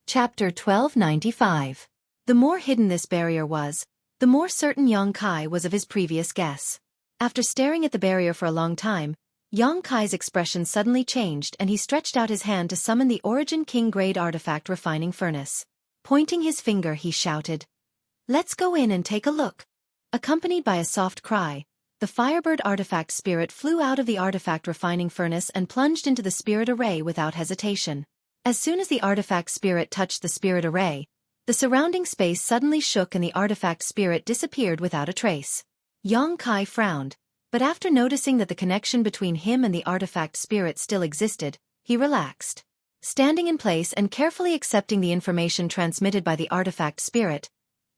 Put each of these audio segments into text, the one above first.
Chapter 1295. The more hidden this barrier was, the more certain Yang Kai was of his previous guess. After staring at the barrier for a long time, Yang Kai's expression suddenly changed and he stretched out his hand to summon the Origin King-grade artifact refining furnace. Pointing his finger, he shouted, "Let's go in and take a look." Accompanied by a soft cry, the Firebird artifact spirit flew out of the artifact refining furnace and plunged into the spirit array without hesitation. As soon as the artifact spirit touched the spirit array, the surrounding space suddenly shook and the artifact spirit disappeared without a trace. Yang Kai frowned, but after noticing that the connection between him and the artifact spirit still existed, he relaxed. Standing in place and carefully accepting the information transmitted by the artifact spirit,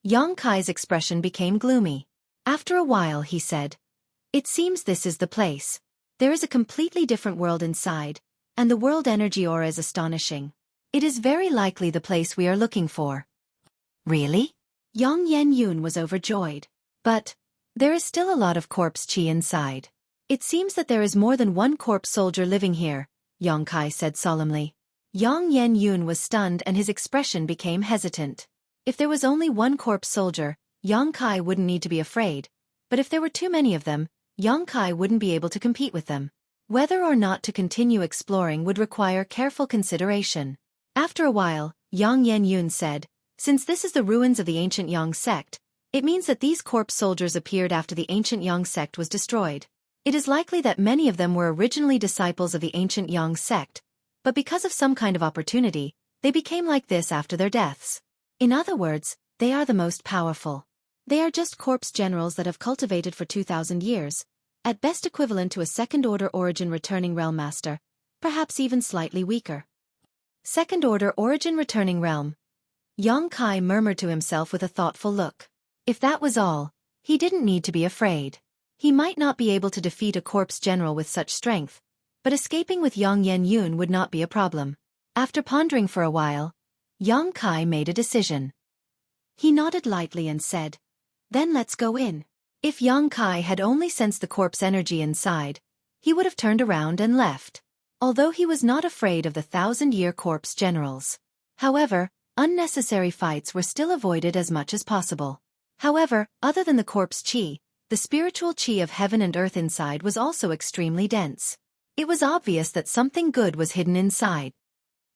Yang Kai's expression became gloomy. After a while he said, "It seems this is the place. There is a completely different world inside, and the world energy aura is astonishing. It is very likely the place we are looking for." "Really?" Yang Yen-yun was overjoyed. "But there is still a lot of corpse chi inside. It seems that there is more than one corpse soldier living here," Yang Kai said solemnly. Yang Yen-yun was stunned and his expression became hesitant. If there was only one corpse soldier, Yang Kai wouldn't need to be afraid, but if there were too many of them, Yang Kai wouldn't be able to compete with them. Whether or not to continue exploring would require careful consideration. After a while, Yang Yen-yun said, "Since this is the ruins of the ancient Yang sect, it means that these corpse soldiers appeared after the ancient Yang sect was destroyed. It is likely that many of them were originally disciples of the ancient Yang sect, but because of some kind of opportunity, they became like this after their deaths. In other words, they are the most powerful. They are just corpse generals that have cultivated for 2,000 years, at best equivalent to a second-order origin returning realm master, perhaps even slightly weaker." Second-order origin returning realm. Yang Kai murmured to himself with a thoughtful look. If that was all, he didn't need to be afraid. He might not be able to defeat a corpse general with such strength, but escaping with Yang Yen-yun would not be a problem. After pondering for a while, Yang Kai made a decision. He nodded lightly and said, "Then let's go in." If Yang Kai had only sensed the corpse energy inside, he would have turned around and left. Although he was not afraid of the 1,000-year corpse generals. However, unnecessary fights were still avoided as much as possible. However, other than the corpse chi, the spiritual chi of heaven and earth inside was also extremely dense. It was obvious that something good was hidden inside.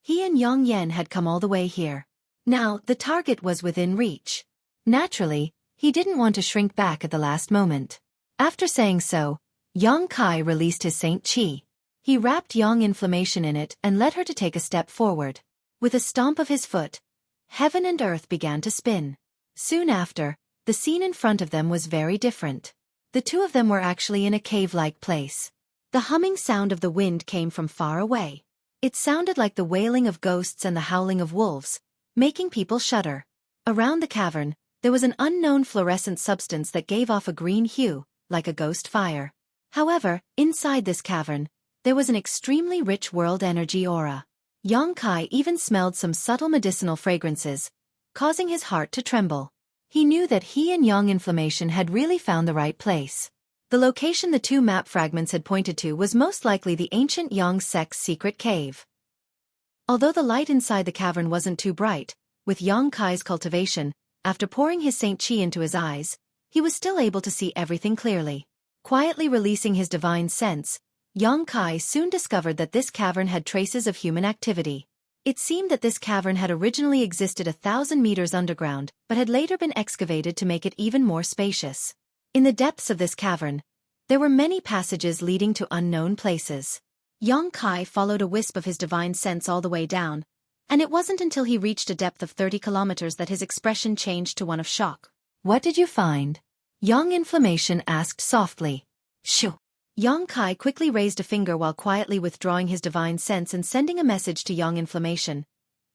He and Yang Yen had come all the way here. Now, the target was within reach. Naturally, he didn't want to shrink back at the last moment. After saying so, Yang Kai released his Saint Chi. He wrapped Yang Inflammation in it and led her to take a step forward. With a stomp of his foot, heaven and earth began to spin. Soon after, the scene in front of them was very different. The two of them were actually in a cave-like place. The humming sound of the wind came from far away. It sounded like the wailing of ghosts and the howling of wolves, making people shudder. Around the cavern, there was an unknown fluorescent substance that gave off a green hue, like a ghost fire. However, inside this cavern, there was an extremely rich world energy aura. Yang Kai even smelled some subtle medicinal fragrances, causing his heart to tremble. He knew that he and Yang Inflammation had really found the right place. The location the two map fragments had pointed to was most likely the ancient Yang sect's secret cave. Although the light inside the cavern wasn't too bright, with Yang Kai's cultivation, after pouring his Saint Chi into his eyes, he was still able to see everything clearly. Quietly releasing his divine sense, Yang Kai soon discovered that this cavern had traces of human activity. It seemed that this cavern had originally existed 1,000 meters underground, but had later been excavated to make it even more spacious. In the depths of this cavern, there were many passages leading to unknown places. Yang Kai followed a wisp of his divine sense all the way down, and it wasn't until he reached a depth of 30 kilometers that his expression changed to one of shock. "What did you find?" Yang Inflammation asked softly. "Shoo." Yang Kai quickly raised a finger while quietly withdrawing his divine sense and sending a message to Yang Inflammation.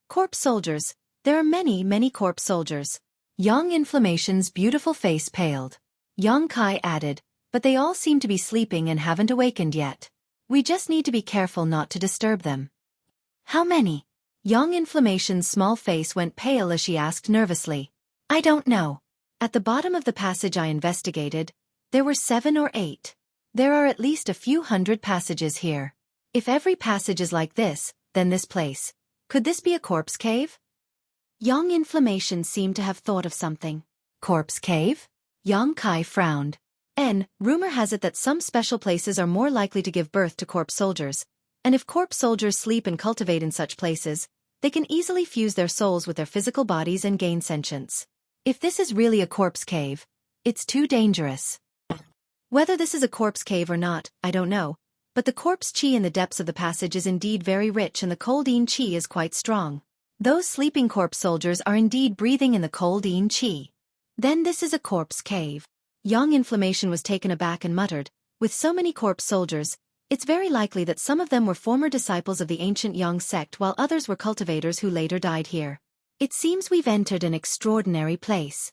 "Corpse soldiers. There are many, many corpse soldiers." Yang Inflammation's beautiful face paled. Yang Kai added, "But they all seem to be sleeping and haven't awakened yet. We just need to be careful not to disturb them." "How many?" Yang Inflammation's small face went pale as she asked nervously. "I don't know. At the bottom of the passage I investigated, there were 7 or 8. There are at least a few hundred passages here. If every passage is like this, then this place, could this be a corpse cave?" Yang Inflammation seemed to have thought of something. Corpse cave? Yang Kai frowned. Rumor has it that some special places are more likely to give birth to corpse soldiers, and if corpse soldiers sleep and cultivate in such places, they can easily fuse their souls with their physical bodies and gain sentience. If this is really a corpse cave, it's too dangerous. Whether this is a corpse cave or not, I don't know, but the corpse chi in the depths of the passage is indeed very rich and the coldine chi is quite strong. Those sleeping corpse soldiers are indeed breathing in the coldine chi. Then this is a corpse cave. Yang Inflammation was taken aback and muttered, with so many corpse soldiers, it's very likely that some of them were former disciples of the ancient Yang sect while others were cultivators who later died here. It seems we've entered an extraordinary place.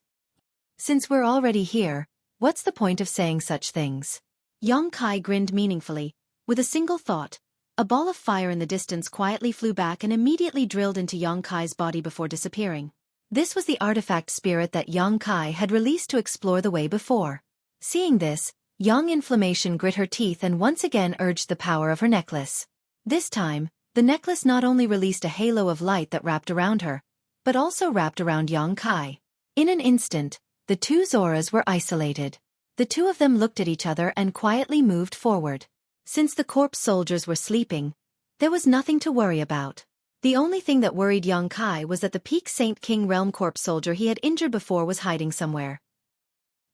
Since we're already here, what's the point of saying such things? Yang Kai grinned meaningfully, with a single thought. A ball of fire in the distance quietly flew back and immediately drilled into Yang Kai's body before disappearing. This was the artifact spirit that Yang Kai had released to explore the way before. Seeing this, Yang Inflammation grit her teeth and once again urged the power of her necklace. This time, the necklace not only released a halo of light that wrapped around her, but also wrapped around Yang Kai. In an instant, the two Zoras were isolated. The two of them looked at each other and quietly moved forward. Since the corpse soldiers were sleeping, there was nothing to worry about. The only thing that worried Yang Kai was that the Peak Saint King Realm corpse soldier he had injured before was hiding somewhere.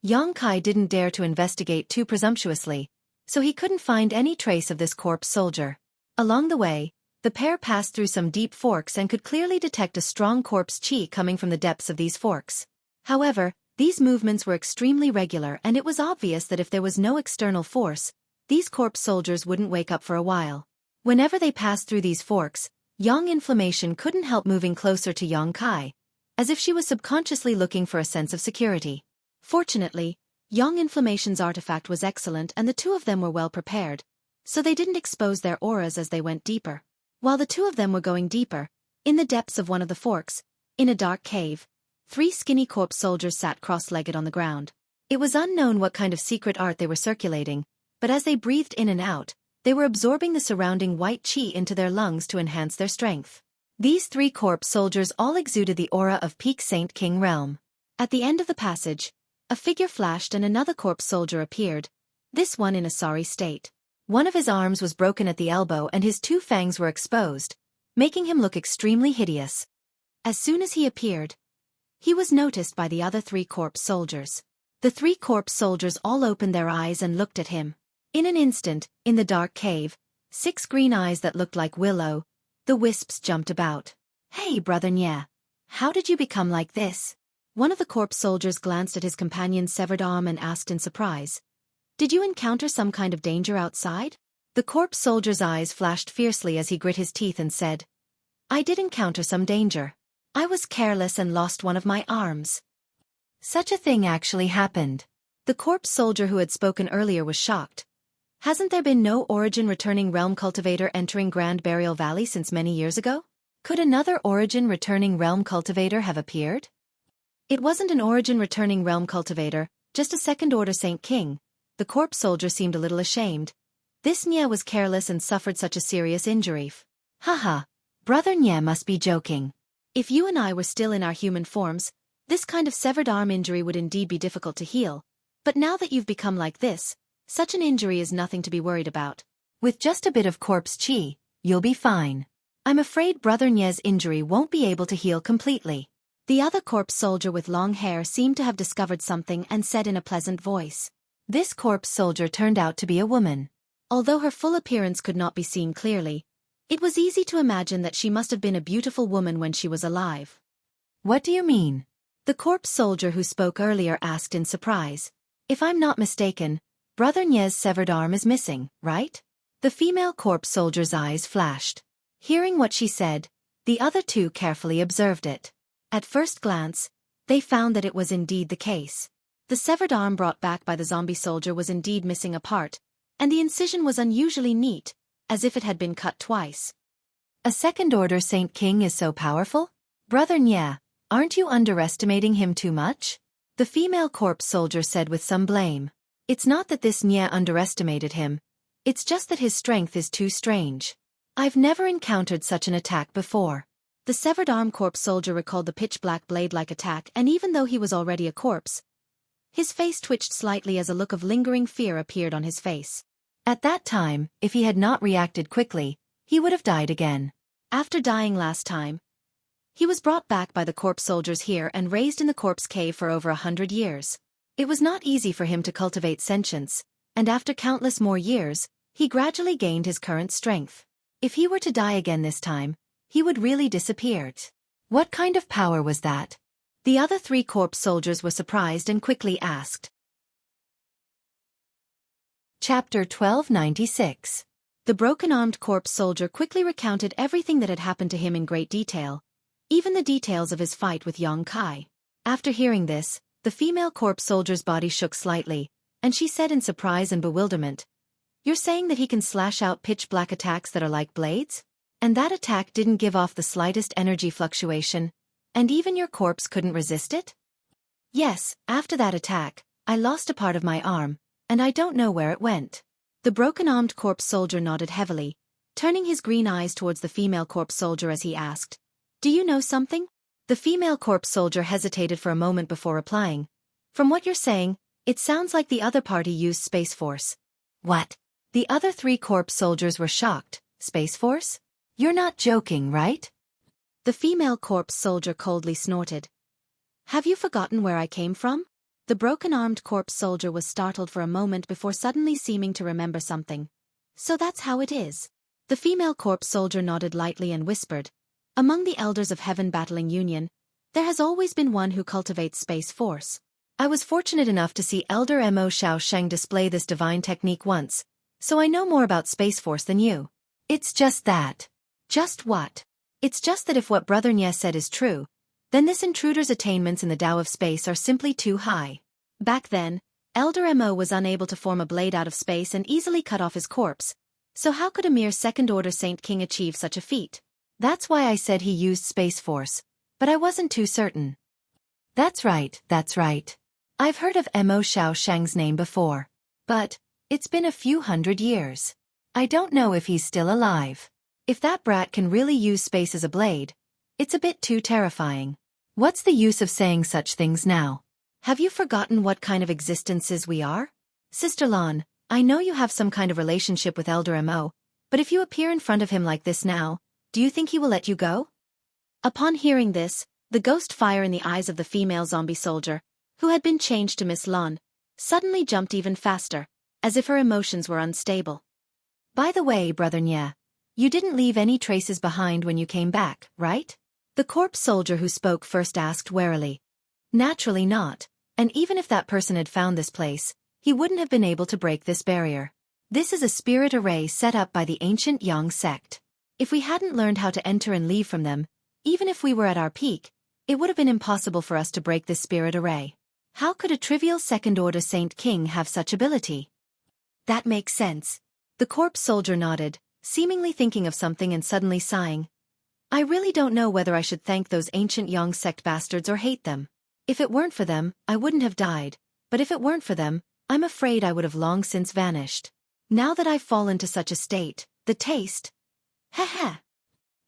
Yang Kai didn't dare to investigate too presumptuously, so he couldn't find any trace of this corpse soldier. Along the way, the pair passed through some deep forks and could clearly detect a strong corpse chi coming from the depths of these forks. However, these movements were extremely regular and it was obvious that if there was no external force, these corpse soldiers wouldn't wake up for a while. Whenever they passed through these forks, Yang Inflammation couldn't help moving closer to Yang Kai, as if she was subconsciously looking for a sense of security. Fortunately, Yang Inflammation's artifact was excellent and the two of them were well prepared, so they didn't expose their auras as they went deeper. While the two of them were going deeper, in the depths of one of the forks, in a dark cave, 3 skinny corpse soldiers sat cross-legged on the ground. It was unknown what kind of secret art they were circulating, but as they breathed in and out, they were absorbing the surrounding white chi into their lungs to enhance their strength. These 3 corpse soldiers all exuded the aura of Peak Saint King Realm. At the end of the passage, a figure flashed and another corpse soldier appeared, this one in a sorry state. One of his arms was broken at the elbow and his 2 fangs were exposed, making him look extremely hideous. As soon as he appeared, he was noticed by the other 3 corpse soldiers. The 3 corpse soldiers all opened their eyes and looked at him. In an instant, in the dark cave, 6 green eyes that looked like willow, the wisps jumped about. "Hey, Brother Nye, how did you become like this?" One of the corpse soldiers glanced at his companion's severed arm and asked in surprise. "Did you encounter some kind of danger outside?" The corpse soldier's eyes flashed fiercely as he grit his teeth and said, "I did encounter some danger. I was careless and lost one of my arms." Such a thing actually happened. The corpse soldier who had spoken earlier was shocked. Hasn't there been no origin returning realm cultivator entering Grand Burial Valley since many years ago? Could another origin returning realm cultivator have appeared? It wasn't an origin returning realm cultivator, just a second-order Saint King. The corpse soldier seemed a little ashamed. This Nye was careless and suffered such a serious injury. Haha, Brother Nye must be joking. If you and I were still in our human forms, this kind of severed arm injury would indeed be difficult to heal. But now that you've become like this, such an injury is nothing to be worried about. With just a bit of corpse chi, you'll be fine. I'm afraid Brother Nye's injury won't be able to heal completely. The other corpse soldier with long hair seemed to have discovered something and said in a pleasant voice. This corpse soldier turned out to be a woman. Although her full appearance could not be seen clearly, it was easy to imagine that she must have been a beautiful woman when she was alive. What do you mean? The corpse soldier who spoke earlier asked in surprise. If I'm not mistaken, Brother Nye's severed arm is missing, right? The female corpse soldier's eyes flashed. Hearing what she said, the other 2 carefully observed it. At first glance, they found that it was indeed the case. The severed arm brought back by the zombie soldier was indeed missing a part, and the incision was unusually neat, as if it had been cut twice. A second-order Saint King is so powerful? Brother Nye, aren't you underestimating him too much? The female corpse soldier said with some blame. It's not that this Nye underestimated him, it's just that his strength is too strange. I've never encountered such an attack before. The The severed arm corpse soldier recalled the pitch-black blade-like attack, and even though he was already a corpse, his face twitched slightly as a look of lingering fear appeared on his face. At that time, if he had not reacted quickly, he would have died again. After dying last time, he was brought back by the corpse soldiers here and raised in the corpse cave for over 100 years. It was not easy for him to cultivate sentience, and after countless more years, he gradually gained his current strength. If he were to die again this time, he would really disappear. What kind of power was that? The other 3 corpse soldiers were surprised and quickly asked. Chapter 1296. The broken-armed corpse soldier quickly recounted everything that had happened to him in great detail, even the details of his fight with Xueqi. After hearing this, the female corpse soldier's body shook slightly, and she said in surprise and bewilderment, "You're saying that he can slash out pitch-black attacks that are like blades? And that attack didn't give off the slightest energy fluctuation, and even your corpse couldn't resist it?" "Yes, after that attack, I lost a part of my arm, and I don't know where it went." The broken-armed corpse soldier nodded heavily, turning his green eyes towards the female corpse soldier as he asked, "Do you know something?" The female corpse soldier hesitated for a moment before replying, "From what you're saying, it sounds like the other party used Space Force." "What?" The other 3 corpse soldiers were shocked. "Space Force? You're not joking, right?" The female corpse soldier coldly snorted. "Have you forgotten where I came from?" The broken-armed corpse soldier was startled for a moment before suddenly seeming to remember something. "So that's how it is." The female corpse soldier nodded lightly and whispered, "Among the elders of Heaven Battling Union, there has always been one who cultivates Space Force. I was fortunate enough to see Elder Mo Xiao Sheng display this divine technique once, so I know more about Space Force than you." "It's just that." "Just what?" "It's just that if what Brother Nye said is true, then this intruder's attainments in the Tao of space are simply too high. Back then, Elder Mo was unable to form a blade out of space and easily cut off his corpse, so how could a mere second-order Saint King achieve such a feat? That's why I said he used Space Force, but I wasn't too certain." That's right. I've heard of Mo Xiao Sheng's name before, but it's been a few hundred years. I don't know if he's still alive. If that brat can really use space as a blade, it's a bit too terrifying. What's the use of saying such things now? Have you forgotten what kind of existences we are? Sister Lan, I know you have some kind of relationship with Elder Mo, but if you appear in front of him like this now, do you think he will let you go? Upon hearing this, the ghost fire in the eyes of the female zombie soldier, who had been changed to Miss Lan, suddenly jumped even faster, as if her emotions were unstable. "By the way, Brother Nye, you didn't leave any traces behind when you came back, right?" The corpse soldier who spoke first asked warily. "Naturally not, and even if that person had found this place, he wouldn't have been able to break this barrier. This is a spirit array set up by the ancient Yang sect. If we hadn't learned how to enter and leave from them, even if we were at our peak, it would have been impossible for us to break this spirit array. How could a trivial second-order Saint King have such ability?" "That makes sense." The corpse soldier nodded, seemingly thinking of something and suddenly sighing. "I really don't know whether I should thank those ancient Yang sect bastards or hate them. If it weren't for them, I wouldn't have died, but if it weren't for them, I'm afraid I would have long since vanished. Now that I've fallen to such a state, the taste... Heh."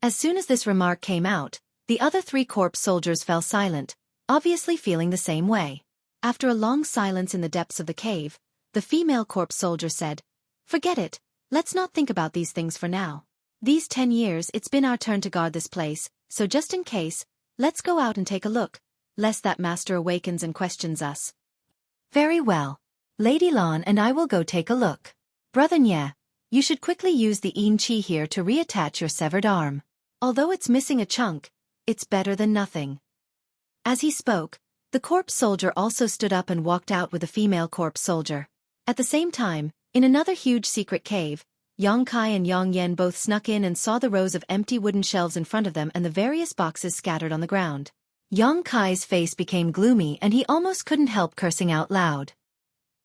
As soon as this remark came out, the other 3 corpse soldiers fell silent, obviously feeling the same way. After a long silence in the depths of the cave, the female corpse soldier said, "Forget it, let's not think about these things for now. These 10 years it's been our turn to guard this place, so just in case, let's go out and take a look, lest that master awakens and questions us." "Very well. Lady Lan and I will go take a look. Brother Nye, you should quickly use the Yin Chi here to reattach your severed arm. Although it's missing a chunk, it's better than nothing." As he spoke, the corpse soldier also stood up and walked out with the female corpse soldier. At the same time, in another huge secret cave, Xueqi and Yang Yan both snuck in and saw the rows of empty wooden shelves in front of them and the various boxes scattered on the ground. Xueqi's face became gloomy and he almost couldn't help cursing out loud.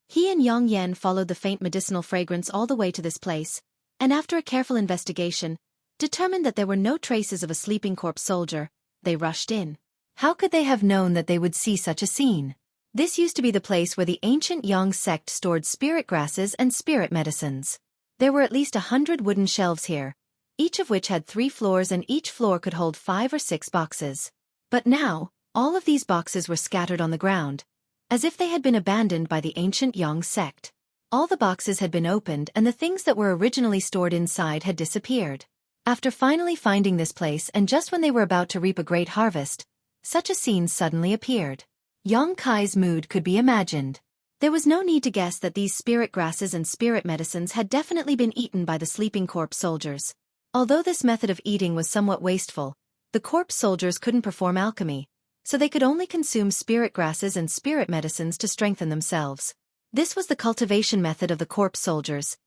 He and Yang Yan followed the faint medicinal fragrance all the way to this place, and after a careful investigation, determined that there were no traces of a sleeping corpse soldier. They rushed in. How could they have known that they would see such a scene? This used to be the place where the ancient Yang sect stored spirit grasses and spirit medicines. There were at least 100 wooden shelves here, each of which had 3 floors and each floor could hold 5 or 6 boxes. But now, all of these boxes were scattered on the ground, as if they had been abandoned by the ancient Yang sect. All the boxes had been opened and the things that were originally stored inside had disappeared. After finally finding this place and just when they were about to reap a great harvest, such a scene suddenly appeared. Yang Kai's mood could be imagined. There was no need to guess that these spirit grasses and spirit medicines had definitely been eaten by the sleeping corpse soldiers. Although this method of eating was somewhat wasteful, the corpse soldiers couldn't perform alchemy, so they could only consume spirit grasses and spirit medicines to strengthen themselves. This was the cultivation method of the corpse soldiers,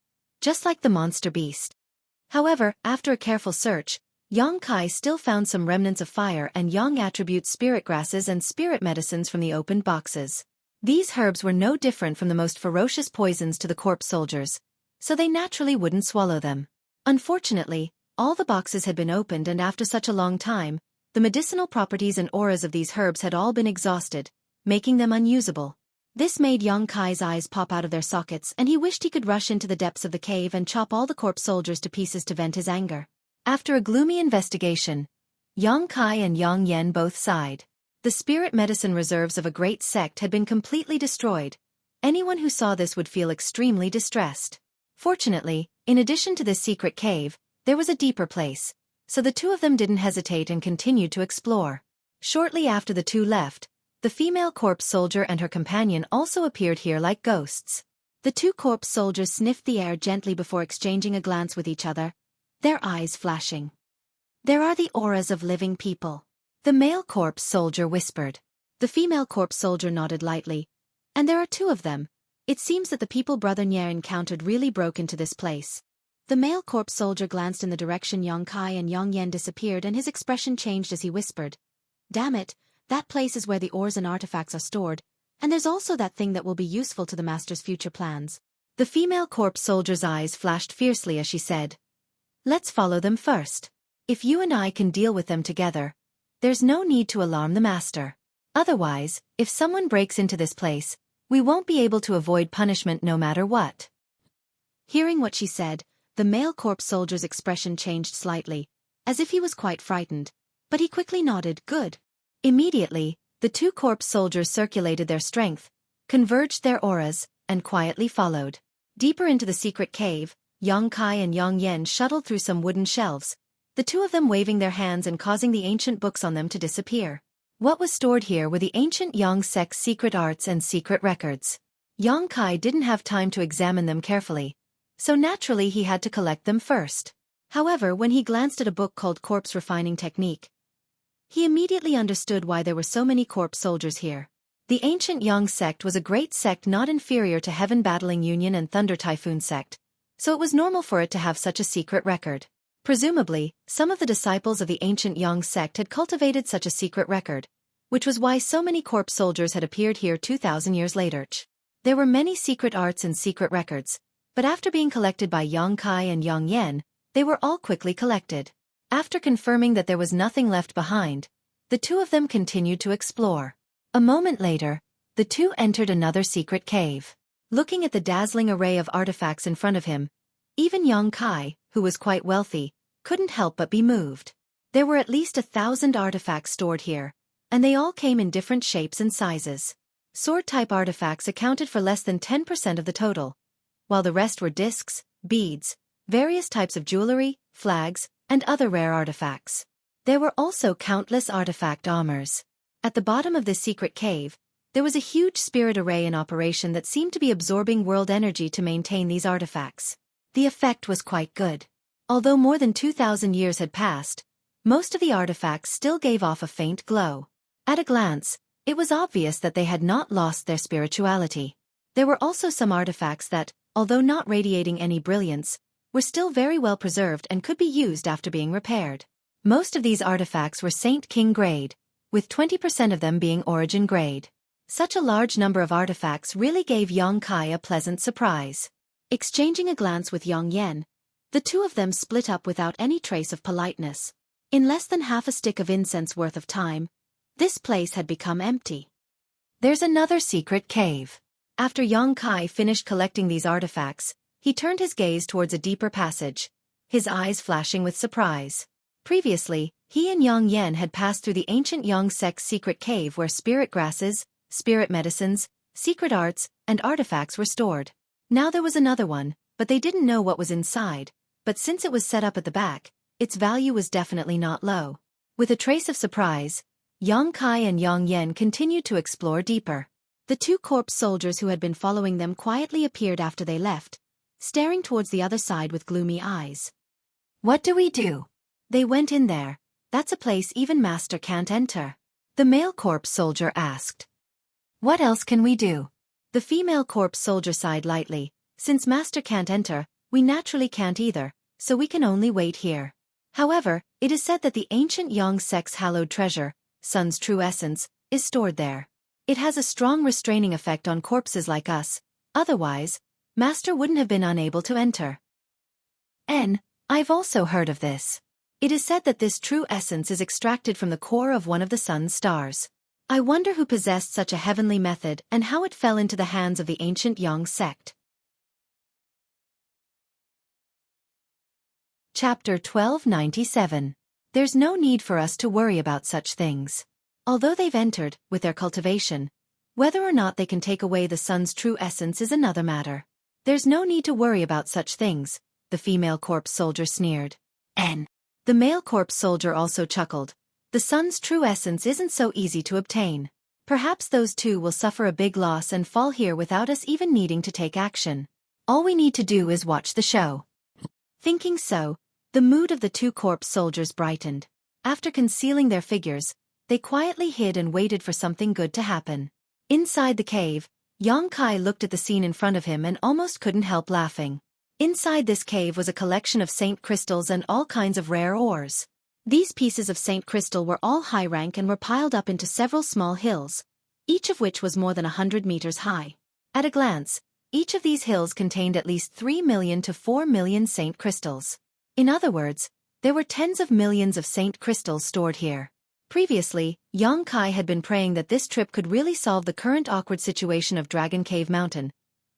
just like the monster beast. However, after a careful search, Yang Kai still found some remnants of fire and Yang attribute spirit grasses and spirit medicines from the opened boxes. These herbs were no different from the most ferocious poisons to the corpse soldiers, so they naturally wouldn't swallow them. Unfortunately, all the boxes had been opened and after such a long time, the medicinal properties and auras of these herbs had all been exhausted, making them unusable. This made Yang Kai's eyes pop out of their sockets and he wished he could rush into the depths of the cave and chop all the corpse soldiers to pieces to vent his anger. After a gloomy investigation, Yang Kai and Yang Yen both sighed. The spirit medicine reserves of a great sect had been completely destroyed. Anyone who saw this would feel extremely distressed. Fortunately, in addition to this secret cave, there was a deeper place, so the two of them didn't hesitate and continued to explore. Shortly after the two left, the female corpse soldier and her companion also appeared here like ghosts. The two corpse soldiers sniffed the air gently before exchanging a glance with each other, their eyes flashing. "There are the auras of living people," the male corpse soldier whispered. The female corpse soldier nodded lightly. "And there are 2 of them. It seems that the people Brother Nye encountered really broke into this place." The male corpse soldier glanced in the direction Yang Kai and Yang Yen disappeared and his expression changed as he whispered, "Damn it, that place is where the ores and artifacts are stored, and there's also that thing that will be useful to the master's future plans." The female corpse soldier's eyes flashed fiercely as she said, "Let's follow them first. If you and I can deal with them together, there's no need to alarm the master. Otherwise, if someone breaks into this place, we won't be able to avoid punishment no matter what." Hearing what she said, the male corpse soldier's expression changed slightly, as if he was quite frightened, but he quickly nodded, "Good." Immediately, the 2 corpse soldiers circulated their strength, converged their auras, and quietly followed. Deeper into the secret cave, Yang Kai and Yang Yen shuttled through some wooden shelves, the 2 of them waving their hands and causing the ancient books on them to disappear. What was stored here were the ancient Yang sect's secret arts and secret records. Yang Kai didn't have time to examine them carefully, so naturally he had to collect them first. However, when he glanced at a book called Corpse Refining Technique, he immediately understood why there were so many corpse soldiers here. The ancient Yang sect was a great sect not inferior to Heaven Battling Union and Thunder Typhoon sect, so it was normal for it to have such a secret record. Presumably, some of the disciples of the ancient Yang sect had cultivated such a secret record, which was why so many corpse soldiers had appeared here 2,000 years later. There were many secret arts and secret records, but after being collected by Yang Kai and Yang Yen, they were all quickly collected. After confirming that there was nothing left behind, the 2 of them continued to explore. A moment later, the 2 entered another secret cave. Looking at the dazzling array of artifacts in front of him, even Yang Kai, who was quite wealthy, couldn't help but be moved. There were at least 1,000 artifacts stored here, and they all came in different shapes and sizes. Sword-type artifacts accounted for less than 10% of the total, while the rest were discs, beads, various types of jewelry, flags, and other rare artifacts. There were also countless artifact armors. At the bottom of this secret cave, there was a huge spirit array in operation that seemed to be absorbing world energy to maintain these artifacts. The effect was quite good. Although more than 2,000 years had passed, most of the artifacts still gave off a faint glow. At a glance, it was obvious that they had not lost their spirituality. There were also some artifacts that, although not radiating any brilliance, were still very well preserved and could be used after being repaired. Most of these artifacts were Saint King grade, with 20% of them being Origin grade. Such a large number of artifacts really gave Yang Kai a pleasant surprise. Exchanging a glance with Yang Yen, the 2 of them split up without any trace of politeness. In less than half a stick of incense worth of time, this place had become empty. There's another secret cave. After Yang Kai finished collecting these artifacts, he turned his gaze towards a deeper passage, his eyes flashing with surprise. Previously, he and Yang Yen had passed through the ancient Yang sect's secret cave where spirit grasses, spirit medicines, secret arts, and artifacts were stored. Now there was another one, but they didn't know what was inside, but since it was set up at the back, its value was definitely not low. With a trace of surprise, Yang Kai and Yang Yen continued to explore deeper. The two corpse soldiers who had been following them quietly appeared after they left, staring towards the other side with gloomy eyes. "What do we do?" "They went in there. That's a place even Master can't enter," the male corpse soldier asked. "What else can we do?" The female corpse soldier sighed lightly. "Since Master can't enter, we naturally can't either, so we can only wait here. However, it is said that the ancient Yang sect's hallowed treasure, Sun's true essence, is stored there. It has a strong restraining effect on corpses like us, otherwise, Master wouldn't have been unable to enter." I've also heard of this. It is said that this true essence is extracted from the core of one of the sun's stars. I wonder who possessed such a heavenly method and how it fell into the hands of the ancient Yang sect. Chapter 1297. There's no need for us to worry about such things. Although they've entered, with their cultivation, whether or not they can take away the sun's true essence is another matter. There's no need to worry about such things, the female corpse soldier sneered. The male corpse soldier also chuckled. The sun's true essence isn't so easy to obtain. Perhaps those two will suffer a big loss and fall here without us even needing to take action. All we need to do is watch the show. Thinking so, the mood of the two corpse soldiers brightened. After concealing their figures, they quietly hid and waited for something good to happen. Inside the cave, Yang Kai looked at the scene in front of him and almost couldn't help laughing. Inside this cave was a collection of saint crystals and all kinds of rare ores. These pieces of saint crystal were all high rank and were piled up into several small hills, each of which was more than 100 meters high. At a glance, each of these hills contained at least 3 million to 4 million saint crystals. In other words, there were tens of millions of saint crystals stored here. Previously, Yang Kai had been praying that this trip could really solve the current awkward situation of Dragon Cave Mountain.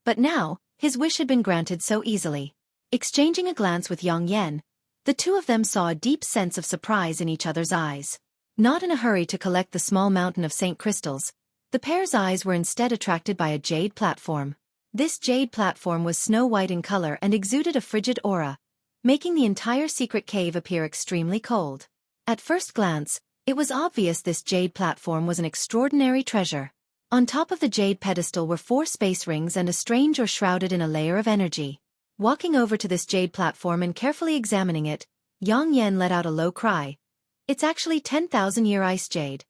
But now, his wish had been granted so easily. Exchanging a glance with Yang Yen, the two of them saw a deep sense of surprise in each other's eyes. Not in a hurry to collect the small mountain of saint crystals, the pair's eyes were instead attracted by a jade platform. This jade platform was snow-white in color and exuded a frigid aura, making the entire secret cave appear extremely cold. At first glance, it was obvious this jade platform was an extraordinary treasure. On top of the jade pedestal were 4 space rings and a strange or shrouded in a layer of energy. Walking over to this jade platform and carefully examining it, Yang Yen let out a low cry. "It's actually 10,000-year ice jade."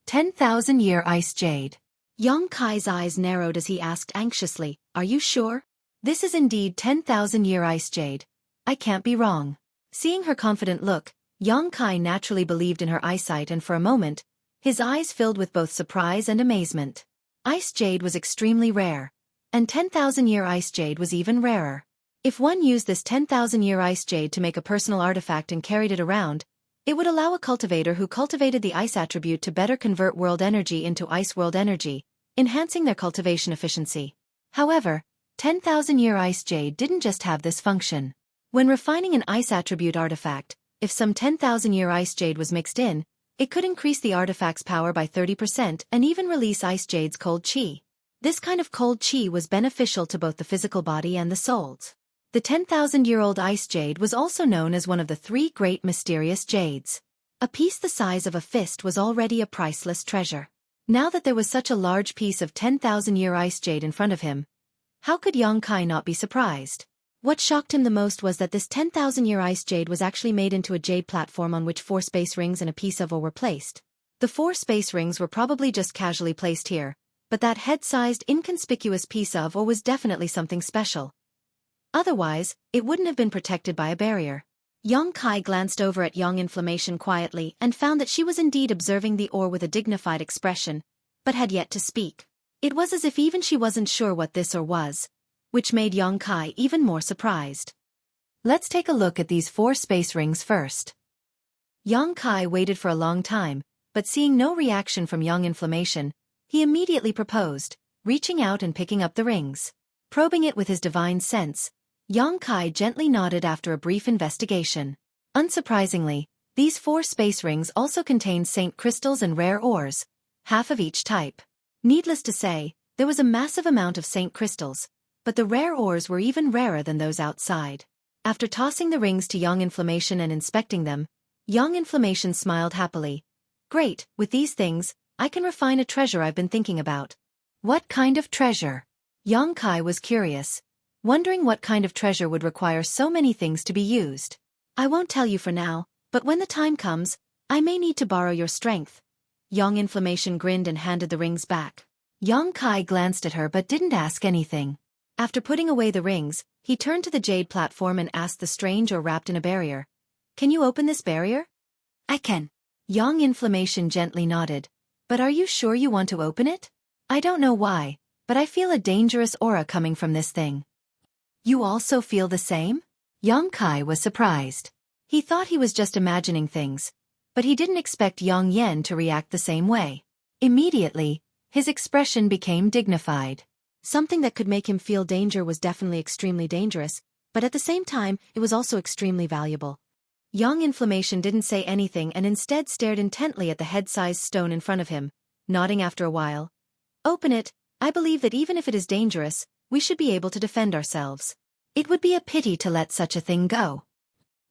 10,000-year ice jade. Yang Kai's eyes narrowed as he asked anxiously, "Are you sure? This is indeed 10,000-year ice jade. I can't be wrong." Seeing her confident look, Yang Kai naturally believed in her eyesight and for a moment, his eyes filled with both surprise and amazement. Ice jade was extremely rare, and 10,000-year ice jade was even rarer. If one used this 10,000-year ice jade to make a personal artifact and carried it around, it would allow a cultivator who cultivated the ice attribute to better convert world energy into ice world energy, enhancing their cultivation efficiency. However, 10,000-year ice jade didn't just have this function. When refining an ice attribute artifact, if some 10,000-year ice jade was mixed in, it could increase the artifact's power by 30% and even release ice jade's cold chi. This kind of cold chi was beneficial to both the physical body and the souls. The 10,000-year-old ice jade was also known as one of the 3 great mysterious jades. A piece the size of a fist was already a priceless treasure. Now that there was such a large piece of 10,000-year ice jade in front of him, how could Yang Kai not be surprised? What shocked him the most was that this 10,000-year ice jade was actually made into a jade platform on which 4 space rings and a piece of ore were placed. The 4 space rings were probably just casually placed here, but that head-sized inconspicuous piece of ore was definitely something special. Otherwise, it wouldn't have been protected by a barrier. Yang Kai glanced over at Yang Inflammation quietly and found that she was indeed observing the ore with a dignified expression, but had yet to speak. It was as if even she wasn't sure what this ore was, which made Yang Kai even more surprised. Let's take a look at these 4 space rings first. Yang Kai waited for a long time, but seeing no reaction from Yang Inflammation, he immediately proposed, reaching out and picking up the rings. Probing it with his divine sense, Yang Kai gently nodded after a brief investigation. Unsurprisingly, these 4 space rings also contained Saint crystals and rare ores, half of each type. Needless to say, there was a massive amount of Saint crystals, but the rare ores were even rarer than those outside. After tossing the rings to Young Inflammation and inspecting them, Young Inflammation smiled happily. Great, with these things, I can refine a treasure I've been thinking about. What kind of treasure? Yang Kai was curious, wondering what kind of treasure would require so many things to be used. I won't tell you for now, but when the time comes, I may need to borrow your strength. Young Inflammation grinned and handed the rings back. Yang Kai glanced at her but didn't ask anything. After putting away the rings, he turned to the jade platform and asked the strange or wrapped in a barrier. Can you open this barrier? I can. Young Inflammation gently nodded. But are you sure you want to open it? I don't know why, but I feel a dangerous aura coming from this thing. You also feel the same? Yang Kai was surprised. He thought he was just imagining things, but he didn't expect Yang Yen to react the same way. Immediately, his expression became dignified. Something that could make him feel danger was definitely extremely dangerous, but at the same time, it was also extremely valuable. Young Inflammation didn't say anything and instead stared intently at the head-sized stone in front of him, nodding after a while. Open it. I believe that even if it is dangerous, we should be able to defend ourselves. It would be a pity to let such a thing go.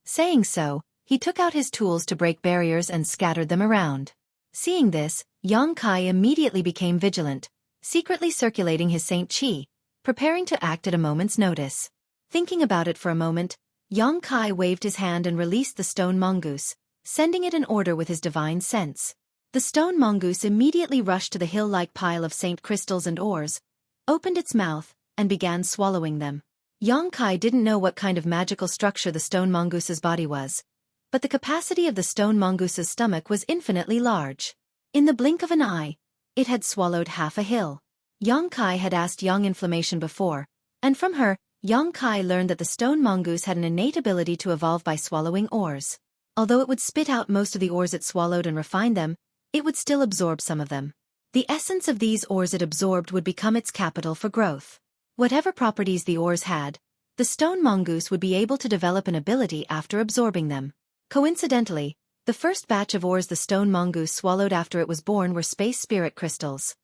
Saying so, he took out his tools to break barriers and scattered them around. Seeing this, Yang Kai immediately became vigilant, secretly circulating his Saint Qi, preparing to act at a moment's notice. Thinking about it for a moment, Yang Kai waved his hand and released the stone mongoose, sending it in order with his divine sense. The stone mongoose immediately rushed to the hill-like pile of Saint crystals and ores, opened its mouth, and began swallowing them. Yang Kai didn't know what kind of magical structure the stone mongoose's body was, but the capacity of the stone mongoose's stomach was infinitely large. In the blink of an eye, it had swallowed half a hill. Yang Kai had asked Young Inflammation before, and from her, Yang Kai learned that the stone mongoose had an innate ability to evolve by swallowing ores. Although it would spit out most of the ores it swallowed and refine them, it would still absorb some of them. The essence of these ores it absorbed would become its capital for growth. Whatever properties the ores had, the stone mongoose would be able to develop an ability after absorbing them. Coincidentally, the first batch of ores the stone mongoose swallowed after it was born were space spirit crystals.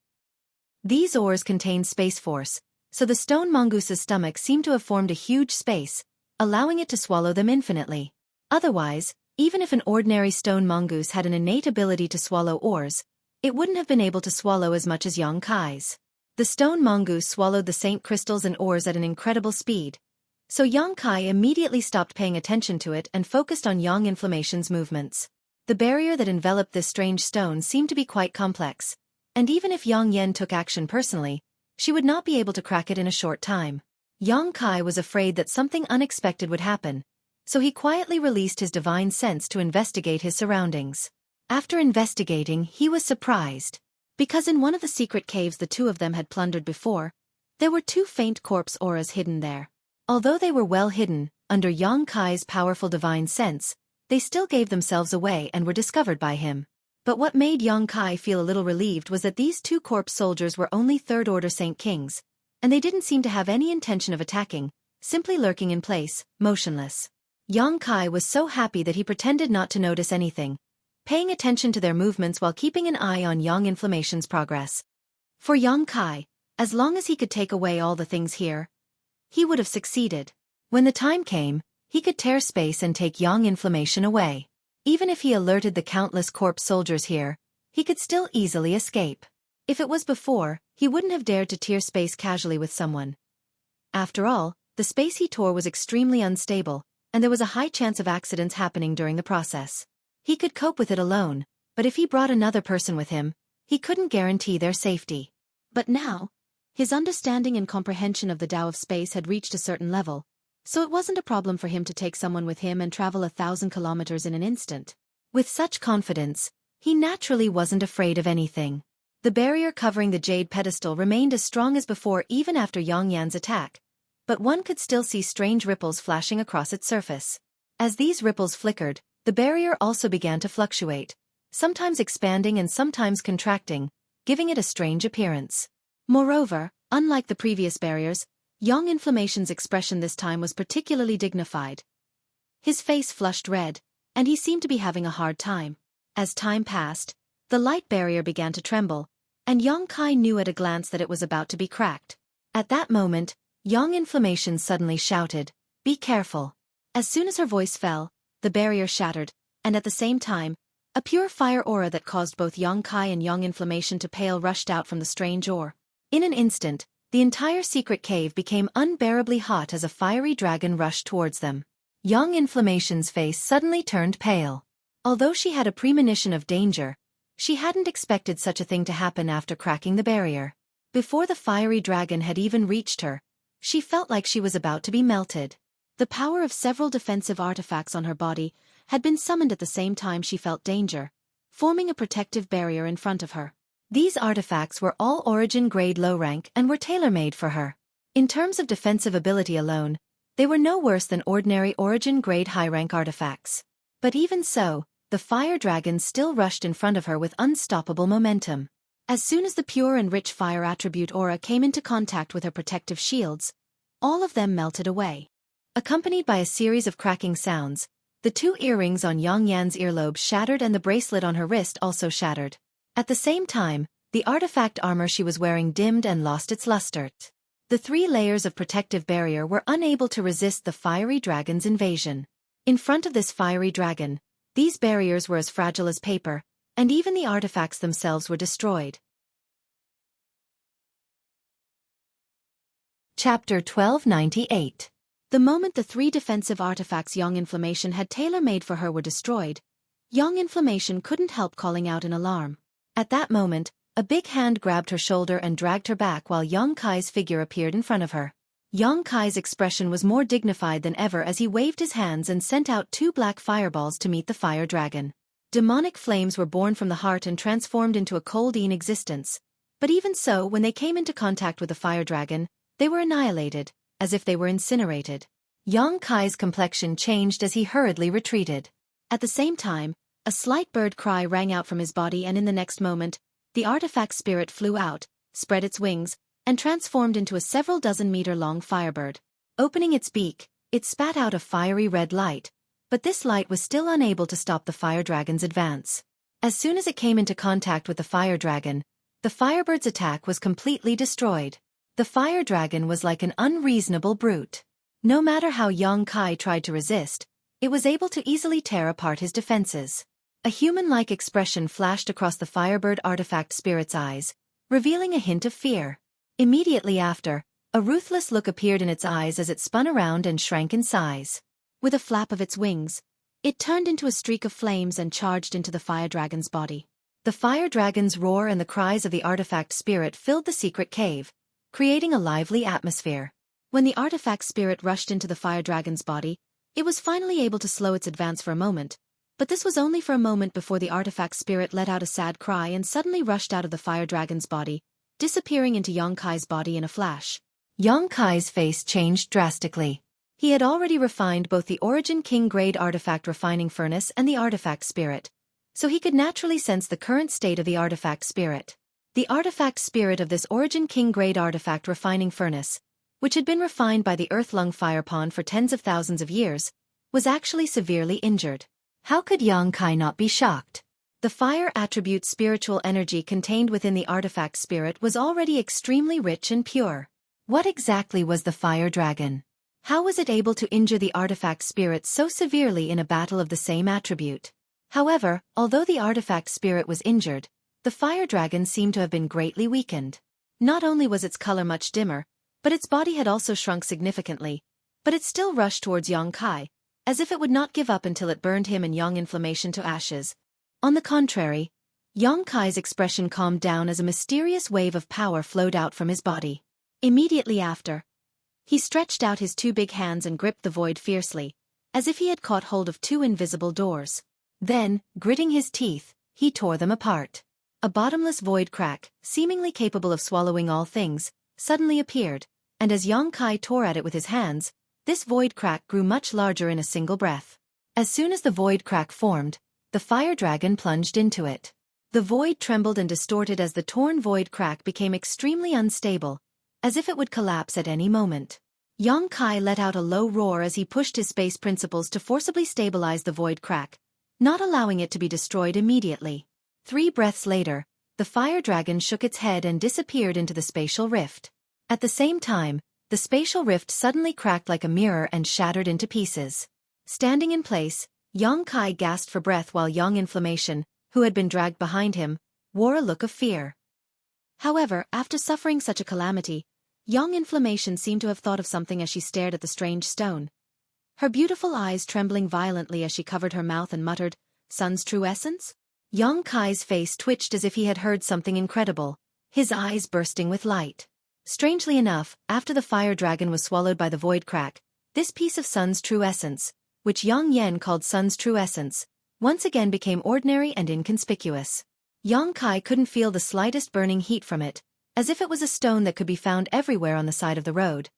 These ores contained space force, so the stone mongoose's stomach seemed to have formed a huge space, allowing it to swallow them infinitely. Otherwise, even if an ordinary stone mongoose had an innate ability to swallow ores, it wouldn't have been able to swallow as much as Yang Kai's. The stone mongoose swallowed the Saint crystals and ores at an incredible speed, so Yang Kai immediately stopped paying attention to it and focused on Young Inflammation's movements. The barrier that enveloped this strange stone seemed to be quite complex, and even if Yang Yen took action personally, she would not be able to crack it in a short time. Yang Kai was afraid that something unexpected would happen, so he quietly released his divine sense to investigate his surroundings. After investigating, he was surprised, because in one of the secret caves the two of them had plundered before, there were 2 faint corpse auras hidden there. Although they were well hidden, under Yang Kai's powerful divine sense, they still gave themselves away and were discovered by him. But what made Yang Kai feel a little relieved was that these 2 corpse soldiers were only third-order Saint Kings, and they didn't seem to have any intention of attacking, simply lurking in place, motionless. Yang Kai was so happy that he pretended not to notice anything, paying attention to their movements while keeping an eye on Young Inflammation's progress. For Yang Kai, as long as he could take away all the things here, he would have succeeded. When the time came, he could tear space and take Young Inflammation away. Even if he alerted the countless corpse soldiers here, he could still easily escape. If it was before, he wouldn't have dared to tear space casually with someone. After all, the space he tore was extremely unstable, and there was a high chance of accidents happening during the process. He could cope with it alone, but if he brought another person with him, he couldn't guarantee their safety. But now, his understanding and comprehension of the Tao of space had reached a certain level, so it wasn't a problem for him to take someone with him and travel 1,000 kilometers in an instant. With such confidence, he naturally wasn't afraid of anything. The barrier covering the jade pedestal remained as strong as before even after Yang Yan's attack, but one could still see strange ripples flashing across its surface. As these ripples flickered, the barrier also began to fluctuate, sometimes expanding and sometimes contracting, giving it a strange appearance. Moreover, unlike the previous barriers, Young Inflammation's expression this time was particularly dignified. His face flushed red, and he seemed to be having a hard time. As time passed, the light barrier began to tremble, and Young Kai knew at a glance that it was about to be cracked. At that moment, Young Inflammation suddenly shouted, "Be careful." As soon as her voice fell, the barrier shattered, and at the same time, a pure fire aura that caused both Young Kai and Young Inflammation to pale rushed out from the strange ore. In an instant, the entire secret cave became unbearably hot as a fiery dragon rushed towards them. Young Inflammation's face suddenly turned pale. Although she had a premonition of danger, she hadn't expected such a thing to happen after cracking the barrier. Before the fiery dragon had even reached her, she felt like she was about to be melted. The power of several defensive artifacts on her body had been summoned at the same time she felt danger, forming a protective barrier in front of her. These artifacts were all origin grade low rank and were tailor-made for her. In terms of defensive ability alone, they were no worse than ordinary origin grade high rank artifacts. But even so, the fire dragon still rushed in front of her with unstoppable momentum. As soon as the pure and rich fire attribute aura came into contact with her protective shields, all of them melted away. Accompanied by a series of cracking sounds, the 2 earrings on Yang Yan's earlobe shattered and the bracelet on her wrist also shattered. At the same time, the artifact armor she was wearing dimmed and lost its luster. The 3 layers of protective barrier were unable to resist the fiery dragon's invasion. In front of this fiery dragon, these barriers were as fragile as paper, and even the artifacts themselves were destroyed. Chapter 1298. The moment the 3 defensive artifacts Young Inflammation had tailor-made for her were destroyed, Young Inflammation couldn't help calling out in alarm. At that moment, a big hand grabbed her shoulder and dragged her back while Young Kai's figure appeared in front of her. Young Kai's expression was more dignified than ever as he waved his hands and sent out 2 black fireballs to meet the fire dragon. Demonic flames were born from the heart and transformed into a cold-ine existence. But even so, when they came into contact with the fire dragon, they were annihilated, as if they were incinerated. Young Kai's complexion changed as he hurriedly retreated. At the same time, a slight bird cry rang out from his body, and in the next moment, the artifact spirit flew out, spread its wings, and transformed into a several dozen meter-long firebird. Opening its beak, it spat out a fiery red light, but this light was still unable to stop the fire dragon's advance. As soon as it came into contact with the fire dragon, the firebird's attack was completely destroyed. The fire dragon was like an unreasonable brute. No matter how Young Kai tried to resist, it was able to easily tear apart his defenses. A human-like expression flashed across the firebird artifact spirit's eyes, revealing a hint of fear. Immediately after, a ruthless look appeared in its eyes as it spun around and shrank in size. With a flap of its wings, it turned into a streak of flames and charged into the fire dragon's body. The fire dragon's roar and the cries of the artifact spirit filled the secret cave, creating a lively atmosphere. When the artifact spirit rushed into the fire dragon's body, it was finally able to slow its advance for a moment, but this was only for a moment before the artifact spirit let out a sad cry and suddenly rushed out of the fire dragon's body, disappearing into Young Kai's body in a flash. Young Kai's face changed drastically. He had already refined both the Origin King grade artifact refining furnace and the artifact spirit, so he could naturally sense the current state of the artifact spirit. The artifact spirit of this Origin King grade artifact refining furnace, which had been refined by the Earthlung fire pond for tens of thousands of years, was actually severely injured. How could Young Kai not be shocked? The fire attribute spiritual energy contained within the artifact spirit was already extremely rich and pure. What exactly was the fire dragon? How was it able to injure the artifact spirit so severely in a battle of the same attribute? However, although the artifact spirit was injured, the fire dragon seemed to have been greatly weakened. Not only was its color much dimmer, but its body had also shrunk significantly, but it still rushed towards Young Kai, as if it would not give up until it burned him and Young Inflammation to ashes. On the contrary, Young Kai's expression calmed down as a mysterious wave of power flowed out from his body. Immediately after, he stretched out his 2 big hands and gripped the void fiercely, as if he had caught hold of 2 invisible doors. Then, gritting his teeth, he tore them apart. A bottomless void crack, seemingly capable of swallowing all things, suddenly appeared, and as Young Kai tore at it with his hands, this void crack grew much larger in a single breath. As soon as the void crack formed, the fire dragon plunged into it. The void trembled and distorted as the torn void crack became extremely unstable, as if it would collapse at any moment. Yang Kai let out a low roar as he pushed his space principles to forcibly stabilize the void crack, not allowing it to be destroyed immediately. 3 breaths later, the fire dragon shook its head and disappeared into the spatial rift. At the same time, the spatial rift suddenly cracked like a mirror and shattered into pieces. Standing in place, Yang Kai gasped for breath while Yang Inflammation, who had been dragged behind him, wore a look of fear. However, after suffering such a calamity, Yang Inflammation seemed to have thought of something as she stared at the strange stone. Her beautiful eyes trembling violently as she covered her mouth and muttered, "Sun's true essence?" Yang Kai's face twitched as if he had heard something incredible, his eyes bursting with light. Strangely enough, after the fire dragon was swallowed by the void crack, this piece of Sun's true essence, which Yang Yen called Sun's true essence, once again became ordinary and inconspicuous. Yang Kai couldn't feel the slightest burning heat from it, as if it was a stone that could be found everywhere on the side of the road.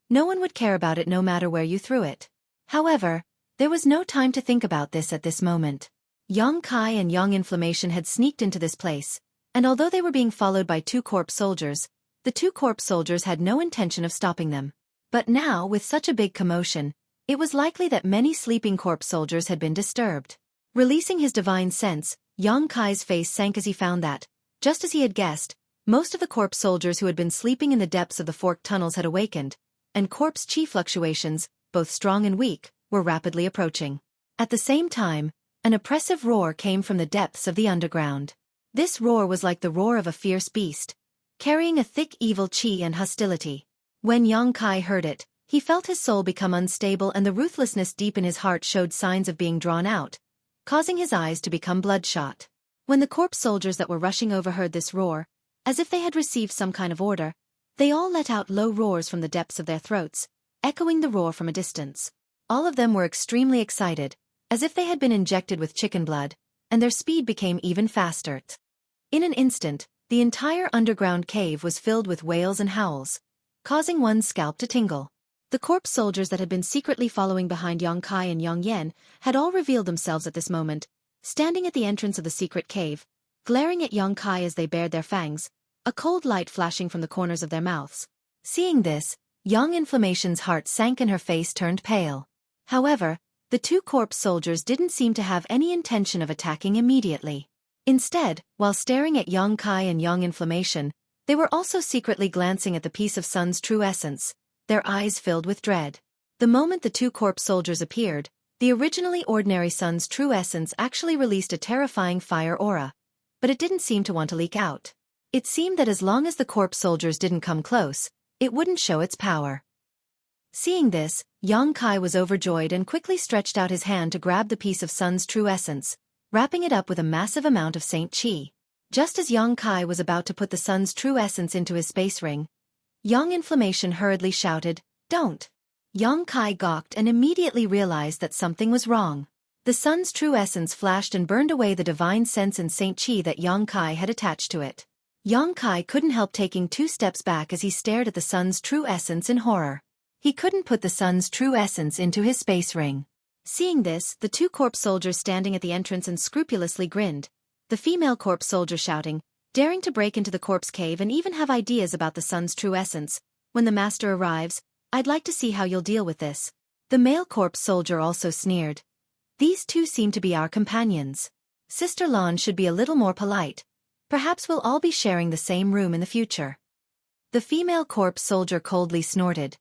No one would care about it no matter where you threw it. However, there was no time to think about this at this moment. Yang Kai and Yang Inflammation had sneaked into this place, and although they were being followed by 2 corpse soldiers, the 2 corpse soldiers had no intention of stopping them. But now, with such a big commotion, it was likely that many sleeping corpse soldiers had been disturbed. Releasing his divine sense, Yang Kai's face sank as he found that, just as he had guessed, most of the corpse soldiers who had been sleeping in the depths of the forked tunnels had awakened, and corpse chi fluctuations, both strong and weak, were rapidly approaching. At the same time, an oppressive roar came from the depths of the underground. This roar was like the roar of a fierce beast, carrying a thick evil chi and hostility. When Yang Kai heard it, he felt his soul become unstable and the ruthlessness deep in his heart showed signs of being drawn out, causing his eyes to become bloodshot. When the corpse soldiers that were rushing over heard this roar, as if they had received some kind of order, they all let out low roars from the depths of their throats, echoing the roar from a distance. All of them were extremely excited, as if they had been injected with chicken blood, and their speed became even faster. In an instant, the entire underground cave was filled with wails and howls, causing one's scalp to tingle. The corpse soldiers that had been secretly following behind Yang Kai and Yang Yen had all revealed themselves at this moment, standing at the entrance of the secret cave, glaring at Yang Kai as they bared their fangs, a cold light flashing from the corners of their mouths. Seeing this, Yang Inflammation's heart sank and her face turned pale. However, the 2 corpse soldiers didn't seem to have any intention of attacking immediately. Instead, while staring at Yang Kai and Yang Inflammation, they were also secretly glancing at the piece of Sun's true essence, their eyes filled with dread. The moment the 2 corpse soldiers appeared, the originally ordinary Sun's true essence actually released a terrifying fire aura, but it didn't seem to want to leak out. It seemed that as long as the corpse soldiers didn't come close, it wouldn't show its power. Seeing this, Yang Kai was overjoyed and quickly stretched out his hand to grab the piece of Sun's true essence, wrapping it up with a massive amount of Saint Qi. Just as Yang Kai was about to put the Sun's true essence into his space ring, Yang Inflammation hurriedly shouted, "Don't!" Yang Kai gawked and immediately realized that something was wrong. The Sun's true essence flashed and burned away the divine sense and Saint Qi that Yang Kai had attached to it. Yang Kai couldn't help taking 2 steps back as he stared at the Sun's true essence in horror. He couldn't put the Sun's true essence into his space ring. Seeing this, the 2 corpse soldiers standing at the entrance and scrupulously grinned, the female corpse soldier shouting, daring to break into the corpse cave and even have ideas about the Sun's true essence. "When the master arrives, I'd like to see how you'll deal with this." The male corpse soldier also sneered. "These 2 seem to be our companions. Sister Lan should be a little more polite. Perhaps we'll all be sharing the same room in the future." The female corpse soldier coldly snorted.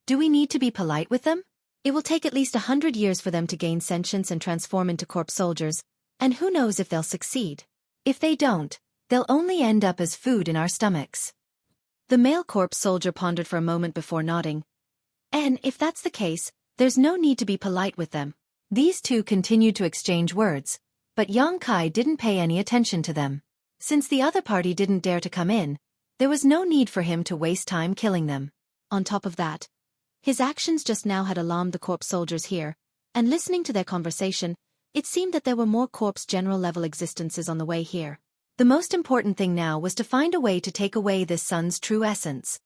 "Do we need to be polite with them? It will take at least 100 years for them to gain sentience and transform into corpse soldiers, and who knows if they'll succeed. If they don't, they'll only end up as food in our stomachs." The male corpse soldier pondered for a moment before nodding. "And if that's the case, there's no need to be polite with them." These 2 continued to exchange words, but Yang Kai didn't pay any attention to them. Since the other party didn't dare to come in, there was no need for him to waste time killing them. On top of that, his actions just now had alarmed the corpse soldiers here, and listening to their conversation, it seemed that there were more corpse general-level existences on the way here. The most important thing now was to find a way to take away this Sun's true essence.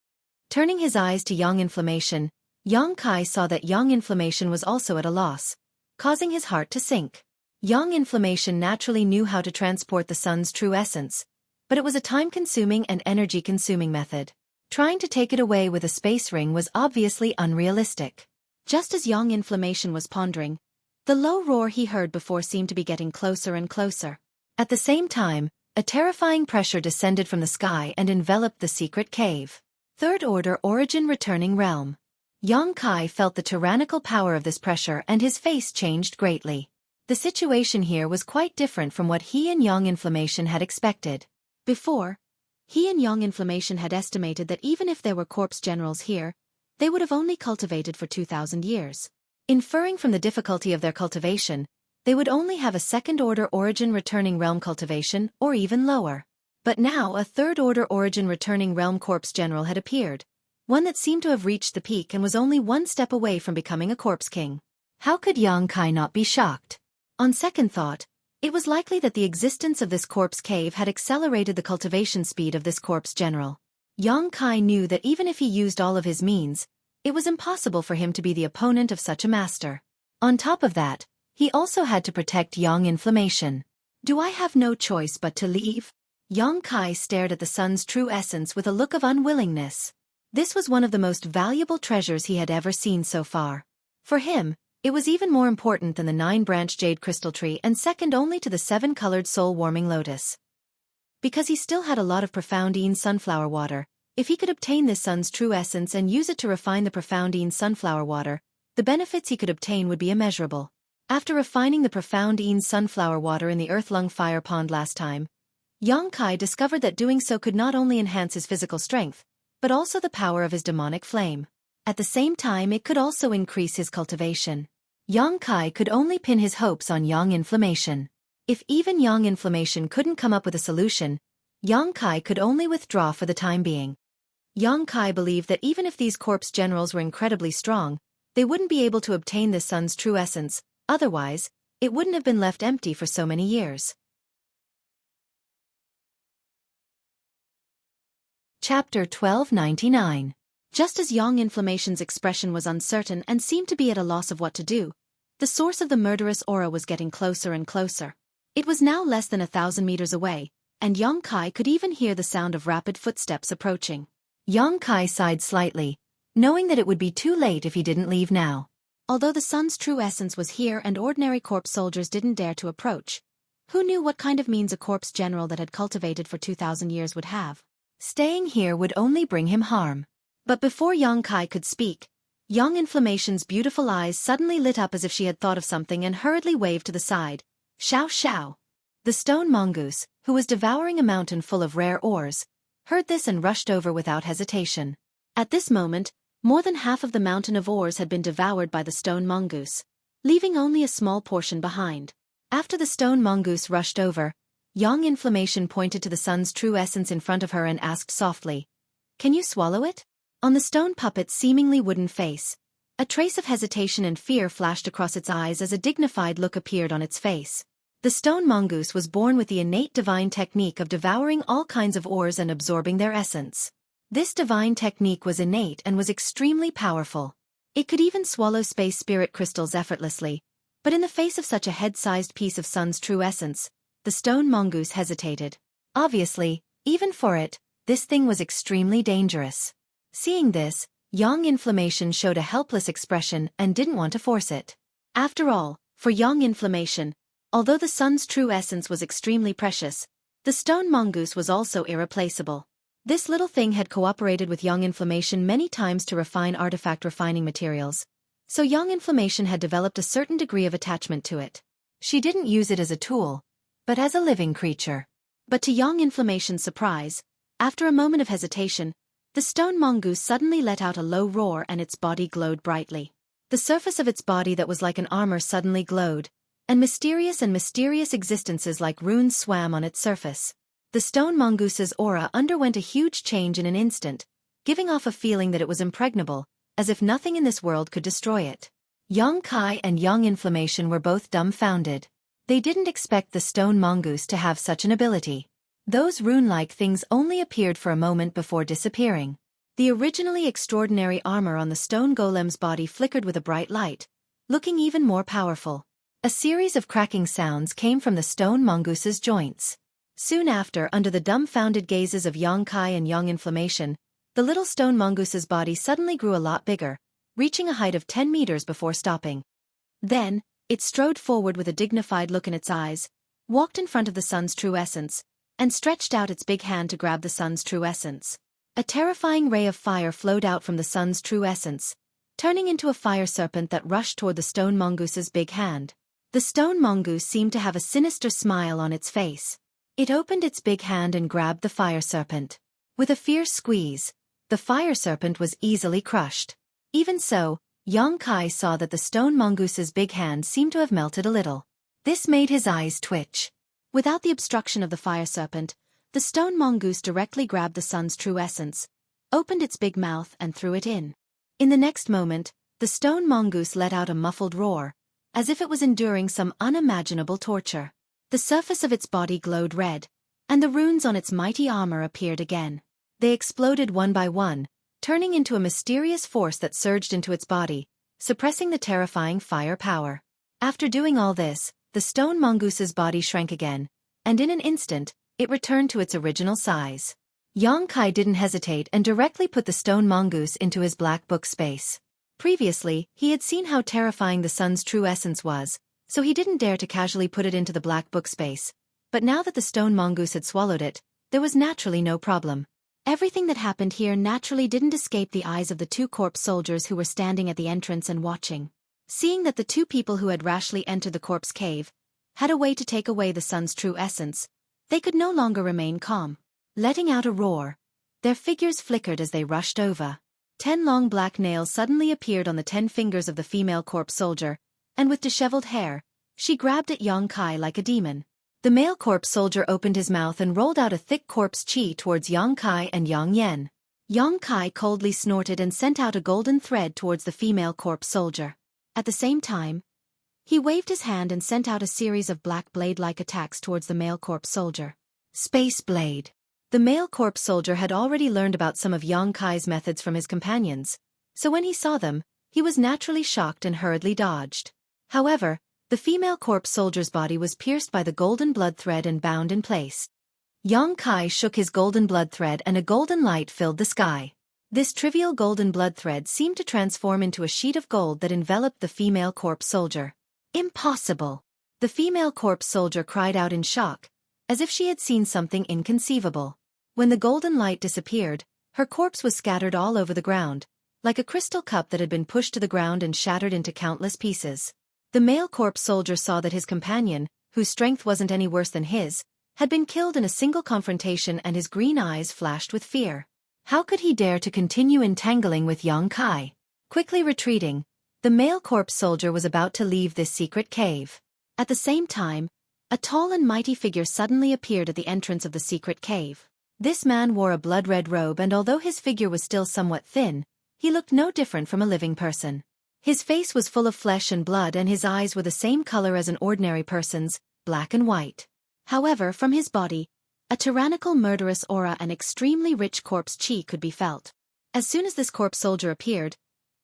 Turning his eyes to Yang Inflammation, Yang Kai saw that Yang Inflammation was also at a loss, causing his heart to sink. Yang Inflammation naturally knew how to transport the Sun's true essence, but it was a time-consuming and energy-consuming method. Trying to take it away with a space ring was obviously unrealistic. Just as Yang Inflammation was pondering, the low roar he heard before seemed to be getting closer and closer. At the same time, a terrifying pressure descended from the sky and enveloped the secret cave. Third Order Origin Returning Realm. Yang Kai felt the tyrannical power of this pressure and his face changed greatly. The situation here was quite different from what he and Yang Inflammation had expected. Before, he and Yang Inflammation had estimated that even if there were corpse generals here, they would have only cultivated for 2,000 years. Inferring from the difficulty of their cultivation, they would only have a second-order origin returning realm cultivation or even lower. But now a third-order origin returning realm corpse general had appeared, one that seemed to have reached the peak and was only one step away from becoming a corpse king. How could Yang Kai not be shocked? On second thought, it was likely that the existence of this corpse cave had accelerated the cultivation speed of this corpse general. Yang Kai knew that even if he used all of his means, it was impossible for him to be the opponent of such a master. On top of that, he also had to protect Yang Inflammation. Do I have no choice but to leave? Yang Kai stared at the sun's true essence with a look of unwillingness. This was one of the most valuable treasures he had ever seen so far. For him, it was even more important than the 9-branch jade crystal tree and second only to the 7-colored soul-warming lotus. Because he still had a lot of profoundine sunflower water, if he could obtain this sun's true essence and use it to refine the profoundine sunflower water, the benefits he could obtain would be immeasurable. After refining the profoundine sunflower water in the earth-lung fire pond last time, Yang Kai discovered that doing so could not only enhance his physical strength, but also the power of his demonic flame. At the same time it could also increase his cultivation. Yang Kai could only pin his hopes on Yang Inflammation. If even Yang Inflammation couldn't come up with a solution, Yang Kai could only withdraw for the time being. Yang Kai believed that even if these corpse generals were incredibly strong, they wouldn't be able to obtain this sun's true essence, otherwise, it wouldn't have been left empty for so many years. Chapter 1299. Just as Yang Inflammation's expression was uncertain and seemed to be at a loss of what to do, the source of the murderous aura was getting closer and closer. It was now less than 1,000 meters away, and Yang Kai could even hear the sound of rapid footsteps approaching. Yang Kai sighed slightly, knowing that it would be too late if he didn't leave now. Although the sun's true essence was here and ordinary corpse soldiers didn't dare to approach, who knew what kind of means a corpse general that had cultivated for 2,000 years would have? Staying here would only bring him harm. But before Yang Kai could speak, Yang Inflammation's beautiful eyes suddenly lit up as if she had thought of something and hurriedly waved to the side. Xiao Xiao. The stone mongoose, who was devouring a mountain full of rare ores, heard this and rushed over without hesitation. At this moment, more than half of the mountain of ores had been devoured by the stone mongoose, leaving only a small portion behind. After the stone mongoose rushed over, Yang Inflammation pointed to the sun's true essence in front of her and asked softly, "Can you swallow it?" On the stone puppet's seemingly wooden face, a trace of hesitation and fear flashed across its eyes as a dignified look appeared on its face. The stone mongoose was born with the innate divine technique of devouring all kinds of ores and absorbing their essence. This divine technique was innate and was extremely powerful. It could even swallow space spirit crystals effortlessly, but in the face of such a head-sized piece of sun's true essence, the stone mongoose hesitated. Obviously, even for it, this thing was extremely dangerous. Seeing this, Yang Inflammation showed a helpless expression and didn't want to force it. After all, for Yang Inflammation, although the sun's true essence was extremely precious, the stone mongoose was also irreplaceable. This little thing had cooperated with Yang Inflammation many times to refine artifact refining materials, so Yang Inflammation had developed a certain degree of attachment to it. She didn't use it as a tool, but as a living creature. But to Yang Inflammation's surprise, after a moment of hesitation, the stone mongoose suddenly let out a low roar and its body glowed brightly. The surface of its body that was like an armor suddenly glowed, and mysterious existences like runes swam on its surface. The stone mongoose's aura underwent a huge change in an instant, giving off a feeling that it was impregnable, as if nothing in this world could destroy it. Yang Kai and Yang Inflammation were both dumbfounded. They didn't expect the stone mongoose to have such an ability. Those rune-like things only appeared for a moment before disappearing. The originally extraordinary armor on the stone golem's body flickered with a bright light, looking even more powerful. A series of cracking sounds came from the stone mongoose's joints. Soon after, under the dumbfounded gazes of Yang Kai and Yang Inflammation, the little stone mongoose's body suddenly grew a lot bigger, reaching a height of 10 meters before stopping. Then, it strode forward with a dignified look in its eyes, walked in front of the sun's true essence, and stretched out its big hand to grab the sun's true essence. A terrifying ray of fire flowed out from the sun's true essence, turning into a fire serpent that rushed toward the stone mongoose's big hand. The stone mongoose seemed to have a sinister smile on its face. It opened its big hand and grabbed the fire serpent. With a fierce squeeze, the fire serpent was easily crushed. Even so, Xueqi saw that the stone mongoose's big hand seemed to have melted a little. This made his eyes twitch. Without the obstruction of the fire serpent, the stone mongoose directly grabbed the sun's true essence, opened its big mouth and threw it in. In the next moment, the stone mongoose let out a muffled roar, as if it was enduring some unimaginable torture. The surface of its body glowed red, and the runes on its mighty armor appeared again. They exploded one by one, turning into a mysterious force that surged into its body, suppressing the terrifying fire power. After doing all this, the stone mongoose's body shrank again, and in an instant, it returned to its original size. Xueqi didn't hesitate and directly put the stone mongoose into his black book space. Previously, he had seen how terrifying the sun's true essence was, so he didn't dare to casually put it into the black book space. But now that the stone mongoose had swallowed it, there was naturally no problem. Everything that happened here naturally didn't escape the eyes of the two corpse soldiers who were standing at the entrance and watching. Seeing that the two people who had rashly entered the corpse cave had a way to take away the sun's true essence, they could no longer remain calm. Letting out a roar, their figures flickered as they rushed over. 10 long black nails suddenly appeared on the 10 fingers of the female corpse soldier, and with disheveled hair, she grabbed at Xueqi like a demon. The male corpse soldier opened his mouth and rolled out a thick corpse chi towards Xueqi and Yang Yen. Xueqi coldly snorted and sent out a golden thread towards the female corpse soldier. At the same time, he waved his hand and sent out a series of black blade-like attacks towards the male corpse soldier. Space Blade. The male corpse soldier had already learned about some of Xueqi's methods from his companions, so when he saw them, he was naturally shocked and hurriedly dodged. However, the female corpse soldier's body was pierced by the golden blood thread and bound in place. Xueqi shook his golden blood thread and a golden light filled the sky. This trivial golden blood thread seemed to transform into a sheet of gold that enveloped the female corpse soldier. Impossible! The female corpse soldier cried out in shock, as if she had seen something inconceivable. When the golden light disappeared, her corpse was scattered all over the ground, like a crystal cup that had been pushed to the ground and shattered into countless pieces. The male corpse soldier saw that his companion, whose strength wasn't any worse than his, had been killed in a single confrontation, and his green eyes flashed with fear. How could he dare to continue entangling with Xueqi? Quickly retreating, the male corpse soldier was about to leave this secret cave. At the same time, a tall and mighty figure suddenly appeared at the entrance of the secret cave. This man wore a blood-red robe, and although his figure was still somewhat thin, he looked no different from a living person. His face was full of flesh and blood, and his eyes were the same color as an ordinary person's, black and white. However, from his body, a tyrannical murderous aura and extremely rich corpse chi could be felt. As soon as this corpse soldier appeared,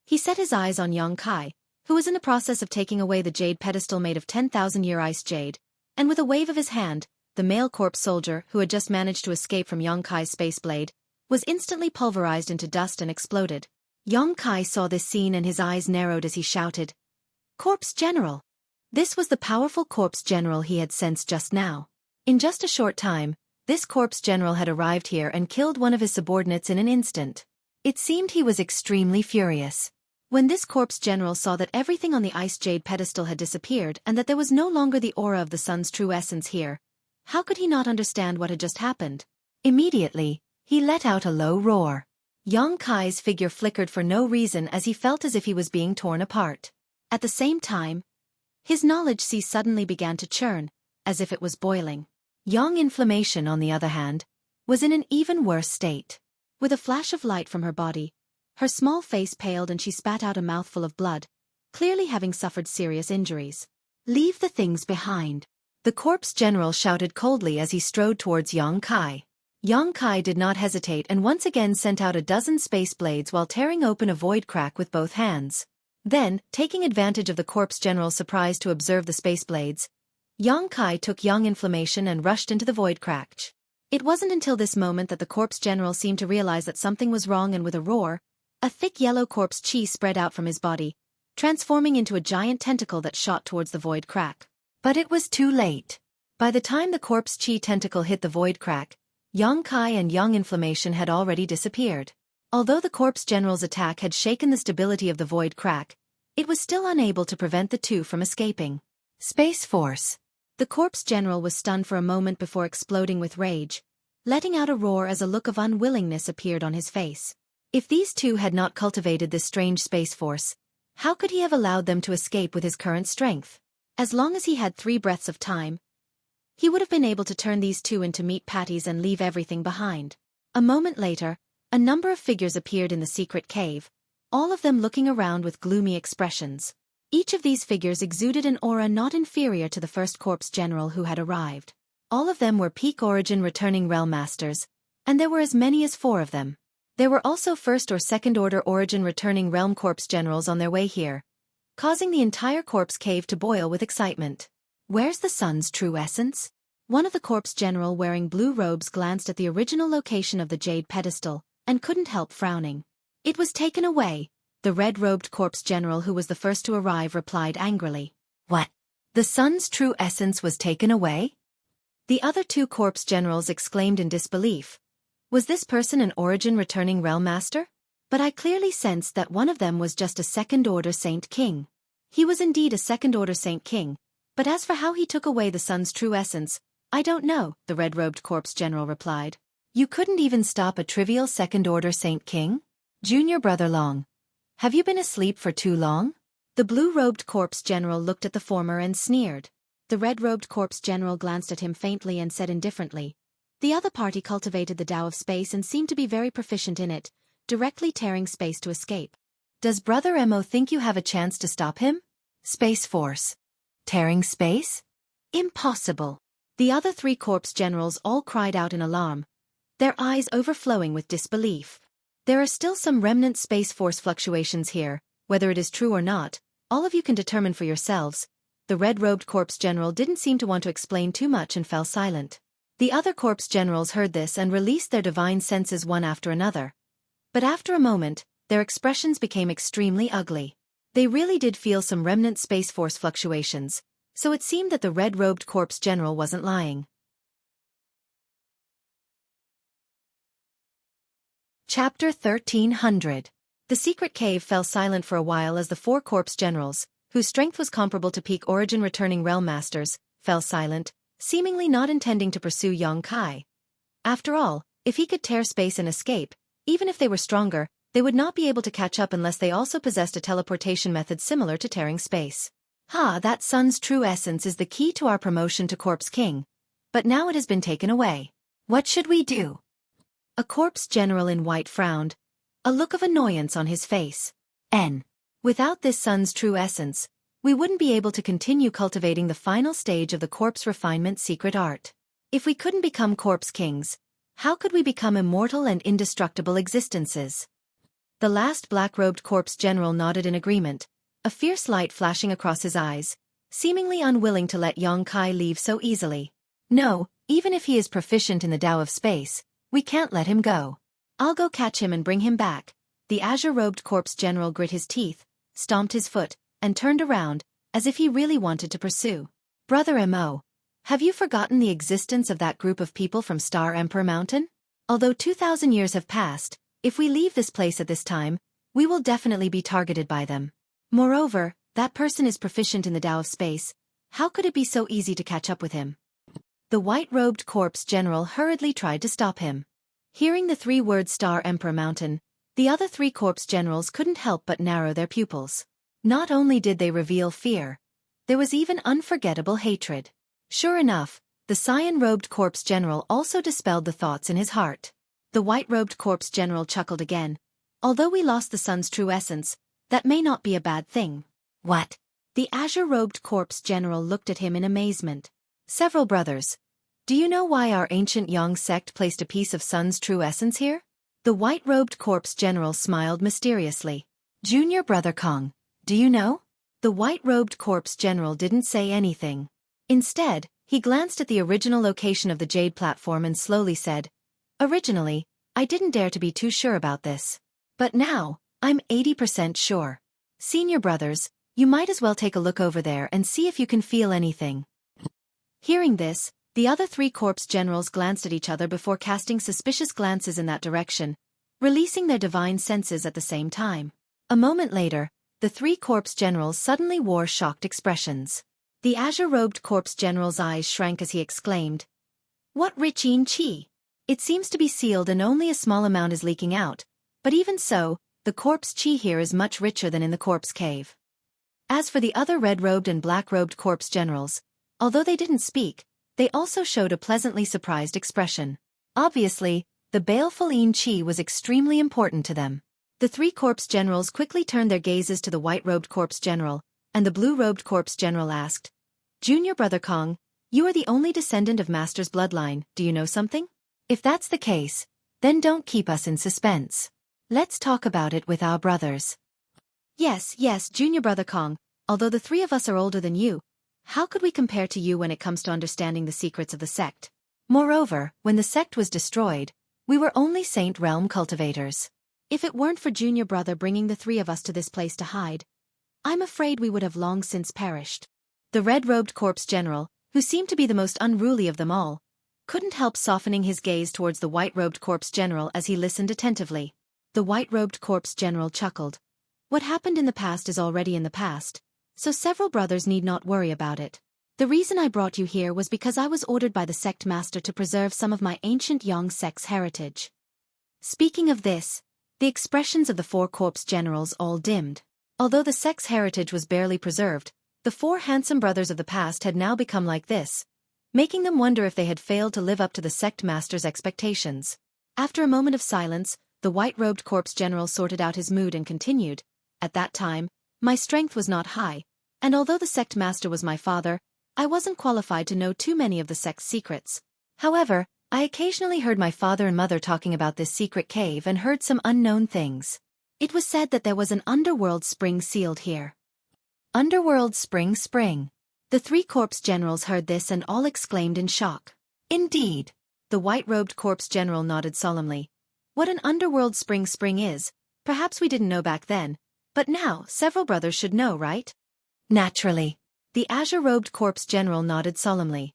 he set his eyes on Xueqi, who was in the process of taking away the jade pedestal made of 10,000-year ice jade, and with a wave of his hand, the male corpse soldier, who had just managed to escape from Xueqi's space blade, was instantly pulverized into dust and exploded. Xueqi saw this scene and his eyes narrowed as he shouted, "Corpse General!" This was the powerful corpse general he had sensed just now. In just a short time, this corpse general had arrived here and killed one of his subordinates in an instant. It seemed he was extremely furious. When this corpse general saw that everything on the ice jade pedestal had disappeared and that there was no longer the aura of the sun's true essence here, how could he not understand what had just happened? Immediately, he let out a low roar. Xueqi's figure flickered for no reason as he felt as if he was being torn apart. At the same time, his knowledge sea suddenly began to churn, as if it was boiling. Young Inflammation, on the other hand, was in an even worse state. With a flash of light from her body, her small face paled and she spat out a mouthful of blood, clearly having suffered serious injuries. "Leave the things behind," the corpse general shouted coldly as he strode towards Xueqi. Xueqi did not hesitate and once again sent out a dozen space blades while tearing open a void crack with both hands. Then, taking advantage of the corpse general's surprise to observe the space blades, Xueqi took Young Inflammation and rushed into the void crack. It wasn't until this moment that the corpse general seemed to realize that something was wrong, and with a roar, a thick yellow corpse chi spread out from his body, transforming into a giant tentacle that shot towards the void crack. But it was too late. By the time the corpse chi tentacle hit the void crack, Yang Kai and Yang Inflammation had already disappeared. Although the corpse general's attack had shaken the stability of the void crack, it was still unable to prevent the two from escaping. Space Force. The corpse general was stunned for a moment before exploding with rage, letting out a roar as a look of unwillingness appeared on his face. If these two had not cultivated this strange Space Force, how could he have allowed them to escape with his current strength? As long as he had 3 breaths of time, he would have been able to turn these two into meat patties and leave everything behind. A moment later, a number of figures appeared in the secret cave, all of them looking around with gloomy expressions. Each of these figures exuded an aura not inferior to the first corpse general who had arrived. All of them were peak origin returning realm masters, and there were as many as 4 of them. There were also first or second order origin returning realm corpse generals on their way here, causing the entire corpse cave to boil with excitement. Where's the sun's true essence? One of the corpse general wearing blue robes glanced at the original location of the jade pedestal, and couldn't help frowning. It was taken away, the red-robed corpse general who was the first to arrive replied angrily. What? The sun's true essence was taken away? The other 2 corpse generals exclaimed in disbelief. Was this person an origin returning realm master? But I clearly sensed that one of them was just a second-order Saint King. He was indeed a second-order Saint King, but as for how he took away the sun's true essence, I don't know, the red-robed corpse general replied. You couldn't even stop a trivial second-order Saint King? Junior brother Long. Have you been asleep for too long? The blue-robed corpse general looked at the former and sneered. The red-robed corpse general glanced at him faintly and said indifferently. The other party cultivated the Tao of space and seemed to be very proficient in it, directly tearing space to escape. Does Brother Mo think you have a chance to stop him? Space Force. Tearing space? Impossible. The other 3 corpse generals all cried out in alarm, their eyes overflowing with disbelief. There are still some remnant Space Force fluctuations here, whether it is true or not, all of you can determine for yourselves. The red-robed corpse general didn't seem to want to explain too much and fell silent. The other corpse generals heard this and released their divine senses one after another. But after a moment, their expressions became extremely ugly. They really did feel some remnant Space Force fluctuations, so it seemed that the red-robed corpse general wasn't lying. Chapter 1300. The secret cave fell silent for a while as the 4 corpse generals, whose strength was comparable to peak origin returning realm masters, fell silent, seemingly not intending to pursue Yang Kai. After all, if he could tear space and escape, even if they were stronger, they would not be able to catch up unless they also possessed a teleportation method similar to tearing space. That sun's true essence is the key to our promotion to Corpse King. But now it has been taken away. What should we do? A corpse general in white frowned, a look of annoyance on his face. Without this sun's true essence, we wouldn't be able to continue cultivating the final stage of the corpse refinement secret art. If we couldn't become corpse kings, how could we become immortal and indestructible existences? The last black-robed corpse general nodded in agreement, a fierce light flashing across his eyes, seemingly unwilling to let Yang Kai leave so easily. No, even if he is proficient in the Tao of space, we can't let him go. I'll go catch him and bring him back. The azure-robed corpse general grit his teeth, stomped his foot, and turned around, as if he really wanted to pursue. Brother Mo, have you forgotten the existence of that group of people from Star Emperor Mountain? Although 2,000 years have passed, if we leave this place at this time, we will definitely be targeted by them. Moreover, that person is proficient in the Tao of space. How could it be so easy to catch up with him? The white-robed corpse general hurriedly tried to stop him. Hearing the 3 words Star Emperor Mountain, the other 3 corpse generals couldn't help but narrow their pupils. Not only did they reveal fear, there was even unforgettable hatred. Sure enough, the cyan-robed corpse general also dispelled the thoughts in his heart. The white-robed corpse general chuckled again. Although we lost the sun's true essence, that may not be a bad thing. What? The azure-robed corpse general looked at him in amazement. Several brothers. Do you know why our ancient Yang sect placed a piece of sun's true essence here? The white-robed corpse general smiled mysteriously. Junior brother Kong, do you know? The white-robed corpse general didn't say anything. Instead, He glanced at the original location of the jade platform and slowly said, "Originally, I didn't dare to be too sure about this. But now, I'm 80% sure. Senior brothers, you might as well take a look over there and see if you can feel anything." Hearing this, the other three corpse generals glanced at each other before casting suspicious glances in that direction, releasing their divine senses at the same time. A moment later, the three corpse generals suddenly wore shocked expressions. The azure-robed corpse general's eyes shrank as he exclaimed, "What rich chi! It seems to be sealed and only a small amount is leaking out, but even so, the corpse chi here is much richer than in the corpse cave." As for the other red-robed and black-robed corpse generals, although they didn't speak, they also showed a pleasantly surprised expression. Obviously, the baleful chi was extremely important to them. The three corpse generals quickly turned their gazes to the white-robed corpse general, and the blue-robed corpse general asked, "Junior brother Kong, you are the only descendant of Master's bloodline, do you know something? If that's the case, then don't keep us in suspense. Let's talk about it with our brothers." Yes, Junior brother Kong, although the three of us are older than you, how could we compare to you when it comes to understanding the secrets of the sect? Moreover, when the sect was destroyed, we were only Saint Realm cultivators. If it weren't for Junior brother bringing the three of us to this place to hide, I'm afraid we would have long since perished. The red-robed corpse general, who seemed to be the most unruly of them all, couldn't help softening his gaze towards the white-robed corpse general as he listened attentively. The white-robed corpse general chuckled. What happened in the past is already in the past, so several brothers need not worry about it. The reason I brought you here was because I was ordered by the sect master to preserve some of my ancient Yang sect's heritage. Speaking of this, the expressions of the four corpse generals all dimmed. Although the sect's heritage was barely preserved, the four handsome brothers of the past had now become like this, making them wonder if they had failed to live up to the sect master's expectations. After a moment of silence, the white-robed corpse general sorted out his mood and continued, "At that time, my strength was not high, and although the sect master was my father, I wasn't qualified to know too many of the sect's secrets. However, I occasionally heard my father and mother talking about this secret cave and heard some unknown things. It was said that there was an underworld spring sealed here." Underworld spring. The three corpse generals heard this and all exclaimed in shock. "Indeed." The white-robed corpse general nodded solemnly. "What an underworld spring is, perhaps we didn't know back then, but now several brothers should know, right?" "Naturally." The azure-robed corpse general nodded solemnly.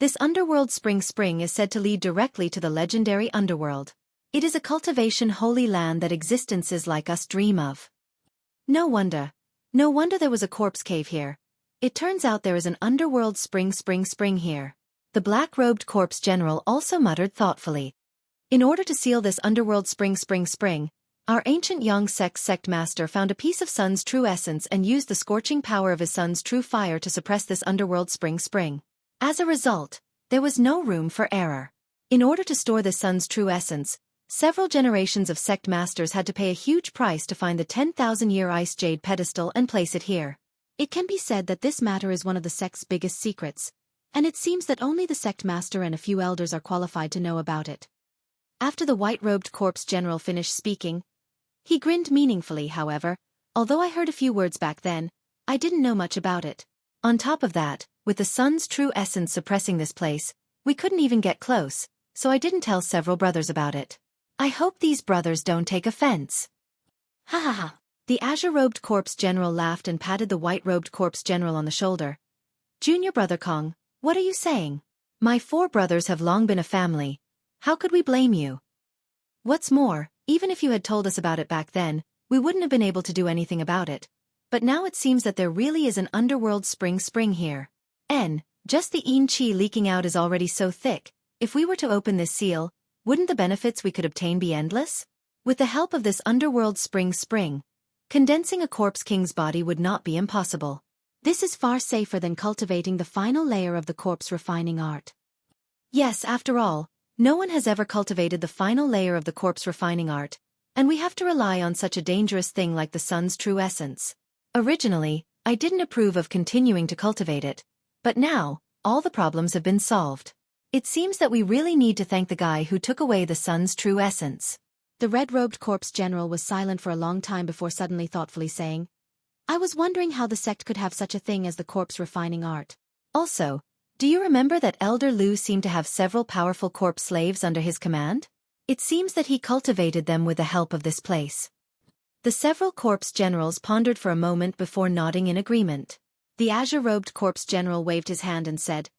"This underworld spring is said to lead directly to the legendary underworld. It is a cultivation holy land that existences like us dream of." No wonder there was a corpse cave here. It turns out there is an underworld spring here. The black-robed corpse general also muttered thoughtfully. "In order to seal this underworld spring, our ancient Yang sect master found a piece of sun's true essence and used the scorching power of his sun's true fire to suppress this underworld spring. As a result, there was no room for error. In order to store this sun's true essence, several generations of sect masters had to pay a huge price to find the 10,000-year ice jade pedestal and place it here. It can be said that this matter is one of the sect's biggest secrets, and it seems that only the sect master and a few elders are qualified to know about it." After the white-robed corpse general finished speaking, he grinned meaningfully. "However, although I heard a few words back then, I didn't know much about it. On top of that, with the sun's true essence suppressing this place, we couldn't even get close, so I didn't tell several brothers about it. I hope these brothers don't take offense." "Ha ha ha." The azure-robed corpse general laughed and patted the white-robed corpse general on the shoulder. "Junior brother Kong, what are you saying? My four brothers have long been a family. How could we blame you? What's more, even if you had told us about it back then, we wouldn't have been able to do anything about it. But now it seems that there really is an underworld spring here. Just the chi leaking out is already so thick. If we were to open this seal, wouldn't the benefits we could obtain be endless? With the help of this underworld spring, condensing a corpse king's body would not be impossible. This is far safer than cultivating the final layer of the corpse refining art." Yes, after all, no one has ever cultivated the final layer of the corpse refining art, and we have to rely on such a dangerous thing like the sun's true essence. Originally, I didn't approve of continuing to cultivate it, but now, all the problems have been solved. It seems that we really need to thank the guy who took away the sun's true essence." The red-robed corpse general was silent for a long time before suddenly thoughtfully saying, "I was wondering how the sect could have such a thing as the corpse refining art. Also, Do you remember that Elder Lu seemed to have several powerful corpse slaves under his command? It seems that he cultivated them with the help of this place. The several corpse generals pondered for a moment before nodding in agreement. The azure-robed corpse general waved his hand and said,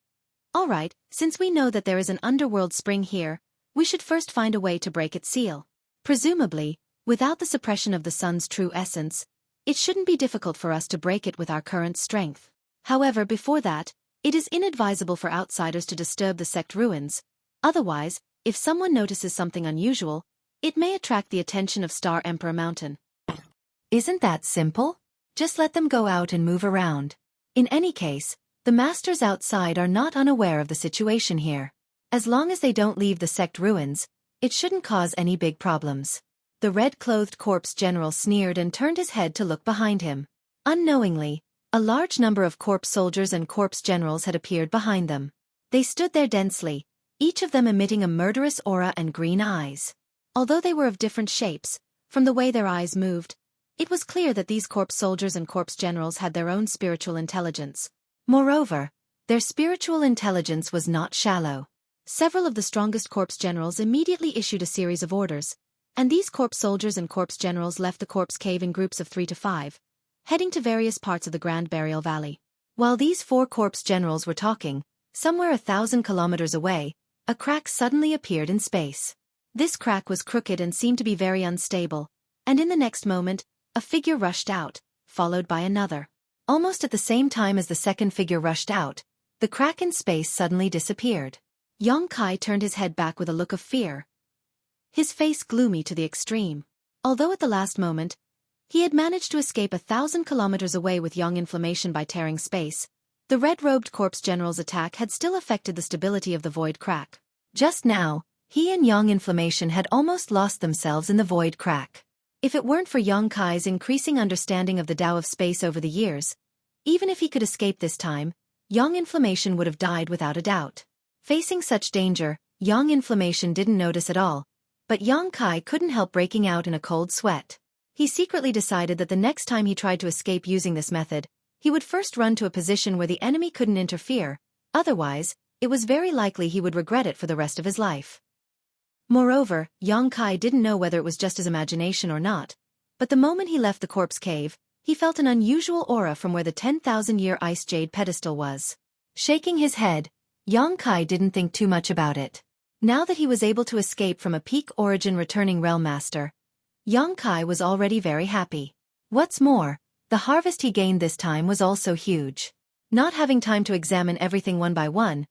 "All right, since we know that there is an underworld spring here, we should first find a way to break its seal. Presumably, without the suppression of the sun's true essence, it shouldn't be difficult for us to break it with our current strength. However, before that, it is inadvisable for outsiders to disturb the sect ruins. Otherwise, if someone notices something unusual, it may attract the attention of Star Emperor Mountain." Isn't that simple? Just let them go out and move around. In any case, the masters outside are not unaware of the situation here. As long as they don't leave the sect ruins, it shouldn't cause any big problems. The red-clothed corpse general sneered and turned his head to look behind him. Unknowingly, a large number of corpse soldiers and corpse generals had appeared behind them. They stood there densely, each of them emitting a murderous aura and green eyes. Although they were of different shapes, from the way their eyes moved, it was clear that these corpse soldiers and corpse generals had their own spiritual intelligence. Moreover, their spiritual intelligence was not shallow. Several of the strongest corpse generals immediately issued a series of orders, and these corpse soldiers and corpse generals left the corpse cave in groups of 3 to 5, heading to various parts of the Grand Burial Valley. While these 4 corpse generals were talking, somewhere 1,000 kilometers away, a crack suddenly appeared in space. This crack was crooked and seemed to be very unstable, and in the next moment, a figure rushed out, followed by another. Almost at the same time as the second figure rushed out, the crack in space suddenly disappeared. Yang Kai turned his head back with a look of fear, his face gloomy to the extreme. Although at the last moment, he had managed to escape 1,000 kilometers away with Yang Inflammation by tearing space, the red-robed corpse general's attack had still affected the stability of the void crack. Just now, he and Yang Inflammation had almost lost themselves in the void crack. If it weren't for Yang Kai's increasing understanding of the Tao of space over the years, even if he could escape this time, Yang Inflammation would have died without a doubt. Facing such danger, Yang Inflammation didn't notice at all, but Yang Kai couldn't help breaking out in a cold sweat. He secretly decided that the next time he tried to escape using this method, he would first run to a position where the enemy couldn't interfere, otherwise, it was very likely he would regret it for the rest of his life. Moreover, Yang Kai didn't know whether it was just his imagination or not, but the moment he left the corpse cave, he felt an unusual aura from where the 10,000-year ice jade pedestal was. Shaking his head, Yang Kai didn't think too much about it. Now that he was able to escape from a peak origin returning realm master, Yang Kai was already very happy. What's more, the harvest he gained this time was also huge. Not having time to examine everything one by one,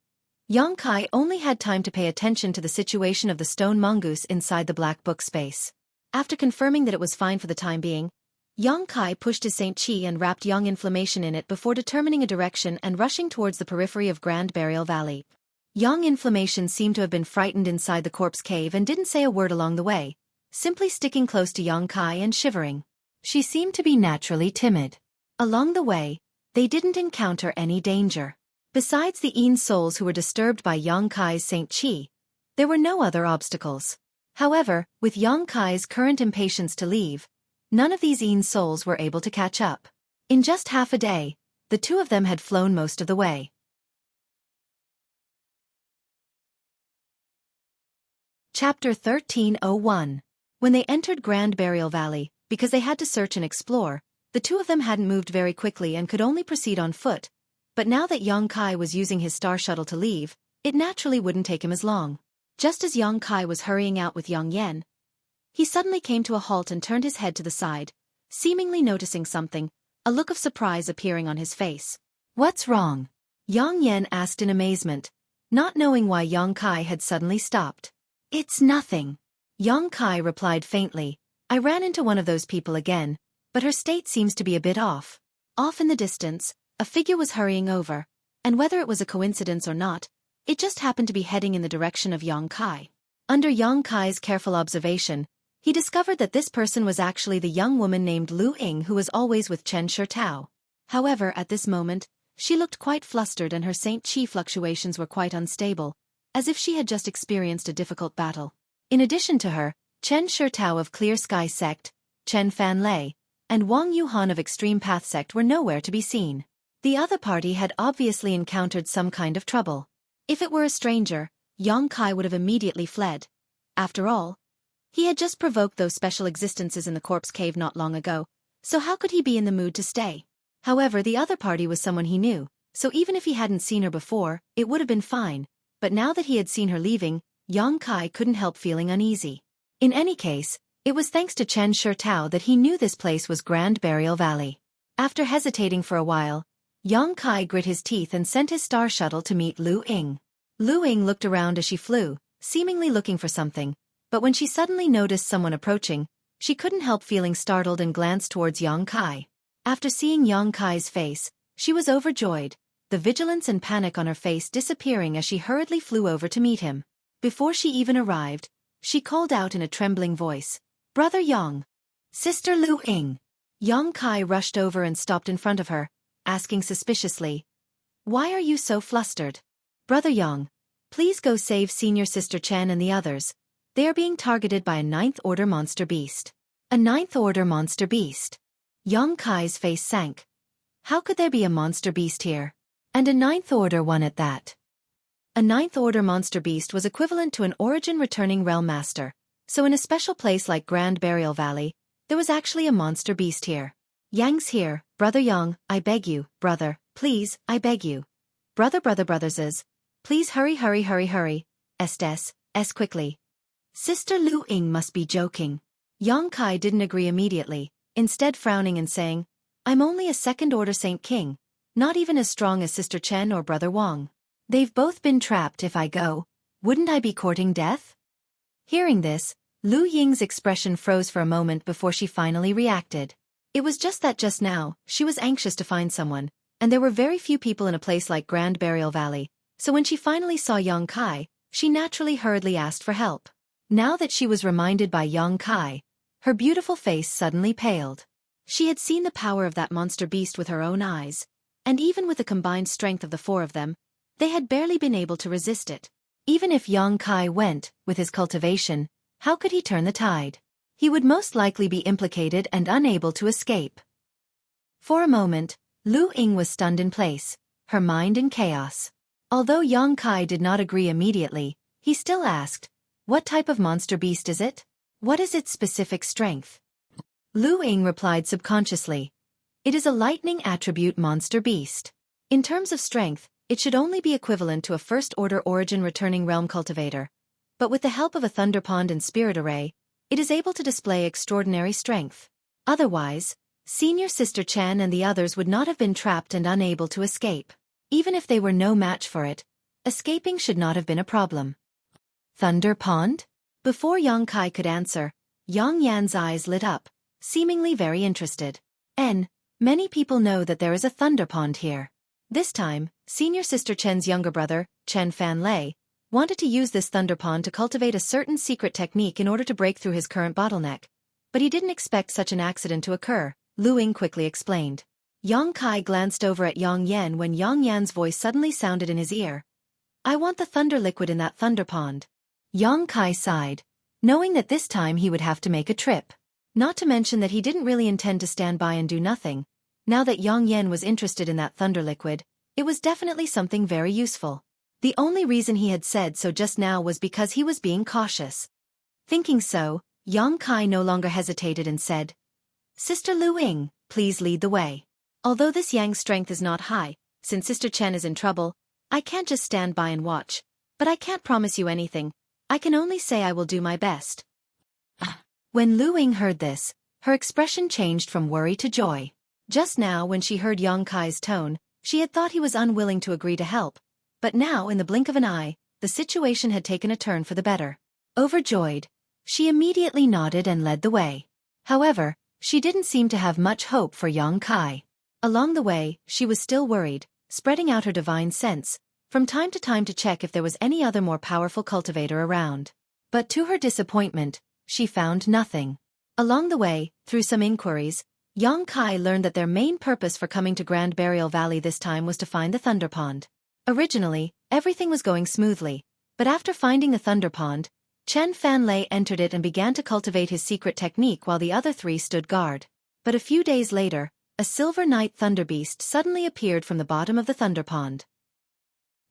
Yang Kai only had time to pay attention to the situation of the stone mongoose inside the black book space. After confirming that it was fine for the time being, Yang Kai pushed his Saint Chi and wrapped Yang Inflammation in it before determining a direction and rushing towards the periphery of Grand Burial Valley. Yang Inflammation seemed to have been frightened inside the corpse cave and didn't say a word along the way, simply sticking close to Yang Kai and shivering. She seemed to be naturally timid. Along the way, they didn't encounter any danger. Besides the Een souls who were disturbed by Yang Kai's Saint Chi, there were no other obstacles. However, with Yang Kai's current impatience to leave, none of these Een souls were able to catch up. In just half a day, the two of them had flown most of the way. Chapter 1301. When they entered Grand Burial Valley, because they had to search and explore, the two of them hadn't moved very quickly and could only proceed on foot. But now that Yang Kai was using his star shuttle to leave, it naturally wouldn't take him as long. Just as Yang Kai was hurrying out with Yang Yen, he suddenly came to a halt and turned his head to the side, seemingly noticing something, a look of surprise appearing on his face. "What's wrong?" Yang Yen asked in amazement, not knowing why Yang Kai had suddenly stopped. "It's nothing," Yang Kai replied faintly. "I ran into one of those people again, but her state seems to be a bit off." Off in the distance, a figure was hurrying over, and whether it was a coincidence or not, it just happened to be heading in the direction of Yang Kai. Under Yang Kai's careful observation, he discovered that this person was actually the young woman named Lu Ying who was always with Chen Shitao. However, at this moment, she looked quite flustered and her Saint Chi fluctuations were quite unstable, as if she had just experienced a difficult battle. In addition to her, Chen Shitao of Clear Sky Sect, Chen Fan Lei, and Wang Yuhan of Extreme Path Sect were nowhere to be seen. The other party had obviously encountered some kind of trouble. If it were a stranger, Yang Kai would have immediately fled. After all, he had just provoked those special existences in the corpse cave not long ago, so how could he be in the mood to stay? However, the other party was someone he knew, so even if he hadn't seen her before, it would have been fine, but now that he had seen her leaving, Yang Kai couldn't help feeling uneasy. In any case, it was thanks to Chen Shitao that he knew this place was Grand Burial Valley. After hesitating for a while, Yang Kai grit his teeth and sent his star shuttle to meet Lu Ying. Lu Ying looked around as she flew, seemingly looking for something, but when she suddenly noticed someone approaching, she couldn't help feeling startled and glanced towards Yang Kai. After seeing Yang Kai's face, she was overjoyed, the vigilance and panic on her face disappearing as she hurriedly flew over to meet him. Before she even arrived, she called out in a trembling voice, "Brother Yang! Sister Lu Ying!" Yang Kai rushed over and stopped in front of her, asking suspiciously, "Why are you so flustered? Brother Yang, please go save Senior Sister Chen and the others. They are being targeted by a 9th Order monster beast." A 9th Order monster beast? Yang Kai's face sank. How could there be a monster beast here? And a 9th Order one at that? A 9th Order monster beast was equivalent to an origin returning realm master, so in a special place like Grand Burial Valley, there was actually a monster beast here. "Yang's here, Brother Yang, I beg you, brother, please, I beg you. Brothers, please hurry. S quickly." Sister Lu Ying must be joking. Yang Kai didn't agree immediately, instead frowning and saying, "I'm only a 2nd Order Saint King, not even as strong as Sister Chen or Brother Wang. They've both been trapped. If I go, wouldn't I be courting death?" Hearing this, Lu Ying's expression froze for a moment before she finally reacted. It was just that just now, she was anxious to find someone, and there were very few people in a place like Grand Burial Valley, so when she finally saw Yang Kai, she naturally hurriedly asked for help. Now that she was reminded by Yang Kai, her beautiful face suddenly paled. She had seen the power of that monster beast with her own eyes, and even with the combined strength of the 4 of them, they had barely been able to resist it. Even if Yang Kai went, with his cultivation, how could he turn the tide? He would most likely be implicated and unable to escape. For a moment, Lu Ying was stunned in place, her mind in chaos. Although Yang Kai did not agree immediately, he still asked, "What type of monster beast is it? What is its specific strength?" Lu Ying replied subconsciously, "It is a lightning attribute monster beast. In terms of strength, it should only be equivalent to a 1st Order origin returning realm cultivator, but with the help of a thunder pond and spirit array, it is able to display extraordinary strength. Otherwise, Senior Sister Chen and the others would not have been trapped and unable to escape. Even if they were no match for it, escaping should not have been a problem." Thunder pond? Before Yang Kai could answer, Yang Yan's eyes lit up, seemingly very interested. Many people know that there is a thunder pond here. This time, Senior Sister Chen's younger brother, Chen Fanlei, wanted to use this thunder pond to cultivate a certain secret technique in order to break through his current bottleneck. But he didn't expect such an accident to occur, Lu Ying quickly explained. Yang Kai glanced over at Yang Yan when Yang Yan's voice suddenly sounded in his ear. "I want the thunder liquid in that thunder pond." Yang Kai sighed, knowing that this time he would have to make a trip. Not to mention that he didn't really intend to stand by and do nothing. Now that Yang Yan was interested in that thunder liquid, it was definitely something very useful. The only reason he had said so just now was because he was being cautious. Thinking so, Yang Kai no longer hesitated and said, "Sister Lu Ying, please lead the way. Although this Yang's strength is not high, since Sister Chen is in trouble, I can't just stand by and watch. But I can't promise you anything. I can only say I will do my best." When Lu Ying heard this, her expression changed from worry to joy. Just now when she heard Yang Kai's tone, she had thought he was unwilling to agree to help. But now in the blink of an eye, the situation had taken a turn for the better. Overjoyed, she immediately nodded and led the way. However, she didn't seem to have much hope for Yang Kai. Along the way, she was still worried, spreading out her divine sense, from time to check if there was any other more powerful cultivator around. But to her disappointment, she found nothing. Along the way, through some inquiries, Yang Kai learned that their main purpose for coming to Grand Burial Valley this time was to find the Thunder Pond. Originally, everything was going smoothly, but after finding the Thunder Pond, Chen Fanlei entered it and began to cultivate his secret technique while the other 3 stood guard. But a few days later, a silver night thunder beast suddenly appeared from the bottom of the thunder pond.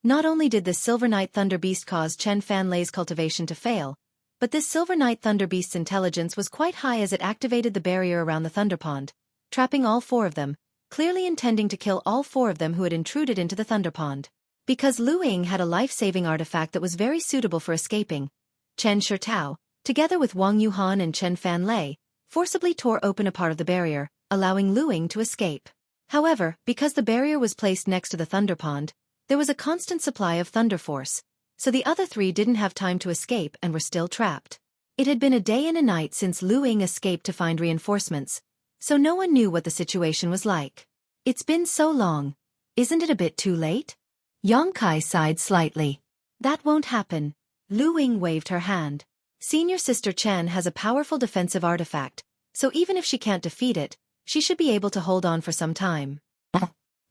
Not only did this silver night thunder beast cause Chen Fanlei's cultivation to fail, but this silver night thunder beast's intelligence was quite high as it activated the barrier around the thunder pond, trapping all four of them, clearly intending to kill all four of them who had intruded into the thunder pond. Because Lu Ying had a life-saving artifact that was very suitable for escaping, Chen Shitao, together with Wang Yuhan and Chen Fanlei, forcibly tore open a part of the barrier, allowing Lu Ying to escape. However, because the barrier was placed next to the thunder pond, there was a constant supply of thunder force, so the other three didn't have time to escape and were still trapped. It had been a day and a night since Lu Ying escaped to find reinforcements, so no one knew what the situation was like. It's been so long. Isn't it a bit too late? Yang Kai sighed slightly. That won't happen. Lu Ying waved her hand. Senior Sister Chen has a powerful defensive artifact, so even if she can't defeat it, she should be able to hold on for some time.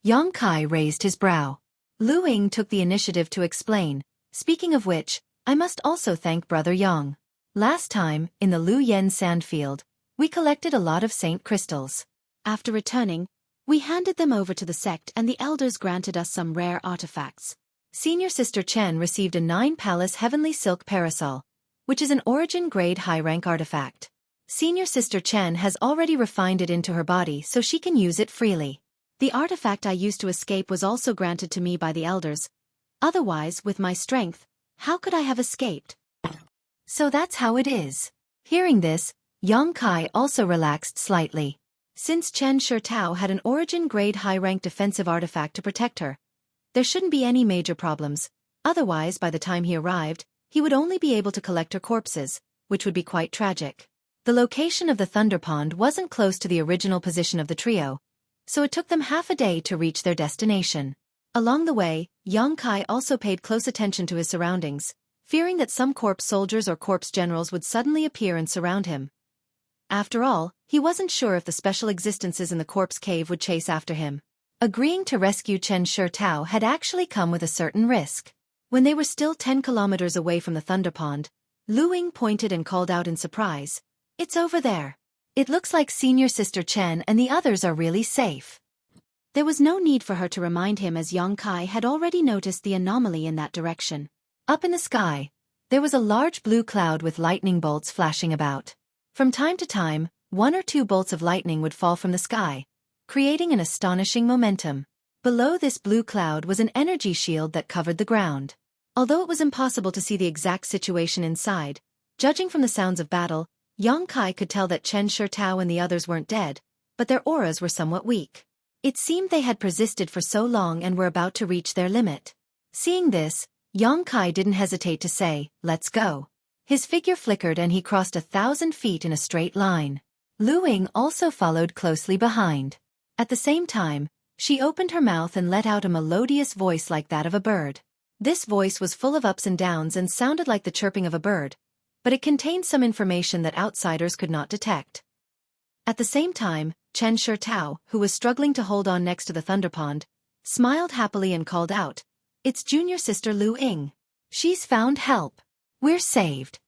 Yang Kai raised his brow. Lu Ying took the initiative to explain, speaking of which, I must also thank Brother Yang. Last time, in the Lu Yen sandfield, we collected a lot of saint crystals. After returning, we handed them over to the sect and the elders granted us some rare artifacts. Senior Sister Chen received a 9-palace heavenly silk parasol, which is an origin-grade high-rank artifact. Senior Sister Chen has already refined it into her body so she can use it freely. The artifact I used to escape was also granted to me by the elders. Otherwise, with my strength, how could I have escaped? So that's how it is. Hearing this, Yang Kai also relaxed slightly. Since Chen Shitao had an origin-grade high-rank defensive artifact to protect her, there shouldn't be any major problems. Otherwise, by the time he arrived, he would only be able to collect her corpses, which would be quite tragic. The location of the Thunder Pond wasn't close to the original position of the trio, so it took them half a day to reach their destination. Along the way, Yang Kai also paid close attention to his surroundings, fearing that some corpse soldiers or corpse generals would suddenly appear and surround him. After all, he wasn't sure if the special existences in the corpse cave would chase after him. Agreeing to rescue Chen Shitao had actually come with a certain risk. When they were still 10 kilometers away from the Thunder Pond, Lu Ying pointed and called out in surprise, "It's over there. It looks like Senior Sister Chen and the others are really safe." There was no need for her to remind him as Yang Kai had already noticed the anomaly in that direction. Up in the sky, there was a large blue cloud with lightning bolts flashing about. From time to time, 1 or 2 bolts of lightning would fall from the sky, creating an astonishing momentum. Below this blue cloud was an energy shield that covered the ground. Although it was impossible to see the exact situation inside, judging from the sounds of battle, Yang Kai could tell that Chen Shitao and the others weren't dead, but their auras were somewhat weak. It seemed they had persisted for so long and were about to reach their limit. Seeing this, Yang Kai didn't hesitate to say, "Let's go." His figure flickered and he crossed 1,000 feet in a straight line. Lu Ying also followed closely behind. At the same time, she opened her mouth and let out a melodious voice like that of a bird. This voice was full of ups and downs and sounded like the chirping of a bird, but it contained some information that outsiders could not detect. At the same time, Chen Shitao, who was struggling to hold on next to the Thunder Pond, smiled happily and called out, "It's junior sister Lu Ying. She's found help. We're saved."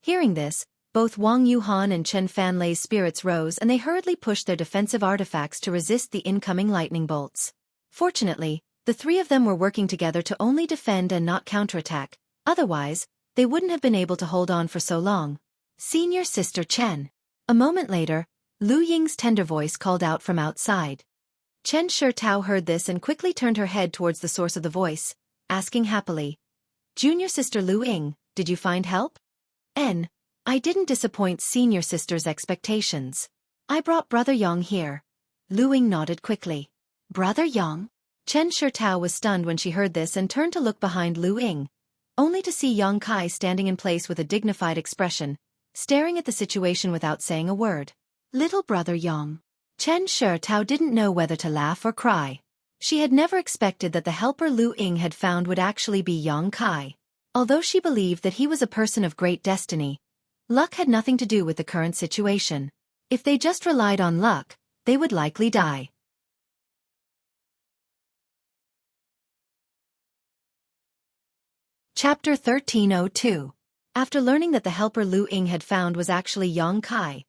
Hearing this, both Wang Yuhan and Chen Fanlei's spirits rose and they hurriedly pushed their defensive artifacts to resist the incoming lightning bolts. Fortunately, the three of them were working together to only defend and not counterattack, otherwise, they wouldn't have been able to hold on for so long. "Senior Sister Chen." A moment later, Lu Ying's tender voice called out from outside. Chen Shitao heard this and quickly turned her head towards the source of the voice, asking happily, "Junior Sister Lu Ying, did you find help?" I didn't disappoint Senior Sister's expectations. I brought Brother Yang here." Lu Ying nodded quickly. "Brother Yang?" Chen Shitao was stunned when she heard this and turned to look behind Lu Ying, only to see Yang Kai standing in place with a dignified expression, staring at the situation without saying a word. "Little Brother Yang." Chen Shitao didn't know whether to laugh or cry. She had never expected that the helper Lu Ying had found would actually be Yang Kai. Although she believed that he was a person of great destiny, luck had nothing to do with the current situation. If they just relied on luck, they would likely die. Chapter 1302. After learning that the helper Lu Ying had found was actually Yang Kai,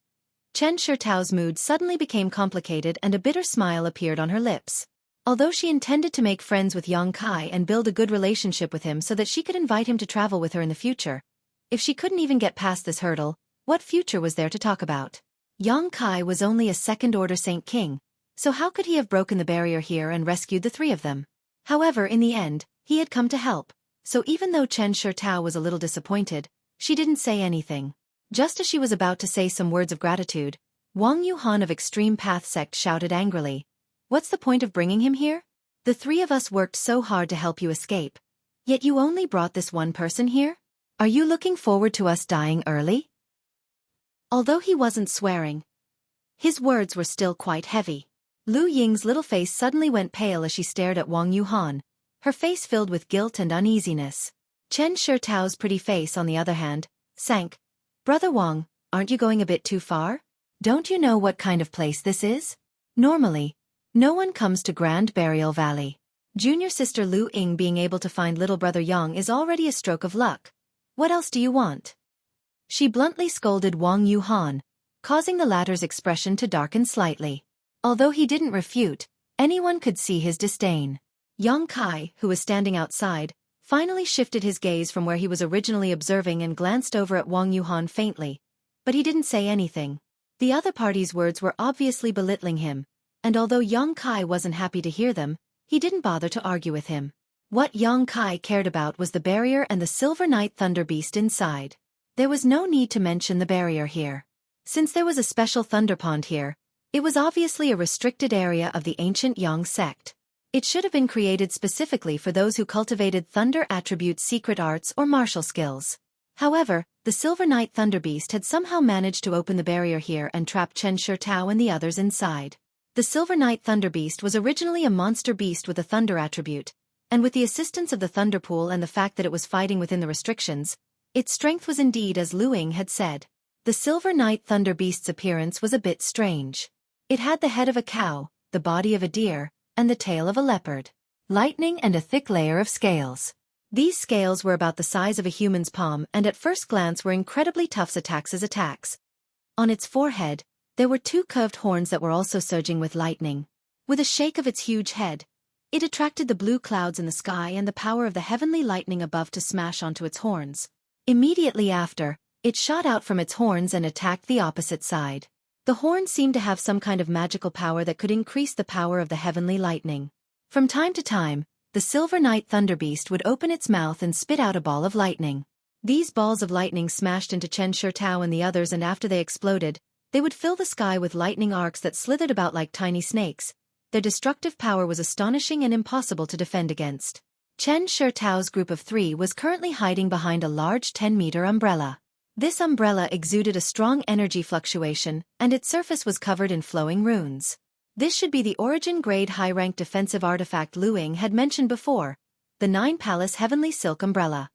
Chen Shitao's mood suddenly became complicated and a bitter smile appeared on her lips. Although she intended to make friends with Yang Kai and build a good relationship with him so that she could invite him to travel with her in the future, if she couldn't even get past this hurdle, what future was there to talk about? Yang Kai was only a second-order Saint King, so how could he have broken the barrier here and rescued the three of them? However, in the end, he had come to help, so even though Chen Shitao was a little disappointed, she didn't say anything. Just as she was about to say some words of gratitude, Wang Yuhan of Extreme Path Sect shouted angrily, "What's the point of bringing him here? The three of us worked so hard to help you escape. Yet you only brought this one person here? Are you looking forward to us dying early?" Although he wasn't swearing, his words were still quite heavy. Lu Ying's little face suddenly went pale as she stared at Wang Yuhan, her face filled with guilt and uneasiness. Chen Shitao's pretty face, on the other hand, sank. "Brother Wang, aren't you going a bit too far? Don't you know what kind of place this is? Normally, no one comes to Grand Burial Valley. Junior sister Lu Ying being able to find little brother Yang is already a stroke of luck. What else do you want?" She bluntly scolded Wang Yuhan, causing the latter's expression to darken slightly. Although he didn't refute, anyone could see his disdain. Yang Kai, who was standing outside, finally shifted his gaze from where he was originally observing and glanced over at Wang Yuhan faintly, but he didn't say anything. The other party's words were obviously belittling him, and although Yang Kai wasn't happy to hear them, he didn't bother to argue with him. What Yang Kai cared about was the barrier and the Silver Night Thunder Beast inside. There was no need to mention the barrier here. Since there was a special thunder pond here, it was obviously a restricted area of the ancient Yang sect. It should have been created specifically for those who cultivated thunder attribute secret arts or martial skills. However, the Silver Night Thunder Beast had somehow managed to open the barrier here and trap Chen Shitao and the others inside. The Silver Night Thunder Beast was originally a monster beast with a thunder attribute, and with the assistance of the Thunder Pool and the fact that it was fighting within the restrictions, its strength was indeed as Lu Ying had said. The Silver Night Thunder Beast's appearance was a bit strange. It had the head of a cow, the body of a deer, and the tail of a leopard. Lightning and a thick layer of scales. These scales were about the size of a human's palm and at first glance were incredibly tough attacks. On its forehead, there were two curved horns that were also surging with lightning. With a shake of its huge head, it attracted the blue clouds in the sky and the power of the heavenly lightning above to smash onto its horns. Immediately after, it shot out from its horns and attacked the opposite side. The horns seemed to have some kind of magical power that could increase the power of the heavenly lightning. From time to time, the Silver Night Thunder Beast would open its mouth and spit out a ball of lightning. These balls of lightning smashed into Chen Shitao and the others, and after they exploded, they would fill the sky with lightning arcs that slithered about like tiny snakes. Their destructive power was astonishing and impossible to defend against. Chen Shitao's group of three was currently hiding behind a large 10-meter umbrella. This umbrella exuded a strong energy fluctuation, and its surface was covered in flowing runes. This should be the origin-grade high-rank defensive artifact Lu Ying had mentioned before, the 9-Palace Heavenly Silk Umbrella.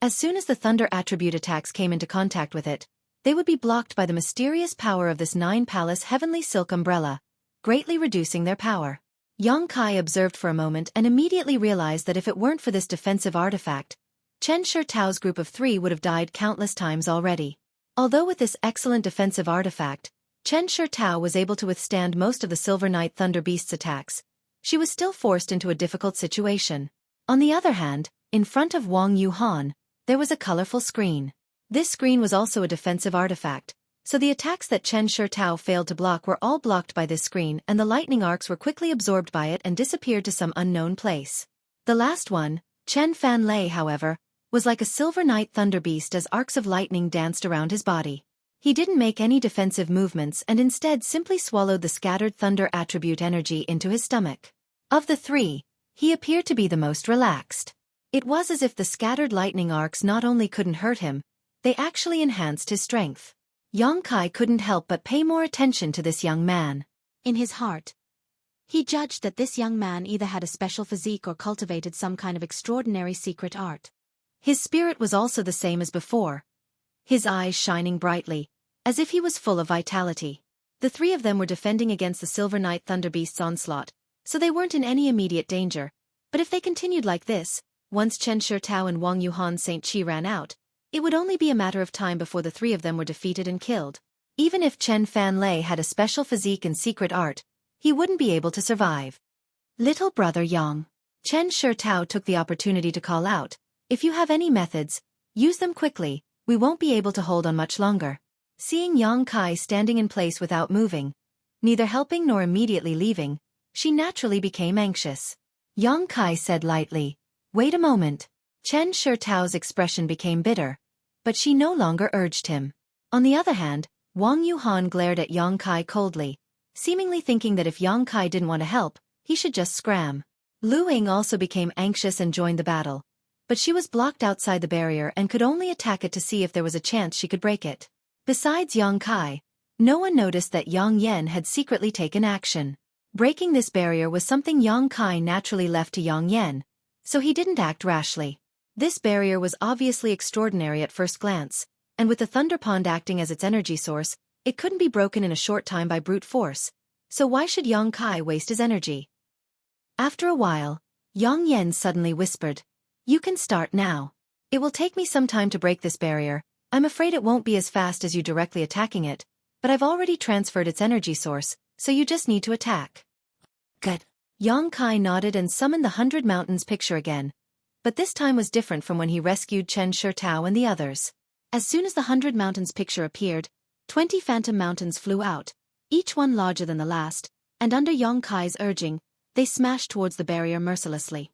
As soon as the thunder attribute attacks came into contact with it, they would be blocked by the mysterious power of this 9-Palace Heavenly Silk Umbrella, greatly reducing their power. Yang Kai observed for a moment and immediately realized that if it weren't for this defensive artifact, Chen Shitao's group of three would have died countless times already. Although with this excellent defensive artifact, Chen Shitao was able to withstand most of the Silver Night Thunder Beast's attacks, she was still forced into a difficult situation. On the other hand, in front of Wang Yuhan, there was a colorful screen. This screen was also a defensive artifact, so the attacks that Chen Shitao failed to block were all blocked by this screen, and the lightning arcs were quickly absorbed by it and disappeared to some unknown place. The last one, Chen Fanlei, however, was like a Silver Night Thunder Beast as arcs of lightning danced around his body. He didn't make any defensive movements and instead simply swallowed the scattered thunder attribute energy into his stomach. Of the three, he appeared to be the most relaxed. It was as if the scattered lightning arcs not only couldn't hurt him, they actually enhanced his strength. Yang Kai couldn't help but pay more attention to this young man. In his heart, he judged that this young man either had a special physique or cultivated some kind of extraordinary secret art. His spirit was also the same as before, his eyes shining brightly, as if he was full of vitality. The three of them were defending against the Silver Night Thunder Beast's onslaught, so they weren't in any immediate danger. But if they continued like this, once Chen Shitao and Wang Yuhan Saint Qi ran out, it would only be a matter of time before the three of them were defeated and killed. Even if Chen Fanlei had a special physique and secret art, he wouldn't be able to survive. Little brother Yang. Chen Shitao took the opportunity to call out, "If you have any methods, use them quickly, we won't be able to hold on much longer." Seeing Yang Kai standing in place without moving, neither helping nor immediately leaving, she naturally became anxious. Yang Kai said lightly, "Wait a moment." Chen Shitao's expression became bitter, but she no longer urged him. On the other hand, Wang Yuhan glared at Yang Kai coldly, seemingly thinking that if Yang Kai didn't want to help, he should just scram. Lu Ying also became anxious and joined the battle, but she was blocked outside the barrier and could only attack it to see if there was a chance she could break it. Besides Yang Kai, no one noticed that Yang Yen had secretly taken action. Breaking this barrier was something Yang Kai naturally left to Yang Yen, so he didn't act rashly. This barrier was obviously extraordinary at first glance, and with the Thunder Pond acting as its energy source, it couldn't be broken in a short time by brute force, so why should Yang Kai waste his energy? After a while, Yang Yen suddenly whispered, "You can start now. It will take me some time to break this barrier. I'm afraid it won't be as fast as you directly attacking it, but I've already transferred its energy source, so you just need to attack." Good. Yang Kai nodded and summoned the 100 Mountains picture again, but this time was different from when he rescued Chen Shitao and the others. As soon as the 100 Mountains picture appeared, 20 phantom mountains flew out, each one larger than the last, and under Yang Kai's urging, they smashed towards the barrier mercilessly.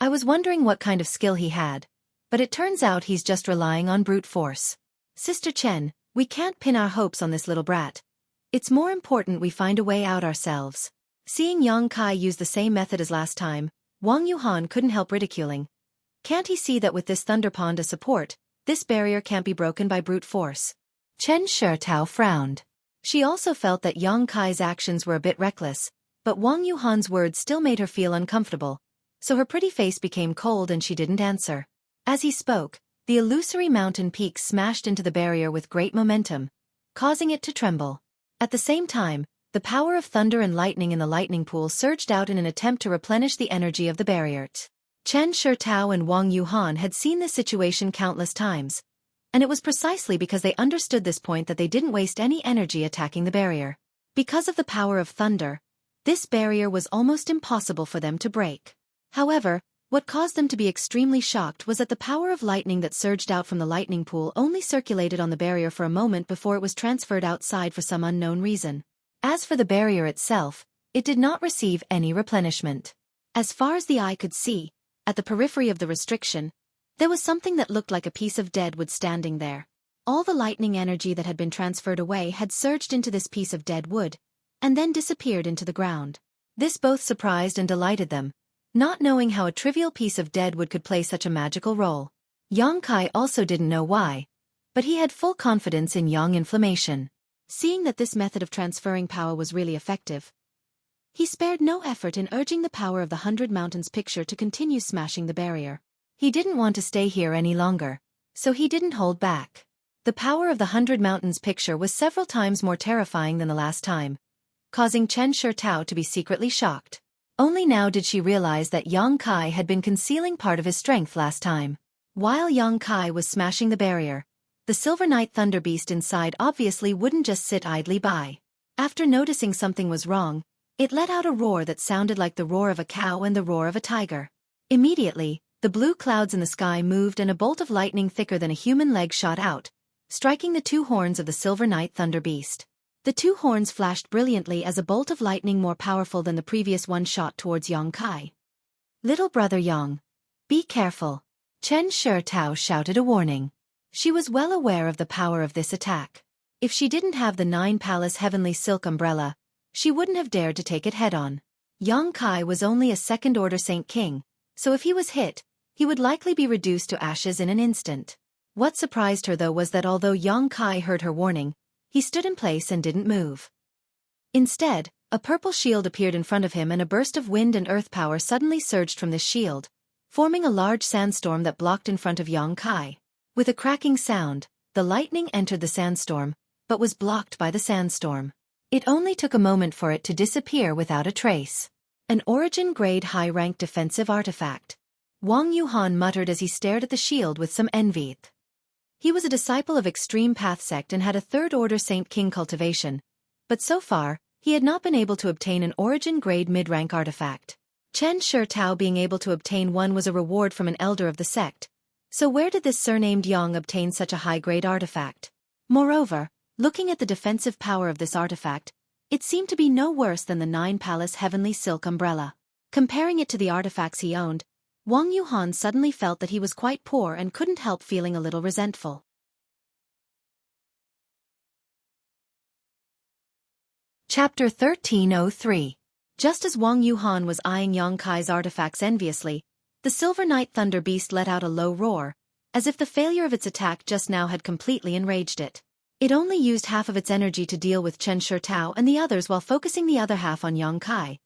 I was wondering what kind of skill he had, but it turns out he's just relying on brute force. Sister Chen, we can't pin our hopes on this little brat. It's more important we find a way out ourselves. Seeing Yang Kai use the same method as last time, Wang Yuhan couldn't help ridiculing. Can't he see that with this Thunder Pond as support, this barrier can't be broken by brute force? Chen Shitao frowned. She also felt that Yang Kai's actions were a bit reckless, but Wang Yuhan's words still made her feel uncomfortable, so her pretty face became cold and she didn't answer. As he spoke, the illusory mountain peaks smashed into the barrier with great momentum, causing it to tremble. At the same time, the power of thunder and lightning in the lightning pool surged out in an attempt to replenish the energy of the barrier. Chen Shitao and Wang Yuhan had seen this situation countless times, and it was precisely because they understood this point that they didn't waste any energy attacking the barrier. Because of the power of thunder, this barrier was almost impossible for them to break. However, what caused them to be extremely shocked was that the power of lightning that surged out from the lightning pool only circulated on the barrier for a moment before it was transferred outside for some unknown reason. As for the barrier itself, it did not receive any replenishment. As far as the eye could see, at the periphery of the restriction, there was something that looked like a piece of dead wood standing there. All the lightning energy that had been transferred away had surged into this piece of dead wood, and then disappeared into the ground. This both surprised and delighted them, not knowing how a trivial piece of dead wood could play such a magical role. Yang Kai also didn't know why, but he had full confidence in Yang Inflammation. Seeing that this method of transferring power was really effective, he spared no effort in urging the power of the 100 Mountains picture to continue smashing the barrier. He didn't want to stay here any longer, so he didn't hold back. The power of the 100 Mountains picture was several times more terrifying than the last time, causing Chen Shitao to be secretly shocked. Only now did she realize that Yang Kai had been concealing part of his strength last time. While Yang Kai was smashing the barrier, the Silver Knight Thunder Beast inside obviously wouldn't just sit idly by. After noticing something was wrong, it let out a roar that sounded like the roar of a cow and the roar of a tiger. Immediately, the blue clouds in the sky moved and a bolt of lightning thicker than a human leg shot out, striking the two horns of the Silver Knight Thunder Beast. The two horns flashed brilliantly as a bolt of lightning more powerful than the previous one shot towards Yang Kai. "Little brother Yang, be careful," Chen Shitao shouted a warning. She was well aware of the power of this attack. If she didn't have the 9 Palace Heavenly Silk Umbrella, she wouldn't have dared to take it head-on. Yang Kai was only a second-order Saint King, so if he was hit, he would likely be reduced to ashes in an instant. What surprised her though was that although Yang Kai heard her warning, he stood in place and didn't move. Instead, a purple shield appeared in front of him and a burst of wind and earth power suddenly surged from this shield, forming a large sandstorm that blocked in front of Yang Kai. With a cracking sound, the lightning entered the sandstorm, but was blocked by the sandstorm. It only took a moment for it to disappear without a trace. An origin-grade high-rank defensive artifact. Wang Yuhan muttered as he stared at the shield with some envy. He was a disciple of Extreme Path sect and had a third-order Saint King cultivation, but so far, he had not been able to obtain an origin-grade mid-rank artifact. Chen Shurtao being able to obtain one was a reward from an elder of the sect. So where did this surnamed Yang obtain such a high-grade artifact? Moreover, looking at the defensive power of this artifact, it seemed to be no worse than the 9-palace heavenly silk umbrella. Comparing it to the artifacts he owned, Wang Yuhan suddenly felt that he was quite poor and couldn't help feeling a little resentful. Chapter 1303. Just as Wang Yuhan was eyeing Yang Kai's artifacts enviously, the Silver Night Thunder Beast let out a low roar, as if the failure of its attack just now had completely enraged it. It only used half of its energy to deal with Chen Shurtao and the others while focusing the other half on Yang Kai,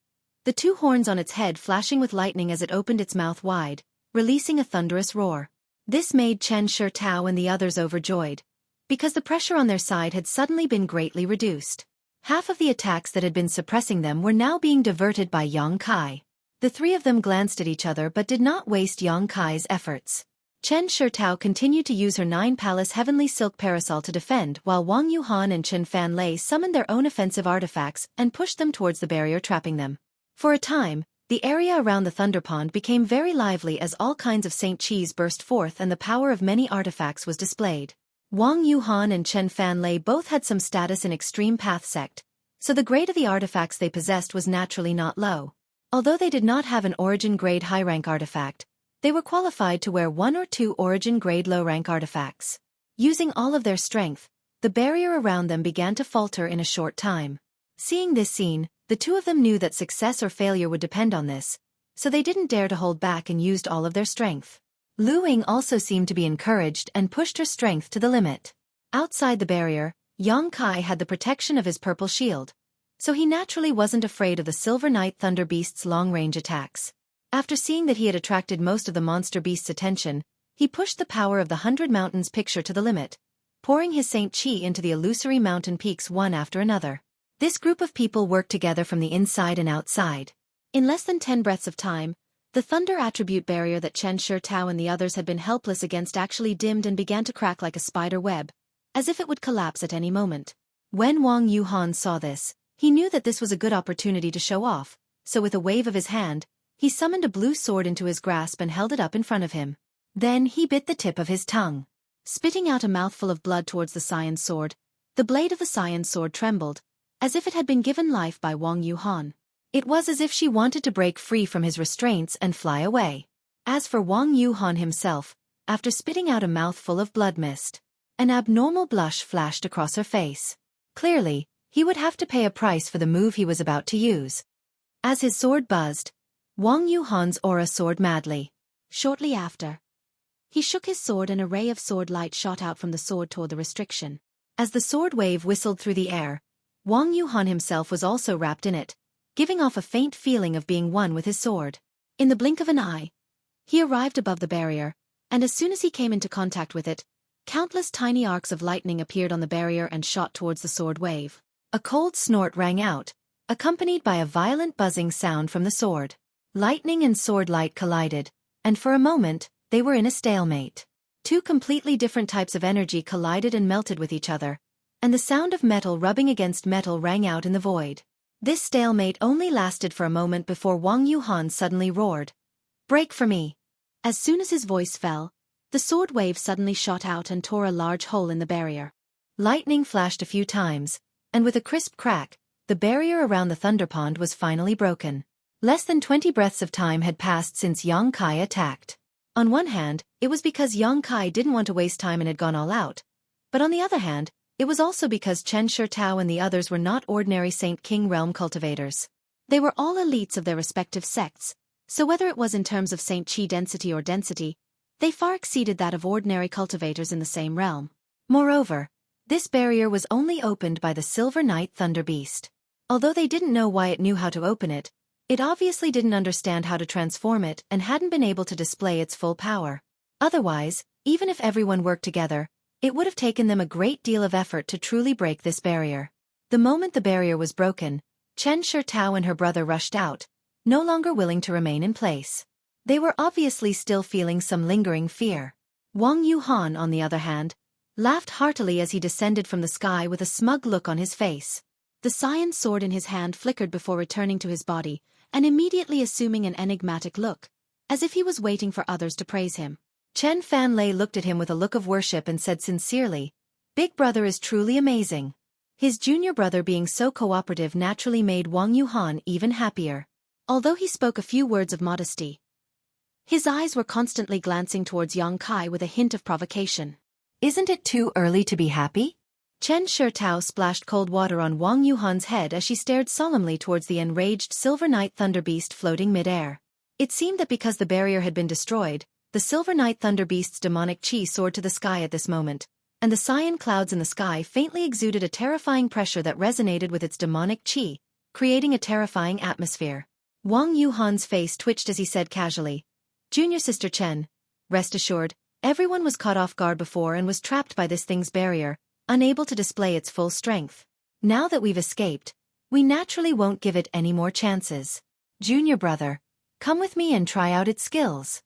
the 2 horns on its head flashing with lightning as it opened its mouth wide, releasing a thunderous roar. This made Chen Shurtao and the others overjoyed, because the pressure on their side had suddenly been greatly reduced. Half of the attacks that had been suppressing them were now being diverted by Yang Kai. The 3 of them glanced at each other but did not waste Yang Kai's efforts. Chen Shurtao continued to use her 9-palace heavenly silk parasol to defend while Wang Yuhan and Chen Fanlei summoned their own offensive artifacts and pushed them towards the barrier trapping them. For a time, the area around the Thunder Pond became very lively as all kinds of Saint Cheese burst forth and the power of many artifacts was displayed. Wang Yuhan and Chen Fanlei both had some status in Extreme Path sect, so the grade of the artifacts they possessed was naturally not low. Although they did not have an origin-grade high-rank artifact, they were qualified to wear 1 or 2 origin-grade low-rank artifacts. Using all of their strength, the barrier around them began to falter in a short time. Seeing this scene, the 2 of them knew that success or failure would depend on this, so they didn't dare to hold back and used all of their strength. Lu Ying also seemed to be encouraged and pushed her strength to the limit. Outside the barrier, Yang Kai had the protection of his purple shield, so he naturally wasn't afraid of the Silver Night Thunder Beast's long-range attacks. After seeing that he had attracted most of the monster beast's attention, he pushed the power of the 100 Mountains picture to the limit, pouring his Saint Qi into the illusory mountain peaks one after another. This group of people worked together from the inside and outside. In less than 10 breaths of time, the thunder attribute barrier that Chen Shurtao and the others had been helpless against actually dimmed and began to crack like a spider web, as if it would collapse at any moment. When Wang Yuhan saw this, he knew that this was a good opportunity to show off, so with a wave of his hand, he summoned a blue sword into his grasp and held it up in front of him. Then he bit the tip of his tongue. Spitting out a mouthful of blood towards the Scion sword, the blade of the Scion sword trembled, as if it had been given life by Wang Yuhan. It was as if she wanted to break free from his restraints and fly away. As for Wang Yuhan himself, after spitting out a mouthful of blood mist, an abnormal blush flashed across her face. Clearly, he would have to pay a price for the move he was about to use. As his sword buzzed, Wang Yuhan's aura soared madly. Shortly after, he shook his sword and a ray of sword light shot out from the sword toward the restriction. As the sword wave whistled through the air, Wang Yuhan himself was also wrapped in it, giving off a faint feeling of being one with his sword. In the blink of an eye, he arrived above the barrier, and as soon as he came into contact with it, countless tiny arcs of lightning appeared on the barrier and shot towards the sword wave. A cold snort rang out, accompanied by a violent buzzing sound from the sword. Lightning and sword light collided, and for a moment, they were in a stalemate. 2 completely different types of energy collided and melted with each other, and the sound of metal rubbing against metal rang out in the void. This stalemate only lasted for a moment before Wang Yuhan suddenly roared, "Break for me!" As soon as his voice fell, the sword wave suddenly shot out and tore a large hole in the barrier. Lightning flashed a few times, and with a crisp crack, the barrier around the Thunder Pond was finally broken. Less than 20 breaths of time had passed since Yang Kai attacked. On one hand, it was because Yang Kai didn't want to waste time and had gone all out, but on the other hand, it was also because Chen Shurtao and the others were not ordinary Saint King realm cultivators. They were all elites of their respective sects, so whether it was in terms of Saint Qi density or density, they far exceeded that of ordinary cultivators in the same realm. Moreover, this barrier was only opened by the Silver Night Thunder Beast. Although they didn't know why it knew how to open it, it obviously didn't understand how to transform it and hadn't been able to display its full power. Otherwise, even if everyone worked together, it would have taken them a great deal of effort to truly break this barrier. The moment the barrier was broken, Chen Shurtao and her brother rushed out, no longer willing to remain in place. They were obviously still feeling some lingering fear. Wang Yuhan, on the other hand, laughed heartily as he descended from the sky with a smug look on his face. The Saiyan sword in his hand flickered before returning to his body, and immediately assuming an enigmatic look, as if he was waiting for others to praise him. Chen Fanlei looked at him with a look of worship and said sincerely, "Big brother is truly amazing." His junior brother being so cooperative naturally made Wang Yuhan even happier. Although he spoke a few words of modesty, his eyes were constantly glancing towards Yang Kai with a hint of provocation. "Isn't it too early to be happy?" Chen Shirtao splashed cold water on Wang Yuhan's head as she stared solemnly towards the enraged Silver Knight Thunder Beast floating mid-air. It seemed that because the barrier had been destroyed, the Silver Knight Thunder Beast's demonic chi soared to the sky at this moment, and the cyan clouds in the sky faintly exuded a terrifying pressure that resonated with its demonic chi, creating a terrifying atmosphere. Wang Yuhan's face twitched as he said casually, "Junior Sister Chen, rest assured, everyone was caught off guard before and was trapped by this thing's barrier, unable to display its full strength. Now that we've escaped, we naturally won't give it any more chances. Junior brother, come with me and try out its skills."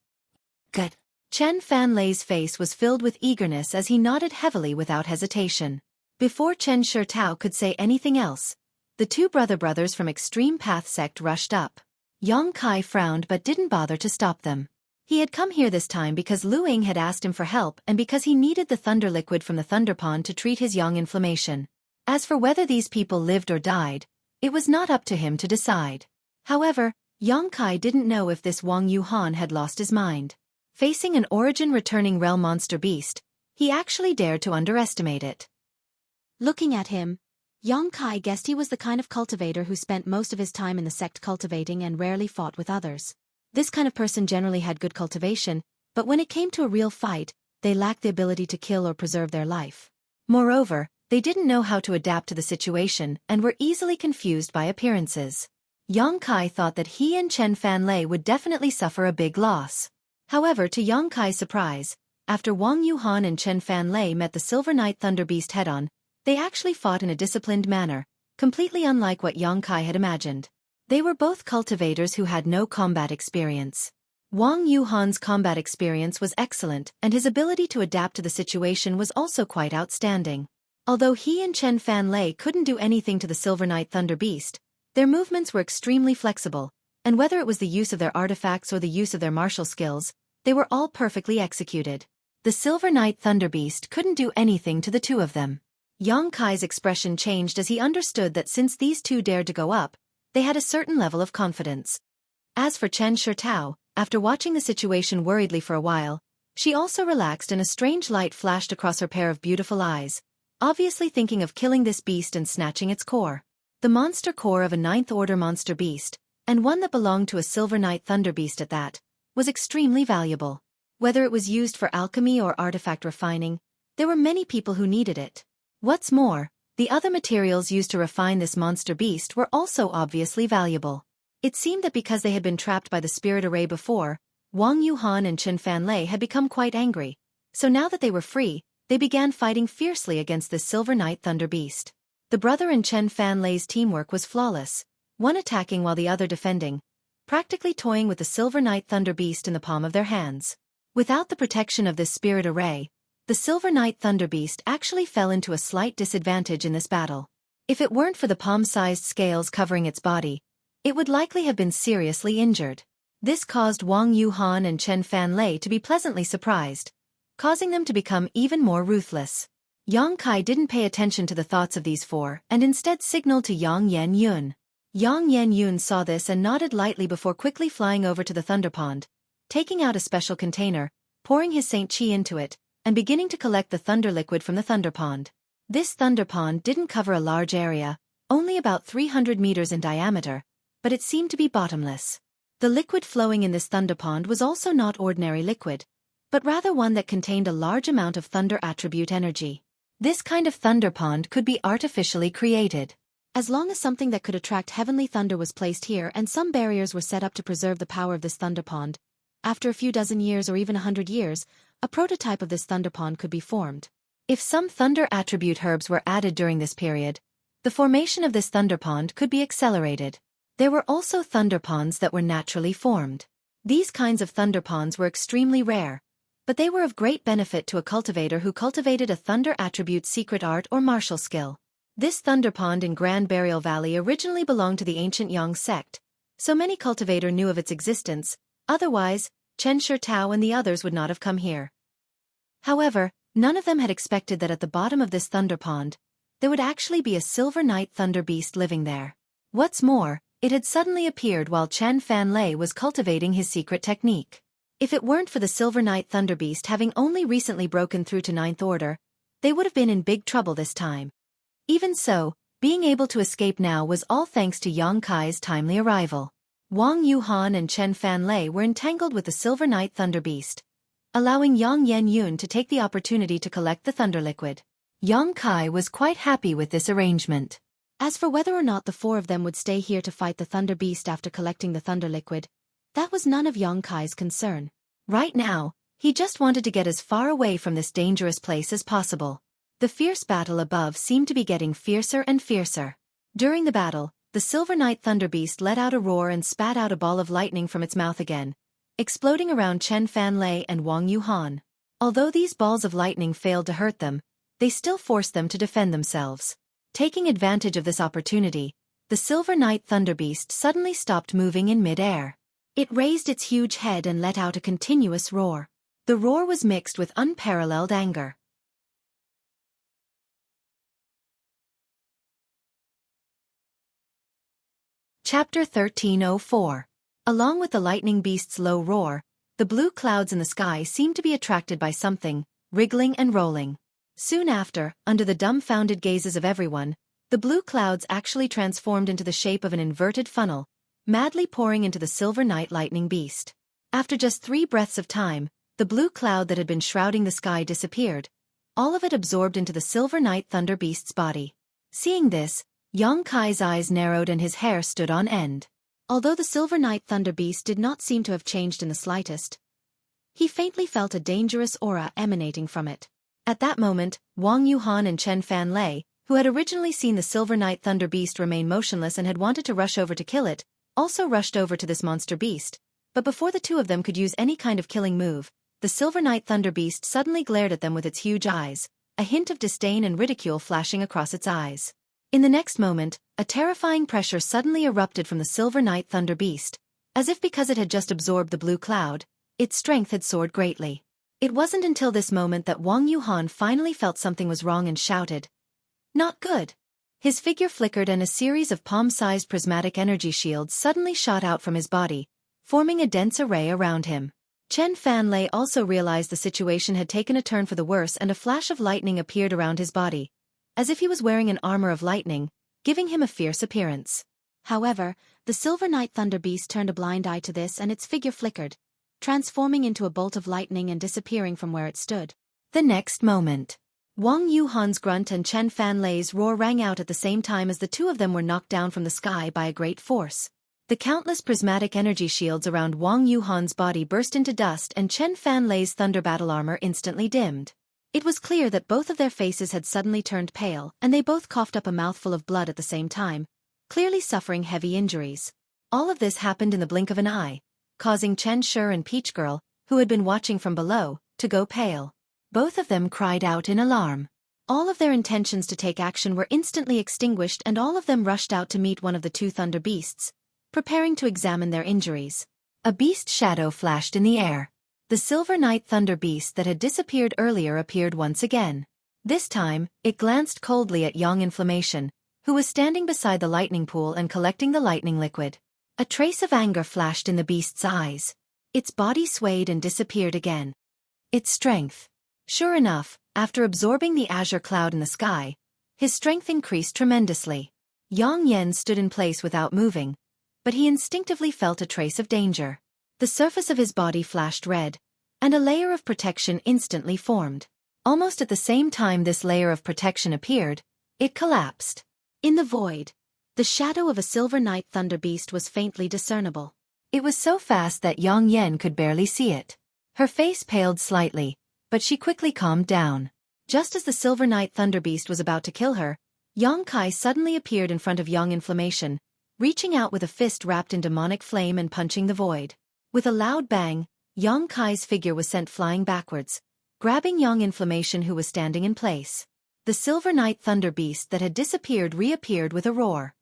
"Good." Chen Fanlei's face was filled with eagerness as he nodded heavily without hesitation. Before Chen Shirtao could say anything else, the two brothers from Extreme Path Sect rushed up. Yang Kai frowned but didn't bother to stop them. He had come here this time because Lu Ying had asked him for help and because he needed the thunder liquid from the thunder pond to treat his yang inflammation. As for whether these people lived or died, it was not up to him to decide. However, Yang Kai didn't know if this Wang Yuhan had lost his mind. Facing an origin-returning realm monster beast, he actually dared to underestimate it. Looking at him, Yang Kai guessed he was the kind of cultivator who spent most of his time in the sect cultivating and rarely fought with others. This kind of person generally had good cultivation, but when it came to a real fight, they lacked the ability to kill or preserve their life. Moreover, they didn't know how to adapt to the situation and were easily confused by appearances. Yang Kai thought that he and Chen Fanlei would definitely suffer a big loss. However, to Yang Kai's surprise, after Wang Yuhan and Chen Fanlei met the Silver Knight Thunder Beast head-on, they actually fought in a disciplined manner, completely unlike what Yang Kai had imagined. They were both cultivators who had no combat experience. Wang Yuhan's combat experience was excellent, and his ability to adapt to the situation was also quite outstanding. Although he and Chen Fanlei couldn't do anything to the Silver Knight Thunder Beast, their movements were extremely flexible, and whether it was the use of their artifacts or the use of their martial skills, they were all perfectly executed. The Silver Knight Thunder Beast couldn't do anything to the two of them. Yang Kai's expression changed as he understood that since these two dared to go up, they had a certain level of confidence. As for Chen Shirtao, after watching the situation worriedly for a while, she also relaxed and a strange light flashed across her pair of beautiful eyes, obviously thinking of killing this beast and snatching its core. The monster core of a 9th order monster beast, and one that belonged to a Silver Knight Thunder Beast at that, was extremely valuable. Whether it was used for alchemy or artifact refining, there were many people who needed it. What's more, the other materials used to refine this monster beast were also obviously valuable. It seemed that because they had been trapped by the spirit array before, Wang Yuhan and Chen Fanlei had become quite angry, so now that they were free, they began fighting fiercely against this Silver Knight Thunder Beast. The brother and Chen Fanlei's teamwork was flawless, one attacking while the other defending, practically toying with the Silver Knight Thunder Beast in the palm of their hands. Without the protection of this spirit array, the Silver Knight Thunder Beast actually fell into a slight disadvantage in this battle. If it weren't for the palm-sized scales covering its body, it would likely have been seriously injured. This caused Wang Yuhan and Chen Fanlei to be pleasantly surprised, causing them to become even more ruthless. Yang Kai didn't pay attention to the thoughts of these four and instead signaled to Yang Yan Yun. Yang Yan Yun saw this and nodded lightly before quickly flying over to the Thunder Pond, taking out a special container, pouring his Saint Chi into it, and beginning to collect the thunder liquid from the Thunder Pond. This Thunder Pond didn't cover a large area, only about 300 meters in diameter, but it seemed to be bottomless. The liquid flowing in this Thunder Pond was also not ordinary liquid, but rather one that contained a large amount of thunder attribute energy. This kind of Thunder Pond could be artificially created. As long as something that could attract heavenly thunder was placed here and some barriers were set up to preserve the power of this Thunder Pond, after a few dozen years or even 100 years, a prototype of this Thunder Pond could be formed. If some thunder attribute herbs were added during this period, the formation of this Thunder Pond could be accelerated. There were also Thunder Ponds that were naturally formed. These kinds of Thunder Ponds were extremely rare, but they were of great benefit to a cultivator who cultivated a thunder attribute secret art or martial skill. This thunder pond in Grand Burial Valley originally belonged to the ancient Yang sect, so many cultivator knew of its existence, otherwise, Chen Shitao and the others would not have come here. However, none of them had expected that at the bottom of this thunder pond, there would actually be a silver night thunder beast living there. What's more, it had suddenly appeared while Chen Fanlei was cultivating his secret technique. If it weren't for the silver night thunder beast having only recently broken through to 9th order, they would have been in big trouble this time. Even so, being able to escape now was all thanks to Yang Kai's timely arrival. Wang Yuhan and Chen Fanlei were entangled with the silver night thunder beast, allowing Yang Yenyun to take the opportunity to collect the thunder liquid. Yang Kai was quite happy with this arrangement. As for whether or not the four of them would stay here to fight the thunder beast after collecting the thunder liquid, that was none of Yang Kai's concern. Right now, he just wanted to get as far away from this dangerous place as possible. The fierce battle above seemed to be getting fiercer and fiercer. During the battle, the silver night thunder beast let out a roar and spat out a ball of lightning from its mouth again, exploding around Chen Fanlei and Wang Yuhan. Although these balls of lightning failed to hurt them, they still forced them to defend themselves. Taking advantage of this opportunity, the silver night thunder beast suddenly stopped moving in mid-air. It raised its huge head and let out a continuous roar. The roar was mixed with unparalleled anger. Chapter 1304. Along with the lightning beast's low roar, the blue clouds in the sky seemed to be attracted by something, wriggling and rolling. Soon after, under the dumbfounded gazes of everyone, the blue clouds actually transformed into the shape of an inverted funnel, madly pouring into the silver night lightning beast. After just 3 breaths of time, the blue cloud that had been shrouding the sky disappeared, all of it absorbed into the silver night thunder beast's body. Seeing this, Yang Kai's eyes narrowed and his hair stood on end. Although the silver night thunder beast did not seem to have changed in the slightest, he faintly felt a dangerous aura emanating from it. At that moment, Wang Yuhan and Chen Fanlei, who had originally seen the silver night thunder beast remain motionless and had wanted to rush over to kill it, also rushed over to this monster beast, but before the two of them could use any kind of killing move, the silver night thunder beast suddenly glared at them with its huge eyes, a hint of disdain and ridicule flashing across its eyes. In the next moment, a terrifying pressure suddenly erupted from the silver night thunder beast, as if because it had just absorbed the blue cloud, its strength had soared greatly. It wasn't until this moment that Wang Yuhan finally felt something was wrong and shouted, "Not good!" His figure flickered and a series of palm-sized prismatic energy shields suddenly shot out from his body, forming a dense array around him. Chen Fanlei also realized the situation had taken a turn for the worse and a flash of lightning appeared around his body, as if he was wearing an armor of lightning, giving him a fierce appearance. However, the silver night thunder beast turned a blind eye to this and its figure flickered, transforming into a bolt of lightning and disappearing from where it stood. The next moment, Wang Yuhan's grunt and Chen Fanlei's roar rang out at the same time as the two of them were knocked down from the sky by a great force. The countless prismatic energy shields around Wang Yuhan's body burst into dust and Chen Fanlei's thunder battle armor instantly dimmed. It was clear that both of their faces had suddenly turned pale, and they both coughed up a mouthful of blood at the same time, clearly suffering heavy injuries. All of this happened in the blink of an eye, causing Chen Shi and Peach Girl, who had been watching from below, to go pale. Both of them cried out in alarm. All of their intentions to take action were instantly extinguished and all of them rushed out to meet one of the two thunder beasts, preparing to examine their injuries. A beast shadow flashed in the air. The silver night thunder beast that had disappeared earlier appeared once again. This time, it glanced coldly at Yang Inflammation, who was standing beside the lightning pool and collecting the lightning liquid. A trace of anger flashed in the beast's eyes. Its body swayed and disappeared again. Its strength. Sure enough, after absorbing the azure cloud in the sky, his strength increased tremendously. Yang Yen stood in place without moving, but he instinctively felt a trace of danger. The surface of his body flashed red, and a layer of protection instantly formed. Almost at the same time this layer of protection appeared, it collapsed. In the void, the shadow of a silver night thunder beast was faintly discernible. It was so fast that Yang Yen could barely see it. Her face paled slightly, but she quickly calmed down. Just as the silver night thunder beast was about to kill her, Yang Kai suddenly appeared in front of Yang Inflammation, reaching out with a fist wrapped in demonic flame and punching the void. With a loud bang, Yang Kai's figure was sent flying backwards, grabbing Yang Inflammation who was standing in place. The Silver Night Thunder Beast that had disappeared reappeared with a roar.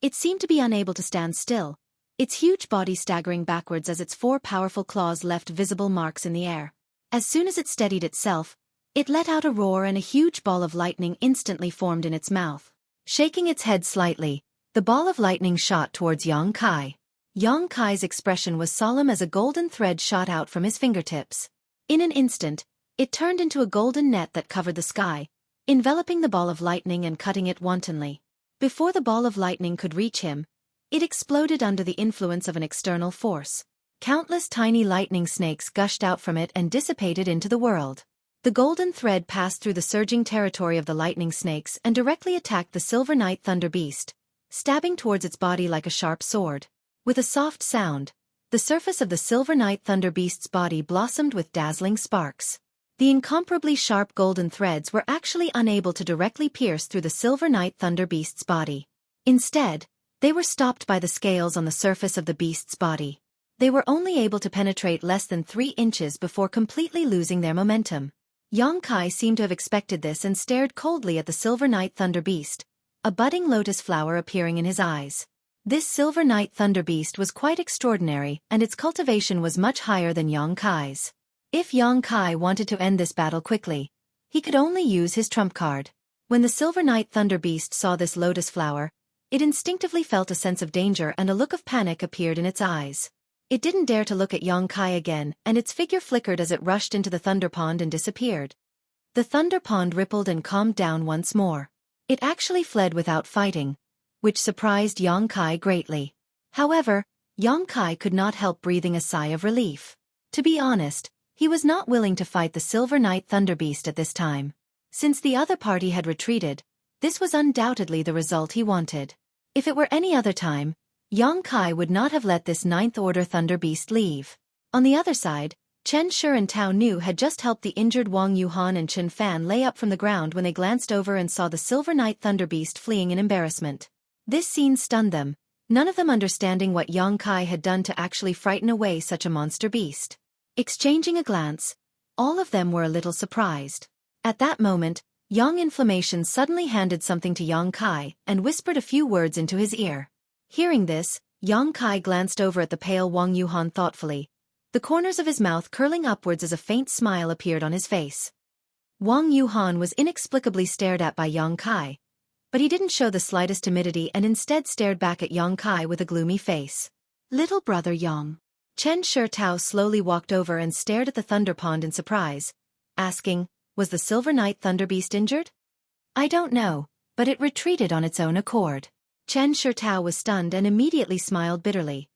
It seemed to be unable to stand still, its huge body staggering backwards as its 4 powerful claws left visible marks in the air. As soon as it steadied itself, it let out a roar and a huge ball of lightning instantly formed in its mouth. Shaking its head slightly, the ball of lightning shot towards Yang Kai. Yang Kai's expression was solemn as a golden thread shot out from his fingertips. In an instant, it turned into a golden net that covered the sky, enveloping the ball of lightning and cutting it wantonly. Before the ball of lightning could reach him, it exploded under the influence of an external force. Countless tiny lightning snakes gushed out from it and dissipated into the world. The golden thread passed through the surging territory of the lightning snakes and directly attacked the Silver Night Thunder Beast, stabbing towards its body like a sharp sword. With a soft sound, the surface of the Silver Night Thunder Beast's body blossomed with dazzling sparks. The incomparably sharp golden threads were actually unable to directly pierce through the Silver Night Thunder Beast's body. Instead, they were stopped by the scales on the surface of the beast's body. They were only able to penetrate less than 3 inches before completely losing their momentum. Yang Kai seemed to have expected this and stared coldly at the Silver Night Thunder Beast, a budding lotus flower appearing in his eyes. This Silver Night Thunder Beast was quite extraordinary and its cultivation was much higher than Yang Kai's. If Yang Kai wanted to end this battle quickly, he could only use his trump card. When the Silver Night Thunder Beast saw this lotus flower, it instinctively felt a sense of danger and a look of panic appeared in its eyes. It didn't dare to look at Yang Kai again and its figure flickered as it rushed into the thunder pond and disappeared. The thunder pond rippled and calmed down once more. It actually fled without fighting, which surprised Yang Kai greatly. However, Yang Kai could not help breathing a sigh of relief. To be honest, he was not willing to fight the Silver Night Thunder Beast at this time. Since the other party had retreated, this was undoubtedly the result he wanted. If it were any other time, Yang Kai would not have let this 9th Order Thunder Beast leave. On the other side, Chen Shi and Tao Nu had just helped the injured Wang Yuhan and Chen Fan lay up from the ground when they glanced over and saw the Silver Night Thunder Beast fleeing in embarrassment. This scene stunned them, none of them understanding what Yang Kai had done to actually frighten away such a monster beast. Exchanging a glance, all of them were a little surprised. At that moment, Yang Inflammation suddenly handed something to Yang Kai and whispered a few words into his ear. Hearing this, Yang Kai glanced over at the pale Wang Yuhan thoughtfully, the corners of his mouth curling upwards as a faint smile appeared on his face. Wang Yuhan was inexplicably stared at by Yang Kai, but he didn't show the slightest timidity and instead stared back at Yang Kai with a gloomy face. Little brother Yang. Chen Shi Tao slowly walked over and stared at the thunder pond in surprise, asking, was the Silver Night Thunder Beast injured? I don't know, but it retreated on its own accord. Chen Shi Tao was stunned and immediately smiled bitterly.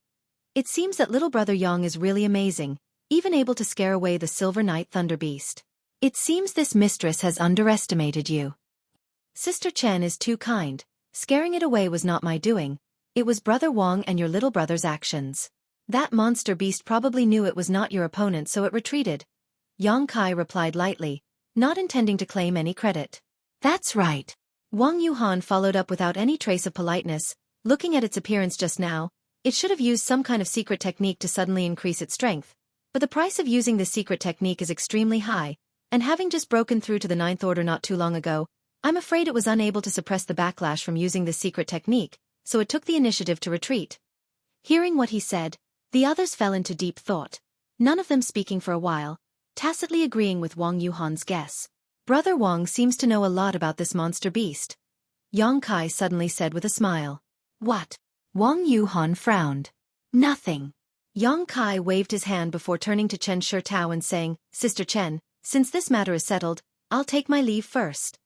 It seems that little brother Yang is really amazing, even able to scare away the Silver Night Thunder Beast. It seems this mistress has underestimated you. Sister Chen is too kind, scaring it away was not my doing, it was brother Wang and your little brother's actions. That monster beast probably knew it was not your opponent so it retreated. Yang Kai replied lightly, not intending to claim any credit. That's right. Wang Yuhan followed up without any trace of politeness, looking at its appearance just now, it should have used some kind of secret technique to suddenly increase its strength, but the price of using this secret technique is extremely high, and having just broken through to the 9th Order not too long ago, I'm afraid it was unable to suppress the backlash from using this secret technique, so it took the initiative to retreat. Hearing what he said, the others fell into deep thought, none of them speaking for a while, tacitly agreeing with Wang Yuhan's guess. Brother Wang seems to know a lot about this monster beast. Yang Kai suddenly said with a smile. What? Wang Yuhan frowned. Nothing. Yang Kai waved his hand before turning to Chen Shi Tao and saying, Sister Chen, since this matter is settled, I'll take my leave first.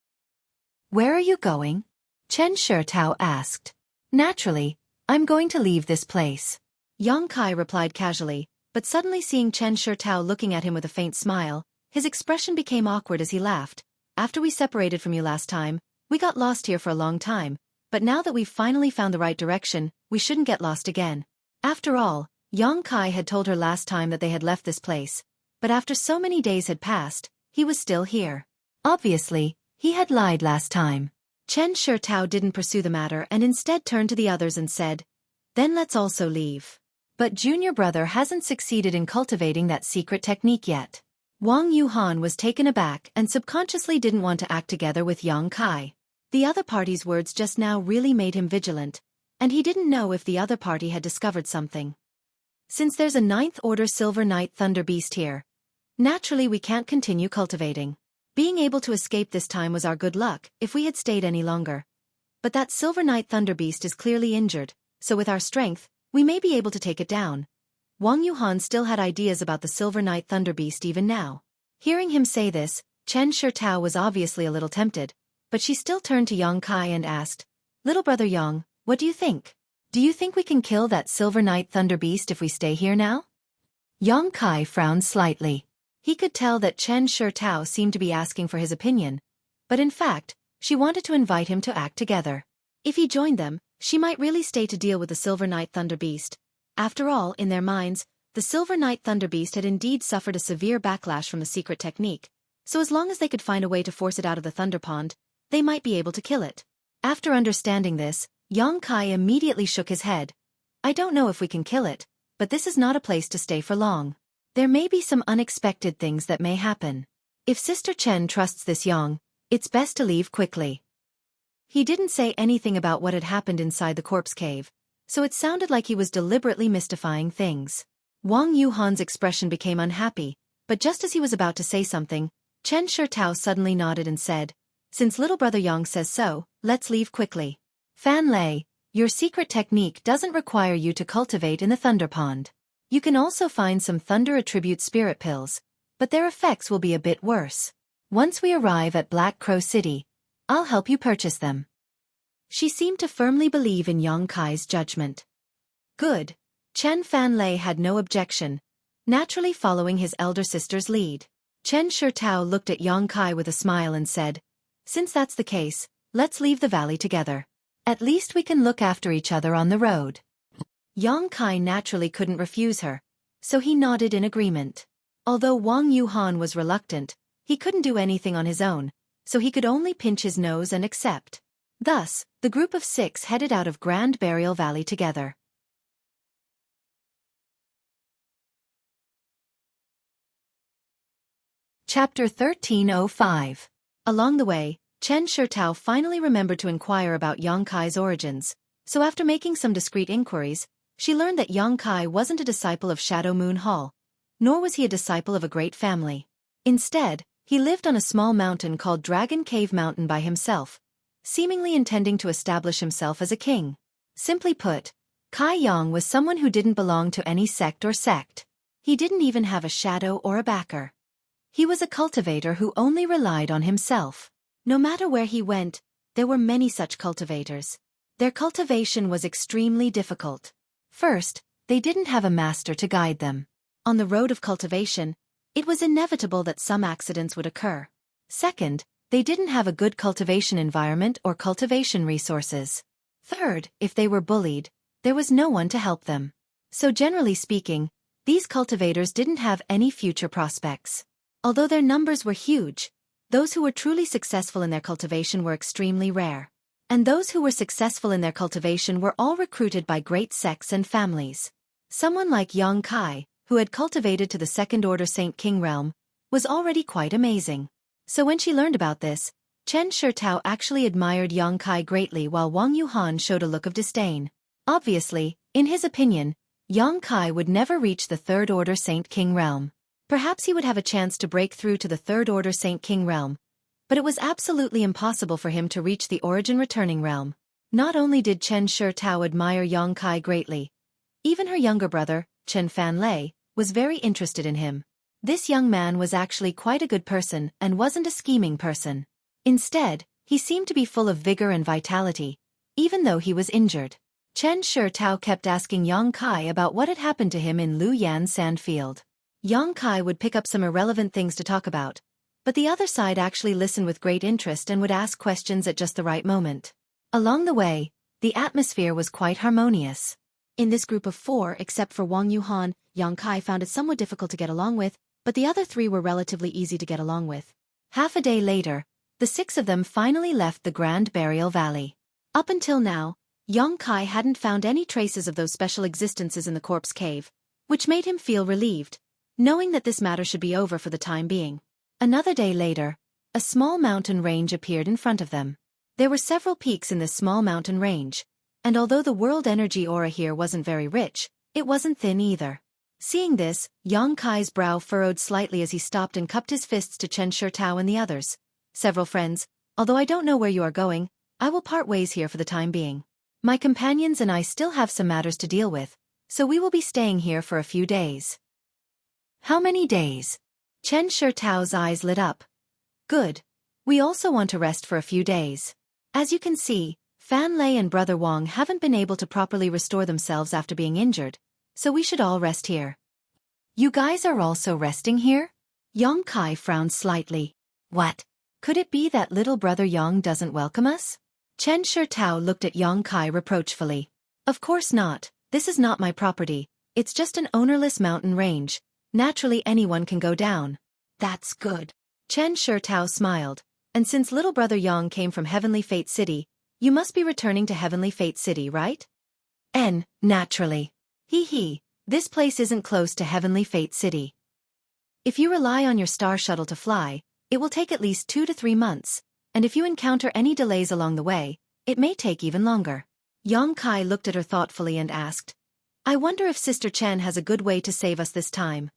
Where are you going? Chen Shi Tao asked. Naturally, I'm going to leave this place. Yang Kai replied casually, but suddenly seeing Chen Shi Tao looking at him with a faint smile, his expression became awkward as he laughed. After we separated from you last time, we got lost here for a long time, but now that we've finally found the right direction, we shouldn't get lost again. After all, Yang Kai had told her last time that they had left this place, but after so many days had passed, he was still here. Obviously, he had lied last time. Chen Shi Tao didn't pursue the matter and instead turned to the others and said, Then let's also leave. But junior brother hasn't succeeded in cultivating that secret technique yet. Wang Yuhan was taken aback and subconsciously didn't want to act together with Yang Kai. The other party's words just now really made him vigilant, and he didn't know if the other party had discovered something. Since there's a 9th order Silver Knight Thunder Beast here, naturally we can't continue cultivating. Being able to escape this time was our good luck if we had stayed any longer. But that Silver Knight Thunder Beast is clearly injured, so with our strength, we may be able to take it down. Wang Yuhan still had ideas about the Silver Knight Thunder Beast even now. Hearing him say this, Chen Shitao was obviously a little tempted, but she still turned to Yang Kai and asked, "Little brother Yang, what do you think? Do you think we can kill that Silver Knight Thunder Beast if we stay here now?" Yang Kai frowned slightly. He could tell that Chen Shitao seemed to be asking for his opinion, but in fact, she wanted to invite him to act together. If he joined them, she might really stay to deal with the Silver Knight Thunder Beast. After all, in their minds, the Silver Knight Thunder Beast had indeed suffered a severe backlash from the secret technique, so as long as they could find a way to force it out of the Thunder Pond, they might be able to kill it. After understanding this, Yang Kai immediately shook his head. "I don't know if we can kill it, but this is not a place to stay for long. There may be some unexpected things that may happen. If Sister Chen trusts this Yang, it's best to leave quickly." He didn't say anything about what had happened inside the corpse cave, so it sounded like he was deliberately mystifying things. Wang Yuhan's expression became unhappy, but just as he was about to say something, Chen Shitao suddenly nodded and said, "Since little brother Yang says so, let's leave quickly. Fan Lei, your secret technique doesn't require you to cultivate in the Thunder Pond. You can also find some Thunder Attribute Spirit Pills, but their effects will be a bit worse. Once we arrive at Black Crow City, I'll help you purchase them." She seemed to firmly believe in Yang Kai's judgment. Good. Chen Fanlei had no objection, naturally following his elder sister's lead. Chen Shitao looked at Yang Kai with a smile and said, "Since that's the case, let's leave the valley together. At least we can look after each other on the road." Yang Kai naturally couldn't refuse her, so he nodded in agreement. Although Wang Yuhan was reluctant, he couldn't do anything on his own, so he could only pinch his nose and accept. Thus, the group of 6 headed out of Grand Burial Valley together. Chapter 1305. Along the way, Chen Shitao finally remembered to inquire about Yang Kai's origins, so after making some discreet inquiries, she learned that Yang Kai wasn't a disciple of Shadow Moon Hall, nor was he a disciple of a great family. Instead, he lived on a small mountain called Dragon Cave Mountain by himself, seemingly intending to establish himself as a king. Simply put, Kai Yang was someone who didn't belong to any sect or sect. He didn't even have a shadow or a backer. He was a cultivator who only relied on himself. No matter where he went, there were many such cultivators. Their cultivation was extremely difficult. First, they didn't have a master to guide them. On the road of cultivation, it was inevitable that some accidents would occur. Second, they didn't have a good cultivation environment or cultivation resources. Third, if they were bullied, there was no one to help them. So generally speaking, these cultivators didn't have any future prospects. Although their numbers were huge, those who were truly successful in their cultivation were extremely rare. And those who were successful in their cultivation were all recruited by great sects and families. Someone like Yang Kai, who had cultivated to the Second Order Saint King realm, was already quite amazing. So when she learned about this, Chen Shitao actually admired Yang Kai greatly while Wang Yuhan showed a look of disdain. Obviously, in his opinion, Yang Kai would never reach the Third Order Saint King realm. Perhaps he would have a chance to break through to the Third Order Saint King realm, but it was absolutely impossible for him to reach the Origin Returning realm. Not only did Chen Shitao admire Yang Kai greatly, even her younger brother, Chen Fanlei, was very interested in him. This young man was actually quite a good person and wasn't a scheming person. Instead, he seemed to be full of vigor and vitality, even though he was injured. Chen Shitao kept asking Yang Kai about what had happened to him in Lu Yan Sandfield. Yang Kai would pick up some irrelevant things to talk about, but the other side actually listened with great interest and would ask questions at just the right moment. Along the way, the atmosphere was quite harmonious. In this group of 4, except for Wang Yuhan, Yang Kai found it somewhat difficult to get along with, but the other 3 were relatively easy to get along with. Half a day later, the 6 of them finally left the Grand Burial Valley. Up until now, Yang Kai hadn't found any traces of those special existences in the corpse cave, which made him feel relieved, knowing that this matter should be over for the time being. Another day later, a small mountain range appeared in front of them. There were several peaks in this small mountain range, and although the world energy aura here wasn't very rich, it wasn't thin either. Seeing this, Yang Kai's brow furrowed slightly as he stopped and cupped his fists to Chen Shitao and the others. Several friends, although I don't know where you are going, I will part ways here for the time being. My companions and I still have some matters to deal with, so we will be staying here for a few days. How many days? Chen Shitao's eyes lit up. Good. We also want to rest for a few days. As you can see, Fan Lei and Brother Wang haven't been able to properly restore themselves after being injured, so we should all rest here. You guys are also resting here? Yang Kai frowned slightly. What? Could it be that little brother Yang doesn't welcome us? Chen Shitao looked at Yang Kai reproachfully. Of course not, this is not my property, it's just an ownerless mountain range. Naturally anyone can go down. That's good. Chen Shitao smiled. And since little brother Yang came from Heavenly Fate City, you must be returning to Heavenly Fate City, right? Naturally. Hee, this place isn't close to Heavenly Fate City. If you rely on your star shuttle to fly, it will take at least 2 to 3 months, and if you encounter any delays along the way, it may take even longer. Yang Kai looked at her thoughtfully and asked, I wonder if Sister Chen has a good way to save us this time.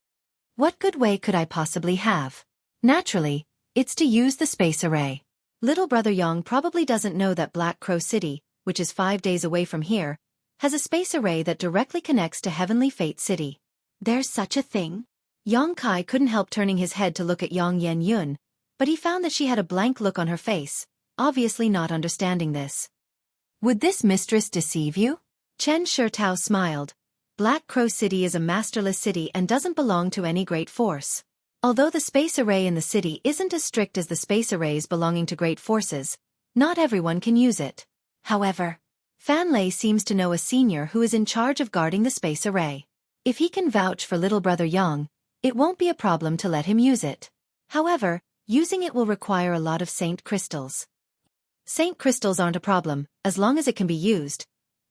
What good way could I possibly have? Naturally, it's to use the space array. Little brother Yang probably doesn't know that Black Crow City, which is 5 days away from here, has a space array that directly connects to Heavenly Fate City. There's such a thing? Yang Kai couldn't help turning his head to look at Yang Yen Yun, but he found that she had a blank look on her face, obviously not understanding this. Would this mistress deceive you? Chen Shitao smiled. Black Crow City is a masterless city and doesn't belong to any great force. Although the space array in the city isn't as strict as the space arrays belonging to great forces, not everyone can use it. However, Fan Lei seems to know a senior who is in charge of guarding the space array. If he can vouch for little brother Yang, it won't be a problem to let him use it. However, using it will require a lot of saint crystals. Saint crystals aren't a problem, as long as it can be used.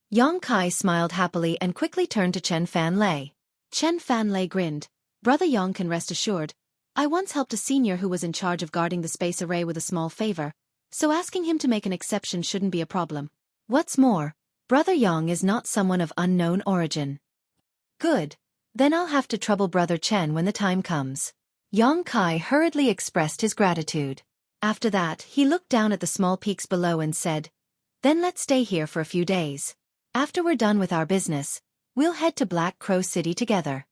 Yang Kai smiled happily and quickly turned to Chen Fan Lei. Chen Fan Lei grinned. Brother Yang can rest assured. I once helped a senior who was in charge of guarding the space array with a small favor, so asking him to make an exception shouldn't be a problem. What's more, Brother Yang is not someone of unknown origin. Good. Then I'll have to trouble Brother Chen when the time comes. Yang Kai hurriedly expressed his gratitude. After that, he looked down at the small peaks below and said, Then let's stay here for a few days. After we're done with our business, we'll head to Black Crow City together.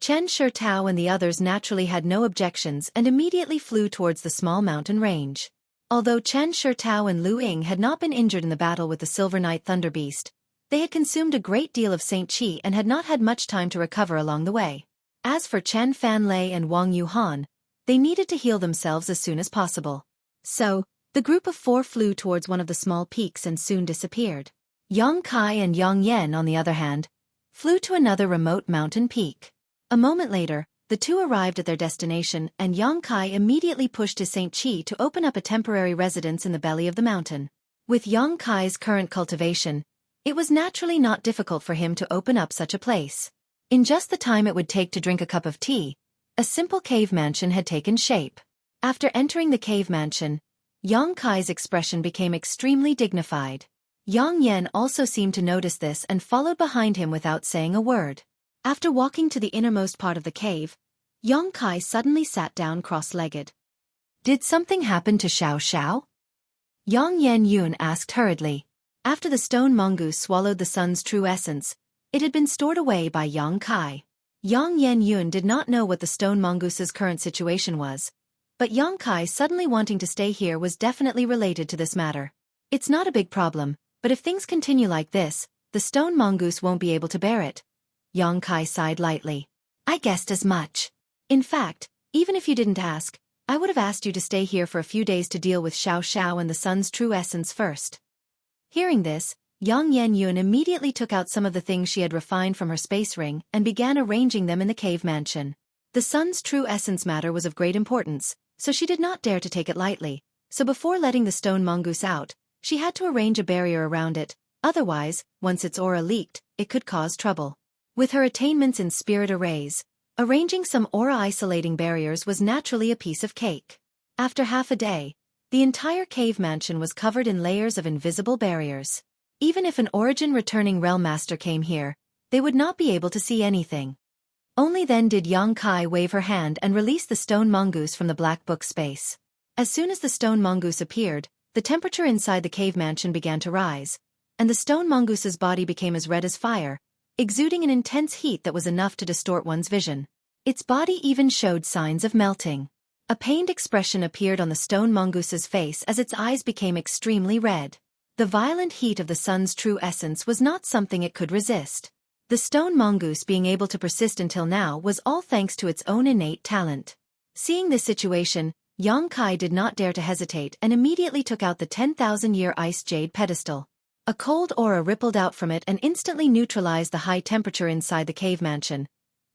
Chen Shitao and the others naturally had no objections and immediately flew towards the small mountain range. Although Chen Shitao and Lu Ying had not been injured in the battle with the Silver Knight Thunder Beast, they had consumed a great deal of Saint Qi and had not had much time to recover along the way. As for Chen Fan Lei and Wang Yuhan, they needed to heal themselves as soon as possible. So, the group of 4 flew towards one of the small peaks and soon disappeared. Yang Kai and Yang Yen, on the other hand, flew to another remote mountain peak. A moment later, the two arrived at their destination and Yang Kai immediately pushed his Saint Qi to open up a temporary residence in the belly of the mountain. With Yang Kai's current cultivation, it was naturally not difficult for him to open up such a place. In just the time it would take to drink a cup of tea, a simple cave mansion had taken shape. After entering the cave mansion, Yang Kai's expression became extremely dignified. Yang Yen also seemed to notice this and followed behind him without saying a word. After walking to the innermost part of the cave, Yang Kai suddenly sat down cross-legged. Did something happen to Xiao Xiao? Yang Yen Yun asked hurriedly. After the stone mongoose swallowed the sun's true essence, it had been stored away by Yang Kai. Yang Yen Yun did not know what the stone mongoose's current situation was, but Yang Kai suddenly wanting to stay here was definitely related to this matter. It's not a big problem, but if things continue like this, the stone mongoose won't be able to bear it. Yang Kai sighed lightly. I guessed as much. In fact, even if you didn't ask, I would have asked you to stay here for a few days to deal with Xiao Xiao and the sun's true essence first. Hearing this, Yang Yen Yun immediately took out some of the things she had refined from her space ring and began arranging them in the cave mansion. The sun's true essence matter was of great importance, so she did not dare to take it lightly, so before letting the stone mongoose out, she had to arrange a barrier around it, Otherwise, once its aura leaked, it could cause trouble. With her attainments in spirit arrays, arranging some aura-isolating barriers was naturally a piece of cake. After half a day, the entire cave mansion was covered in layers of invisible barriers. Even if an origin-returning realm master came here, they would not be able to see anything. Only then did Yang Kai wave her hand and release the stone mongoose from the black book space. As soon as the stone mongoose appeared, the temperature inside the cave mansion began to rise, and the stone mongoose's body became as red as fire, exuding an intense heat that was enough to distort one's vision. Its body even showed signs of melting. A pained expression appeared on the stone mongoose's face as its eyes became extremely red. The violent heat of the sun's true essence was not something it could resist. The stone mongoose being able to persist until now was all thanks to its own innate talent. Seeing this situation, Yang Kai did not dare to hesitate and immediately took out the 10,000-year ice jade pedestal. A cold aura rippled out from it and instantly neutralized the high temperature inside the cave mansion,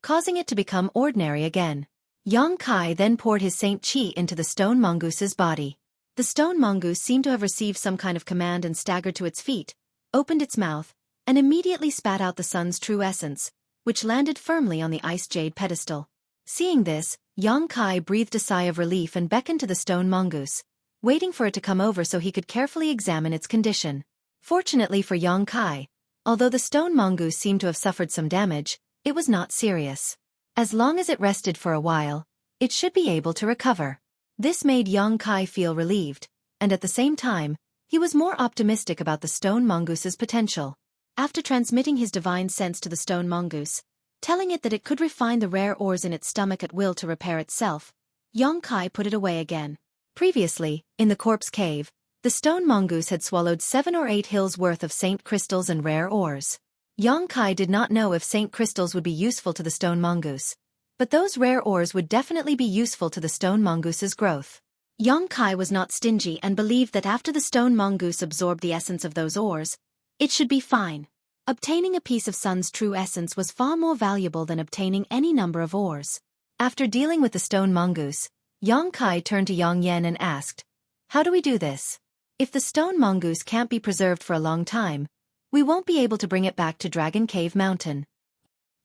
causing it to become ordinary again. Yang Kai then poured his Saint Qi into the stone mongoose's body. The stone mongoose seemed to have received some kind of command and staggered to its feet, opened its mouth, and immediately spat out the sun's true essence, which landed firmly on the ice jade pedestal. Seeing this, Yang Kai breathed a sigh of relief and beckoned to the stone mongoose, waiting for it to come over so he could carefully examine its condition. Fortunately for Yang Kai, although the stone mongoose seemed to have suffered some damage, it was not serious. As long as it rested for a while, it should be able to recover. This made Yang Kai feel relieved, and at the same time, he was more optimistic about the stone mongoose's potential. After transmitting his divine sense to the stone mongoose, telling it that it could refine the rare ores in its stomach at will to repair itself, Yang Kai put it away again. Previously, in the corpse cave, the stone mongoose had swallowed 7 or 8 hills worth of saint crystals and rare ores. Yang Kai did not know if saint crystals would be useful to the stone mongoose, but those rare ores would definitely be useful to the stone mongoose's growth. Yang Kai was not stingy and believed that after the stone mongoose absorbed the essence of those ores, it should be fine. Obtaining a piece of sun's true essence was far more valuable than obtaining any number of ores. After dealing with the stone mongoose, Yang Kai turned to Yang Yan and asked, "How do we do this? If the stone mongoose can't be preserved for a long time, we won't be able to bring it back to Dragon Cave Mountain.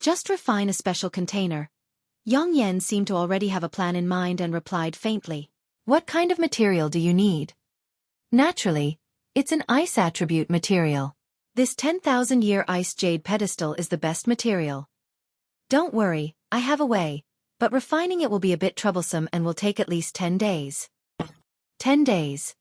Just refine a special container." Yang Yan seemed to already have a plan in mind and replied faintly, "What kind of material do you need?" "Naturally, it's an ice attribute material. This 10,000-year ice jade pedestal is the best material. Don't worry, I have a way, but refining it will be a bit troublesome and will take at least 10 days. 10 days.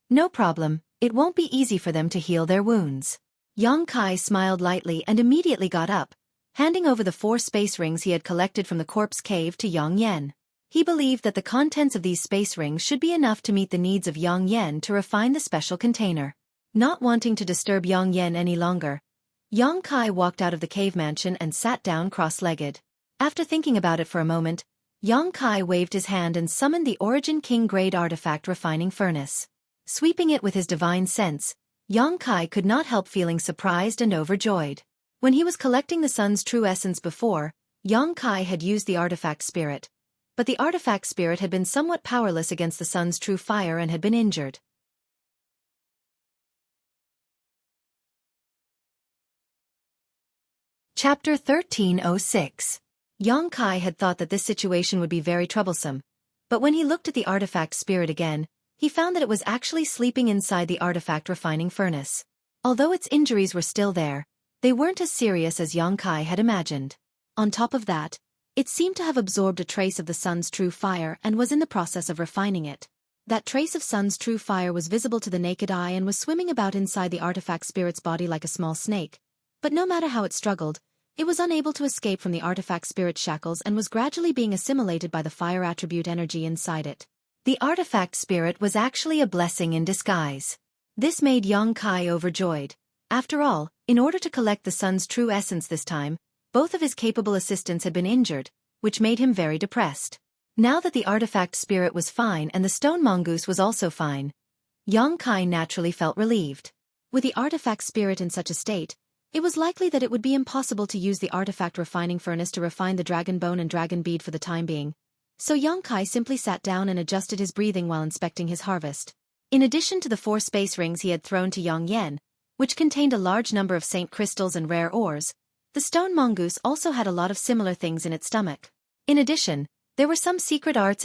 No problem, it won't be easy for them to heal their wounds." Yang Kai smiled lightly and immediately got up, handing over the 4 space rings he had collected from the corpse cave to Yang Yan. He believed that the contents of these space rings should be enough to meet the needs of Yang Yan to refine the special container. Not wanting to disturb Yang Yan any longer, Yang Kai walked out of the cave mansion and sat down cross-legged. After thinking about it for a moment, Yang Kai waved his hand and summoned the Origin King Grade Artifact Refining Furnace. Sweeping it with his divine sense, Yang Kai could not help feeling surprised and overjoyed. When he was collecting the sun's true essence before, Yang Kai had used the artifact spirit, but the artifact spirit had been somewhat powerless against the sun's true fire and had been injured. Chapter 1306. Yang Kai had thought that this situation would be very troublesome, but when he looked at the artifact spirit again, he found that it was actually sleeping inside the artifact refining furnace. Although its injuries were still there, they weren't as serious as Yang Kai had imagined. On top of that, it seemed to have absorbed a trace of the sun's true fire and was in the process of refining it. That trace of sun's true fire was visible to the naked eye and was swimming about inside the artifact spirit's body like a small snake. But no matter how it struggled, it was unable to escape from the artifact spirit's shackles and was gradually being assimilated by the fire attribute energy inside it. The artifact spirit was actually a blessing in disguise. This made Yang Kai overjoyed. After all, in order to collect the sun's true essence this time, both of his capable assistants had been injured, which made him very depressed. Now that the artifact spirit was fine and the stone mongoose was also fine, Yang Kai naturally felt relieved. With the artifact spirit in such a state, it was likely that it would be impossible to use the artifact refining furnace to refine the dragon bone and dragon bead for the time being. So Yang Kai simply sat down and adjusted his breathing while inspecting his harvest. In addition to the 4 space rings he had thrown to Yang Yan, which contained a large number of saint crystals and rare ores. The stone mongoose also had a lot of similar things in its stomach. In addition, there were some secret arts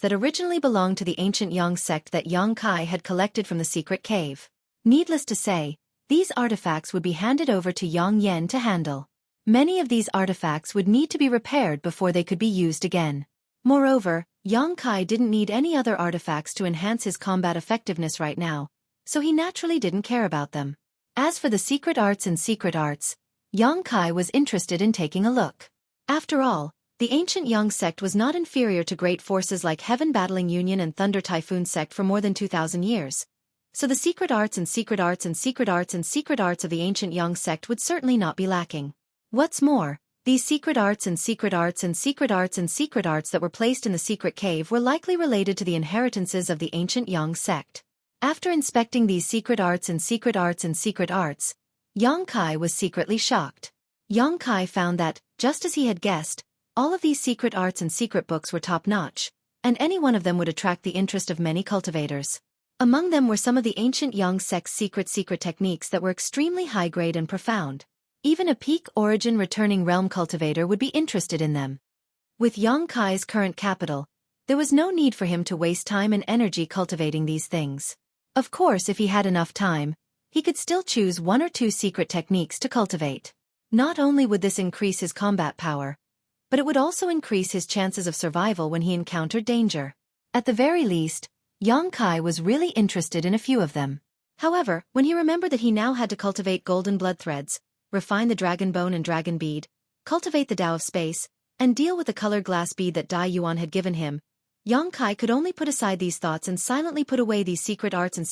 that originally belonged to the ancient Yang sect that Yang Kai had collected from the secret cave. Needless to say, these artifacts would be handed over to Yang Yen to handle. Many of these artifacts would need to be repaired before they could be used again. Moreover, Yang Kai didn't need any other artifacts to enhance his combat effectiveness right now, so he naturally didn't care about them. As for the secret arts, Yang Kai was interested in taking a look. After all, the ancient Yang sect was not inferior to great forces like Heaven Battling Union and Thunder Typhoon sect for more than 2,000 years. So the secret arts of the ancient Yang sect would certainly not be lacking. What's more, these secret arts that were placed in the secret cave were likely related to the inheritances of the ancient Yang sect. After inspecting these secret arts, Yang Kai was secretly shocked. Yang Kai found that, just as he had guessed, all of these secret arts and secret books were top-notch, and any one of them would attract the interest of many cultivators. Among them were some of the ancient Yang sect's secret techniques that were extremely high-grade and profound. Even a peak origin returning realm cultivator would be interested in them. With Yang Kai's current capital, there was no need for him to waste time and energy cultivating these things. Of course, if he had enough time, he could still choose one or two secret techniques to cultivate. Not only would this increase his combat power, but it would also increase his chances of survival when he encountered danger. At the very least, Yang Kai was really interested in a few of them. However, when he remembered that he now had to cultivate golden blood threads, refine the dragon bone and dragon bead, cultivate the Tao of space, and deal with the colored glass bead that Dai Yuan had given him, Yang Kai could only put aside these thoughts and silently put away these secret arts for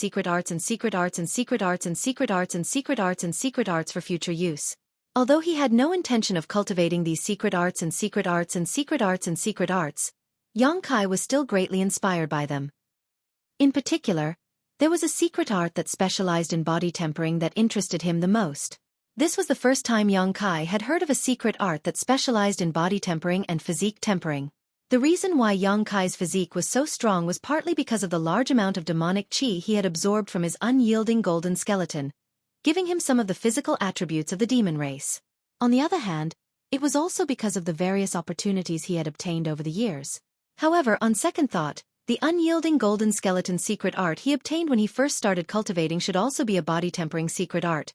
future use. Although he had no intention of cultivating these secret arts, Yang Kai was still greatly inspired by them. In particular, there was a secret art that specialized in body tempering that interested him the most. This was the first time Yang Kai had heard of a secret art that specialized in body tempering and physique tempering. The reason why Yang Kai's physique was so strong was partly because of the large amount of demonic qi he had absorbed from his unyielding golden skeleton, giving him some of the physical attributes of the demon race. On the other hand, it was also because of the various opportunities he had obtained over the years. However, on second thought, the unyielding golden skeleton secret art he obtained when he first started cultivating should also be a body tempering secret art.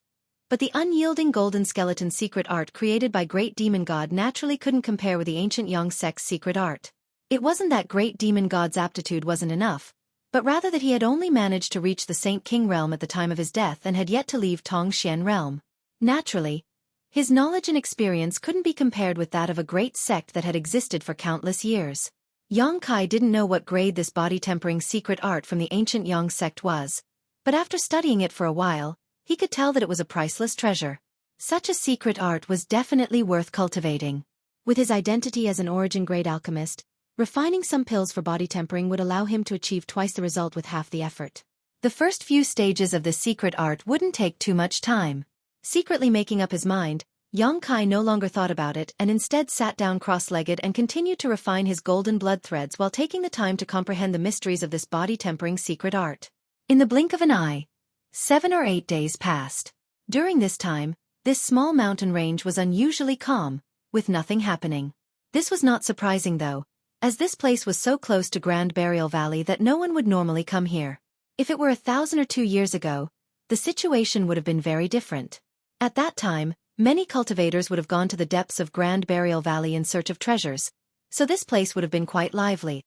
But the unyielding golden skeleton secret art created by Great Demon God naturally couldn't compare with the ancient Yang sect's secret art. It wasn't that Great Demon God's aptitude wasn't enough, but rather that he had only managed to reach the Saint King realm at the time of his death and had yet to leave Tong Xian realm. Naturally, his knowledge and experience couldn't be compared with that of a great sect that had existed for countless years. Yang Kai didn't know what grade this body tempering secret art from the ancient Yang sect was, but after studying it for a while, he could tell that it was a priceless treasure. Such a secret art was definitely worth cultivating. With his identity as an origin-grade alchemist, refining some pills for body tempering would allow him to achieve twice the result with half the effort. The first few stages of this secret art wouldn't take too much time. Secretly making up his mind, Yang Kai no longer thought about it and instead sat down cross-legged and continued to refine his golden blood threads while taking the time to comprehend the mysteries of this body tempering secret art. In the blink of an eye, 7 or 8 days passed. During this time, this small mountain range was unusually calm, with nothing happening. This was not surprising though, as this place was so close to Grand Burial Valley that no one would normally come here. If it were 1,000 or 2 years ago, the situation would have been very different. At that time, many cultivators would have gone to the depths of Grand Burial Valley in search of treasures, so this place would have been quite lively.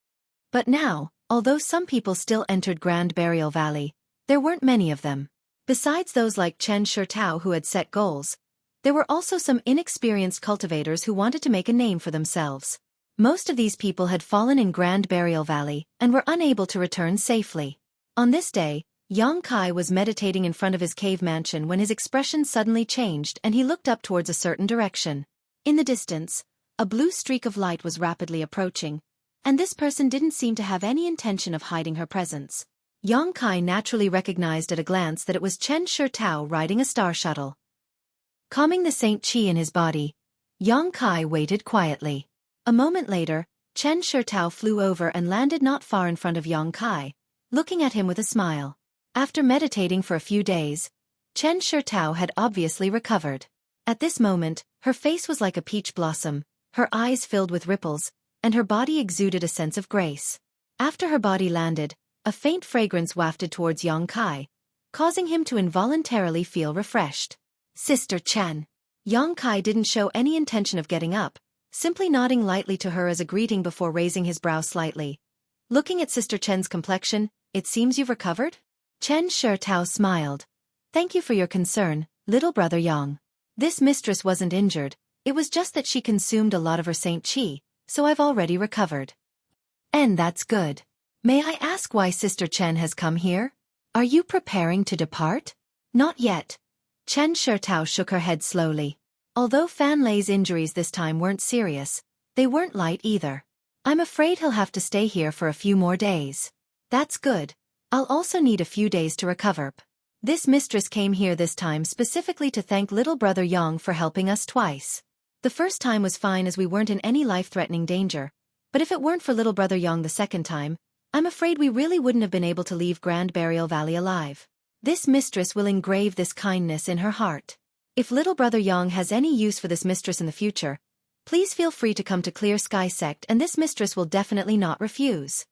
But now, although some people still entered Grand Burial Valley, there weren't many of them. Besides those like Chen Shurtao who had set goals, there were also some inexperienced cultivators who wanted to make a name for themselves. Most of these people had fallen in Grand Burial Valley and were unable to return safely. On this day, Yang Kai was meditating in front of his cave mansion when his expression suddenly changed and he looked up towards a certain direction. In the distance, a blue streak of light was rapidly approaching, and this person didn't seem to have any intention of hiding her presence. Yang Kai naturally recognized at a glance that it was Chen Shurtao riding a star shuttle. Calming the Saint Qi in his body, Yang Kai waited quietly. A moment later, Chen Shurtao flew over and landed not far in front of Yang Kai, looking at him with a smile. After meditating for a few days, Chen Shitao had obviously recovered. At this moment, her face was like a peach blossom, her eyes filled with ripples, and her body exuded a sense of grace. After her body landed, a faint fragrance wafted towards Yang Kai, causing him to involuntarily feel refreshed. Sister Chen. Yang Kai didn't show any intention of getting up, simply nodding lightly to her as a greeting before raising his brow slightly. Looking at Sister Chen's complexion, it seems you've recovered? Chen Shitao smiled. Thank you for your concern, little brother Yang. This mistress wasn't injured, it was just that she consumed a lot of her Saint Qi, so I've already recovered. And that's good. May I ask why Sister Chen has come here? Are you preparing to depart? Not yet. Chen Shitao shook her head slowly. Although Fan Lei's injuries this time weren't serious, they weren't light either. I'm afraid he'll have to stay here for a few more days. That's good. I'll also need a few days to recover. This mistress came here this time specifically to thank little brother Yang for helping us twice. The first time was fine as we weren't in any life-threatening danger, but if it weren't for little brother Yang the second time, I'm afraid we really wouldn't have been able to leave Grand Burial Valley alive. This mistress will engrave this kindness in her heart. If little brother Yang has any use for this mistress in the future, please feel free to come to Clear Sky Sect and this mistress will definitely not refuse.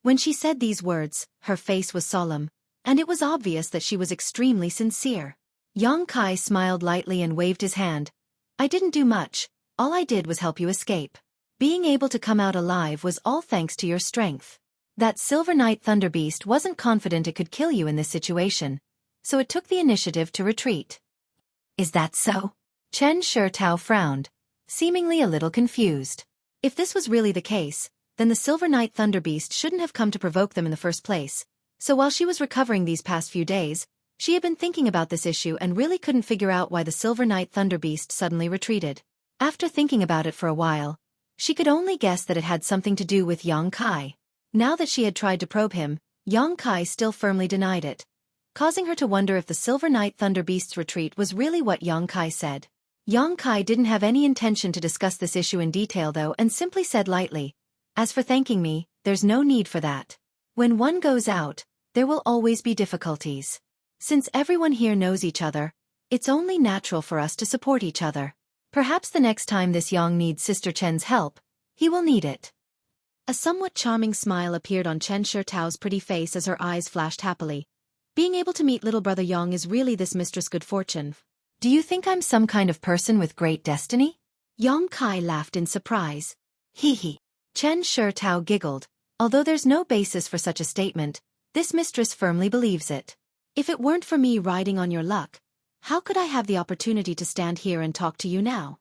When she said these words, her face was solemn, and it was obvious that she was extremely sincere. Yang Kai smiled lightly and waved his hand. I didn't do much, all I did was help you escape. Being able to come out alive was all thanks to your strength. That Silver Knight Thunderbeast wasn't confident it could kill you in this situation, so it took the initiative to retreat. Is that so? Chen Shitao frowned, seemingly a little confused. If this was really the case, then the Silver Knight Thunderbeast shouldn't have come to provoke them in the first place, so while she was recovering these past few days, she had been thinking about this issue and really couldn't figure out why the Silver Knight Thunderbeast suddenly retreated. After thinking about it for a while, she could only guess that it had something to do with Yang Kai. Now that she had tried to probe him, Yang Kai still firmly denied it, causing her to wonder if the Silver Knight Thunderbeast's retreat was really what Yang Kai said. Yang Kai didn't have any intention to discuss this issue in detail though and simply said lightly, as for thanking me, there's no need for that. When one goes out, there will always be difficulties. Since everyone here knows each other, it's only natural for us to support each other. Perhaps the next time this Yang needs Sister Chen's help, he will need it. A somewhat charming smile appeared on Chen Shitao's pretty face as her eyes flashed happily. Being able to meet little brother Yang is really this mistress' good fortune. Do you think I'm some kind of person with great destiny? Yang Kai laughed in surprise. Hee hee. Chen Shitao giggled. Although there's no basis for such a statement, this mistress firmly believes it. If it weren't for me riding on your luck, how could I have the opportunity to stand here and talk to you now?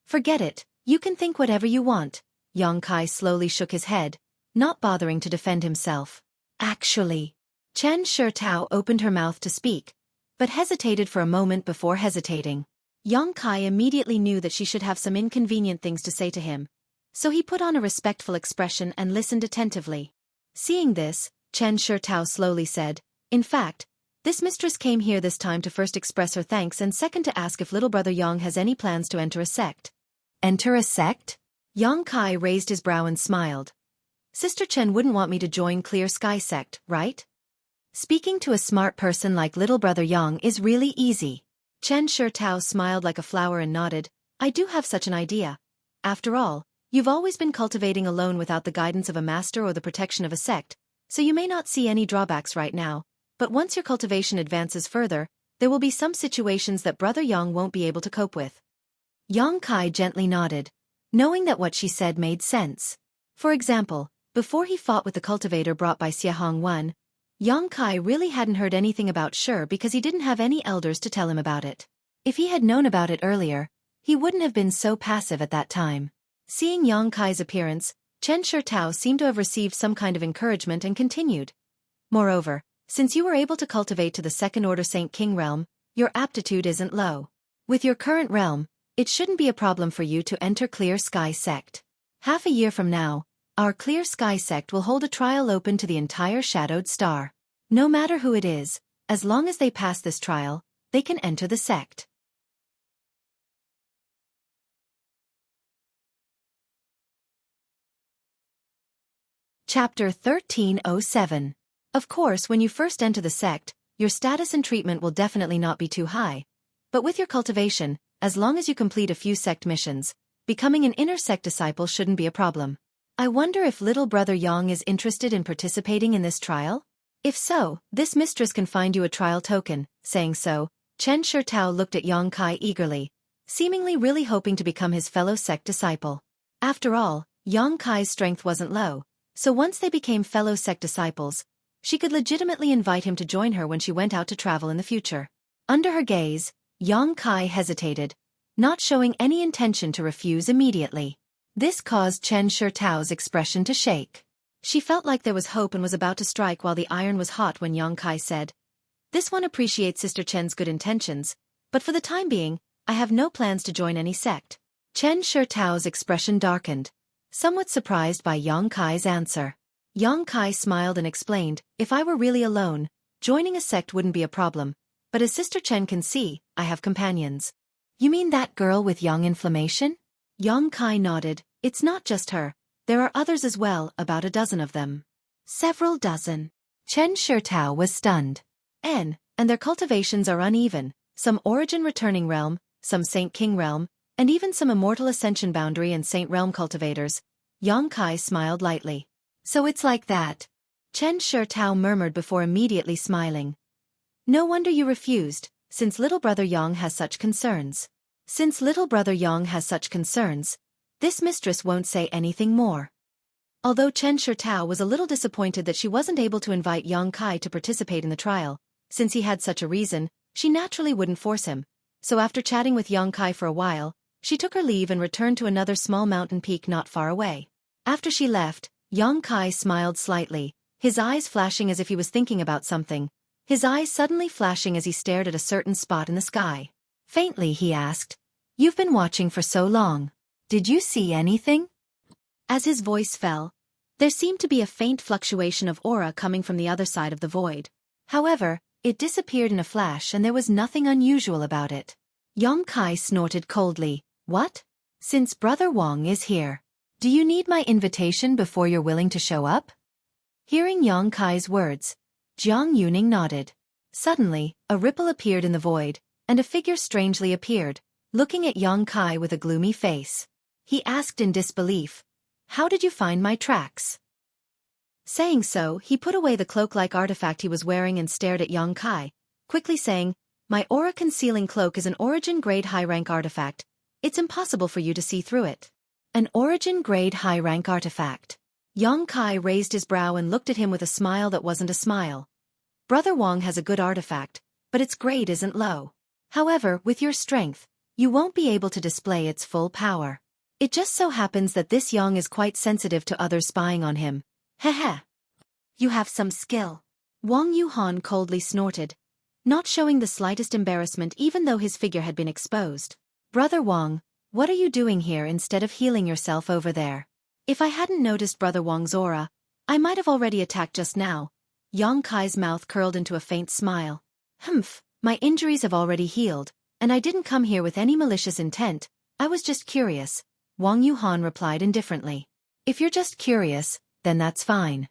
Forget it, you can think whatever you want. Yang Kai slowly shook his head, not bothering to defend himself. Actually, Chen Shitao opened her mouth to speak, but hesitated for a moment before hesitating. Yang Kai immediately knew that she should have some inconvenient things to say to him, so he put on a respectful expression and listened attentively. Seeing this, Chen Shitao slowly said, in fact, this mistress came here this time to first express her thanks and second to ask if little brother Yang has any plans to enter a sect. Enter a sect? Yang Kai raised his brow and smiled. Sister Chen wouldn't want me to join Clear Sky Sect, right? Speaking to a smart person like little brother Yang is really easy. Chen Shitao smiled like a flower and nodded, I do have such an idea. After all, you've always been cultivating alone without the guidance of a master or the protection of a sect, so you may not see any drawbacks right now, but once your cultivation advances further, there will be some situations that brother Yang won't be able to cope with. Yang Kai gently nodded, knowing that what she said made sense. For example, before he fought with the cultivator brought by Xie Hongwen, Yang Kai really hadn't heard anything about Shi because he didn't have any elders to tell him about it. If he had known about it earlier, he wouldn't have been so passive at that time. Seeing Yang Kai's appearance, Chen Shitao seemed to have received some kind of encouragement and continued. Moreover, since you were able to cultivate to the second order Saint King realm, your aptitude isn't low. With your current realm, it shouldn't be a problem for you to enter Clear Sky Sect. Half a year from now, our Clear Sky Sect will hold a trial open to the entire Shadowed Star. No matter who it is, as long as they pass this trial, they can enter the sect. Chapter 1307. Of course, when you first enter the sect, your status and treatment will definitely not be too high. But with your cultivation, as long as you complete a few sect missions, becoming an inner sect disciple shouldn't be a problem. I wonder if little brother Yang is interested in participating in this trial? If so, this mistress can find you a trial token. Saying so, Chen Shitao looked at Yang Kai eagerly, seemingly really hoping to become his fellow sect disciple. After all, Yang Kai's strength wasn't low, so once they became fellow sect disciples, she could legitimately invite him to join her when she went out to travel in the future. Under her gaze, Yang Kai hesitated, not showing any intention to refuse immediately. This caused Chen Shitao's expression to shake. She felt like there was hope and was about to strike while the iron was hot when Yang Kai said, "This one appreciates Sister Chen's good intentions, but for the time being, I have no plans to join any sect." Chen Shitao's expression darkened, somewhat surprised by Yang Kai's answer. Yang Kai smiled and explained, "If I were really alone, joining a sect wouldn't be a problem, but as Sister Chen can see, I have companions." "You mean that girl with young inflammation?" Yang Kai nodded. "It's not just her. There are others as well, about a dozen of them." "Several dozen." Chen Shitao was stunned. And their cultivations are uneven, some origin returning realm, some Saint King realm, and even some immortal ascension boundary and Saint realm cultivators. Yang Kai smiled lightly. "So it's like that." Chen Shitao murmured before immediately smiling. "No wonder you refused, since little brother Yang has such concerns." Since little brother Yang has such concerns, this mistress won't say anything more. Although Chen Shitao was a little disappointed that she wasn't able to invite Yang Kai to participate in the trial, since he had such a reason, she naturally wouldn't force him. So after chatting with Yang Kai for a while, she took her leave and returned to another small mountain peak not far away. After she left, Yang Kai smiled slightly, his eyes flashing as if he was thinking about something, his eyes suddenly flashing as he stared at a certain spot in the sky. Faintly he asked, "You've been watching for so long. Did you see anything?" As his voice fell, there seemed to be a faint fluctuation of aura coming from the other side of the void. However, it disappeared in a flash and there was nothing unusual about it. Yang Kai snorted coldly. "What? Since Brother Wang is here, do you need my invitation before you're willing to show up?" Hearing Yang Kai's words, Jiang Yuning nodded. Suddenly, a ripple appeared in the void, and a figure strangely appeared, looking at Yang Kai with a gloomy face. He asked in disbelief, "How did you find my tracks?" Saying so, he put away the cloak-like artifact he was wearing and stared at Yang Kai, quickly saying, "My aura-concealing cloak is an origin-grade high-rank artifact. It's impossible for you to see through it." An origin-grade high-rank artifact. Yang Kai raised his brow and looked at him with a smile that wasn't a smile. "Brother Wang has a good artifact, but its grade isn't low. However, with your strength, you won't be able to display its full power. It just so happens that this Yang is quite sensitive to others spying on him. Heh. You have some skill." Wang Yuhan coldly snorted, not showing the slightest embarrassment even though his figure had been exposed. "Brother Wang, what are you doing here instead of healing yourself over there?" "If I hadn't noticed Brother Wang's aura, I might have already attacked just now." Yang Kai's mouth curled into a faint smile. "Humph, my injuries have already healed, and I didn't come here with any malicious intent, I was just curious," Wang Yuhan replied indifferently. "If you're just curious, then that's fine.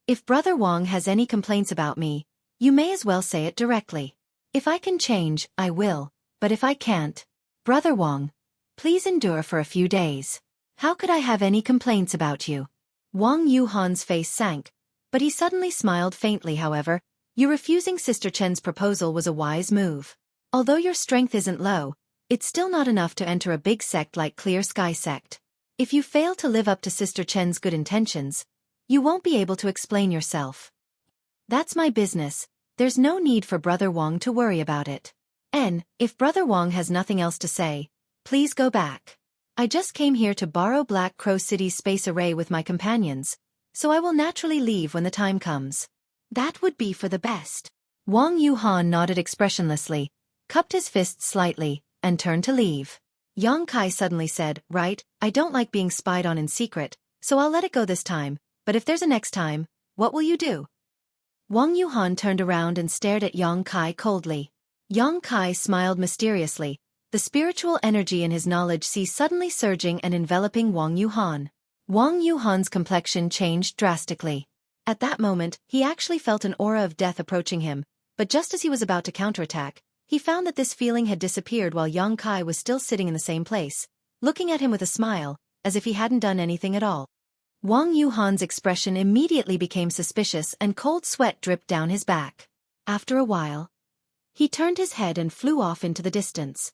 If Brother Wang has any complaints about me, you may as well say it directly. If I can change, I will, but if I can't, Brother Wang, please endure for a few days. How could I have any complaints about you?" Wang Yuhan's face sank, but he suddenly smiled faintly. "However, you refusing Sister Chen's proposal was a wise move. Although your strength isn't low, it's still not enough to enter a big sect like Clear Sky Sect. If you fail to live up to Sister Chen's good intentions, you won't be able to explain yourself. That's my business, there's no need for Brother Wang to worry about it. And, if Brother Wang has nothing else to say, please go back. I just came here to borrow Black Crow City's space array with my companions, so I will naturally leave when the time comes." "That would be for the best." Wang Yuhan nodded expressionlessly, cupped his fists slightly, and turned to leave. Yang Kai suddenly said, "Right, I don't like being spied on in secret, so I'll let it go this time, but if there's a next time, what will you do?" Wang Yuhan turned around and stared at Yang Kai coldly. Yang Kai smiled mysteriously, the spiritual energy in his knowledge sea suddenly surging and enveloping Wang Yuhan. Wang Yuhan's complexion changed drastically. At that moment, he actually felt an aura of death approaching him, but just as he was about to counterattack, he found that this feeling had disappeared while Yang Kai was still sitting in the same place, looking at him with a smile, as if he hadn't done anything at all. Wang Yuhan's expression immediately became suspicious and cold sweat dripped down his back. After a while, he turned his head and flew off into the distance.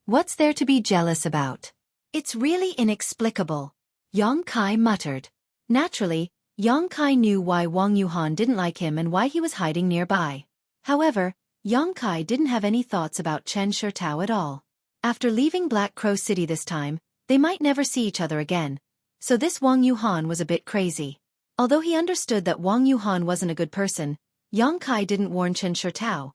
"What's there to be jealous about? It's really inexplicable," Yang Kai muttered. Naturally, Yang Kai knew why Wang Yuhan didn't like him and why he was hiding nearby. However, Yang Kai didn't have any thoughts about Chen Shurtao at all. After leaving Black Crow City this time, they might never see each other again, so this Wang Yuhan was a bit crazy. Although he understood that Wang Yuhan wasn't a good person, Yang Kai didn't warn Chen Shurtao.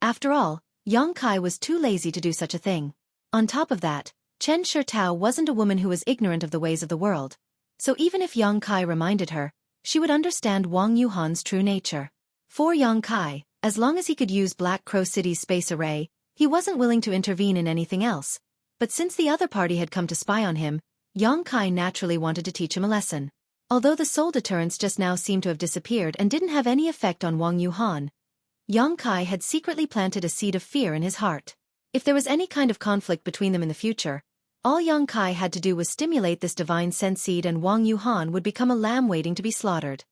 After all, Yang Kai was too lazy to do such a thing. On top of that, Chen Shurtao wasn't a woman who was ignorant of the ways of the world, so even if Yang Kai reminded her, she would understand Wang Yuhan's true nature. For Yang Kai, as long as he could use Black Crow City's space array, he wasn't willing to intervene in anything else. But since the other party had come to spy on him, Yang Kai naturally wanted to teach him a lesson. Although the soul deterrents just now seemed to have disappeared and didn't have any effect on Wang Yuhan, Yang Kai had secretly planted a seed of fear in his heart. If there was any kind of conflict between them in the future, all Yang Kai had to do was stimulate this divine sense seed and Wang Yuhan would become a lamb waiting to be slaughtered.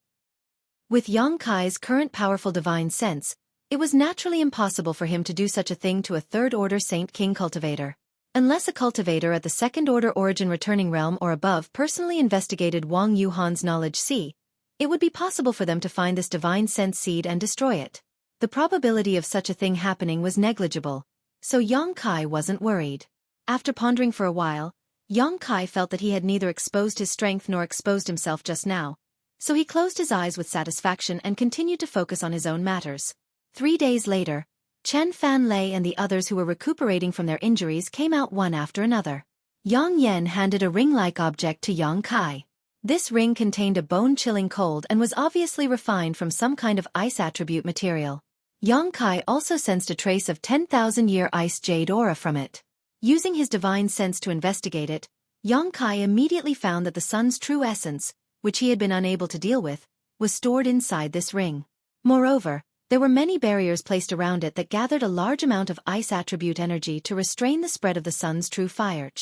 With Yang Kai's current powerful divine sense, it was naturally impossible for him to do such a thing to a third-order Saint King cultivator. Unless a cultivator at the second-order origin returning realm or above personally investigated Wang Yuhan's knowledge sea, it would be possible for them to find this divine sense seed and destroy it. The probability of such a thing happening was negligible, so Yang Kai wasn't worried. After pondering for a while, Yang Kai felt that he had neither exposed his strength nor exposed himself just now, so he closed his eyes with satisfaction and continued to focus on his own matters. 3 days later, Chen Fanlei and the others who were recuperating from their injuries came out one after another. Yang Yen handed a ring-like object to Yang Kai. This ring contained a bone-chilling cold and was obviously refined from some kind of ice attribute material. Yang Kai also sensed a trace of 10,000-year ice jade aura from it. Using his divine sense to investigate it, Yang Kai immediately found that the sun's true essence, which he had been unable to deal with, was stored inside this ring. Moreover, there were many barriers placed around it that gathered a large amount of ice attribute energy to restrain the spread of the sun's true fire.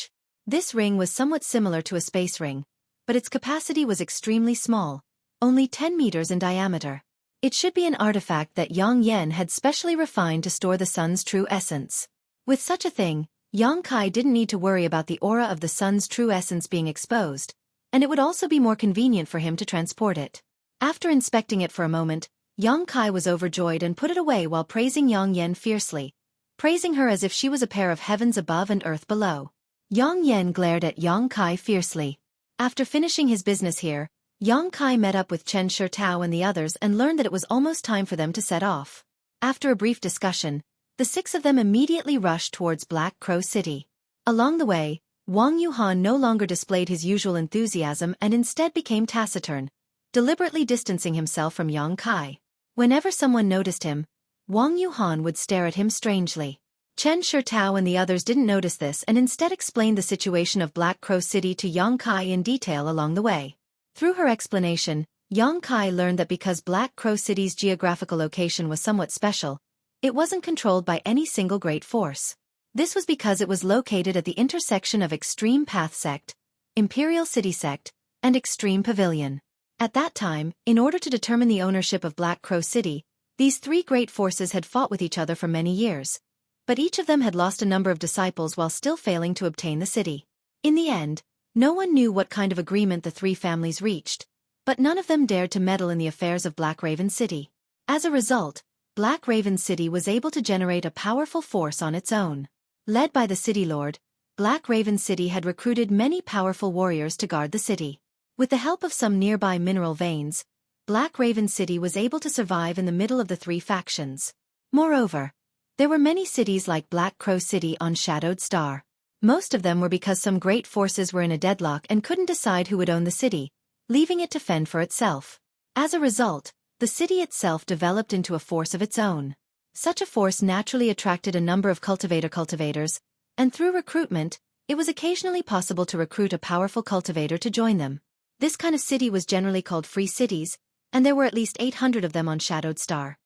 This ring was somewhat similar to a space ring, but its capacity was extremely small, only 10 meters in diameter. It should be an artifact that Yang Yen had specially refined to store the sun's true essence. With such a thing, Yang Kai didn't need to worry about the aura of the sun's true essence being exposed, and it would also be more convenient for him to transport it. After inspecting it for a moment, Yang Kai was overjoyed and put it away while praising Yang Yen fiercely, praising her as if she was a pair of heavens above and earth below. Yang Yen glared at Yang Kai fiercely. After finishing his business here, Yang Kai met up with Chen Shurtao and the others and learned that it was almost time for them to set off. After a brief discussion, the 6 of them immediately rushed towards Black Crow City. Along the way, Wang Yuhan no longer displayed his usual enthusiasm and instead became taciturn, deliberately distancing himself from Yang Kai. Whenever someone noticed him, Wang Yuhan would stare at him strangely. Chen Shurtao and the others didn't notice this and instead explained the situation of Black Crow City to Yang Kai in detail along the way. Through her explanation, Yang Kai learned that because Black Crow City's geographical location was somewhat special, it wasn't controlled by any single great force. This was because it was located at the intersection of Extreme Path Sect, Imperial City Sect, and Extreme Pavilion. At that time, in order to determine the ownership of Black Crow City, these 3 great forces had fought with each other for many years, but each of them had lost a number of disciples while still failing to obtain the city. In the end, no one knew what kind of agreement the 3 families reached, but none of them dared to meddle in the affairs of Black Raven City. As a result, Black Raven City was able to generate a powerful force on its own. Led by the City Lord, Black Raven City had recruited many powerful warriors to guard the city. With the help of some nearby mineral veins, Black Raven City was able to survive in the middle of the 3 factions. Moreover, there were many cities like Black Crow City on Shadowed Star. Most of them were because some great forces were in a deadlock and couldn't decide who would own the city, leaving it to fend for itself. As a result, the city itself developed into a force of its own. Such a force naturally attracted a number of cultivators, and through recruitment, it was occasionally possible to recruit a powerful cultivator to join them. This kind of city was generally called free cities, and there were at least 800 of them on Shadowed Star.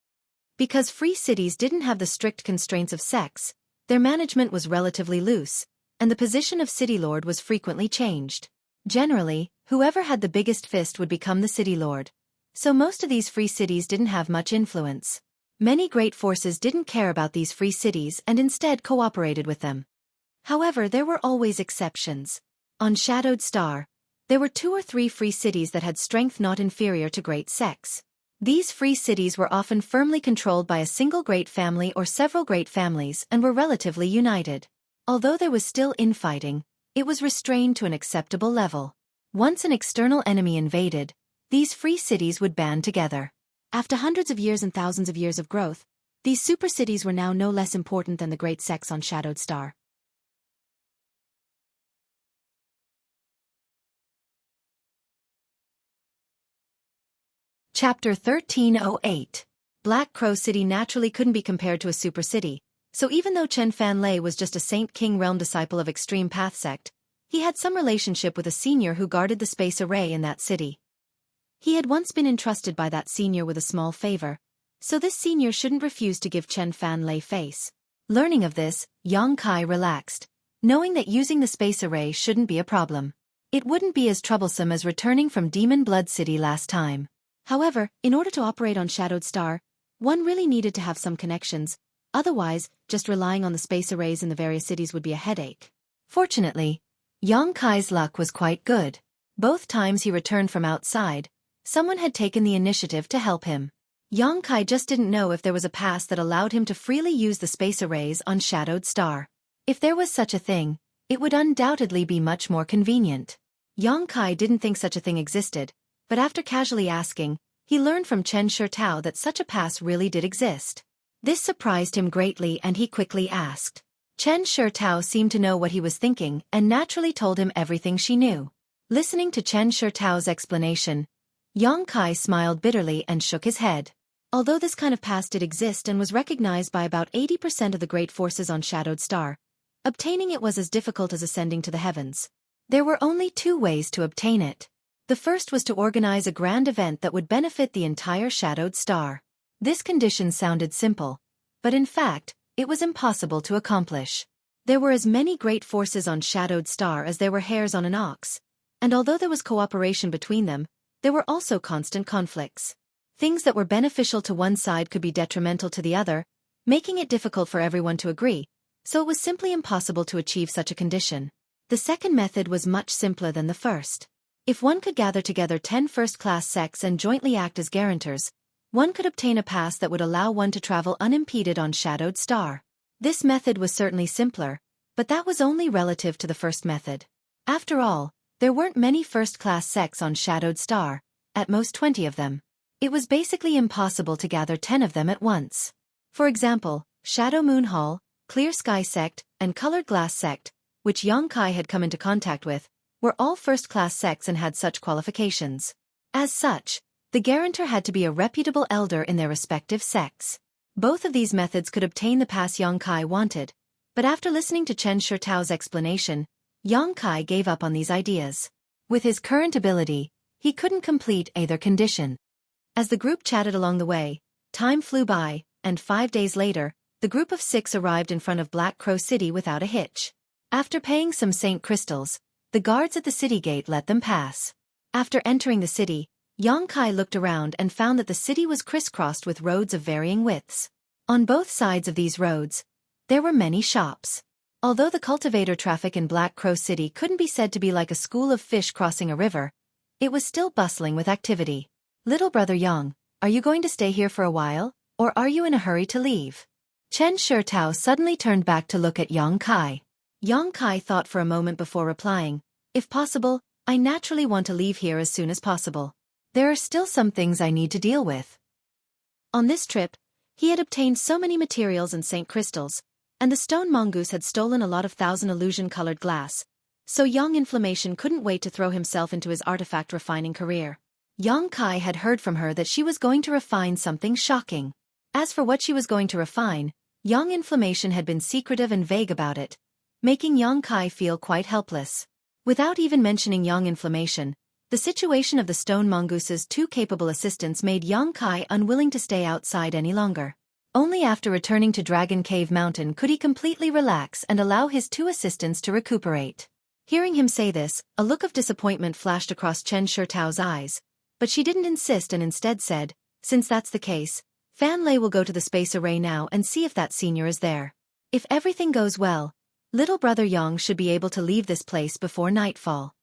Because free cities didn't have the strict constraints of sex, their management was relatively loose, and the position of city lord was frequently changed. Generally, whoever had the biggest fist would become the city lord. So most of these free cities didn't have much influence. Many great forces didn't care about these free cities and instead cooperated with them. However, there were always exceptions. On Shadowed Star, there were 2 or 3 free cities that had strength not inferior to great sex. These free cities were often firmly controlled by a single great family or several great families and were relatively united. Although there was still infighting, it was restrained to an acceptable level. Once an external enemy invaded, these free cities would band together. After hundreds of years and thousands of years of growth, these super cities were now no less important than the great sex on Shadowed Star. Chapter 1308. Black Crow City naturally couldn't be compared to a super city, so even though Chen Fanlei was just a Saint King Realm disciple of Extreme Path sect, he had some relationship with a senior who guarded the space array in that city. He had once been entrusted by that senior with a small favor, so this senior shouldn't refuse to give Chen Fanlei face. Learning of this, Yang Kai relaxed, knowing that using the space array shouldn't be a problem. It wouldn't be as troublesome as returning from Demon Blood City last time. However, in order to operate on Shadowed Star, one really needed to have some connections, otherwise, just relying on the space arrays in the various cities would be a headache. Fortunately, Yang Kai's luck was quite good. Both times he returned from outside, someone had taken the initiative to help him. Yang Kai just didn't know if there was a pass that allowed him to freely use the space arrays on Shadowed Star. If there was such a thing, it would undoubtedly be much more convenient. Yang Kai didn't think such a thing existed, but after casually asking, he learned from Chen Shurtao that such a pass really did exist. This surprised him greatly and he quickly asked. Chen Shurtao seemed to know what he was thinking and naturally told him everything she knew. Listening to Chen Shurtao's explanation, Yang Kai smiled bitterly and shook his head. Although this kind of pass did exist and was recognized by about 80% of the great forces on Shadowed Star, obtaining it was as difficult as ascending to the heavens. There were only 2 ways to obtain it. The first was to organize a grand event that would benefit the entire Shadowed Star. This condition sounded simple, but in fact, it was impossible to accomplish. There were as many great forces on Shadowed Star as there were hairs on an ox, and although there was cooperation between them, there were also constant conflicts. Things that were beneficial to one side could be detrimental to the other, making it difficult for everyone to agree, so it was simply impossible to achieve such a condition. The second method was much simpler than the first. If one could gather together 10 first-class sects and jointly act as guarantors, one could obtain a pass that would allow one to travel unimpeded on Shadowed Star. This method was certainly simpler, but that was only relative to the first method. After all, there weren't many first-class sects on Shadowed Star, at most 20 of them. It was basically impossible to gather 10 of them at once. For example, Shadow Moon Hall, Clear Sky Sect, and Colored Glass Sect, which Yang Kai had come into contact with, were all first-class sects and had such qualifications. As such, the guarantor had to be a reputable elder in their respective sects. Both of these methods could obtain the pass Yang Kai wanted, but after listening to Chen Shurtao's explanation, Yang Kai gave up on these ideas. With his current ability, he couldn't complete either condition. As the group chatted along the way, time flew by, and 5 days later, the group of 6 arrived in front of Black Crow City without a hitch. After paying some Saint crystals, the guards at the city gate let them pass. After entering the city, Yang Kai looked around and found that the city was crisscrossed with roads of varying widths. On both sides of these roads, there were many shops. Although the cultivator traffic in Black Crow City couldn't be said to be like a school of fish crossing a river, it was still bustling with activity. Little brother Yang, are you going to stay here for a while, or are you in a hurry to leave? Chen Shurtao suddenly turned back to look at Yang Kai. Yang Kai thought for a moment before replying, if possible, I naturally want to leave here as soon as possible. There are still some things I need to deal with. On this trip, he had obtained so many materials and Saint crystals, and the stone mongoose had stolen a lot of 1,000 illusion-colored glass, so Yang Inflammation couldn't wait to throw himself into his artifact refining career. Yang Kai had heard from her that she was going to refine something shocking. As for what she was going to refine, Yang Inflammation had been secretive and vague about it, making Yang Kai feel quite helpless. Without even mentioning Yang Inflammation, the situation of the stone mongoose's 2 capable assistants made Yang Kai unwilling to stay outside any longer. Only after returning to Dragon Cave Mountain could he completely relax and allow his two assistants to recuperate. Hearing him say this, a look of disappointment flashed across Chen Shitao's eyes, but she didn't insist and instead said, "Since that's the case, Fan Lei will go to the space array now and see if that senior is there. If everything goes well, little brother Yang should be able to leave this place before nightfall."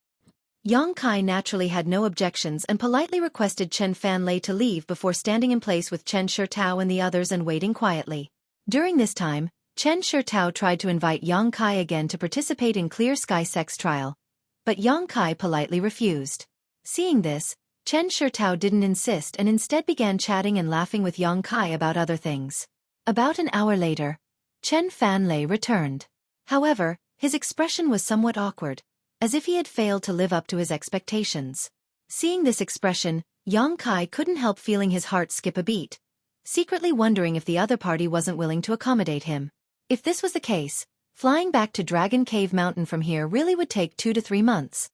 Yang Kai naturally had no objections and politely requested Chen Fan Lei to leave before standing in place with Chen Shitao and the others and waiting quietly. During this time, Chen Shitao tried to invite Yang Kai again to participate in Clear Sky sex trial, but Yang Kai politely refused. Seeing this, Chen Shitao didn't insist and instead began chatting and laughing with Yang Kai about other things. About an hour later, Chen Fan Lei returned. However, his expression was somewhat awkward, as if he had failed to live up to his expectations. Seeing this expression, Yang Kai couldn't help feeling his heart skip a beat, secretly wondering if the other party wasn't willing to accommodate him. If this was the case, flying back to Dragon Cave Mountain from here really would take 2 to 3 months.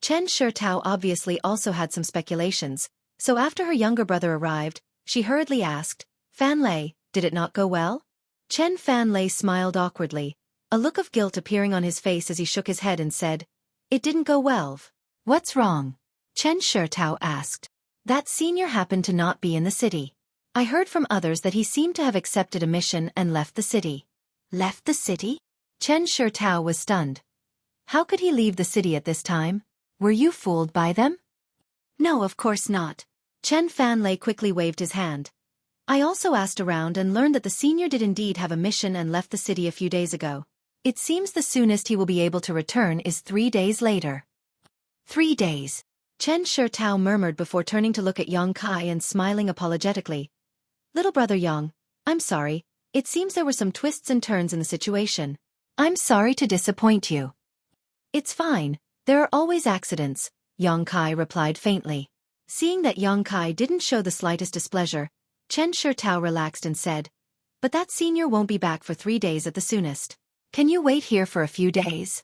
Chen Shitao obviously also had some speculations, so after her younger brother arrived, she hurriedly asked, "Fan Lei, did it not go well?" Chen Fan Lei smiled awkwardly, a look of guilt appearing on his face as he shook his head and said, "It didn't go well." "What's wrong?" Chen Shitao asked. "That senior happened to not be in the city. I heard from others that he seemed to have accepted a mission and left the city." "Left the city?" Chen Shitao was stunned. How could he leave the city at this time? Were you fooled by them? "No, of course not." Chen Fan Lei quickly waved his hand. "I also asked around and learned that the senior did indeed have a mission and left the city a few days ago. It seems the soonest he will be able to return is 3 days later." 3 days. Chen Shitao murmured before turning to look at Yang Kai and smiling apologetically. "Little brother Yang, I'm sorry, it seems there were some twists and turns in the situation. I'm sorry to disappoint you." "It's fine, there are always accidents," Yang Kai replied faintly. Seeing that Yang Kai didn't show the slightest displeasure, Chen Shitao relaxed and said, "But that senior won't be back for 3 days at the soonest. Can you wait here for a few days?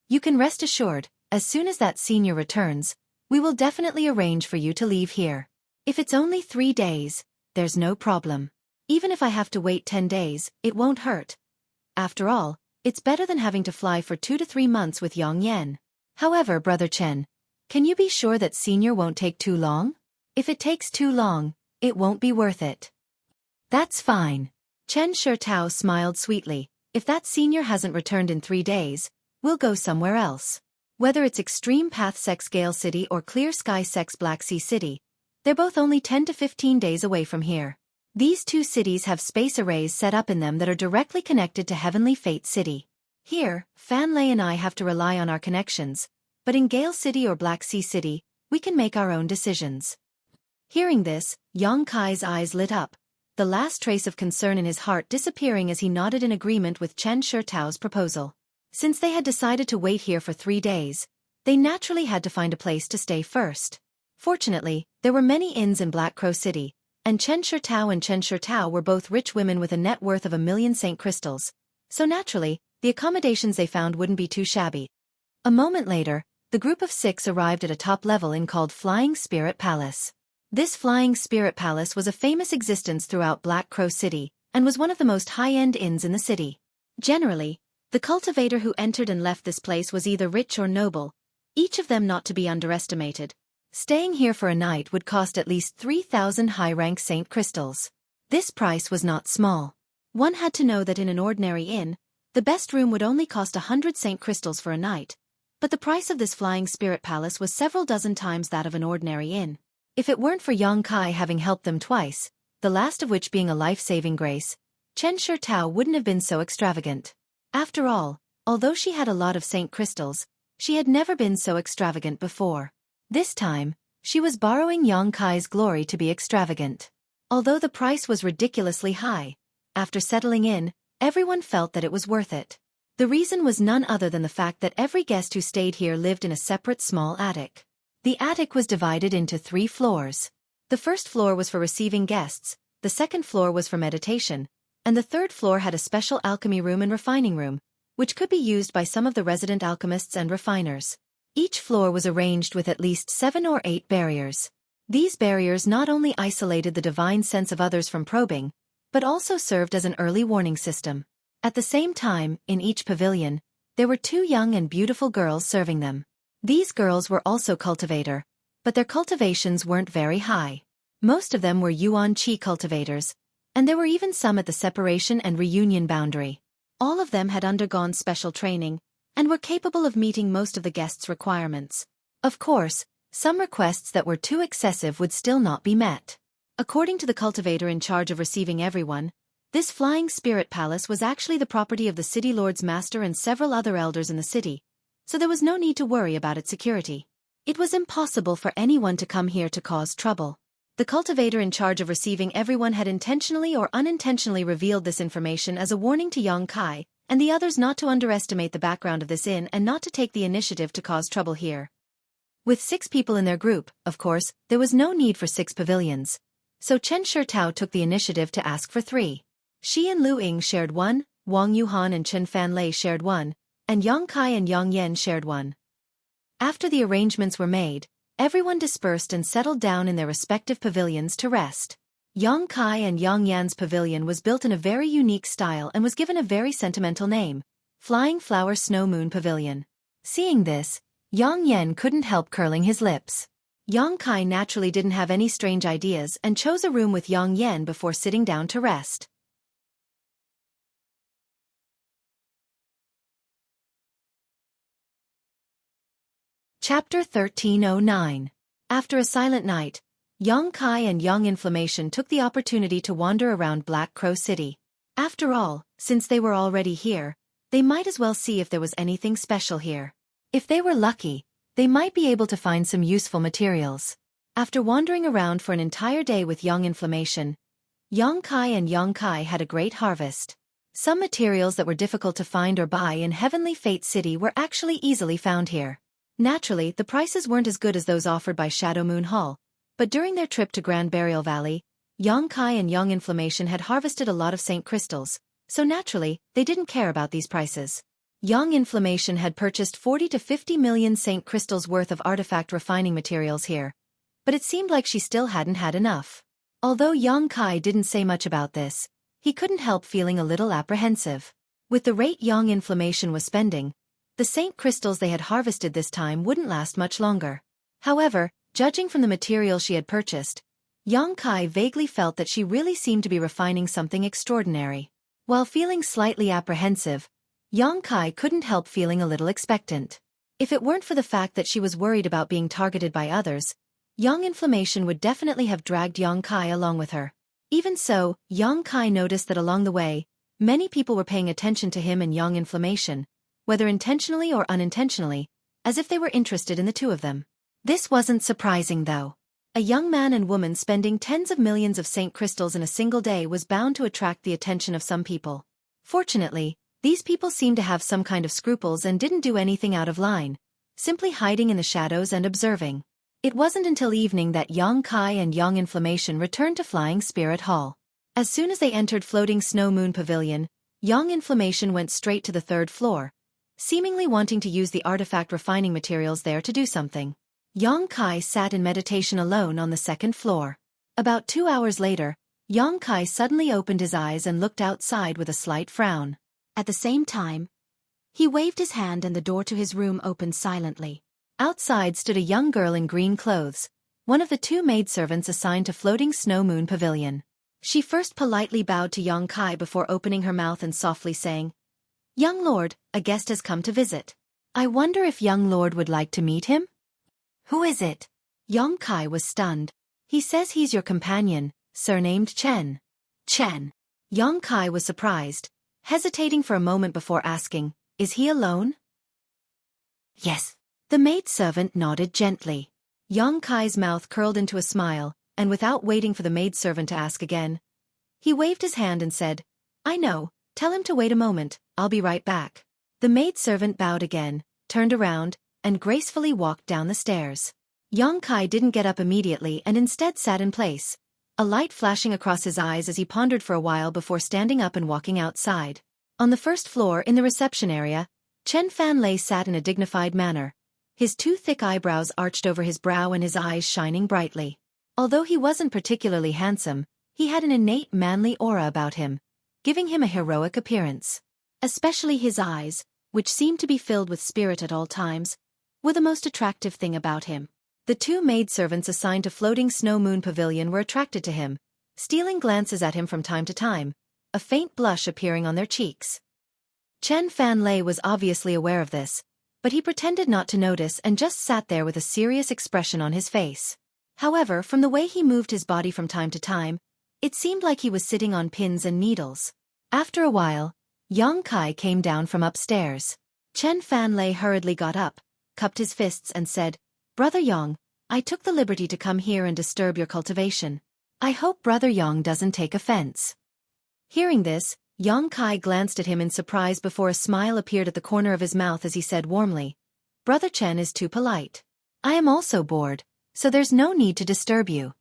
You can rest assured, as soon as that senior returns, we will definitely arrange for you to leave here. If it's only 3 days, there's no problem. Even if I have to wait 10 days, it won't hurt. After all, it's better than having to fly for 2 to 3 months with Yang Yan. However, Brother Chen, can you be sure that senior won't take too long? If it takes too long, it won't be worth it." "That's fine." Chen Shitao smiled sweetly. "If that senior hasn't returned in 3 days, we'll go somewhere else. Whether it's Extreme Path Sex Gale City or Clear Sky Sex Black Sea City, they're both only 10 to 15 days away from here. These 2 cities have space arrays set up in them that are directly connected to Heavenly Fate City. Here, Fan Lei and I have to rely on our connections, but in Gale City or Black Sea City, we can make our own decisions." Hearing this, Yang Kai's eyes lit up, the last trace of concern in his heart disappearing as he nodded in agreement with Chen Shitao's proposal. Since they had decided to wait here for 3 days, they naturally had to find a place to stay first. Fortunately, there were many inns in Black Crow City, and Chen Shitao were both rich women with a net worth of 1,000,000 Saint crystals, so naturally, the accommodations they found wouldn't be too shabby. A moment later, the group of 6 arrived at a top-level inn called Flying Spirit Palace. This Flying Spirit Palace was a famous existence throughout Black Crow City, and was one of the most high-end inns in the city. Generally, the cultivator who entered and left this place was either rich or noble, each of them not to be underestimated. Staying here for a night would cost at least 3,000 high-rank Saint crystals. This price was not small. One had to know that in an ordinary inn, the best room would only cost 100 Saint crystals for a night, but the price of this Flying Spirit Palace was several dozen times that of an ordinary inn. If it weren't for Yang Kai having helped them twice, the last of which being a life-saving grace, Chen Shitao wouldn't have been so extravagant. After all, although she had a lot of Saint crystals, she had never been so extravagant before. This time, she was borrowing Yang Kai's glory to be extravagant. Although the price was ridiculously high, after settling in, everyone felt that it was worth it. The reason was none other than the fact that every guest who stayed here lived in a separate small attic. The attic was divided into 3 floors. The first floor was for receiving guests, the second floor was for meditation, and the third floor had a special alchemy room and refining room, which could be used by some of the resident alchemists and refiners. Each floor was arranged with at least 7 or 8 barriers. These barriers not only isolated the divine sense of others from probing, but also served as an early warning system. At the same time, in each pavilion, there were 2 young and beautiful girls serving them. These girls were also cultivator, but their cultivations weren't very high. Most of them were Yuan Qi cultivators, and there were even some at the separation and reunion boundary. All of them had undergone special training, and were capable of meeting most of the guests' requirements. Of course, some requests that were too excessive would still not be met. According to the cultivator in charge of receiving everyone, this flying spirit palace was actually the property of the city lord's master and several other elders in the city, so there was no need to worry about its security. It was impossible for anyone to come here to cause trouble. The cultivator in charge of receiving everyone had intentionally or unintentionally revealed this information as a warning to Yang Kai and the others not to underestimate the background of this inn and not to take the initiative to cause trouble here. With 6 people in their group, of course, there was no need for 6 pavilions, so Chen Shitao took the initiative to ask for 3. She and Lu Ying shared 1, Wang Yuhan and Chen Fanlei shared 1, and Yang Kai and Yang Yen shared 1. After the arrangements were made, everyone dispersed and settled down in their respective pavilions to rest. Yang Kai and Yang Yan's pavilion was built in a very unique style and was given a very sentimental name, Flying Flower Snow Moon Pavilion. Seeing this, Yang Yen couldn't help curling his lips. Yang Kai naturally didn't have any strange ideas and chose a room with Yang Yen before sitting down to rest. Chapter 1309. After a silent night, Yang Kai and Yang Inflammation took the opportunity to wander around Black Crow City. After all, since they were already here, they might as well see if there was anything special here. If they were lucky, they might be able to find some useful materials. After wandering around for an entire day with Yang Inflammation, Yang Kai and Yang Kai had a great harvest. Some materials that were difficult to find or buy in Heavenly Fate City were actually easily found here. Naturally, the prices weren't as good as those offered by Shadow Moon Hall, but during their trip to Grand Burial Valley, Yang Kai and Yang Inflammation had harvested a lot of Saint Crystals, so naturally, they didn't care about these prices. Yang Inflammation had purchased 40 to 50 million Saint Crystals worth of artifact refining materials here, but it seemed like she still hadn't had enough. Although Yang Kai didn't say much about this, he couldn't help feeling a little apprehensive. With the rate Yang Inflammation was spending, the Saint Crystals they had harvested this time wouldn't last much longer. However, judging from the material she had purchased, Yang Kai vaguely felt that she really seemed to be refining something extraordinary. While feeling slightly apprehensive, Yang Kai couldn't help feeling a little expectant. If it weren't for the fact that she was worried about being targeted by others, Yang Inflammation would definitely have dragged Yang Kai along with her. Even so, Yang Kai noticed that along the way, many people were paying attention to him and Yang Inflammation, whether intentionally or unintentionally, as if they were interested in the two of them. This wasn't surprising though. A young man and woman spending tens of millions of Saint Crystals in a single day was bound to attract the attention of some people. Fortunately, these people seemed to have some kind of scruples and didn't do anything out of line, simply hiding in the shadows and observing. It wasn't until evening that Yang Kai and Yang Inflammation returned to Flying Spirit Hall. As soon as they entered Floating Snow Moon Pavilion, Yang Inflammation went straight to the 3rd floor, seemingly wanting to use the artifact refining materials there to do something. Yang Kai sat in meditation alone on the 2nd floor. About 2 hours later, Yang Kai suddenly opened his eyes and looked outside with a slight frown. At the same time, he waved his hand and the door to his room opened silently. Outside stood a young girl in green clothes, one of the 2 maidservants assigned to Floating Snow Moon Pavilion. She first politely bowed to Yang Kai before opening her mouth and softly saying, "Young Lord, a guest has come to visit. I wonder if young Lord would like to meet him?" "Who is it?" Yang Kai was stunned. "He says he's your companion, surnamed Chen." "Chen?" Yang Kai was surprised, hesitating for a moment before asking, "Is he alone?" "Yes." The maidservant nodded gently. Yang Kai's mouth curled into a smile, and without waiting for the maidservant to ask again, he waved his hand and said, "I know, tell him to wait a moment, I'll be right back." The maidservant bowed again, turned around, and gracefully walked down the stairs. Yang Kai didn't get up immediately and instead sat in place, a light flashing across his eyes as he pondered for a while before standing up and walking outside. On the 1st floor in the reception area, Chen Fanlei sat in a dignified manner, his 2 thick eyebrows arched over his brow and his eyes shining brightly. Although he wasn't particularly handsome, He had an innate manly aura about him, giving him a heroic appearance. Especially his eyes, which seemed to be filled with spirit at all times, were the most attractive thing about him. The two maidservants assigned to Floating Snow Moon Pavilion were attracted to him, stealing glances at him from time to time, a faint blush appearing on their cheeks. Chen Fanlei was obviously aware of this, but he pretended not to notice and just sat there with a serious expression on his face. However, from the way he moved his body from time to time, it seemed like he was sitting on pins and needles. After a while, Yang Kai came down from upstairs. Chen Fanlei hurriedly got up, cupped his fists and said, "Brother Yang, I took the liberty to come here and disturb your cultivation. I hope Brother Yang doesn't take offense." Hearing this, Yang Kai glanced at him in surprise before a smile appeared at the corner of his mouth as he said warmly, "Brother Chen is too polite. I am also bored, so there's no need to disturb you."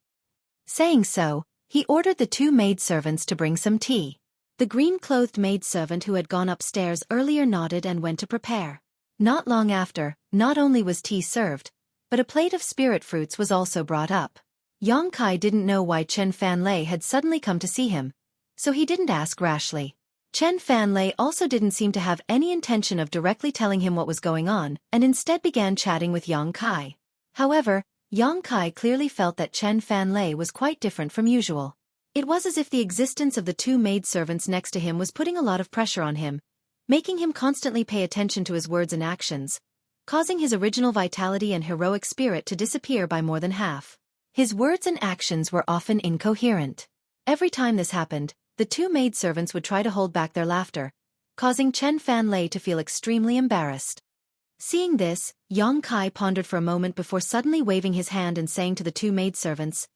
Saying so, he ordered the two maidservants to bring some tea. The green-clothed maidservant who had gone upstairs earlier nodded and went to prepare. Not long after, not only was tea served, but a plate of spirit fruits was also brought up. Yang Kai didn't know why Chen Fanlei had suddenly come to see him, so he didn't ask rashly. Chen Fanlei also didn't seem to have any intention of directly telling him what was going on, and instead began chatting with Yang Kai. However, Yang Kai clearly felt that Chen Fanlei was quite different from usual. It was as if the existence of the two maidservants next to him was putting a lot of pressure on him, making him constantly pay attention to his words and actions, causing his original vitality and heroic spirit to disappear by more than half. His words and actions were often incoherent. Every time this happened, the two maidservants would try to hold back their laughter, causing Chen Fanlei to feel extremely embarrassed. Seeing this, Yang Kai pondered for a moment before suddenly waving his hand and saying to the two maidservants,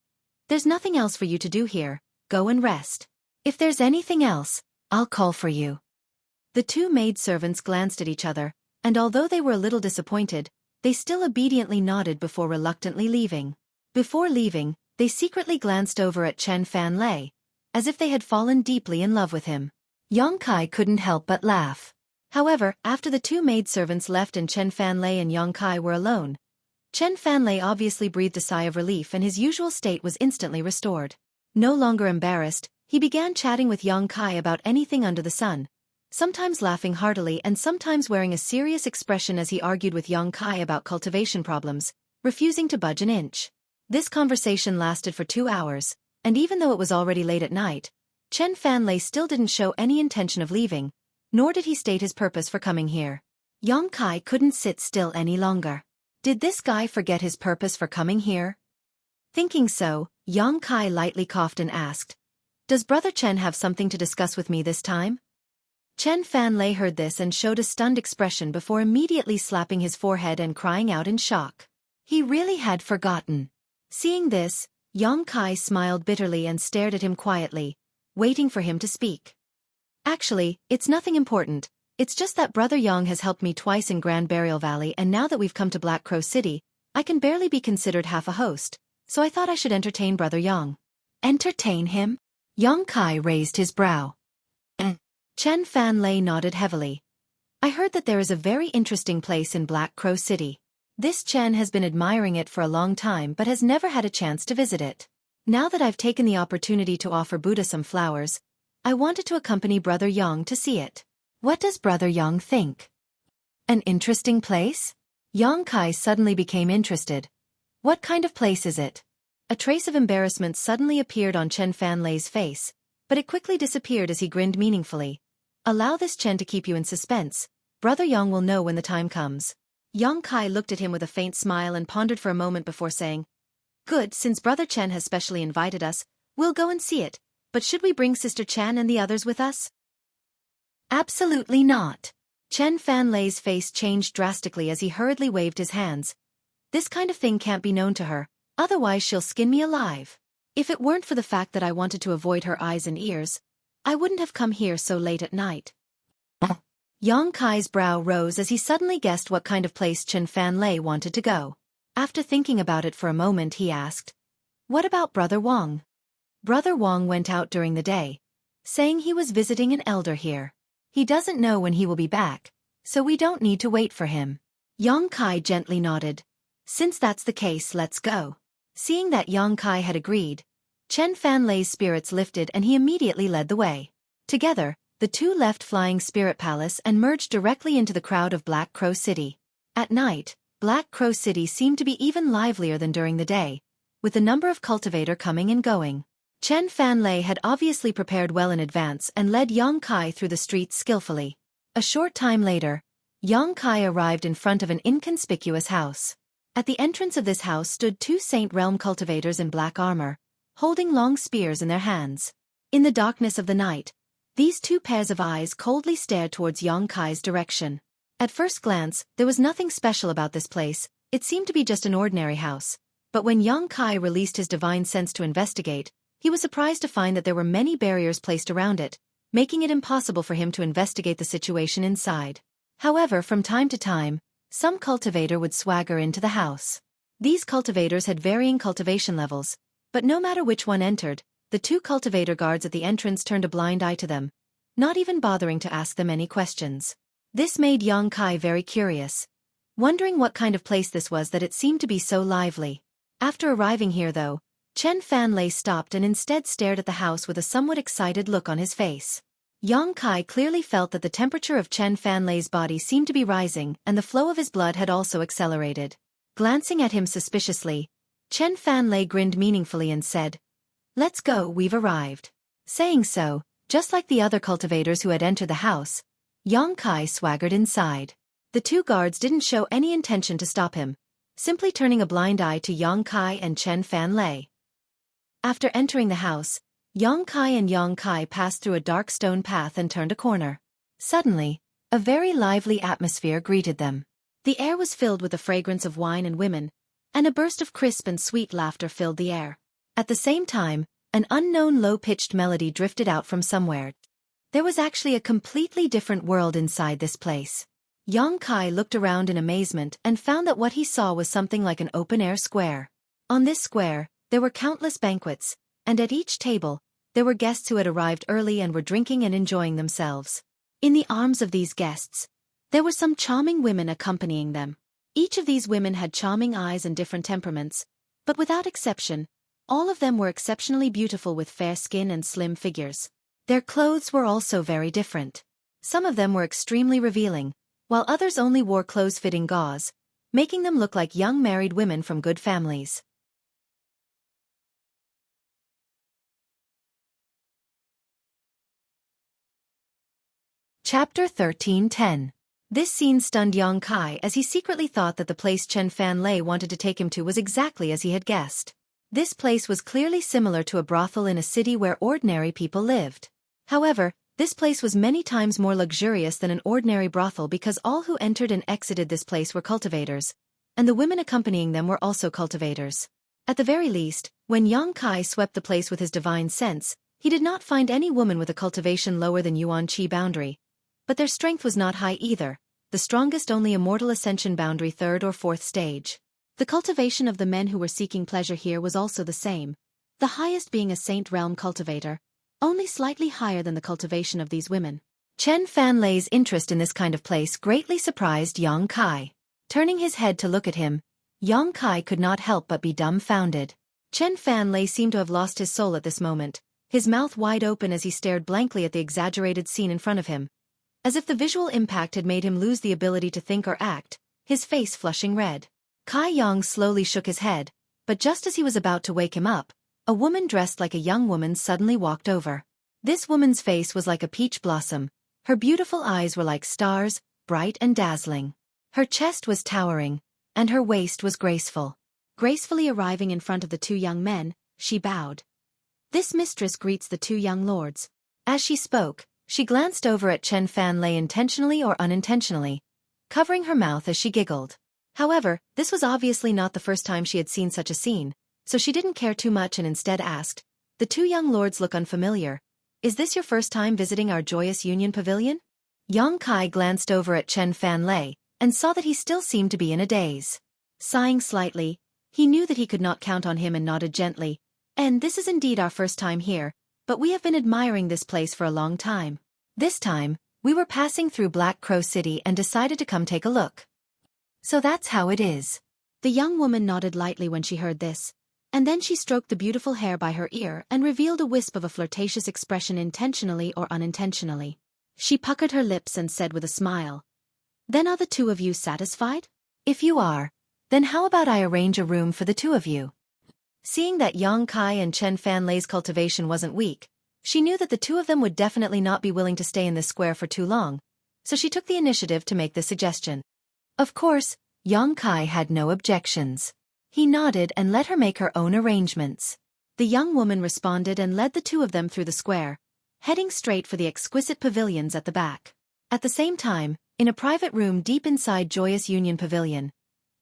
"There's nothing else for you to do here, go and rest. If there's anything else, I'll call for you." The two maidservants glanced at each other, and although they were a little disappointed, they still obediently nodded before reluctantly leaving. Before leaving, they secretly glanced over at Chen Fanlei, as if they had fallen deeply in love with him. Yang Kai couldn't help but laugh. However, after the two maidservants left and Chen Fanlei and Yang Kai were alone, Chen Fanlei obviously breathed a sigh of relief and his usual state was instantly restored. No longer embarrassed, he began chatting with Yang Kai about anything under the sun, sometimes laughing heartily and sometimes wearing a serious expression as he argued with Yang Kai about cultivation problems, refusing to budge an inch. This conversation lasted for 2 hours, and even though it was already late at night, Chen Fanlei still didn't show any intention of leaving, nor did he state his purpose for coming here. Yang Kai couldn't sit still any longer. Did this guy forget his purpose for coming here? Thinking so, Yang Kai lightly coughed and asked, "Does Brother Chen have something to discuss with me this time?" Chen Fanlei heard this and showed a stunned expression before immediately slapping his forehead and crying out in shock. He really had forgotten. Seeing this, Yang Kai smiled bitterly and stared at him quietly, waiting for him to speak. "Actually, it's nothing important. It's just that Brother Yang has helped me twice in Grand Burial Valley and now that we've come to Black Crow City, I can barely be considered half a host, so I thought I should entertain Brother Yang." "Entertain him?" Yang Kai raised his brow. Chen Fanlei nodded heavily. "I heard that there is a very interesting place in Black Crow City. This Chen has been admiring it for a long time but has never had a chance to visit it. Now that I've taken the opportunity to offer Buddha some flowers, I wanted to accompany Brother Yang to see it. What does Brother Yang think? An interesting place?" Yang Kai suddenly became interested. "What kind of place is it?" A trace of embarrassment suddenly appeared on Chen Fanlei's face, but it quickly disappeared as he grinned meaningfully. "Allow this Chen to keep you in suspense. Brother Yang will know when the time comes." Yang Kai looked at him with a faint smile and pondered for a moment before saying, "Good, since Brother Chen has specially invited us, we'll go and see it, but should we bring Sister Chen and the others with us?" "Absolutely not." Chen Fanlei's face changed drastically as he hurriedly waved his hands. "This kind of thing can't be known to her, otherwise she'll skin me alive. If it weren't for the fact that I wanted to avoid her eyes and ears, I wouldn't have come here so late at night." Yang Kai's brow rose as he suddenly guessed what kind of place Chen Fanlei wanted to go. After thinking about it for a moment he asked, "What about Brother Wang?" "Brother Wang went out during the day, saying he was visiting an elder here. He doesn't know when he will be back, so we don't need to wait for him." Yang Kai gently nodded. "Since that's the case, let's go." Seeing that Yang Kai had agreed, Chen Fanlei's spirits lifted and he immediately led the way. Together, the two left Flying Spirit Palace and merged directly into the crowd of Black Crow City. At night, Black Crow City seemed to be even livelier than during the day, with the number of cultivator coming and going. Chen Fanlei had obviously prepared well in advance and led Yang Kai through the streets skillfully. A short time later, Yang Kai arrived in front of an inconspicuous house. At the entrance of this house stood two Saint Realm cultivators in black armor, holding long spears in their hands. In the darkness of the night, these two pairs of eyes coldly stared towards Yang Kai's direction. At first glance, there was nothing special about this place, it seemed to be just an ordinary house. But when Yang Kai released his divine sense to investigate, he was surprised to find that there were many barriers placed around it, making it impossible for him to investigate the situation inside. However, from time to time, some cultivator would swagger into the house. These cultivators had varying cultivation levels, but no matter which one entered, the two cultivator guards at the entrance turned a blind eye to them, not even bothering to ask them any questions. This made Yang Kai very curious, wondering what kind of place this was that it seemed to be so lively. After arriving here though, Chen Fanlei stopped and instead stared at the house with a somewhat excited look on his face. Yang Kai clearly felt that the temperature of Chen Fanlei's body seemed to be rising and the flow of his blood had also accelerated. Glancing at him suspiciously, Chen Fanlei grinned meaningfully and said, "Let's go, we've arrived." Saying so, just like the other cultivators who had entered the house, Yang Kai swaggered inside. The two guards didn't show any intention to stop him, simply turning a blind eye to Yang Kai and Chen Fanlei. After entering the house, Yang Kai passed through a dark stone path and turned a corner. Suddenly, a very lively atmosphere greeted them. The air was filled with the fragrance of wine and women, and a burst of crisp and sweet laughter filled the air. At the same time, an unknown low-pitched melody drifted out from somewhere. There was actually a completely different world inside this place. Yang Kai looked around in amazement and found that what he saw was something like an open-air square. On this square, there were countless banquets, and at each table, there were guests who had arrived early and were drinking and enjoying themselves. In the arms of these guests, there were some charming women accompanying them. Each of these women had charming eyes and different temperaments, but without exception, all of them were exceptionally beautiful with fair skin and slim figures. Their clothes were also very different. Some of them were extremely revealing, while others only wore close-fitting gauze, making them look like young married women from good families. Chapter 13:10. This scene stunned Yang Kai as he secretly thought that the place Chen Fanlei wanted to take him to was exactly as he had guessed. This place was clearly similar to a brothel in a city where ordinary people lived. However, this place was many times more luxurious than an ordinary brothel because all who entered and exited this place were cultivators, and the women accompanying them were also cultivators. At the very least, when Yang Kai swept the place with his divine sense, he did not find any woman with a cultivation lower than Yuan Qi boundary. But their strength was not high either, the strongest only immortal ascension boundary 3rd or 4th stage. The cultivation of the men who were seeking pleasure here was also the same, the highest being a Saint Realm cultivator, only slightly higher than the cultivation of these women. Chen Fanlei's interest in this kind of place greatly surprised Yang Kai. Turning his head to look at him, Yang Kai could not help but be dumbfounded. Chen Fanlei seemed to have lost his soul at this moment, his mouth wide open as he stared blankly at the exaggerated scene in front of him. As if the visual impact had made him lose the ability to think or act, his face flushing red. Kai Yang slowly shook his head, but just as he was about to wake him up, a woman dressed like a young woman suddenly walked over. This woman's face was like a peach blossom, her beautiful eyes were like stars, bright and dazzling. Her chest was towering, and her waist was graceful. Gracefully arriving in front of the two young men, she bowed. "This mistress greets the two young lords." As she spoke, she glanced over at Chen Fanlei intentionally or unintentionally, covering her mouth as she giggled. However, this was obviously not the first time she had seen such a scene, so she didn't care too much and instead asked, "The two young lords look unfamiliar. Is this your first time visiting our Joyous Union Pavilion?" Yang Kai glanced over at Chen Fanlei, and saw that he still seemed to be in a daze. Sighing slightly, he knew that he could not count on him and nodded gently, "And this is indeed our first time here, but we have been admiring this place for a long time. This time, we were passing through Black Crow City and decided to come take a look. So that's how it is." The young woman nodded lightly when she heard this, And then she stroked the beautiful hair by her ear and revealed a wisp of a flirtatious expression intentionally or unintentionally. She puckered her lips and said with a smile, "Then are the two of you satisfied? If you are, then how about I arrange a room for the two of you?" Seeing that Yang Kai and Chen Fanlei's cultivation wasn't weak, she knew that the two of them would definitely not be willing to stay in this square for too long, so she took the initiative to make this suggestion. Of course, Yang Kai had no objections. He nodded and let her make her own arrangements. The young woman responded and led the two of them through the square, heading straight for the exquisite pavilions at the back. At the same time, in a private room deep inside Joyous Union Pavilion,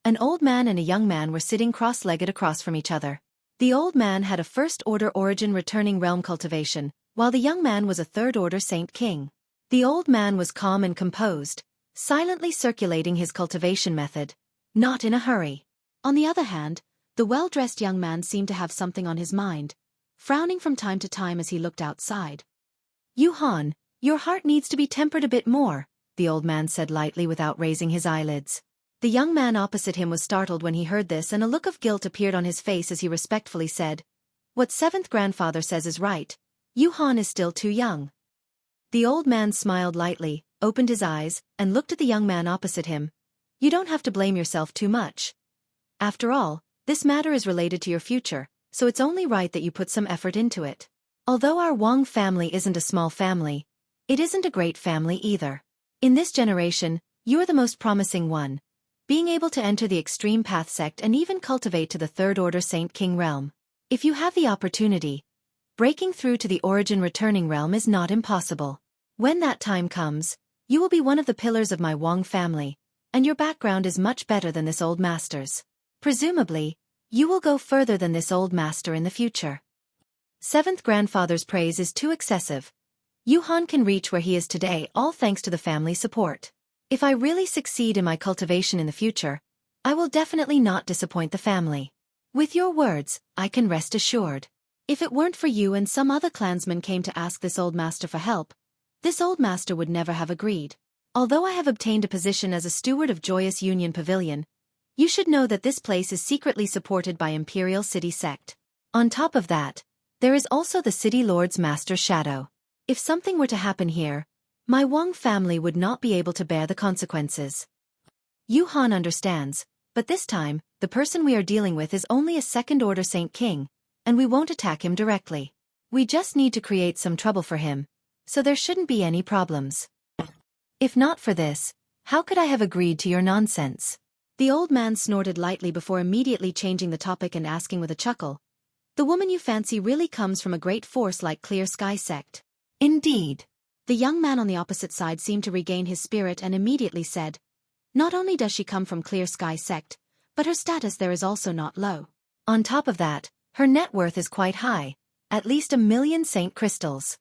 an old man and a young man were sitting cross-legged across from each other. The old man had a first-order origin returning realm cultivation, while the young man was a third-order Saint King. The old man was calm and composed, silently circulating his cultivation method, not in a hurry. On the other hand, the well-dressed young man seemed to have something on his mind, frowning from time to time as he looked outside. "Yuhan, your heart needs to be tempered a bit more," the old man said lightly without raising his eyelids. The young man opposite him was startled when he heard this, and a look of guilt appeared on his face as he respectfully said, "What seventh grandfather says is right. Yuhan is still too young." The old man smiled lightly, opened his eyes, and looked at the young man opposite him. "You don't have to blame yourself too much. After all, this matter is related to your future, so it's only right that you put some effort into it. Although our Wang family isn't a small family, it isn't a great family either. In this generation, you're the most promising one, being able to enter the Extreme Path sect and even cultivate to the third-order Saint King realm. If you have the opportunity, breaking through to the origin returning realm is not impossible. When that time comes, you will be one of the pillars of my Wang family, and your background is much better than this old master's. Presumably, you will go further than this old master in the future. Seventh grandfather's praise is too excessive. Yuhan can reach where he is today all thanks to the family support. If I really succeed in my cultivation in the future, I will definitely not disappoint the family. With your words, I can rest assured. If it weren't for you and some other clansmen came to ask this old master for help, this old master would never have agreed. Although I have obtained a position as a steward of Joyous Union Pavilion, you should know that this place is secretly supported by Imperial City Sect. On top of that, there is also the City Lord's Master Shadow. If something were to happen here, my Wang family would not be able to bear the consequences. Yuhan understands, but this time, the person we are dealing with is only a second-order Saint King, and we won't attack him directly. We just need to create some trouble for him, so there shouldn't be any problems. If not for this, how could I have agreed to your nonsense?" The old man snorted lightly before immediately changing the topic and asking with a chuckle, "The woman you fancy really comes from a great force like Clear Sky Sect?" "Indeed." The young man on the opposite side seemed to regain his spirit and immediately said, "Not only does she come from Clear Sky Sect, but her status there is also not low. On top of that, her net worth is quite high, at least 1,000,000 Saint crystals."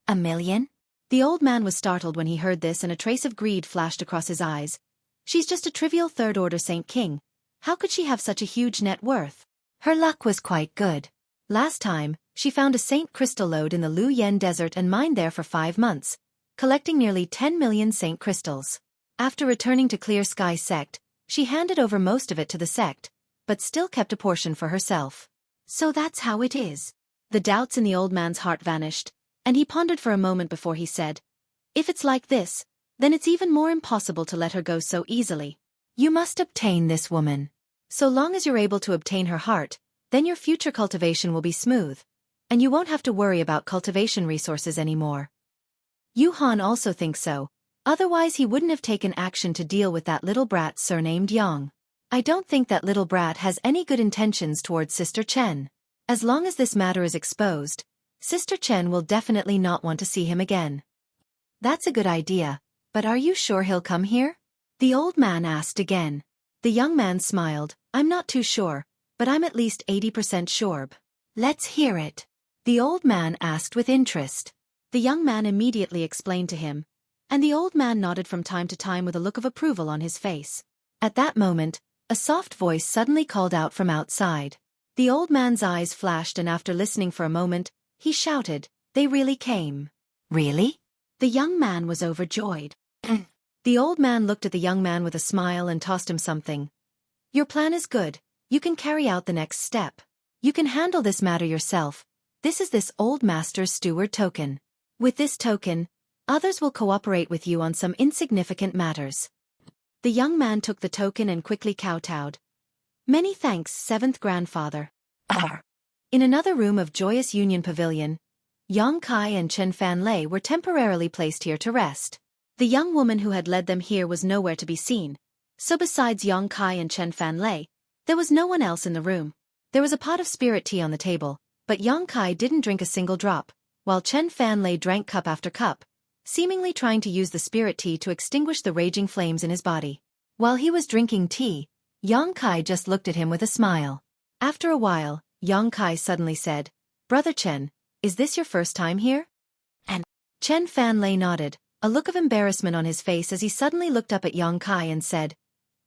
"A million?" The old man was startled when he heard this and a trace of greed flashed across his eyes. "She's just a trivial third-order Saint King. How could she have such a huge net worth?" "Her luck was quite good. Last time, she found a Saint crystal lode in the Lu Yen Desert and mined there for 5 months, collecting nearly 10 million Saint crystals. After returning to Clear Sky Sect, she handed over most of it to the sect, but still kept a portion for herself." "So that's how it is." The doubts in the old man's heart vanished, and he pondered for a moment before he said, "If it's like this, then it's even more impossible to let her go so easily. You must obtain this woman. So long as you're able to obtain her heart, then your future cultivation will be smooth, and you won't have to worry about cultivation resources anymore." Yuhan also thinks so, otherwise he wouldn't have taken action to deal with that little brat surnamed Yang. "I don't think that little brat has any good intentions towards Sister Chen. As long as this matter is exposed, Sister Chen will definitely not want to see him again." "That's a good idea, but are you sure he'll come here?" the old man asked again. The young man smiled, "I'm not too sure, but I'm at least 80% sure." "Let's hear it," the old man asked with interest. The young man immediately explained to him, and the old man nodded from time to time with a look of approval on his face. At that moment, a soft voice suddenly called out from outside. The old man's eyes flashed, and after listening for a moment, he shouted, "They really came." "Really?" The young man was overjoyed. The old man looked at the young man with a smile and tossed him something. "Your plan is good. You can carry out the next step. You can handle this matter yourself. This is this old master's steward token. With this token, others will cooperate with you on some insignificant matters. The young man took the token and quickly kowtowed. Many thanks, seventh grandfather. In another room of Joyous Union Pavilion, Yang Kai and Chen Fanlei were temporarily placed here to rest. The young woman who had led them here was nowhere to be seen, so besides Yang Kai and Chen Fanlei, there was no one else in the room. There was a pot of spirit tea on the table, but Yang Kai didn't drink a single drop, while Chen Fanlei drank cup after cup, seemingly trying to use the spirit tea to extinguish the raging flames in his body. While he was drinking tea, Yang Kai just looked at him with a smile. After a while, Yang Kai suddenly said, "Brother Chen, is this your first time here?" And Chen Fanlei nodded, a look of embarrassment on his face as he suddenly looked up at Yang Kai and said,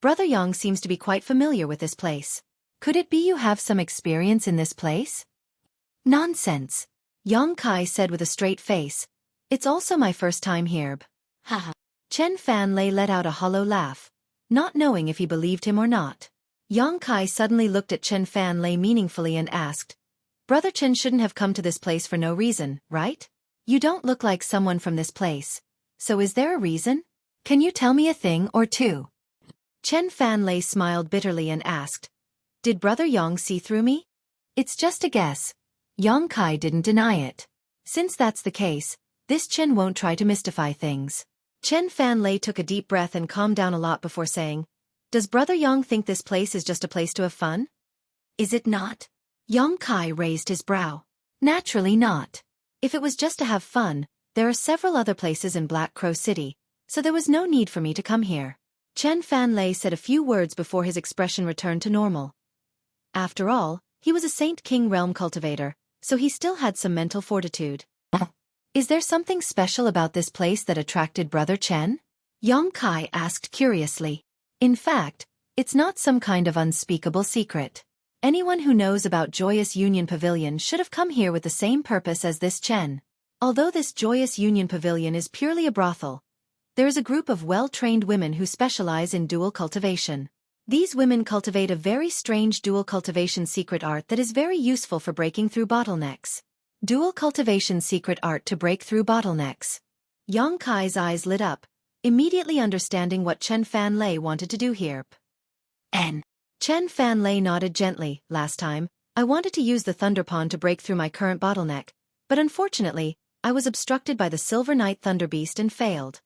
"Brother Yang seems to be quite familiar with this place. Could it be you have some experience in this place?" "Nonsense," Yang Kai said with a straight face. "It's also my first time here." Haha. Chen Fanlei let out a hollow laugh, not knowing if he believed him or not. Yang Kai suddenly looked at Chen Fanlei meaningfully and asked, "Brother Chen shouldn't have come to this place for no reason, right? You don't look like someone from this place. So is there a reason? Can you tell me a thing or two?" Chen Fanlei smiled bitterly and asked, "Did Brother Yang see through me?" "It's just a guess." Yang Kai didn't deny it. "Since that's the case, this Chen won't try to mystify things." Chen Fanlei took a deep breath and calmed down a lot before saying, "Does Brother Yang think this place is just a place to have fun?" "Is it not?" Yang Kai raised his brow. "Naturally not. If it was just to have fun, there are several other places in Black Crow City, so there was no need for me to come here." Chen Fanlei said a few words before his expression returned to normal. After all, he was a Saint King realm cultivator, so he still had some mental fortitude. "Is there something special about this place that attracted Brother Chen?" Yang Kai asked curiously. "In fact, it's not some kind of unspeakable secret. Anyone who knows about Joyous Union Pavilion should have come here with the same purpose as this Chen. Although this Joyous Union Pavilion is purely a brothel, there is a group of well-trained women who specialize in dual cultivation. These women cultivate a very strange dual cultivation secret art that is very useful for breaking through bottlenecks." Dual cultivation secret art to break through bottlenecks. Yang Kai's eyes lit up, immediately understanding what Chen Fanlei wanted to do here. Chen Fanlei nodded gently. "Last time, I wanted to use the Thunder Pond to break through my current bottleneck, but unfortunately, I was obstructed by the Silver Knight Thunder Beast and failed.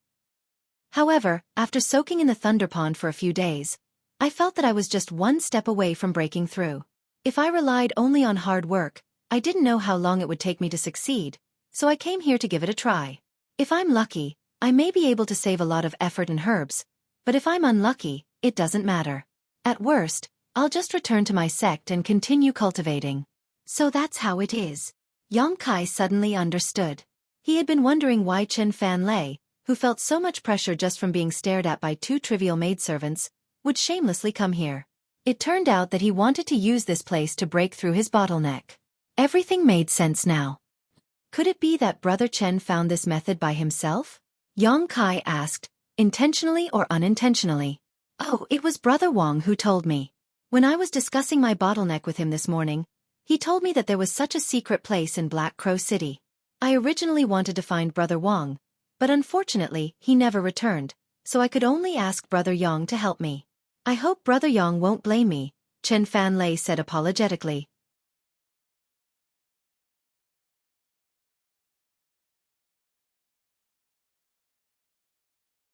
However, after soaking in the Thunder Pond for a few days, I felt that I was just one step away from breaking through. If I relied only on hard work, I didn't know how long it would take me to succeed, so I came here to give it a try. If I'm lucky, I may be able to save a lot of effort and herbs, but if I'm unlucky, it doesn't matter. At worst, I'll just return to my sect and continue cultivating." "So that's how it is." Yang Kai suddenly understood. He had been wondering why Chen Fanlei, who felt so much pressure just from being stared at by two trivial maidservants, would shamelessly come here. It turned out that he wanted to use this place to break through his bottleneck. Everything made sense now. Could it be that Brother Chen found this method by himself? Yang Kai asked, intentionally or unintentionally. "Oh, it was Brother Wang who told me. When I was discussing my bottleneck with him this morning, he told me that there was such a secret place in Black Crow City. I originally wanted to find Brother Wang, but unfortunately he never returned, so I could only ask Brother Yang to help me. I hope Brother Yang won't blame me," Chen Fanlei said apologetically.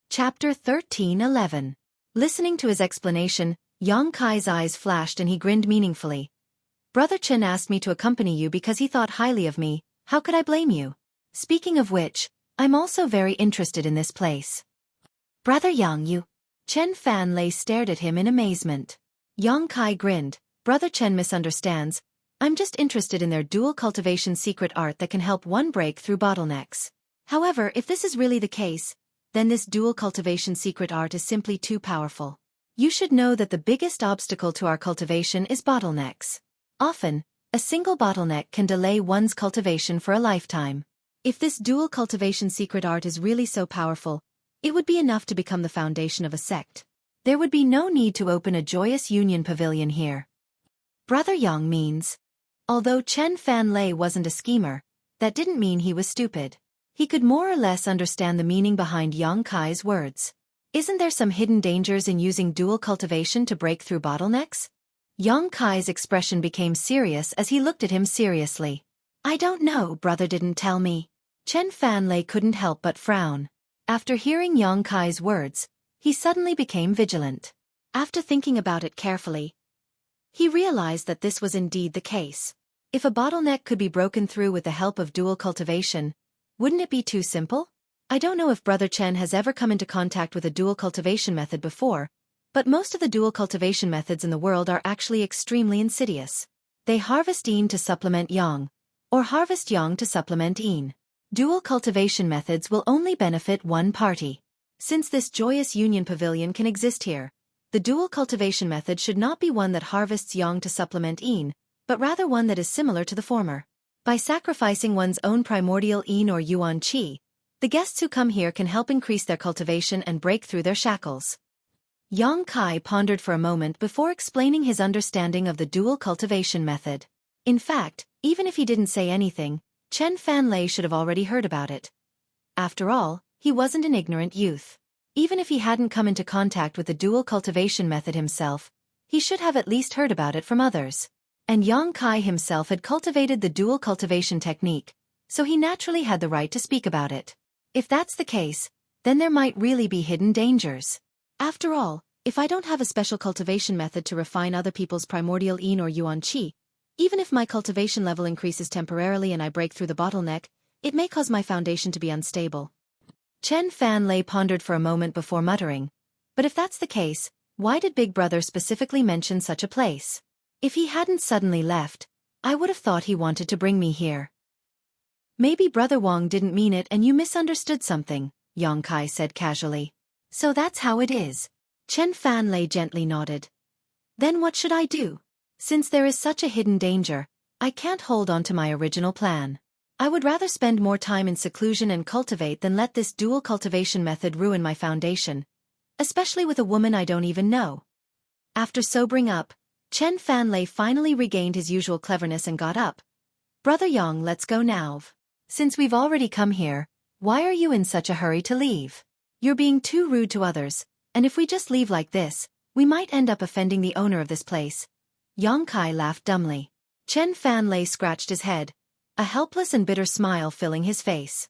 Chapter 13:11. Listening to his explanation, Yang Kai's eyes flashed and he grinned meaningfully. "Brother Chen asked me to accompany you because he thought highly of me. How could I blame you? Speaking of which, I'm also very interested in this place." "Brother Yang, you..." Chen Fanlei stared at him in amazement. Yang Kai grinned. "Brother Chen misunderstands. I'm just interested in their dual cultivation secret art that can help one break through bottlenecks. However, if this is really the case, then this dual cultivation secret art is simply too powerful. You should know that the biggest obstacle to our cultivation is bottlenecks. Often, a single bottleneck can delay one's cultivation for a lifetime. If this dual cultivation secret art is really so powerful, it would be enough to become the foundation of a sect. There would be no need to open a Joyous Union Pavilion here." "Brother Yang means..." Although Chen Fanlei wasn't a schemer, that didn't mean he was stupid. He could more or less understand the meaning behind Yang Kai's words. Isn't there some hidden dangers in using dual cultivation to break through bottlenecks? Yang Kai's expression became serious as he looked at him seriously. I don't know, brother didn't tell me. Chen Fanlei couldn't help but frown. After hearing Yang Kai's words, he suddenly became vigilant. After thinking about it carefully, he realized that this was indeed the case. If a bottleneck could be broken through with the help of dual cultivation, wouldn't it be too simple? I don't know if Brother Chen has ever come into contact with a dual cultivation method before, but most of the dual cultivation methods in the world are actually extremely insidious. They harvest yin to supplement yang, or harvest yang to supplement yin. Dual cultivation methods will only benefit one party. Since this joyous union pavilion can exist here, the dual cultivation method should not be one that harvests yang to supplement yin, but rather one that is similar to the former. By sacrificing one's own primordial yin or yuan qi, the guests who come here can help increase their cultivation and break through their shackles. Yang Kai pondered for a moment before explaining his understanding of the dual cultivation method. In fact, even if he didn't say anything, Chen Fanlei should have already heard about it. After all, he wasn't an ignorant youth. Even if he hadn't come into contact with the dual cultivation method himself, he should have at least heard about it from others. And Yang Kai himself had cultivated the dual cultivation technique, so he naturally had the right to speak about it. If that's the case, then there might really be hidden dangers. After all, if I don't have a special cultivation method to refine other people's primordial yin or yuan qi, even if my cultivation level increases temporarily and I break through the bottleneck, it may cause my foundation to be unstable. Chen Fanlei pondered for a moment before muttering, but if that's the case, why did Big Brother specifically mention such a place? If he hadn't suddenly left, I would have thought he wanted to bring me here. Maybe Brother Wang didn't mean it and you misunderstood something, Yang Kai said casually. So that's how it is. Chen Fanlei gently nodded. Then what should I do? Since there is such a hidden danger, I can't hold on to my original plan. I would rather spend more time in seclusion and cultivate than let this dual cultivation method ruin my foundation, especially with a woman I don't even know. After sobering up, Chen Fanlei finally regained his usual cleverness and got up. Brother Yang, let's go now. Since we've already come here, why are you in such a hurry to leave? You're being too rude to others, and if we just leave like this, we might end up offending the owner of this place. Yang Kai laughed dumbly. Chen Fanlei scratched his head, a helpless and bitter smile filling his face.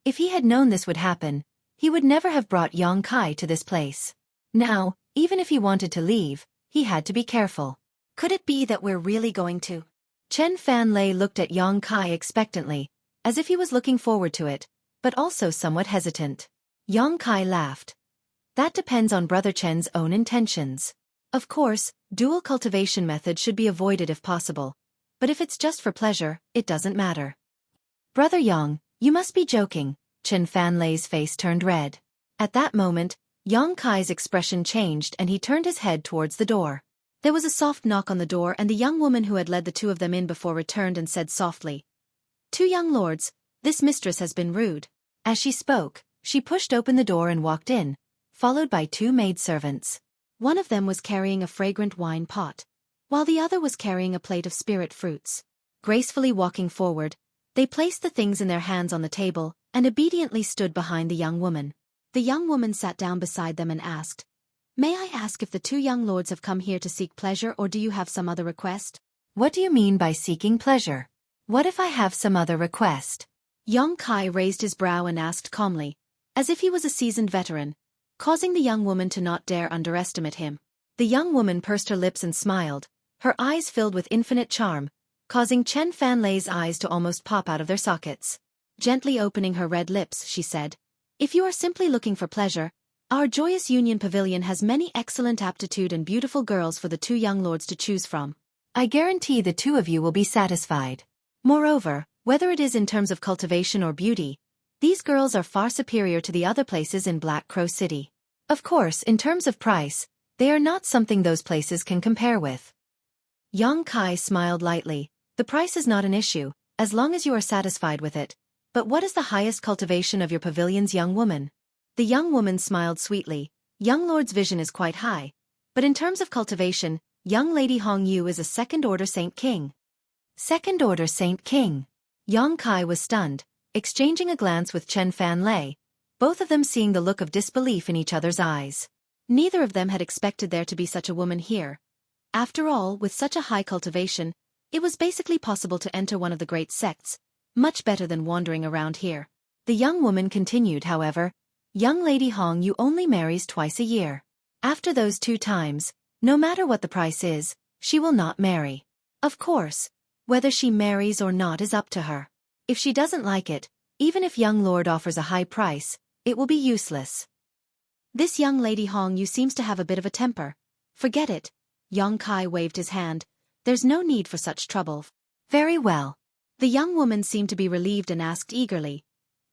If he had known this would happen, he would never have brought Yang Kai to this place. Now, even if he wanted to leave, he had to be careful. Could it be that we're really going to? Chen Fanlei looked at Yang Kai expectantly, as if he was looking forward to it, but also somewhat hesitant. Yang Kai laughed. That depends on Brother Chen's own intentions. Of course, dual cultivation method should be avoided if possible, but if it's just for pleasure, it doesn't matter. Brother Yang, you must be joking. Chen Fanlei's face turned red. At that moment, Yang Kai's expression changed and he turned his head towards the door. There was a soft knock on the door and the young woman who had led the two of them in before returned and said softly, "Two young lords, this mistress has been rude." As she spoke, she pushed open the door and walked in, followed by two maidservants. One of them was carrying a fragrant wine pot, while the other was carrying a plate of spirit fruits. Gracefully walking forward, they placed the things in their hands on the table and obediently stood behind the young woman. The young woman sat down beside them and asked, "May I ask if the two young lords have come here to seek pleasure or do you have some other request?" "What do you mean by seeking pleasure? What if I have some other request?" Yang Kai raised his brow and asked calmly, as if he was a seasoned veteran, causing the young woman to not dare underestimate him. The young woman pursed her lips and smiled, her eyes filled with infinite charm, causing Chen Fanlei's eyes to almost pop out of their sockets. Gently opening her red lips, she said, "If you are simply looking for pleasure, our joyous union pavilion has many excellent aptitude and beautiful girls for the two young lords to choose from. I guarantee the two of you will be satisfied. Moreover, whether it is in terms of cultivation or beauty, these girls are far superior to the other places in Black Crow City. Of course, in terms of price, they are not something those places can compare with." Yang Kai smiled lightly. "The price is not an issue, as long as you are satisfied with it. But what is the highest cultivation of your pavilion's young woman?" The young woman smiled sweetly. "Young lord's vision is quite high, but in terms of cultivation, young lady Hong Yu is a second-order Saint King." Second Order Saint King. Yang Kai was stunned, exchanging a glance with Chen Fanlei, both of them seeing the look of disbelief in each other's eyes. Neither of them had expected there to be such a woman here. After all, with such a high cultivation, it was basically possible to enter one of the great sects, much better than wandering around here. The young woman continued, however, "Young Lady Hong, you only marries twice a year. After those 2 times, no matter what the price is, she will not marry. Of course, whether she marries or not is up to her. If she doesn't like it, even if young lord offers a high price, it will be useless. This young Lady Hong you seems to have a bit of a temper. Forget it." Yang Kai waved his hand. "There's no need for such trouble." "Very well." The young woman seemed to be relieved and asked eagerly,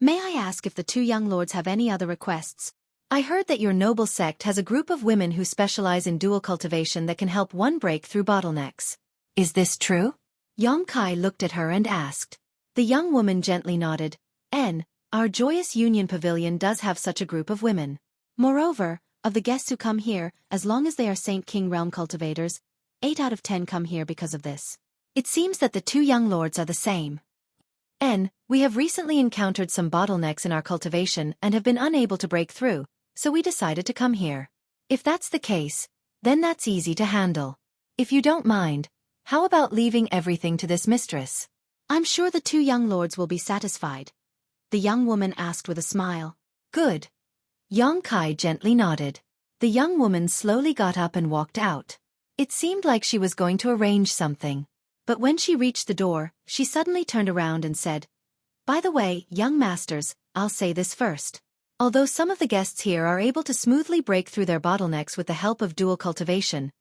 "May I ask if the 2 young lords have any other requests? I heard that your noble sect has a group of women who specialize in dual cultivation that can help one break through bottlenecks. Is this true?" Yang Kai looked at her and asked. The young woman gently nodded. Our Joyous Union Pavilion does have such a group of women. Moreover, of the guests who come here, as long as they are Saint King realm cultivators, 8 out of 10 come here because of this. It seems that the 2 young lords are the same. We have recently encountered some bottlenecks in our cultivation and have been unable to break through, so we decided to come here. If that's the case, then that's easy to handle. If you don't mind, how about leaving everything to this mistress? I'm sure the 2 young lords will be satisfied. The young woman asked with a smile. Good. Yang Kai gently nodded. The young woman slowly got up and walked out. It seemed like she was going to arrange something. But when she reached the door, she suddenly turned around and said, "By the way, young masters, I'll say this first. Although some of the guests here are able to smoothly break through their bottlenecks with the help of dual cultivation,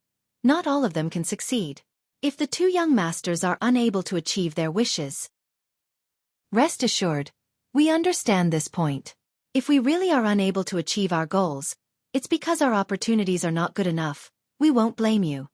not all of them can succeed. If the 2 young masters are unable to achieve their wishes, rest assured, we understand this point. If we really are unable to achieve our goals, it's because our opportunities are not good enough. We won't blame you."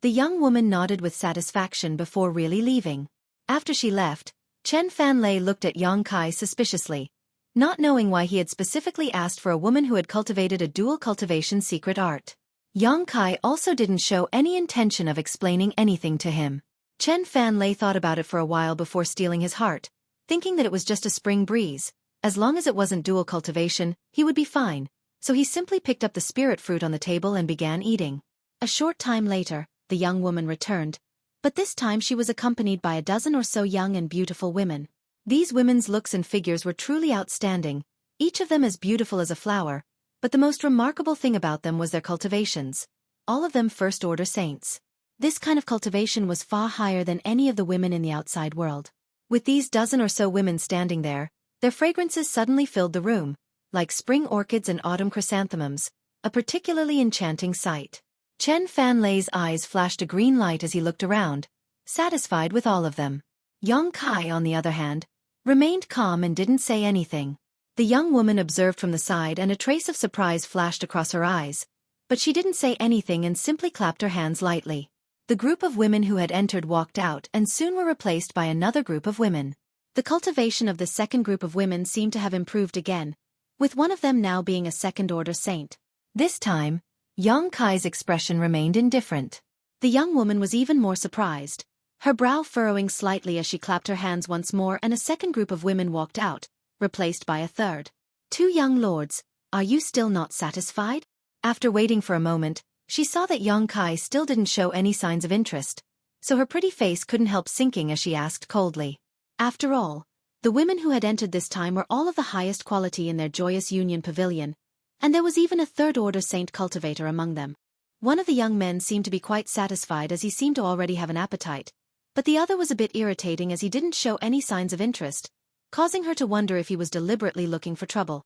The young woman nodded with satisfaction before really leaving. After she left, Chen Fanlei looked at Yang Kai suspiciously, not knowing why he had specifically asked for a woman who had cultivated a dual cultivation secret art. Yang Kai also didn't show any intention of explaining anything to him. Chen Fanlei thought about it for a while before steeling his heart, thinking that it was just a spring breeze. As long as it wasn't dual cultivation, he would be fine, so he simply picked up the spirit fruit on the table and began eating. A short time later, the young woman returned, but this time she was accompanied by a dozen or so young and beautiful women. These women's looks and figures were truly outstanding, each of them as beautiful as a flower, but the most remarkable thing about them was their cultivations, all of them first-order saints. This kind of cultivation was far higher than any of the women in the outside world. With these dozen or so women standing there, their fragrances suddenly filled the room, like spring orchids and autumn chrysanthemums, a particularly enchanting sight. Chen Fanlei's eyes flashed a green light as he looked around, satisfied with all of them. Yang Kai, on the other hand, remained calm and didn't say anything. The young woman observed from the side and a trace of surprise flashed across her eyes, but she didn't say anything and simply clapped her hands lightly. The group of women who had entered walked out and soon were replaced by another group of women. The cultivation of the second group of women seemed to have improved again, with one of them now being a second-order saint. This time, Yang Kai's expression remained indifferent. The young woman was even more surprised, her brow furrowing slightly as she clapped her hands once more, and a second group of women walked out, replaced by a third. 2 young lords, are you still not satisfied? After waiting for a moment, she saw that Yang Kai still didn't show any signs of interest, so her pretty face couldn't help sinking as she asked coldly. After all, the women who had entered this time were all of the highest quality in their Joyous Union Pavilion, and there was even a third-order saint cultivator among them. One of the young men seemed to be quite satisfied as he seemed to already have an appetite, but the other was a bit irritating as he didn't show any signs of interest, causing her to wonder if he was deliberately looking for trouble.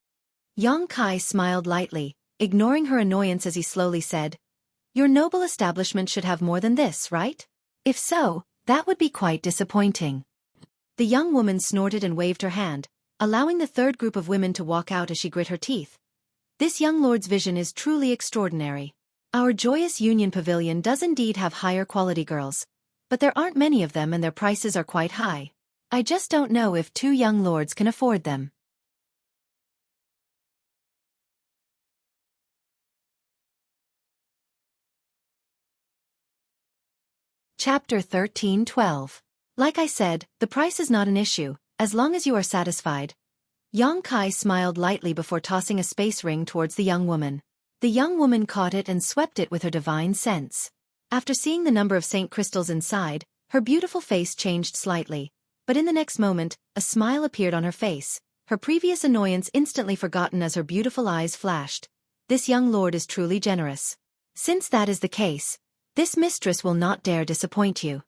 Yang Kai smiled lightly, ignoring her annoyance as he slowly said, "Your noble establishment should have more than this, right? If so, that would be quite disappointing." The young woman snorted and waved her hand, allowing the third group of women to walk out as she grit her teeth. "This young lord's vision is truly extraordinary. Our Joyous Union Pavilion does indeed have higher quality girls, but there aren't many of them and their prices are quite high. I just don't know if 2 young lords can afford them." Chapter 13:12. Like I said, the price is not an issue, as long as you are satisfied. Yang Kai smiled lightly before tossing a space ring towards the young woman. The young woman caught it and swept it with her divine sense. After seeing the number of saint crystals inside, her beautiful face changed slightly, but in the next moment, a smile appeared on her face, her previous annoyance instantly forgotten as her beautiful eyes flashed. This young lord is truly generous. Since that is the case, this mistress will not dare disappoint you.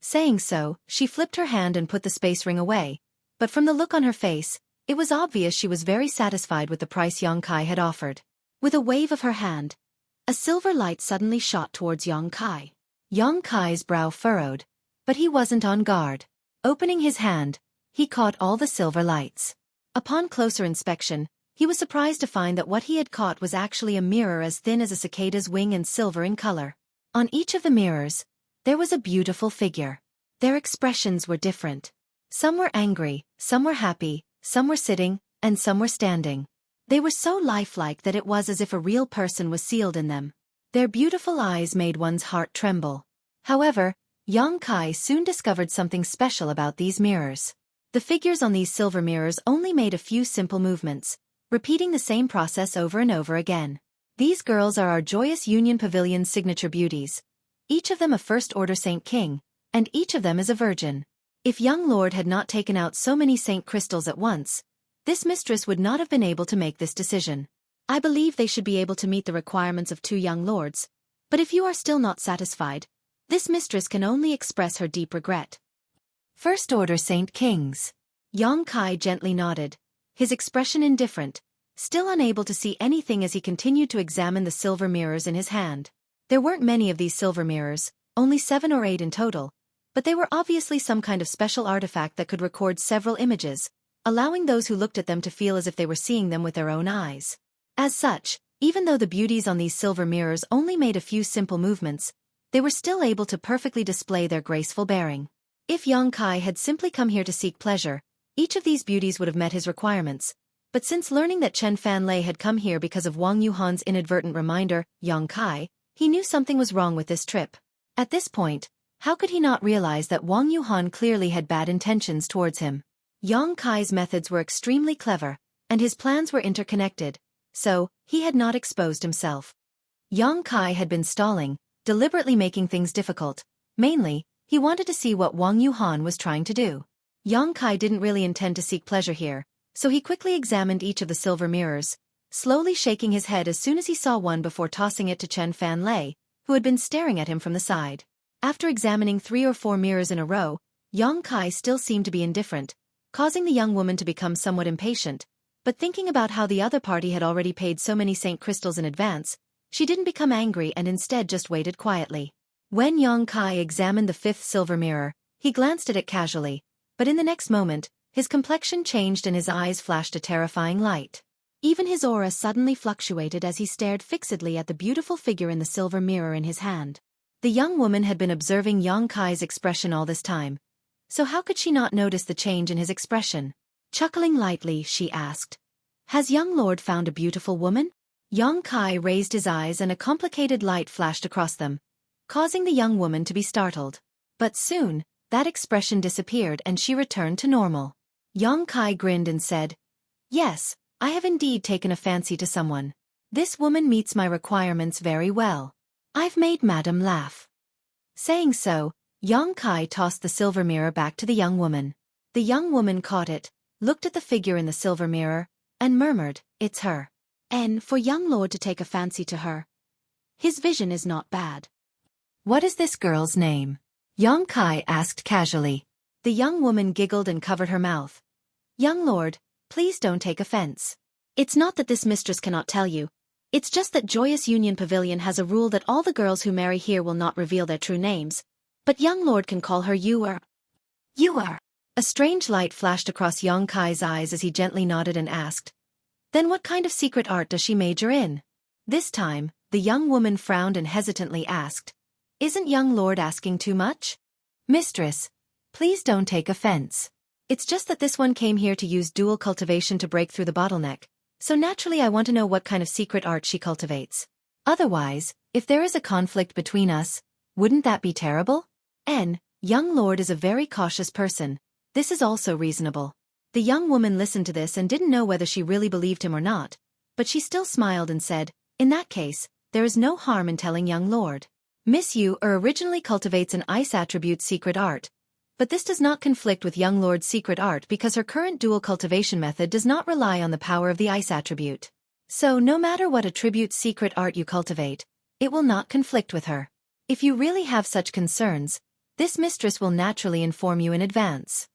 Saying so, she flipped her hand and put the space ring away, but from the look on her face, it was obvious she was very satisfied with the price Yang Kai had offered. With a wave of her hand, a silver light suddenly shot towards Yang Kai. Yang Kai's brow furrowed, but he wasn't on guard. Opening his hand, he caught all the silver lights. Upon closer inspection, he was surprised to find that what he had caught was actually a mirror as thin as a cicada's wing and silver in color. On each of the mirrors, there was a beautiful figure. Their expressions were different. Some were angry, some were happy, some were sitting, and some were standing. They were so lifelike that it was as if a real person was sealed in them. Their beautiful eyes made one's heart tremble. However, Yang Kai soon discovered something special about these mirrors. The figures on these silver mirrors only made a few simple movements, repeating the same process over and over again. These girls are our Joyous Union Pavilion's signature beauties, each of them a first-order Saint King, and each of them is a virgin. If young lord had not taken out so many saint crystals at once, this mistress would not have been able to make this decision. I believe they should be able to meet the requirements of 2 young lords, but if you are still not satisfied, this mistress can only express her deep regret. First-order Saint Kings. Yang Kai gently nodded, his expression indifferent, still unable to see anything as he continued to examine the silver mirrors in his hand. There weren't many of these silver mirrors, only 7 or 8 in total, but they were obviously some kind of special artifact that could record several images, allowing those who looked at them to feel as if they were seeing them with their own eyes. As such, even though the beauties on these silver mirrors only made a few simple movements, they were still able to perfectly display their graceful bearing. If Yang Kai had simply come here to seek pleasure, each of these beauties would have met his requirements, but since learning that Chen Fanlei had come here because of Wang Yuhan's inadvertent reminder, Yang Kai, he knew something was wrong with this trip. At this point, how could he not realize that Wang Yuhan clearly had bad intentions towards him? Yang Kai's methods were extremely clever, and his plans were interconnected, so he had not exposed himself. Yang Kai had been stalling, deliberately making things difficult. Mainly, he wanted to see what Wang Yuhan was trying to do. Yang Kai didn't really intend to seek pleasure here, so he quickly examined each of the silver mirrors, slowly shaking his head as soon as he saw one before tossing it to Chen Fanlei, who had been staring at him from the side. After examining 3 or 4 mirrors in a row, Yang Kai still seemed to be indifferent, causing the young woman to become somewhat impatient, but thinking about how the other party had already paid so many saint crystals in advance, she didn't become angry and instead just waited quietly. When Yang Kai examined the 5th silver mirror, he glanced at it casually, but in the next moment, his complexion changed and his eyes flashed a terrifying light. Even his aura suddenly fluctuated as he stared fixedly at the beautiful figure in the silver mirror in his hand. The young woman had been observing Yang Kai's expression all this time, so how could she not notice the change in his expression? Chuckling lightly, she asked, "Has young lord found a beautiful woman?" Yang Kai raised his eyes and a complicated light flashed across them, causing the young woman to be startled. But soon, that expression disappeared and she returned to normal. Yang Kai grinned and said, "Yes, I have indeed taken a fancy to someone. This woman meets my requirements very well. I've made Madam laugh." Saying so, Yang Kai tossed the silver mirror back to the young woman. The young woman caught it, looked at the figure in the silver mirror, and murmured, "It's her. And for young lord to take a fancy to her. His vision is not bad." "What is this girl's name?" Yang Kai asked casually. The young woman giggled and covered her mouth. "Young lord, please don't take offense. It's not that this mistress cannot tell you. It's just that Joyous Union Pavilion has a rule that all the girls who marry here will not reveal their true names. But young lord can call her You are. A strange light flashed across Yang Kai's eyes as he gently nodded and asked, "Then what kind of secret art does she major in?" This time, the young woman frowned and hesitantly asked, "Isn't young lord asking too much?" "Mistress, please don't take offense. It's just that this one came here to use dual cultivation to break through the bottleneck, so naturally I want to know what kind of secret art she cultivates. Otherwise, if there is a conflict between us, wouldn't that be terrible? Young lord is a very cautious person. This is also reasonable. The young woman listened to this and didn't know whether she really believed him or not, but she still smiled and said, in that case, there is no harm in telling young lord. Miss Yu originally cultivates an ice attribute secret art, but this does not conflict with young lord's secret art because her current dual cultivation method does not rely on the power of the ice attribute. So no matter what attribute secret art you cultivate, it will not conflict with her. If you really have such concerns, this mistress will naturally inform you in advance.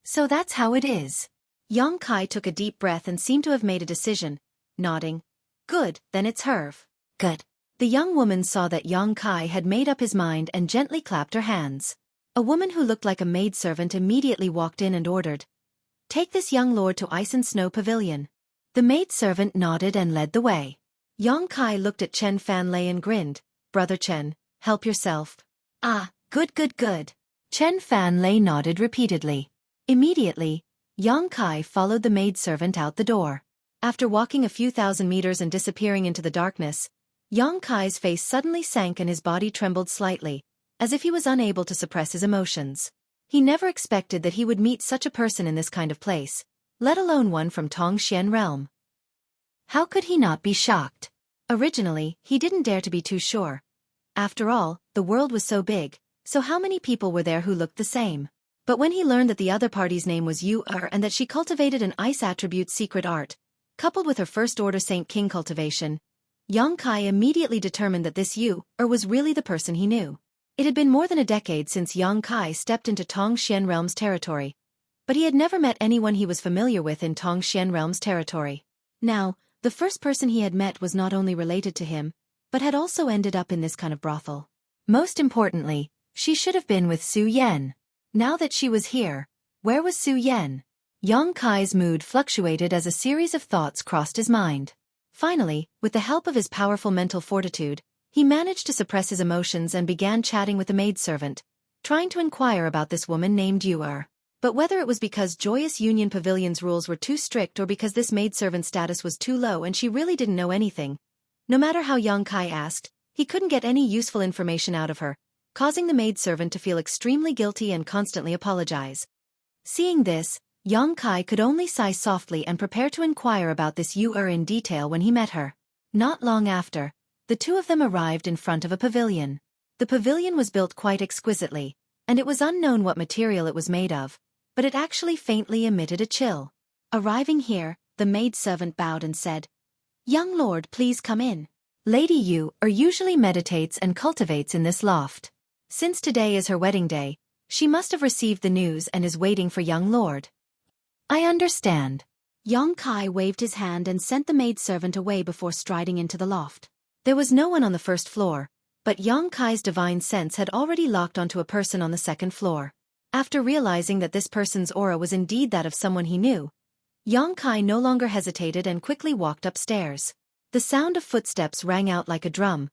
So that's how it is. Yang Kai took a deep breath and seemed to have made a decision, nodding. Good, then it's her. Good. The young woman saw that Yang Kai had made up his mind and gently clapped her hands. A woman who looked like a maidservant immediately walked in and ordered, "Take this young lord to Ice and Snow Pavilion." The maidservant nodded and led the way. Yang Kai looked at Chen Fanlei and grinned, "Brother Chen, help yourself." "Ah, good good good." Chen Fanlei nodded repeatedly. Immediately, Yang Kai followed the maidservant out the door. After walking a few thousand meters and disappearing into the darkness, Yang Kai's face suddenly sank and his body trembled slightly, as if he was unable to suppress his emotions. He never expected that he would meet such a person in this kind of place, let alone one from Tongxian realm. How could he not be shocked? Originally, he didn't dare to be too sure. After all, the world was so big, so how many people were there who looked the same? But when he learned that the other party's name was Yu and that she cultivated an ice attribute secret art, coupled with her first-order Saint King cultivation, Yang Kai immediately determined that this Yu was really the person he knew. It had been more than a decade since Yang Kai stepped into Tongxian realm's territory, but he had never met anyone he was familiar with in Tongxian realm's territory. Now, the first person he had met was not only related to him, but had also ended up in this kind of brothel. Most importantly, she should have been with Su Yan. Now that she was here, where was Su Yan? Yang Kai's mood fluctuated as a series of thoughts crossed his mind. Finally, with the help of his powerful mental fortitude, he managed to suppress his emotions and began chatting with the maidservant, trying to inquire about this woman named Yu. But whether it was because Joyous Union Pavilion's rules were too strict or because this maidservant's status was too low and she really didn't know anything, no matter how Yang Kai asked, he couldn't get any useful information out of her, causing the maidservant to feel extremely guilty and constantly apologize. Seeing this, Yang Kai could only sigh softly and prepare to inquire about this Yu in detail when he met her. Not long after, the two of them arrived in front of a pavilion. The pavilion was built quite exquisitely, and it was unknown what material it was made of, but it actually faintly emitted a chill. Arriving here, the maidservant bowed and said, "Young lord, please come in. Lady Yu usually meditates and cultivates in this loft. Since today is her wedding day, she must have received the news and is waiting for young lord." "I understand." Yang Kai waved his hand and sent the maidservant away before striding into the loft. There was no one on the first floor, but Yang Kai's divine sense had already locked onto a person on the second floor. After realizing that this person's aura was indeed that of someone he knew, Yang Kai no longer hesitated and quickly walked upstairs. The sound of footsteps rang out like a drum,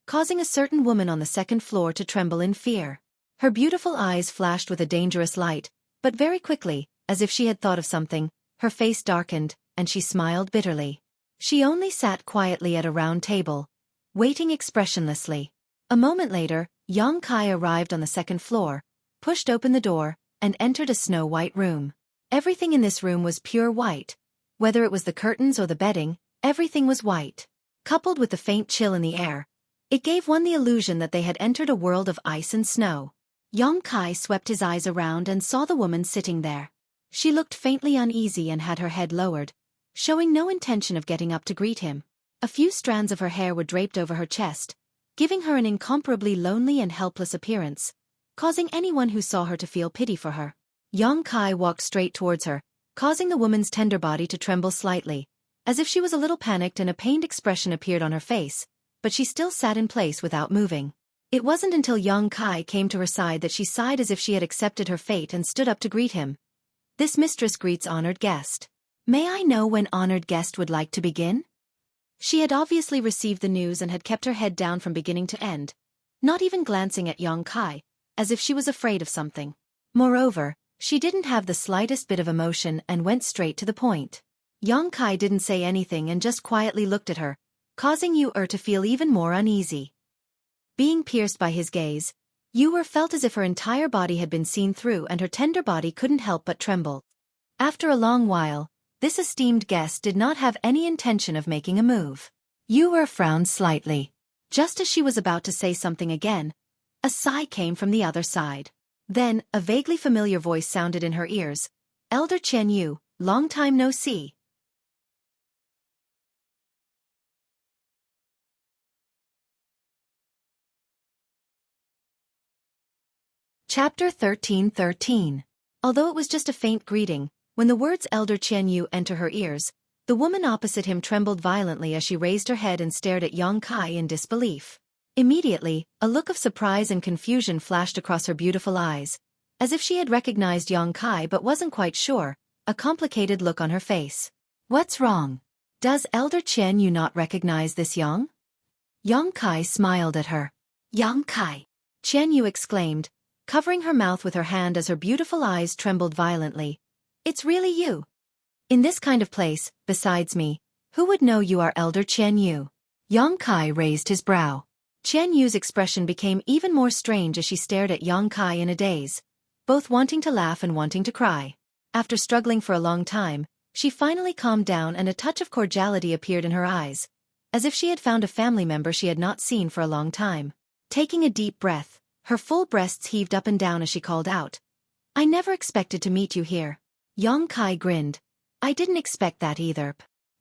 causing a certain woman on the second floor to tremble in fear. Her beautiful eyes flashed with a dangerous light, but very quickly, as if she had thought of something, her face darkened, and she smiled bitterly. She only sat quietly at a round table, waiting expressionlessly. A moment later, Yang Kai arrived on the second floor, pushed open the door, and entered a snow-white room. Everything in this room was pure white. Whether it was the curtains or the bedding, everything was white. Coupled with the faint chill in the air, it gave one the illusion that they had entered a world of ice and snow. Yang Kai swept his eyes around and saw the woman sitting there. She looked faintly uneasy and had her head lowered, showing no intention of getting up to greet him. A few strands of her hair were draped over her chest, giving her an incomparably lonely and helpless appearance, causing anyone who saw her to feel pity for her. Yang Kai walked straight towards her, causing the woman's tender body to tremble slightly, as if she was a little panicked, and a pained expression appeared on her face, but she still sat in place without moving. It wasn't until Yang Kai came to her side that she sighed as if she had accepted her fate and stood up to greet him. "This mistress greets honored guest. May I know when honored guest would like to begin?" She had obviously received the news and had kept her head down from beginning to end, not even glancing at Yang Kai, as if she was afraid of something. Moreover, she didn't have the slightest bit of emotion and went straight to the point. Yang Kai didn't say anything and just quietly looked at her, causing Yu to feel even more uneasy. Being pierced by his gaze, Yu felt as if her entire body had been seen through and her tender body couldn't help but tremble. After a long while, this esteemed guest did not have any intention of making a move. Yu frowned slightly. Just as she was about to say something again, a sigh came from the other side. Then, a vaguely familiar voice sounded in her ears. Elder Chen Yu, long time no see. Chapter 13:13. Although it was just a faint greeting, when the words Elder Chen Yu enter her ears, the woman opposite him trembled violently as she raised her head and stared at Yang Kai in disbelief. Immediately, a look of surprise and confusion flashed across her beautiful eyes, as if she had recognized Yang Kai but wasn't quite sure, a complicated look on her face. What's wrong? Does Elder Chen Yu not recognize this Yang? Yang Kai smiled at her. Yang Kai! Chen Yu exclaimed, covering her mouth with her hand as her beautiful eyes trembled violently. It's really you. In this kind of place, besides me, who would know you are Elder Chen Yu? Yang Kai raised his brow. Chen Yu's expression became even more strange as she stared at Yang Kai in a daze, both wanting to laugh and wanting to cry. After struggling for a long time, she finally calmed down and a touch of cordiality appeared in her eyes, as if she had found a family member she had not seen for a long time. Taking a deep breath, her full breasts heaved up and down as she called out, I never expected to meet you here. Yang Kai grinned. I didn't expect that either.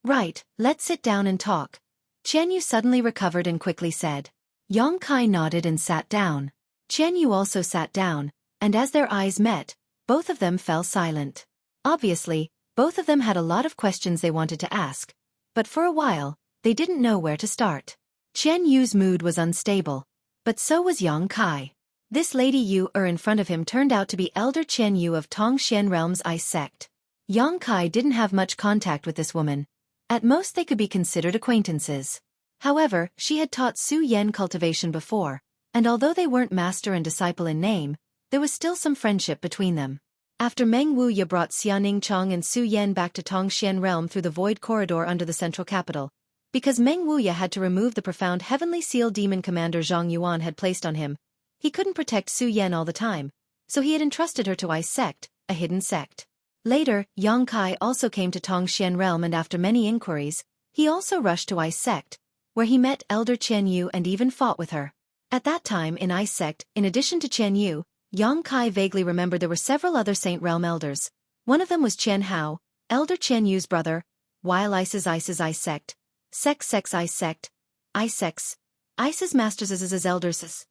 Right, let's sit down and talk. Chen Yu suddenly recovered and quickly said. Yang Kai nodded and sat down. Chen Yu also sat down, and as their eyes met, both of them fell silent. Obviously, both of them had a lot of questions they wanted to ask, but for a while, they didn't know where to start. Chen Yu's mood was unstable, but so was Yang Kai. This Lady Yu in front of him turned out to be Elder Chen Yu of Tongxian Realm's Ice Sect. Yang Kai didn't have much contact with this woman. At most they could be considered acquaintances. However, she had taught Su Yan cultivation before, and although they weren't master and disciple in name, there was still some friendship between them. After Meng Wuya brought Xianing Chong and Su Yan back to Tongxian Realm through the void corridor under the central capital, because Meng Wuya had to remove the profound heavenly seal demon commander Zhang Yuan had placed on him, he couldn't protect Su Yan all the time, so he had entrusted her to Ice Sect, a hidden sect. Later, Yang Kai also came to Tongxian Realm and after many inquiries, he also rushed to Ice Sect, where he met Elder Chen Yu and even fought with her. At that time in Ice Sect, in addition to Chen Yu, Yang Kai vaguely remembered there were several other Saint Realm elders. One of them was Chen Hao, Elder Chen Yu's brother, while Ice's Ice Sect, Sex Ice Sect, Ice's Masters as elders.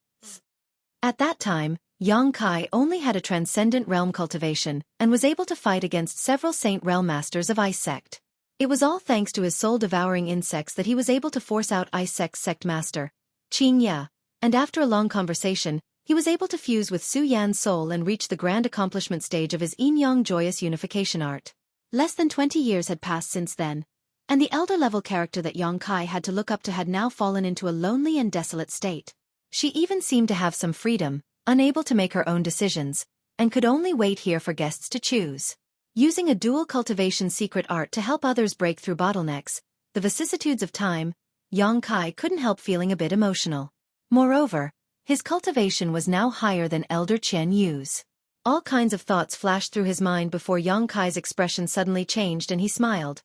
At that time, Yang Kai only had a transcendent realm cultivation and was able to fight against several Saint Realm Masters of Ice Sect. It was all thanks to his soul-devouring insects that he was able to force out Ice Sect's Sect Master, Qing Ya, and after a long conversation, he was able to fuse with Su Yan's soul and reach the grand accomplishment stage of his yin-yang joyous unification art. Less than 20 years had passed since then, and the elder-level character that Yang Kai had to look up to had now fallen into a lonely and desolate state. She even seemed to have some freedom, unable to make her own decisions, and could only wait here for guests to choose. Using a dual cultivation secret art to help others break through bottlenecks, the vicissitudes of time, Yang Kai couldn't help feeling a bit emotional. Moreover, his cultivation was now higher than Elder Chen Yu's. All kinds of thoughts flashed through his mind before Yang Kai's expression suddenly changed and he smiled.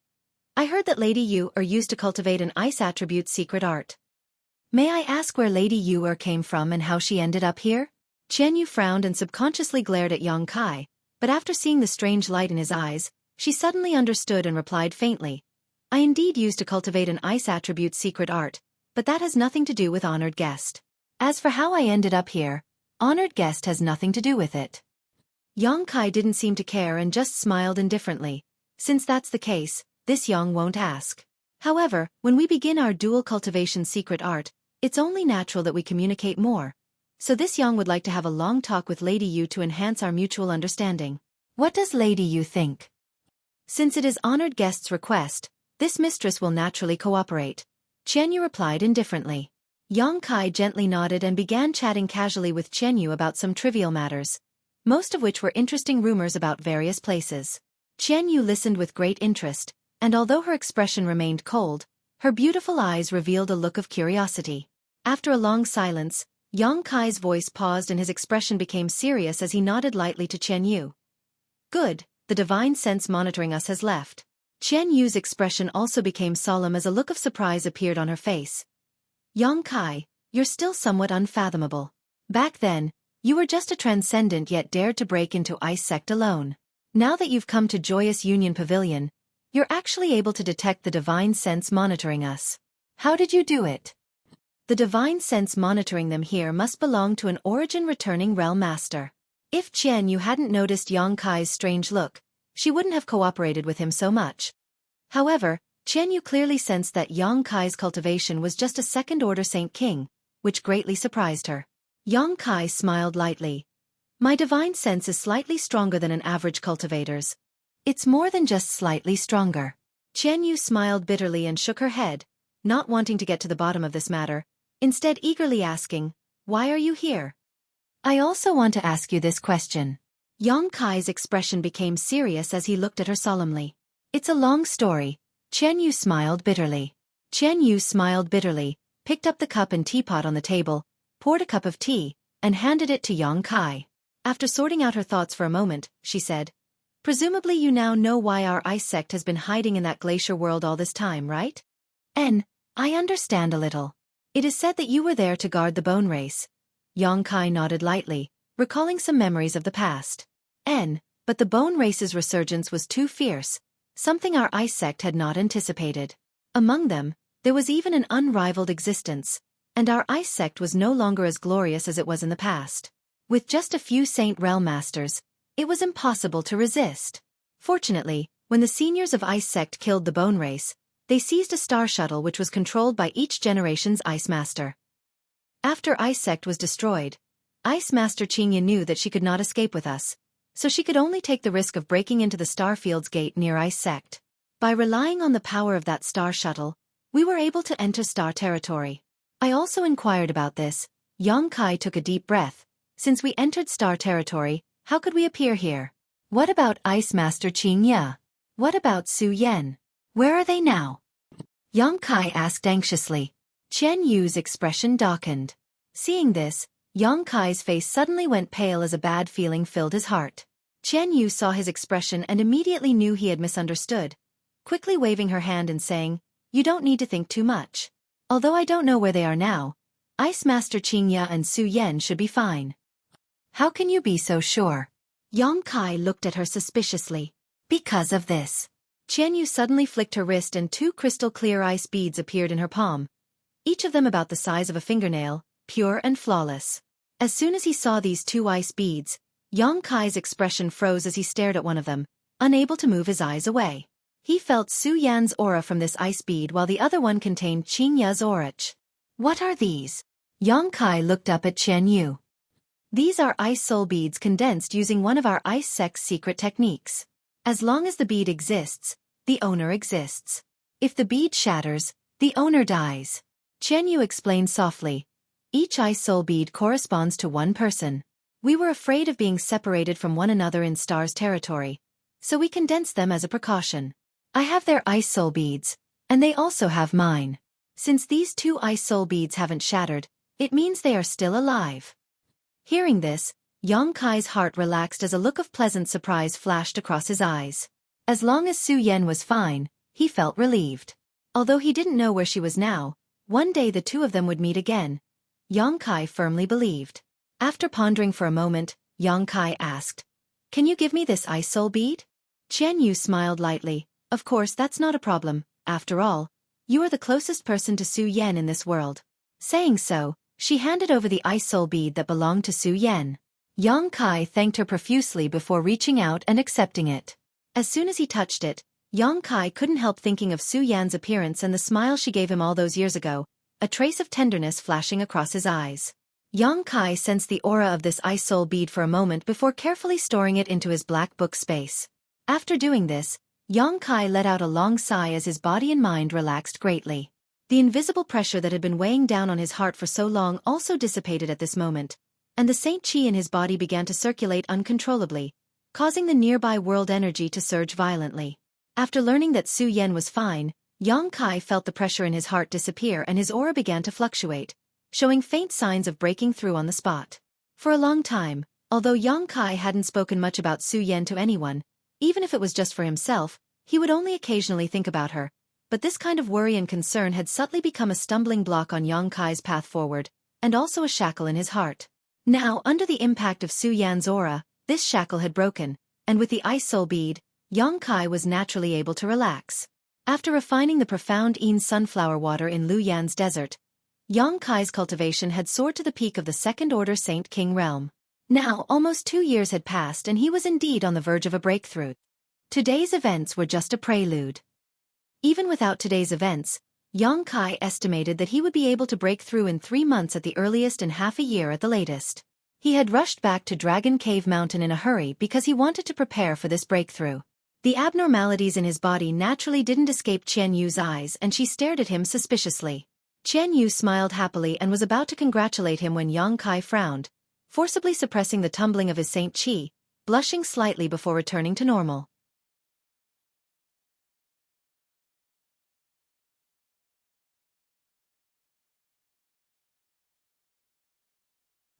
I heard that Lady Yu used to cultivate an ice attribute secret art. May I ask where Lady Yu came from and how she ended up here? Chen Yu frowned and subconsciously glared at Yang Kai, but after seeing the strange light in his eyes, she suddenly understood and replied faintly. I indeed used to cultivate an ice attribute secret art, but that has nothing to do with honored guest. As for how I ended up here, honored guest has nothing to do with it. Yang Kai didn't seem to care and just smiled indifferently. Since that's the case, this Yang won't ask. However, when we begin our dual cultivation secret art, it's only natural that we communicate more. So this Yang would like to have a long talk with Lady Yu to enhance our mutual understanding. What does Lady Yu think? Since it is honored guest's request, this mistress will naturally cooperate. Chen Yu replied indifferently. Yang Kai gently nodded and began chatting casually with Chen Yu about some trivial matters, most of which were interesting rumors about various places. Chen Yu listened with great interest, and although her expression remained cold, her beautiful eyes revealed a look of curiosity. After a long silence, Yang Kai's voice paused and his expression became serious as he nodded lightly to Chen Yu. Good, the divine sense monitoring us has left. Chen Yu's expression also became solemn as a look of surprise appeared on her face. Yang Kai, you're still somewhat unfathomable. Back then, you were just a transcendent yet dared to break into Ice Sect alone. Now that you've come to Joyous Union Pavilion, you're actually able to detect the divine sense monitoring us. How did you do it? The divine sense monitoring them here must belong to an origin-returning realm master. If Chen Yu hadn't noticed Yang Kai's strange look, she wouldn't have cooperated with him so much. However, Chen Yu clearly sensed that Yang Kai's cultivation was just a second-order Saint King, which greatly surprised her. Yang Kai smiled lightly. My divine sense is slightly stronger than an average cultivator's. It's more than just slightly stronger. Chen Yu smiled bitterly and shook her head, not wanting to get to the bottom of this matter, instead eagerly asking, why are you here? I also want to ask you this question. Yang Kai's expression became serious as he looked at her solemnly. It's a long story. Chen Yu smiled bitterly. Chen Yu smiled bitterly, picked up the cup and teapot on the table, poured a cup of tea, and handed it to Yang Kai. After sorting out her thoughts for a moment, she said, presumably you now know why our ice sect has been hiding in that glacier world all this time, right? I understand a little. It is said that you were there to guard the bone race. Yang Kai nodded lightly, recalling some memories of the past. But the bone race's resurgence was too fierce, something our ice sect had not anticipated. Among them, there was even an unrivaled existence, and our ice sect was no longer as glorious as it was in the past. With just a few Saint Realm Masters, it was impossible to resist. Fortunately, when the seniors of Ice Sect killed the Bone Race, they seized a star shuttle which was controlled by each generation's Ice Master. After Ice Sect was destroyed, Ice Master Qingya knew that she could not escape with us, so she could only take the risk of breaking into the Starfield's gate near Ice Sect. By relying on the power of that star shuttle, we were able to enter Star Territory. I also inquired about this. Yang Kai took a deep breath. Since we entered Star Territory, how could we appear here? What about Ice Master Qingya? What about Su Yan? Where are they now? Yang Kai asked anxiously. Chen Yu's expression darkened. Seeing this, Yang Kai's face suddenly went pale as a bad feeling filled his heart. Chen Yu saw his expression and immediately knew he had misunderstood, quickly waving her hand and saying, you don't need to think too much. Although I don't know where they are now, Ice Master Qingya and Su Yan should be fine. How can you be so sure? Yang Kai looked at her suspiciously. Because of this. Chen Yu suddenly flicked her wrist and two crystal-clear ice beads appeared in her palm, each of them about the size of a fingernail, pure and flawless. As soon as he saw these two ice beads, Yang Kai's expression froze as he stared at one of them, unable to move his eyes away. He felt Su Yan's aura from this ice bead while the other one contained Qingya's aura. What are these? Yang Kai looked up at Chen Yu. These are ice soul beads condensed using one of our ice sect's secret techniques. As long as the bead exists, the owner exists. If the bead shatters, the owner dies. Chen Yu explained softly. Each ice soul bead corresponds to one person. We were afraid of being separated from one another in Star's territory, so we condensed them as a precaution. I have their ice soul beads, and they also have mine. Since these two ice soul beads haven't shattered, it means they are still alive. Hearing this, Yang Kai's heart relaxed as a look of pleasant surprise flashed across his eyes. As long as Su Yan was fine, he felt relieved. Although he didn't know where she was now, one day the two of them would meet again. Yang Kai firmly believed. After pondering for a moment, Yang Kai asked, can you give me this ice soul bead? Chen Yu smiled lightly. Of course, that's not a problem. After all, you are the closest person to Su Yan in this world. Saying so, she handed over the ice soul bead that belonged to Su Yan. Yang Kai thanked her profusely before reaching out and accepting it. As soon as he touched it, Yang Kai couldn't help thinking of Su Yan's appearance and the smile she gave him all those years ago, a trace of tenderness flashing across his eyes. Yang Kai sensed the aura of this ice soul bead for a moment before carefully storing it into his black book space. After doing this, Yang Kai let out a long sigh as his body and mind relaxed greatly. The invisible pressure that had been weighing down on his heart for so long also dissipated at this moment, and the Saint Qi in his body began to circulate uncontrollably, causing the nearby world energy to surge violently. After learning that Su Yan was fine, Yang Kai felt the pressure in his heart disappear and his aura began to fluctuate, showing faint signs of breaking through on the spot. For a long time, although Yang Kai hadn't spoken much about Xueqi to anyone, even if it was just for himself, he would only occasionally think about her. But this kind of worry and concern had subtly become a stumbling block on Yang Kai's path forward, and also a shackle in his heart. Now, under the impact of Xueqi's aura, this shackle had broken, and with the ice soul bead, Yang Kai was naturally able to relax. After refining the profound Yin sunflower water in Luyan's desert, Yang Kai's cultivation had soared to the peak of the second-order Saint King realm. Now, almost 2 years had passed and he was indeed on the verge of a breakthrough. Today's events were just a prelude. Even without today's events, Yang Kai estimated that he would be able to break through in 3 months at the earliest and half a year at the latest. He had rushed back to Dragon Cave Mountain in a hurry because he wanted to prepare for this breakthrough. The abnormalities in his body naturally didn't escape Qian Yu's eyes and she stared at him suspiciously. Qian Yu smiled happily and was about to congratulate him when Yang Kai frowned, forcibly suppressing the tumbling of his Saint Qi, blushing slightly before returning to normal.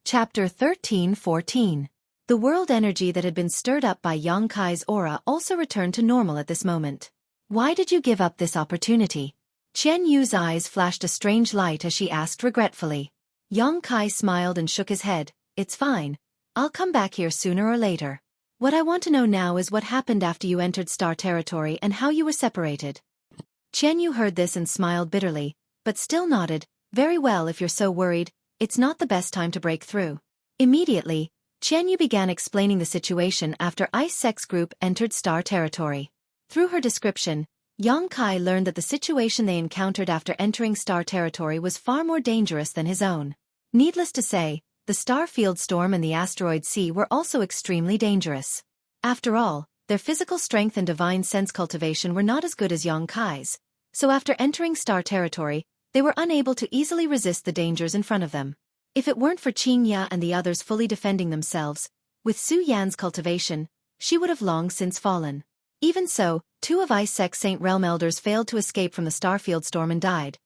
Chapter 13-14. The world energy that had been stirred up by Yang Kai's aura also returned to normal at this moment. Why did you give up this opportunity? Qian Yu's eyes flashed a strange light as she asked regretfully. Yang Kai smiled and shook his head. It's fine. I'll come back here sooner or later. What I want to know now is what happened after you entered Star Territory and how you were separated. Qian Yu heard this and smiled bitterly, but still nodded. Very well, if you're so worried, it's not the best time to break through. Immediately, Qian Yu began explaining the situation after Ice Sex Group entered Star Territory. Through her description, Yang Kai learned that the situation they encountered after entering Star Territory was far more dangerous than his own. Needless to say, the star field storm and the asteroid sea were also extremely dangerous. After all, their physical strength and divine sense cultivation were not as good as Yang Kai's, so after entering Star Territory, they were unable to easily resist the dangers in front of them. If it weren't for Qingya and the others fully defending themselves, with Su Yan's cultivation, she would have long since fallen. Even so, 2 of Ice Sex Saint Realm Elders failed to escape from the Starfield storm and died,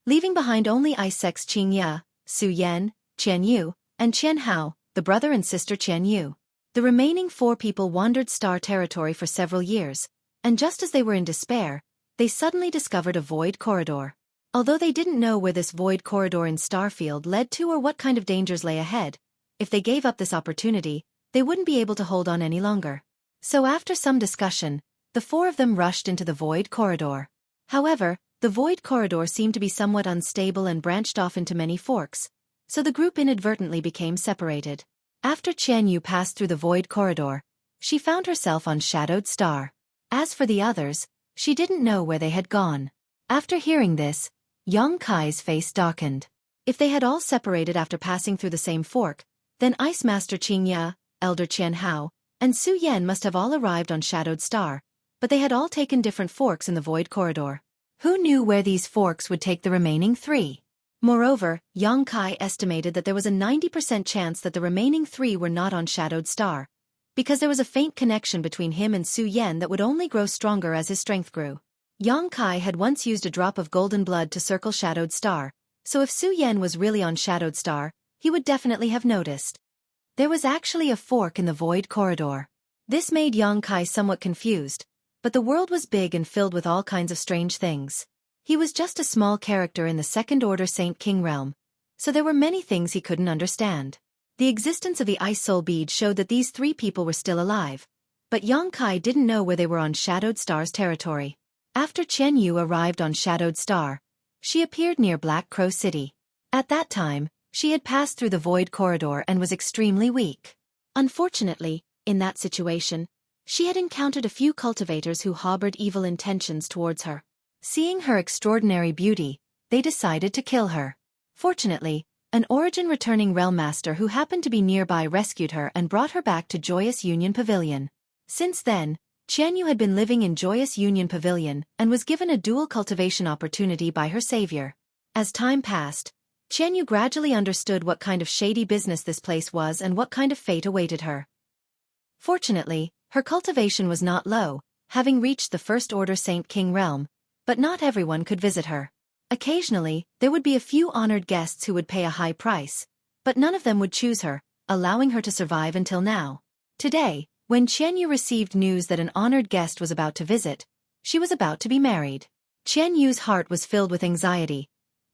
leaving behind only Ice Sex Qingya, Su Yan, Qian Yu, and Qian Hao, the brother and sister Qian Yu. The remaining 4 people wandered Star Territory for several years, and just as they were in despair, they suddenly discovered a void corridor. Although they didn't know where this void corridor in Starfield led to or what kind of dangers lay ahead, if they gave up this opportunity, they wouldn't be able to hold on any longer. So after some discussion, the 4 of them rushed into the void corridor. However, the void corridor seemed to be somewhat unstable and branched off into many forks, so the group inadvertently became separated. After Qian Yu passed through the void corridor, she found herself on Shadowed Star. As for the others, she didn't know where they had gone. After hearing this, Yang Kai's face darkened. If they had all separated after passing through the same fork, then Ice Master Qingya, Elder Qian Hao, and Su Yan must have all arrived on Shadowed Star, but they had all taken different forks in the void corridor. Who knew where these forks would take the remaining 3? Moreover, Yang Kai estimated that there was a 90% chance that the remaining 3 were not on Shadowed Star, because there was a faint connection between him and Su Yan that would only grow stronger as his strength grew. Yang Kai had once used a drop of golden blood to circle Shadowed Star, so if Su Yan was really on Shadowed Star, he would definitely have noticed. There was actually a fork in the void corridor. This made Yang Kai somewhat confused, but the world was big and filled with all kinds of strange things. He was just a small character in the second-order Saint King realm, so there were many things he couldn't understand. The existence of the Ice Soul Bead showed that these 3 people were still alive, but Yang Kai didn't know where they were on Shadowed Star's territory. After Qian Yu arrived on Shadowed Star, she appeared near Black Crow City. At that time, she had passed through the void corridor and was extremely weak. Unfortunately, in that situation, she had encountered a few cultivators who harbored evil intentions towards her. Seeing her extraordinary beauty, they decided to kill her. Fortunately, an origin-returning realm master who happened to be nearby rescued her and brought her back to Joyous Union Pavilion. Since then, Qian Yu had been living in Joyous Union Pavilion and was given a dual cultivation opportunity by her savior. As time passed, Qian Yu gradually understood what kind of shady business this place was and what kind of fate awaited her. Fortunately, her cultivation was not low, having reached the First Order Saint King realm, but not everyone could visit her. Occasionally, there would be a few honored guests who would pay a high price, but none of them would choose her, allowing her to survive until now. Today, when Qianyu received news that an honored guest was about to visit, she was about to be married. Qianyu's heart was filled with anxiety.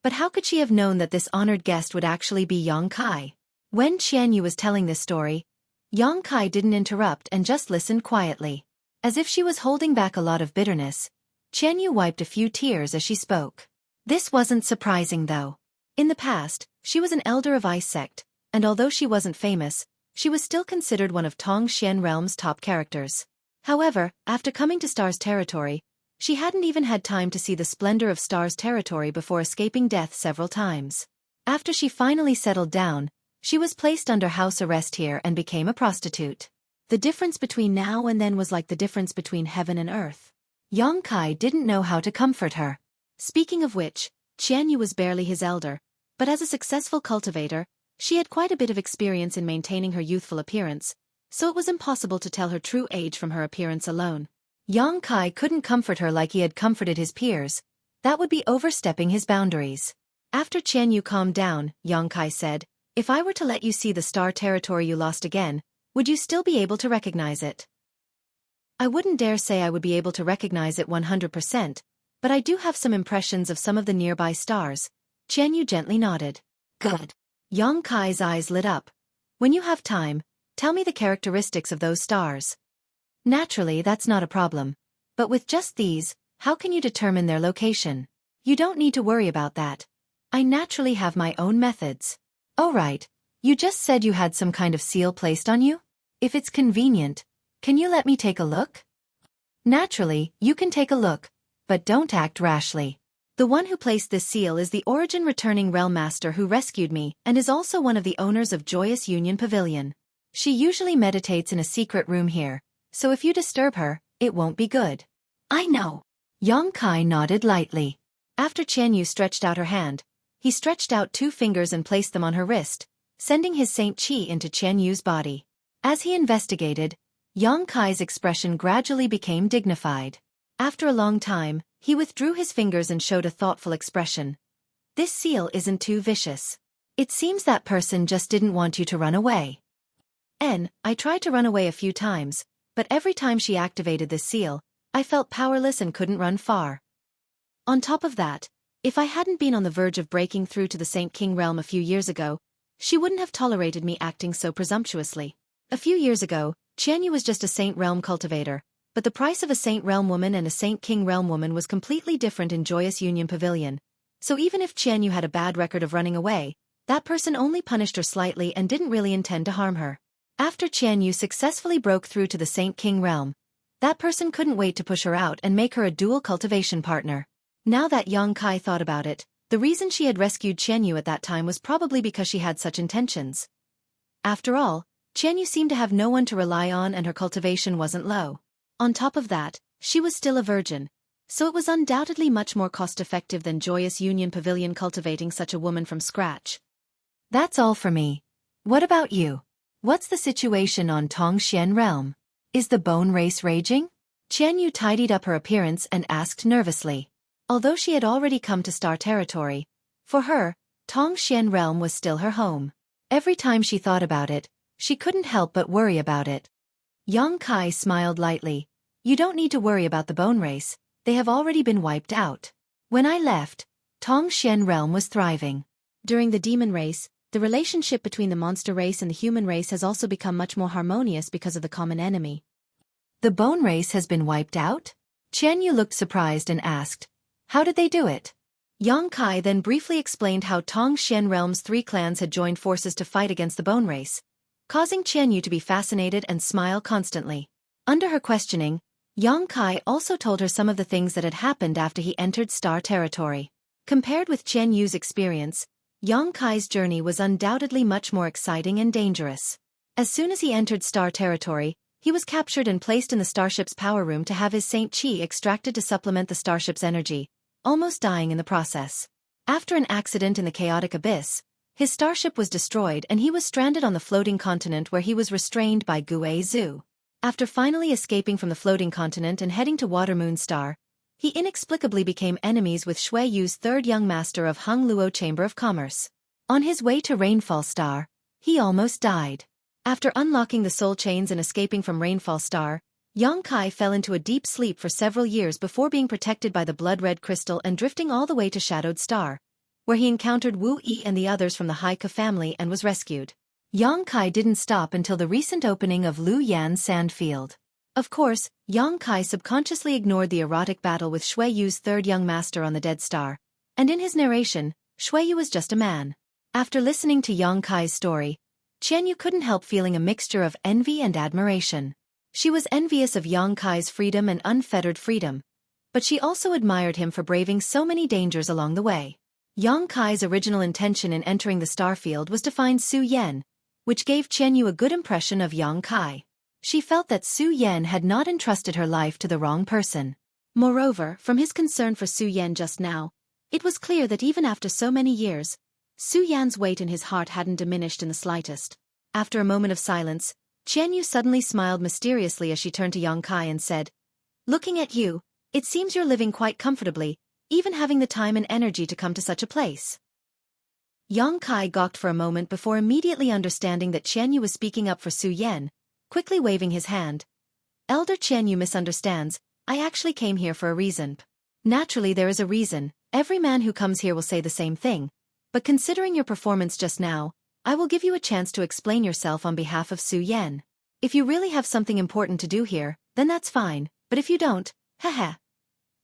But how could she have known that this honored guest would actually be Yang Kai? When Qianyu was telling this story, Yang Kai didn't interrupt and just listened quietly. As if she was holding back a lot of bitterness, Qianyu wiped a few tears as she spoke. This wasn't surprising though. In the past, she was an elder of Ice Sect, and although she wasn't famous, she was still considered one of Tongxian Realm's top characters. However, after coming to Star's territory, she hadn't even had time to see the splendor of Star's territory before escaping death several times. After she finally settled down, she was placed under house arrest here and became a prostitute. The difference between now and then was like the difference between heaven and earth. Yang Kai didn't know how to comfort her. Speaking of which, Qianyu was barely his elder, but as a successful cultivator, she had quite a bit of experience in maintaining her youthful appearance, so it was impossible to tell her true age from her appearance alone. Yang Kai couldn't comfort her like he had comforted his peers. That would be overstepping his boundaries. After Qianyu calmed down, Yang Kai said, "If I were to let you see the star territory you lost again, would you still be able to recognize it?" "I wouldn't dare say I would be able to recognize it 100%, but I do have some impressions of some of the nearby stars." Qianyu gently nodded. "Good." Yang Kai's eyes lit up. "When you have time, tell me the characteristics of those stars." "Naturally, that's not a problem. But with just these, how can you determine their location?" "You don't need to worry about that. I naturally have my own methods." "Oh right, you just said you had some kind of seal placed on you? If it's convenient, can you let me take a look?" "Naturally, you can take a look, but don't act rashly. The one who placed this seal is the Origin Returning Realm Master who rescued me and is also one of the owners of Joyous Union Pavilion. She usually meditates in a secret room here, so if you disturb her, it won't be good." "I know." Yang Kai nodded lightly. After Qianyu stretched out her hand, he stretched out 2 fingers and placed them on her wrist, sending his Saint Qi into Qianyu's body. As he investigated, Yang Kai's expression gradually became dignified. After a long time, he withdrew his fingers and showed a thoughtful expression. "This seal isn't too vicious. It seems that person just didn't want you to run away." I tried to run away a few times, but every time she activated this seal, I felt powerless and couldn't run far. On top of that, if I hadn't been on the verge of breaking through to the Saint King realm a few years ago, she wouldn't have tolerated me acting so presumptuously. A few years ago, Qianyu was just a Saint Realm cultivator, but the price of a Saint Realm woman and a Saint King Realm woman was completely different in Joyous Union Pavilion. So even if Qianyu had a bad record of running away, that person only punished her slightly and didn't really intend to harm her. After Qianyu successfully broke through to the Saint King realm, that person couldn't wait to push her out and make her a dual cultivation partner. Now that Yang Kai thought about it, the reason she had rescued Qianyu at that time was probably because she had such intentions. After all, Qianyu seemed to have no one to rely on and her cultivation wasn't low. On top of that, she was still a virgin, so it was undoubtedly much more cost-effective than Joyous Union Pavilion cultivating such a woman from scratch. That's all for me. What about you? What's the situation on Tongxian Realm? Is the bone race raging? Qianyu tidied up her appearance and asked nervously. Although she had already come to Star Territory, for her, Tongxian Realm was still her home. Every time she thought about it, she couldn't help but worry about it. Yang Kai smiled lightly. "You don't need to worry about the bone race, they have already been wiped out. When I left, Tongxian Realm was thriving. During the demon race, the relationship between the monster race and the human race has also become much more harmonious because of the common enemy." "The bone race has been wiped out?" Qianyu looked surprised and asked, "How did they do it?" Yang Kai then briefly explained how Tongxian Realm's 3 clans had joined forces to fight against the bone race, causing Qianyu to be fascinated and smile constantly. Under her questioning, Yang Kai also told her some of the things that had happened after he entered Star Territory. Compared with Qianyu's experience, Yang Kai's journey was undoubtedly much more exciting and dangerous. As soon as he entered Star Territory, he was captured and placed in the starship's power room to have his Saint Qi extracted to supplement the starship's energy, almost dying in the process. After an accident in the chaotic abyss, his starship was destroyed and he was stranded on the floating continent where he was restrained by Gue Zhu. After finally escaping from the floating continent and heading to Water Moon Star, he inexplicably became enemies with Xueqi's third young master of Hung Luo Chamber of Commerce. On his way to Rainfall Star, he almost died. After unlocking the soul chains and escaping from Rainfall Star, Yang Kai fell into a deep sleep for several years before being protected by the blood-red crystal and drifting all the way to Shadowed Star, where he encountered Wu Yi and the others from the Haika family and was rescued. Yang Kai didn't stop until the recent opening of Lu Yan's Sandfield. Of course, Yang Kai subconsciously ignored the erotic battle with Xueqi's third young master on the Dead Star, and in his narration, Xueqi was just a man. After listening to Yang Kai's story, Qianyu couldn't help feeling a mixture of envy and admiration. She was envious of Yang Kai's freedom and unfettered freedom, but she also admired him for braving so many dangers along the way. Yang Kai's original intention in entering the Starfield was to find Su Yan, which gave Qianyu a good impression of Yang Kai. She felt that Su Yan had not entrusted her life to the wrong person. Moreover, from his concern for Su Yan just now, it was clear that even after so many years, Su Yan's weight in his heart hadn't diminished in the slightest. After a moment of silence, Qianyu suddenly smiled mysteriously as she turned to Yang Kai and said, "Looking at you, it seems you're living quite comfortably, even having the time and energy to come to such a place." Yang Kai gawked for a moment before immediately understanding that Qianyu was speaking up for Su Yan, quickly waving his hand. "Elder Qianyu misunderstands, I actually came here for a reason." Naturally there is a reason, every man who comes here will say the same thing, but considering your performance just now, I will give you a chance to explain yourself on behalf of Su Yan. If you really have something important to do here, then that's fine, but if you don't, haha.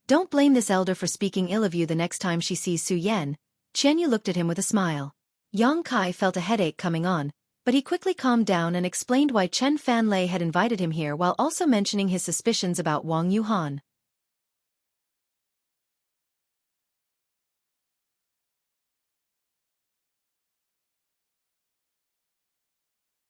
Don't blame this elder for speaking ill of you the next time she sees Su Yan. Qianyu looked at him with a smile. Yang Kai felt a headache coming on, but he quickly calmed down and explained why Chen Fanlei had invited him here while also mentioning his suspicions about Wang Yuhan.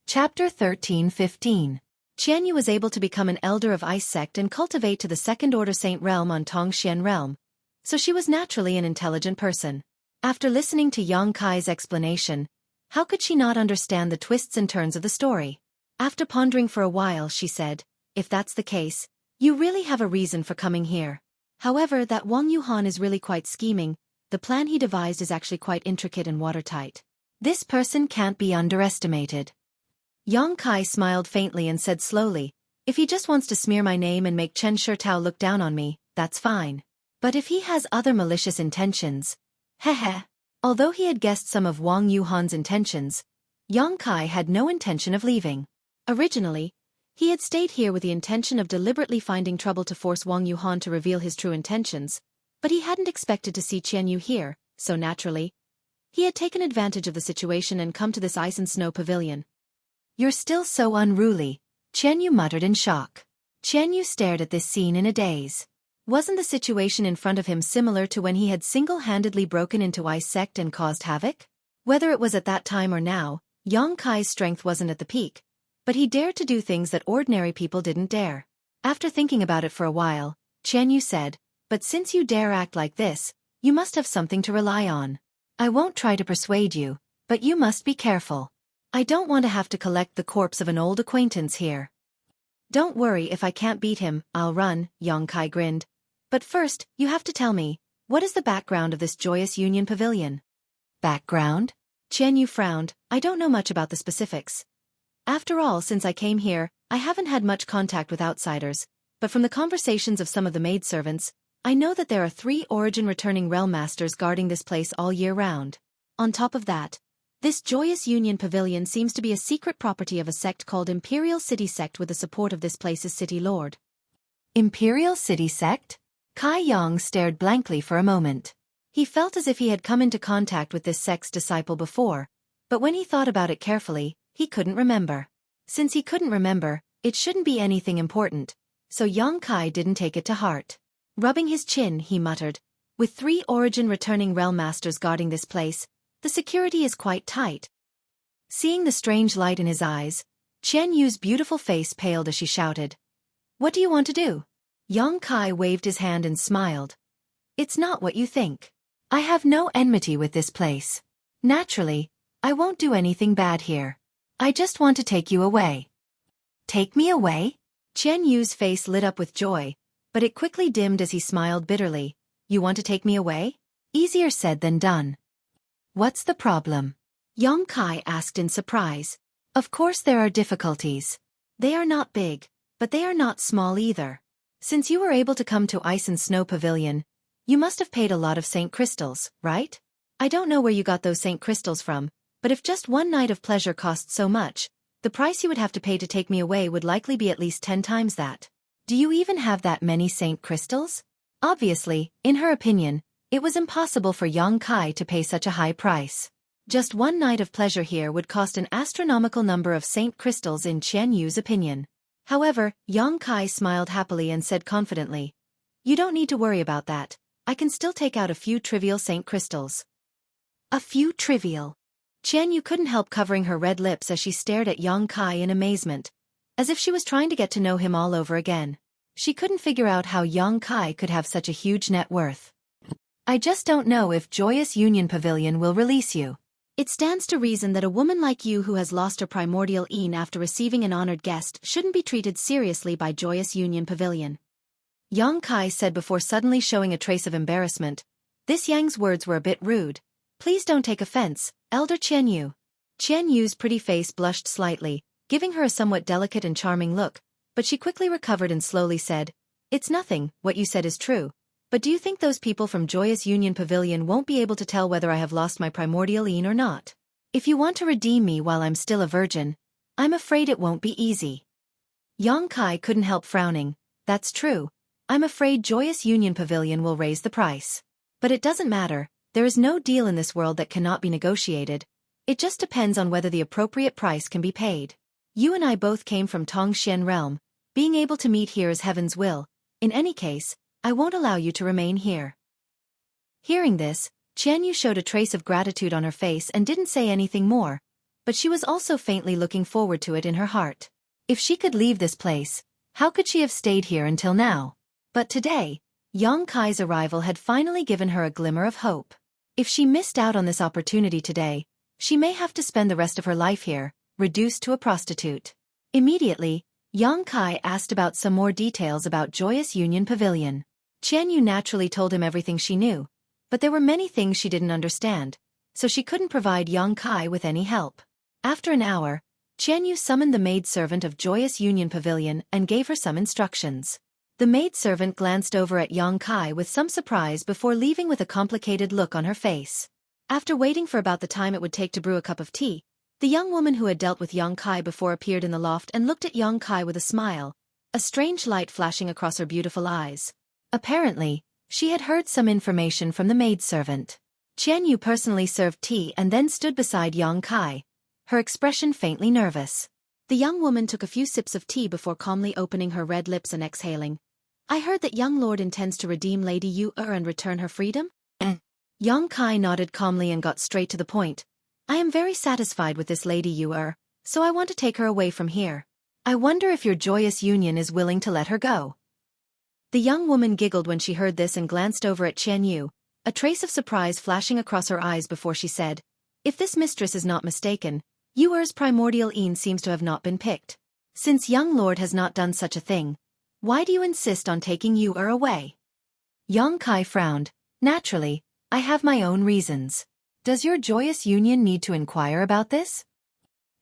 Chapter 13-15. Qianyu was able to become an elder of Ice Sect and cultivate to the Second Order Saint Realm on Tongxian Realm, so she was naturally an intelligent person. After listening to Yang Kai's explanation, how could she not understand the twists and turns of the story? After pondering for a while, she said, "If that's the case, you really have a reason for coming here. However, that Wang Yuhan is really quite scheming, the plan he devised is actually quite intricate and watertight. This person can't be underestimated." Yang Kai smiled faintly and said slowly, "If he just wants to smear my name and make Chen Shitao look down on me, that's fine. But if he has other malicious intentions..." Heh. Although he had guessed some of Wang Yuhan's intentions, Yang Kai had no intention of leaving. Originally, he had stayed here with the intention of deliberately finding trouble to force Wang Yuhan to reveal his true intentions, but he hadn't expected to see Qianyu here, so naturally, he had taken advantage of the situation and come to this ice and snow pavilion. "You're still so unruly," Qianyu muttered in shock. Qianyu stared at this scene in a daze. Wasn't the situation in front of him similar to when he had single-handedly broken into Ice Sect and caused havoc? Whether it was at that time or now, Yang Kai's strength wasn't at the peak, but he dared to do things that ordinary people didn't dare. After thinking about it for a while, Qianyu said, "But since you dare act like this, you must have something to rely on. I won't try to persuade you, but you must be careful. I don't want to have to collect the corpse of an old acquaintance here." "Don't worry, if I can't beat him, I'll run," Yang Kai grinned. "But first, you have to tell me, what is the background of this joyous union pavilion?" "Background?" Qianyu frowned. "I don't know much about the specifics. After all, since I came here, I haven't had much contact with outsiders, but from the conversations of some of the maidservants, I know that there are 3 origin returning realm masters guarding this place all year round. On top of that, this joyous union pavilion seems to be a secret property of a sect called Imperial City Sect with the support of this place's city lord." "Imperial City Sect?" Kai Yang stared blankly for a moment. He felt as if he had come into contact with this sect's disciple before, but when he thought about it carefully, he couldn't remember. Since he couldn't remember, it shouldn't be anything important, so Yang Kai didn't take it to heart. Rubbing his chin, he muttered, "With 3 origin returning realm masters guarding this place, the security is quite tight." Seeing the strange light in his eyes, Qian Yu's beautiful face paled as she shouted, "What do you want to do?" Yang Kai waved his hand and smiled. "It's not what you think. I have no enmity with this place. Naturally, I won't do anything bad here. I just want to take you away." "Take me away?" Qian Yu's face lit up with joy. but it quickly dimmed as he smiled bitterly. You want to take me away? Easier said than done. What's the problem? Yong Kai asked in surprise. Of course there are difficulties. They are not big, but they are not small either. Since you were able to come to Ice and Snow Pavilion, you must have paid a lot of Saint Crystals, right? I don't know where you got those Saint Crystals from, but if just one night of pleasure costs so much, the price you would have to pay to take me away would likely be at least 10 times that. Do you even have that many Saint Crystals? Obviously, in her opinion, it was impossible for Yong Kai to pay such a high price. Just one night of pleasure here would cost an astronomical number of Saint Crystals in Chen Yu's opinion. However, Yong Kai smiled happily and said confidently, You don't need to worry about that. I can still take out a few trivial Saint Crystals. A few trivial. Chen Yu couldn't help covering her red lips as she stared at Yong Kai in amazement, as if she was trying to get to know him all over again. She couldn't figure out how Yong Kai could have such a huge net worth. I just don't know if Joyous Union Pavilion will release you. It stands to reason that a woman like you who has lost her primordial een after receiving an honored guest shouldn't be treated seriously by Joyous Union Pavilion. Yong Kai said before suddenly showing a trace of embarrassment. This Yang's words were a bit rude. Please don't take offense, Elder Chen Yu. Chen Yu's pretty face blushed slightly, giving her a somewhat delicate and charming look, but she quickly recovered and slowly said, It's nothing, what you said is true. But do you think those people from Joyous Union Pavilion won't be able to tell whether I have lost my primordial een or not? If you want to redeem me while I'm still a virgin, I'm afraid it won't be easy. Yong Kai couldn't help frowning. That's true. I'm afraid Joyous Union Pavilion will raise the price. But it doesn't matter, there is no deal in this world that cannot be negotiated. It just depends on whether the appropriate price can be paid. You and I both came from Tongxian realm. Being able to meet here is heaven's will. In any case, I won't allow you to remain here. Hearing this, Chen Yu showed a trace of gratitude on her face and didn't say anything more, but she was also faintly looking forward to it in her heart. If she could leave this place, how could she have stayed here until now? But today, Yong Kai's arrival had finally given her a glimmer of hope. If she missed out on this opportunity today, she may have to spend the rest of her life here, reduced to a prostitute. Immediately, Yong Kai asked about some more details about Joyous Union Pavilion. Chen Yu naturally told him everything she knew, but there were many things she didn't understand, so she couldn't provide Yong Kai with any help. After an hour, Chen Yu summoned the maidservant of Joyous Union Pavilion and gave her some instructions. The maidservant glanced over at Yong Kai with some surprise before leaving with a complicated look on her face. After waiting for about the time it would take to brew a cup of tea, the young woman who had dealt with Yong Kai before appeared in the loft and looked at Yong Kai with a smile, a strange light flashing across her beautiful eyes. Apparently, she had heard some information from the maidservant. Chen Yu personally served tea and then stood beside Yong Kai, her expression faintly nervous. The young woman took a few sips of tea before calmly opening her red lips and exhaling. I heard that young lord intends to redeem Lady Yu and return her freedom? Yong Kai nodded calmly and got straight to the point. I am very satisfied with this Lady Yu, so I want to take her away from here. I wonder if your Joyous Union is willing to let her go. The young woman giggled when she heard this and glanced over at Chen Yu, a trace of surprise flashing across her eyes before she said, If this mistress is not mistaken, Yu's primordial een seems to have not been picked. Since young lord has not done such a thing, why do you insist on taking Yu away? Yong Kai frowned. Naturally, I have my own reasons. Does your Joyous Union need to inquire about this?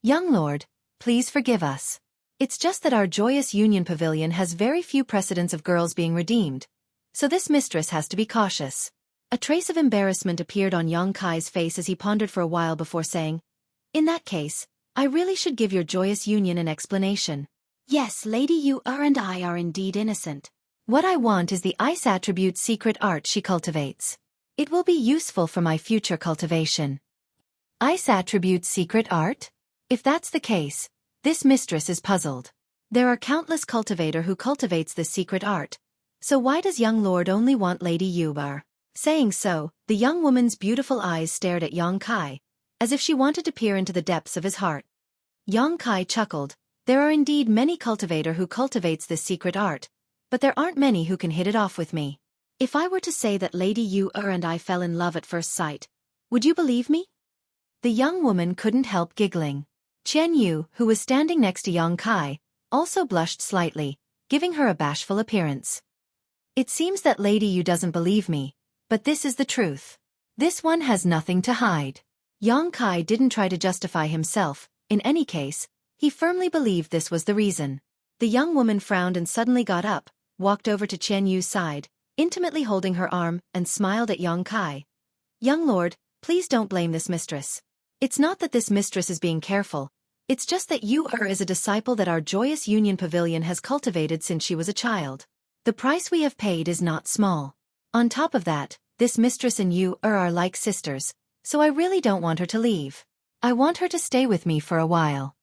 Young lord, please forgive us. It's just that our Joyous Union Pavilion has very few precedents of girls being redeemed, so this mistress has to be cautious. A trace of embarrassment appeared on Yong Kai's face as he pondered for a while before saying, In that case, I really should give your Joyous Union an explanation. Yes, Lady Yu and I are indeed innocent. What I want is the ice attribute secret art she cultivates. It will be useful for my future cultivation. Ice attribute secret art? If that's the case, this mistress is puzzled. There are countless cultivator who cultivates this secret art, so why does young lord only want Lady Yu? Saying so, the young woman's beautiful eyes stared at Yong Kai, as if she wanted to peer into the depths of his heart. Yong Kai chuckled. There are indeed many cultivator who cultivates this secret art, but there aren't many who can hit it off with me. If I were to say that Lady Yu and I fell in love at first sight, would you believe me? The young woman couldn't help giggling. Chen Yu, who was standing next to Yong Kai, also blushed slightly, giving her a bashful appearance. It seems that Lady Yu doesn't believe me, but this is the truth. This one has nothing to hide. Yang Kai didn't try to justify himself. In any case, he firmly believed this was the reason. The young woman frowned and suddenly got up, walked over to Qian Yu's side, intimately holding her arm, and smiled at Yang Kai. Young lord, please don't blame this mistress. It's not that this mistress is being careful. It's just that Yu is a disciple that our Joyous Union Pavilion has cultivated since she was a child. The price we have paid is not small. On top of that, this mistress and Yu are like sisters, so I really don't want her to leave. I want her to stay with me for a while.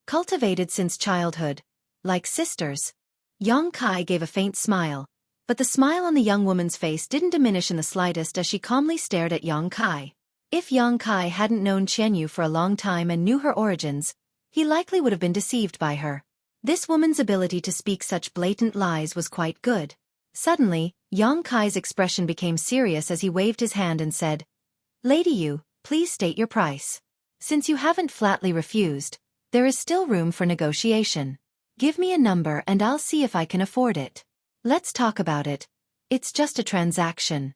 Cultivated since childhood. Like sisters. Yang Kai gave a faint smile, but the smile on the young woman's face didn't diminish in the slightest as she calmly stared at Yang Kai. If Yang Kai hadn't known Qian Yu for a long time and knew her origins, he likely would have been deceived by her. This woman's ability to speak such blatant lies was quite good. Suddenly, Yang Kai's expression became serious as he waved his hand and said, Lady Yu, please state your price. Since you haven't flatly refused, there is still room for negotiation. Give me a number and I'll see if I can afford it. Let's talk about it. It's just a transaction.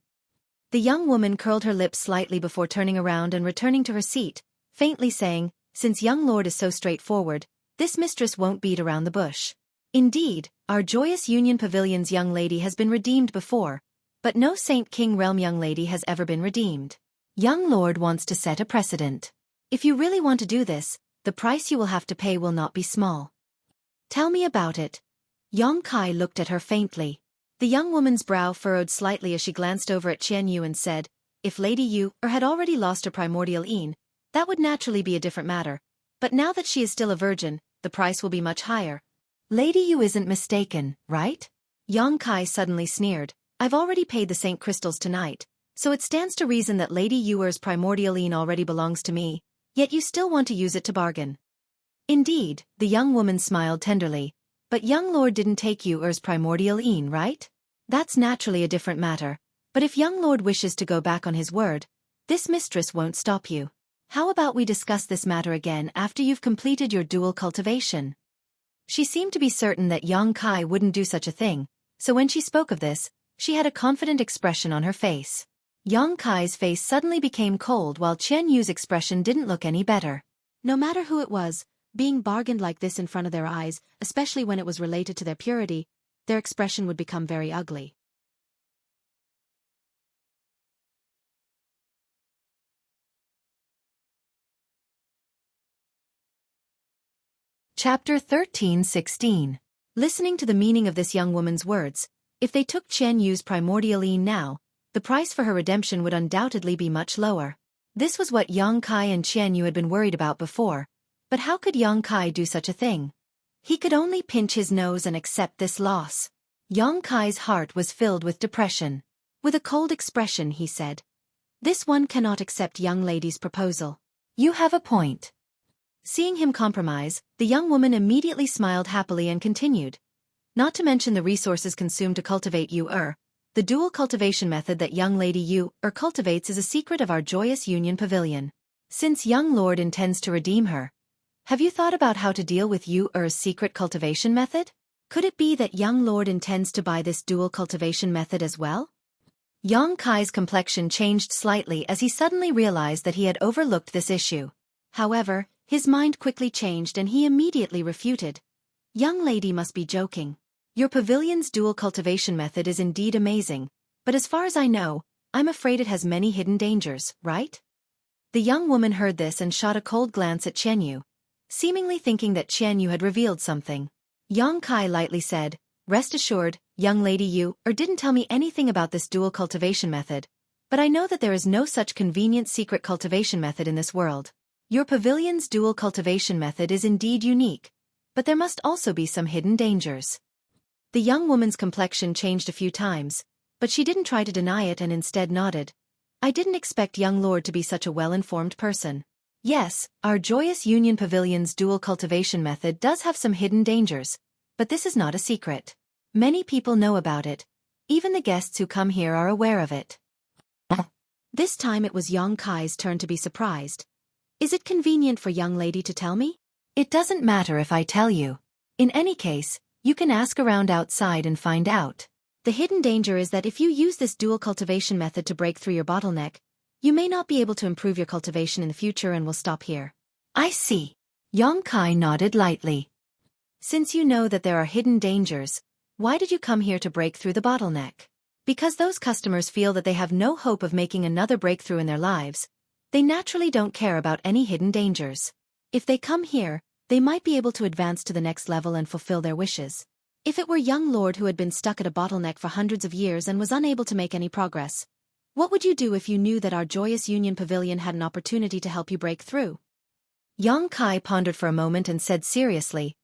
The young woman curled her lips slightly before turning around and returning to her seat, faintly saying, Since young lord is so straightforward, this mistress won't beat around the bush. Indeed, our Joyous Union Pavilion's young lady has been redeemed before, but no Saint King Realm young lady has ever been redeemed. Young lord wants to set a precedent. If you really want to do this, the price you will have to pay will not be small. Tell me about it. Yang Kai looked at her faintly. The young woman's brow furrowed slightly as she glanced over at Qian Yu and said, If Lady Yu had already lost her primordial een, that would naturally be a different matter. But now that she is still a virgin, the price will be much higher. Lady Yu isn't mistaken, right? Yang Kai suddenly sneered. I've already paid the Saint Crystals tonight, so it stands to reason that Lady Yu's primordial een already belongs to me, yet you still want to use it to bargain. Indeed, the young woman smiled tenderly. But young lord didn't take Yu's primordial een, right? That's naturally a different matter, but if young lord wishes to go back on his word, this mistress won't stop you. How about we discuss this matter again after you've completed your dual cultivation? She seemed to be certain that Yang Kai wouldn't do such a thing, so when she spoke of this, she had a confident expression on her face. Yang Kai's face suddenly became cold while Qian Yu's expression didn't look any better. No matter who it was, being bargained like this in front of their eyes, especially when it was related to their purity, their expression would become very ugly. Chapter 13:16. Listening to the meaning of this young woman's words, if they took Qian Yu's primordial een now, the price for her redemption would undoubtedly be much lower. This was what Yang Kai and Qian Yu had been worried about before. But how could Yang Kai do such a thing? He could only pinch his nose and accept this loss. Yang Kai's heart was filled with depression. With a cold expression he said, This one cannot accept young lady's proposal. You have a point. Seeing him compromise, the young woman immediately smiled happily and continued. Not to mention the resources consumed to cultivate the dual cultivation method that young lady Yu cultivates is a secret of our Joyous Union Pavilion. Since young lord intends to redeem her, have you thought about how to deal with Yu's secret cultivation method? Could it be that young lord intends to buy this dual cultivation method as well? Yang Kai's complexion changed slightly as he suddenly realized that he had overlooked this issue. However, his mind quickly changed and he immediately refuted. Young lady must be joking. Your pavilion's dual cultivation method is indeed amazing, but as far as I know, I'm afraid it has many hidden dangers, right? The young woman heard this and shot a cold glance at Qian Yu, seemingly thinking that Qian Yu had revealed something. Yang Kai lightly said, Rest assured, young lady Yu didn't tell me anything about this dual cultivation method, but I know that there is no such convenient secret cultivation method in this world. Your pavilion's dual cultivation method is indeed unique, but there must also be some hidden dangers. The young woman's complexion changed a few times, but she didn't try to deny it and instead nodded. I didn't expect young lord to be such a well-informed person. Yes, our Joyous Union Pavilion's dual cultivation method does have some hidden dangers, but this is not a secret. Many people know about it. Even the guests who come here are aware of it. This time it was Yang Kai's turn to be surprised. Is it convenient for young lady to tell me? It doesn't matter if I tell you. In any case, you can ask around outside and find out. The hidden danger is that if you use this dual cultivation method to break through your bottleneck, you may not be able to improve your cultivation in the future and will stop here. I see. Xueqi nodded lightly. Since you know that there are hidden dangers, why did you come here to break through the bottleneck? Because those customers feel that they have no hope of making another breakthrough in their lives, they naturally don't care about any hidden dangers. If they come here, they might be able to advance to the next level and fulfill their wishes. If it were young lord who had been stuck at a bottleneck for hundreds of years and was unable to make any progress, what would you do if you knew that our Joyous Union Pavilion had an opportunity to help you break through? Xueqi pondered for a moment and said seriously,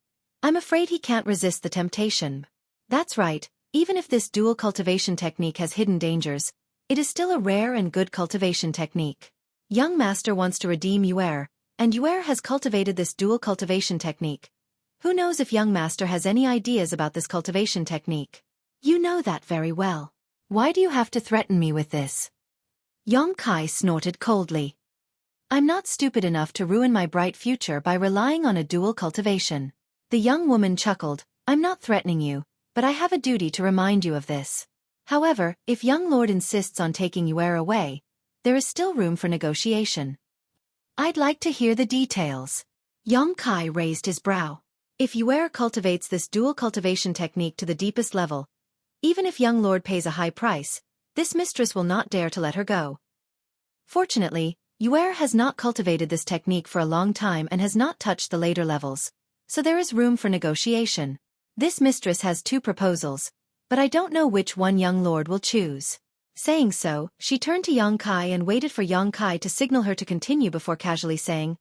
I'm afraid he can't resist the temptation. That's right, even if this dual cultivation technique has hidden dangers, it is still a rare and good cultivation technique. Young master wants to redeem Xueqi, and Xueqi has cultivated this dual cultivation technique. Who knows if young master has any ideas about this cultivation technique? You know that very well. Why do you have to threaten me with this? Xueqi snorted coldly. I'm not stupid enough to ruin my bright future by relying on a dual cultivation. The young woman chuckled, I'm not threatening you, but I have a duty to remind you of this. However, if young lord insists on taking Xueqi away, there is still room for negotiation. I'd like to hear the details. Xueqi raised his brow. If Xueqi cultivates this dual cultivation technique to the deepest level, even if young lord pays a high price, this mistress will not dare to let her go. Fortunately, Xueqi has not cultivated this technique for a long time and has not touched the later levels, so there is room for negotiation. This mistress has 2 proposals, but I don't know which one young lord will choose. Saying so, she turned to Xueqi and waited for Xueqi to signal her to continue before casually saying,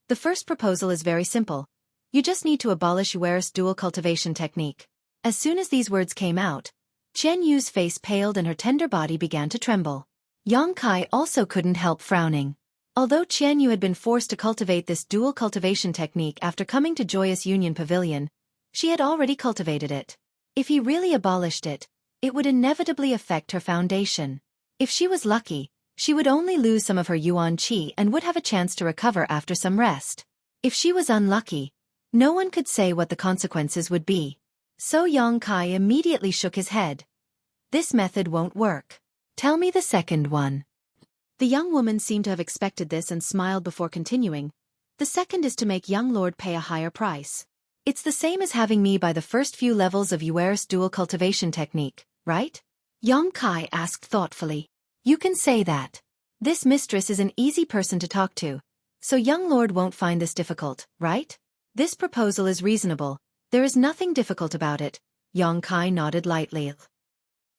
the first proposal is very simple. You just need to abolish Xueqi's dual cultivation technique. As soon as these words came out, Qian Yu's face paled and her tender body began to tremble. Xueqi also couldn't help frowning. Although Qian Yu had been forced to cultivate this dual cultivation technique after coming to Joyous Union Pavilion, she had already cultivated it. If he really abolished it, it would inevitably affect her foundation. If she was lucky, she would only lose some of her yuan qi and would have a chance to recover after some rest. If she was unlucky, no one could say what the consequences would be. So Xueqi immediately shook his head. This method won't work. Tell me the second one. The young woman seemed to have expected this and smiled before continuing. The second is to make young lord pay a higher price. It's the same as having me buy the first few levels of Xueqi's dual cultivation technique, right? Xueqi asked thoughtfully. You can say that. This mistress is an easy person to talk to, so young lord won't find this difficult, right? This proposal is reasonable. There is nothing difficult about it. Xueqi nodded lightly.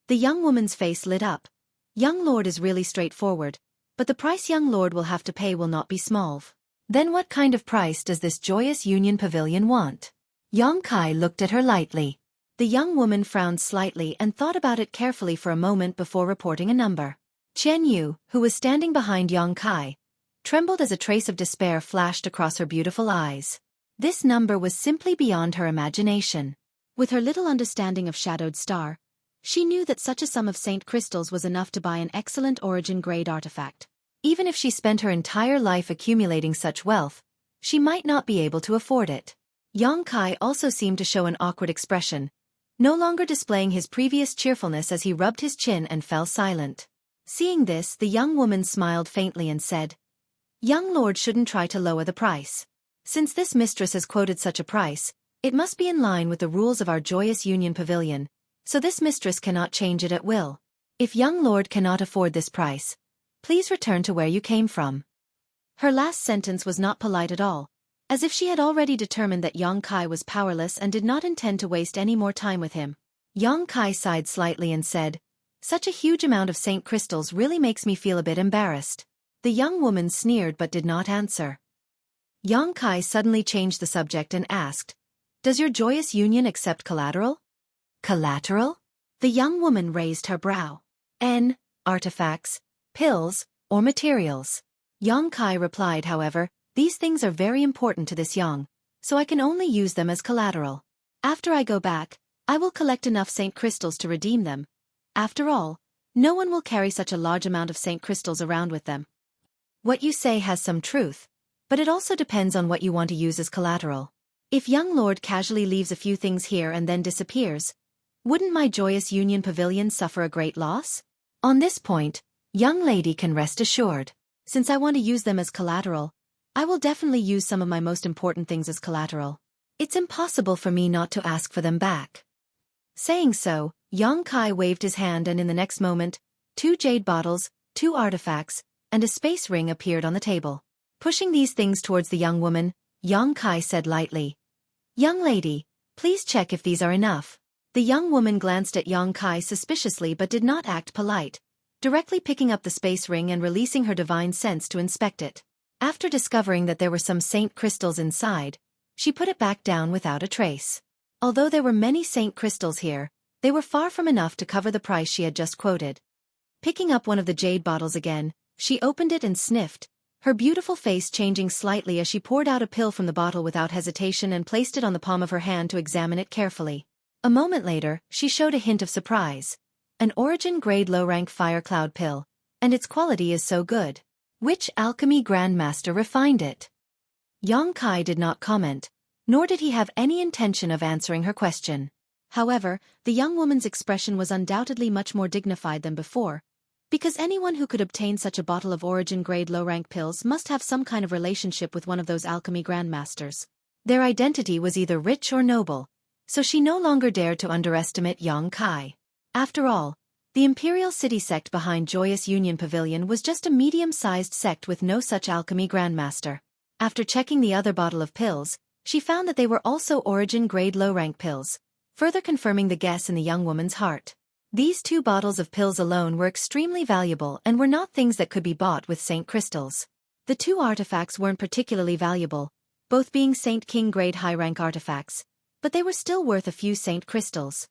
The young woman's face lit up. Young lord is really straightforward, but the price young lord will have to pay will not be small. Then what kind of price does this Joyous Union Pavilion want? Xueqi looked at her lightly. The young woman frowned slightly and thought about it carefully for a moment before reporting a number. Qian Yu, who was standing behind Xueqi, trembled as a trace of despair flashed across her beautiful eyes. This number was simply beyond her imagination. With her little understanding of Shadowed Star, she knew that such a sum of Saint crystals was enough to buy an excellent origin-grade artifact. Even if she spent her entire life accumulating such wealth, she might not be able to afford it. Xueqi also seemed to show an awkward expression, no longer displaying his previous cheerfulness as he rubbed his chin and fell silent. Seeing this, the young woman smiled faintly and said, Young lord shouldn't try to lower the price. Since this mistress has quoted such a price, it must be in line with the rules of our Joyous Union Pavilion, so this mistress cannot change it at will. If young lord cannot afford this price, please return to where you came from. Her last sentence was not polite at all, as if she had already determined that Xueqi was powerless and did not intend to waste any more time with him. Xueqi sighed slightly and said, Such a huge amount of Saint crystals really makes me feel a bit embarrassed. The young woman sneered but did not answer. Xueqi suddenly changed the subject and asked, Does your Joyous Union accept collateral? Collateral? The young woman raised her brow. Artifacts, pills, or materials. Xueqi replied, however, these things are very important to this young, so I can only use them as collateral. After I go back, I will collect enough Saint crystals to redeem them. After all, no one will carry such a large amount of Saint crystals around with them. What you say has some truth, but it also depends on what you want to use as collateral. If young lord casually leaves a few things here and then disappears, Wouldn't my joyous union pavilion suffer a great loss? On this point, young lady can rest assured. Since I want to use them as collateral, I will definitely use some of my most important things as collateral. It's impossible for me not to ask for them back. Saying so, Yang Kai waved his hand, and in the next moment, 2 jade bottles, 2 artifacts, and a space ring appeared on the table. Pushing these things towards the young woman, Yang Kai said lightly, "Young lady, please check if these are enough." The young woman glanced at Yang Kai suspiciously but did not act polite, directly picking up the space ring and releasing her divine sense to inspect it. After discovering that there were some saint crystals inside, she put it back down without a trace. Although there were many saint crystals here, they were far from enough to cover the price she had just quoted. Picking up one of the jade bottles again, she opened it and sniffed, her beautiful face changing slightly as she poured out a pill from the bottle without hesitation and placed it on the palm of her hand to examine it carefully. A moment later, she showed a hint of surprise. An origin-grade low-rank fire cloud pill, and its quality is so good. Which alchemy grandmaster refined it? Yang Kai did not comment, nor did he have any intention of answering her question. However, the young woman's expression was undoubtedly much more dignified than before, because anyone who could obtain such a bottle of origin-grade low-rank pills must have some kind of relationship with one of those alchemy grandmasters. Their identity was either rich or noble, so she no longer dared to underestimate Yang Kai. After all, the Imperial City sect behind Joyous Union Pavilion was just a medium-sized sect with no such alchemy grandmaster. After checking the other bottle of pills, she found that they were also origin-grade low-rank pills, further confirming the guess in the young woman's heart. These 2 bottles of pills alone were extremely valuable and were not things that could be bought with Saint crystals. The 2 artifacts weren't particularly valuable, both being Saint King-grade high-rank artifacts, but they were still worth a few Saint crystals.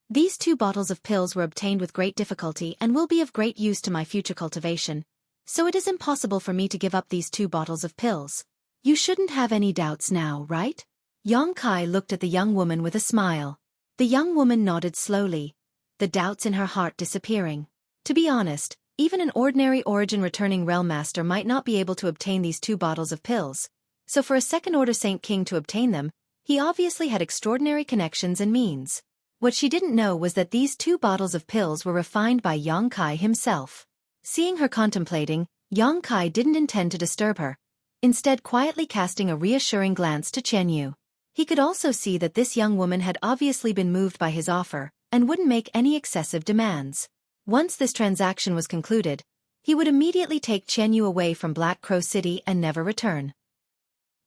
These 2 bottles of pills were obtained with great difficulty and will be of great use to my future cultivation, so it is impossible for me to give up these 2 bottles of pills. You shouldn't have any doubts now, right? Yang Kai looked at the young woman with a smile. The young woman nodded slowly, the doubts in her heart disappearing. To be honest, even an ordinary origin-returning realm master might not be able to obtain these 2 bottles of pills, so for a second-order Saint King to obtain them, he obviously had extraordinary connections and means. What she didn't know was that these 2 bottles of pills were refined by Yang Kai himself. Seeing her contemplating, Yang Kai didn't intend to disturb her, instead quietly casting a reassuring glance to Chen Yu. He could also see that this young woman had obviously been moved by his offer, and wouldn't make any excessive demands. Once this transaction was concluded, he would immediately take Chen Yu away from Black Crow City and never return.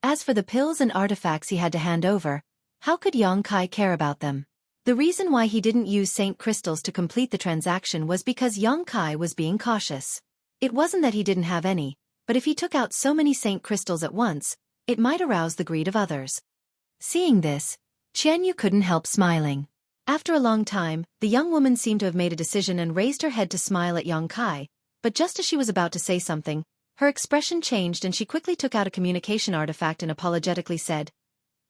As for the pills and artifacts he had to hand over, how could Yang Kai care about them? The reason why he didn't use Saint crystals to complete the transaction was because Yang Kai was being cautious. It wasn't that he didn't have any, but if he took out so many Saint crystals at once, it might arouse the greed of others. Seeing this, Chen Yu couldn't help smiling. After a long time, the young woman seemed to have made a decision and raised her head to smile at Yang Kai, but just as she was about to say something, her expression changed and she quickly took out a communication artifact and apologetically said,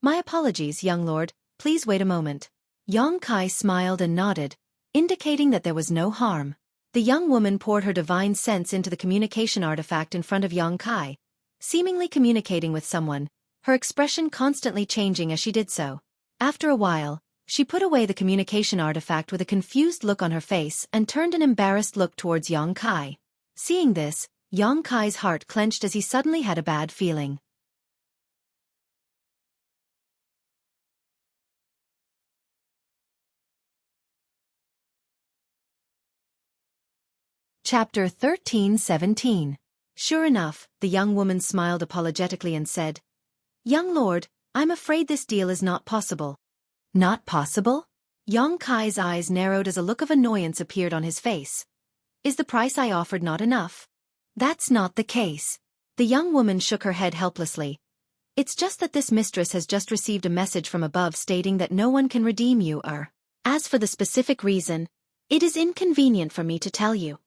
"My apologies, young lord, please wait a moment." Yang Kai smiled and nodded, indicating that there was no harm. The young woman poured her divine sense into the communication artifact in front of Yang Kai, seemingly communicating with someone, her expression constantly changing as she did so. After a while, she put away the communication artifact with a confused look on her face and turned an embarrassed look towards Yang Kai. Seeing this, Yang Kai's heart clenched as he suddenly had a bad feeling. Chapter 13:17. Sure enough, the young woman smiled apologetically and said, "Young lord, I'm afraid this deal is not possible." Not possible? Yang Kai's eyes narrowed as a look of annoyance appeared on his face. Is the price I offered not enough? That's not the case. The young woman shook her head helplessly. It's just that this mistress has just received a message from above stating that no one can redeem you or. As for the specific reason, it is inconvenient for me to tell you.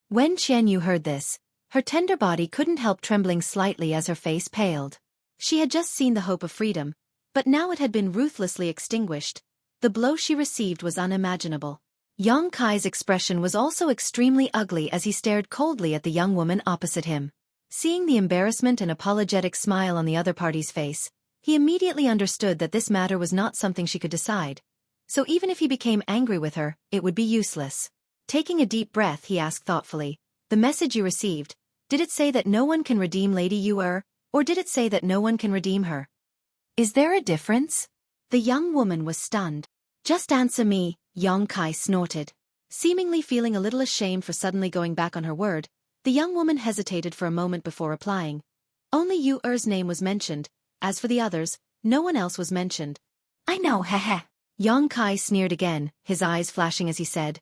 When Chen Yu heard this, her tender body couldn't help trembling slightly as her face paled. She had just seen the hope of freedom, but now it had been ruthlessly extinguished. The blow she received was unimaginable. Yang Kai's expression was also extremely ugly as he stared coldly at the young woman opposite him. Seeing the embarrassment and apologetic smile on the other party's face, he immediately understood that this matter was not something she could decide, so even if he became angry with her, it would be useless. Taking a deep breath, he asked thoughtfully, "The message you received, did it say that no one can redeem Lady Yu, or did it say that no one can redeem her? Is there a difference?" The young woman was stunned. "Just answer me," Kai snorted. Seemingly feeling a little ashamed for suddenly going back on her word, the young woman hesitated for a moment before replying. "Only Yu's name was mentioned. As for the others, no one else was mentioned." "I know, heh." Kai sneered again, his eyes flashing as he said,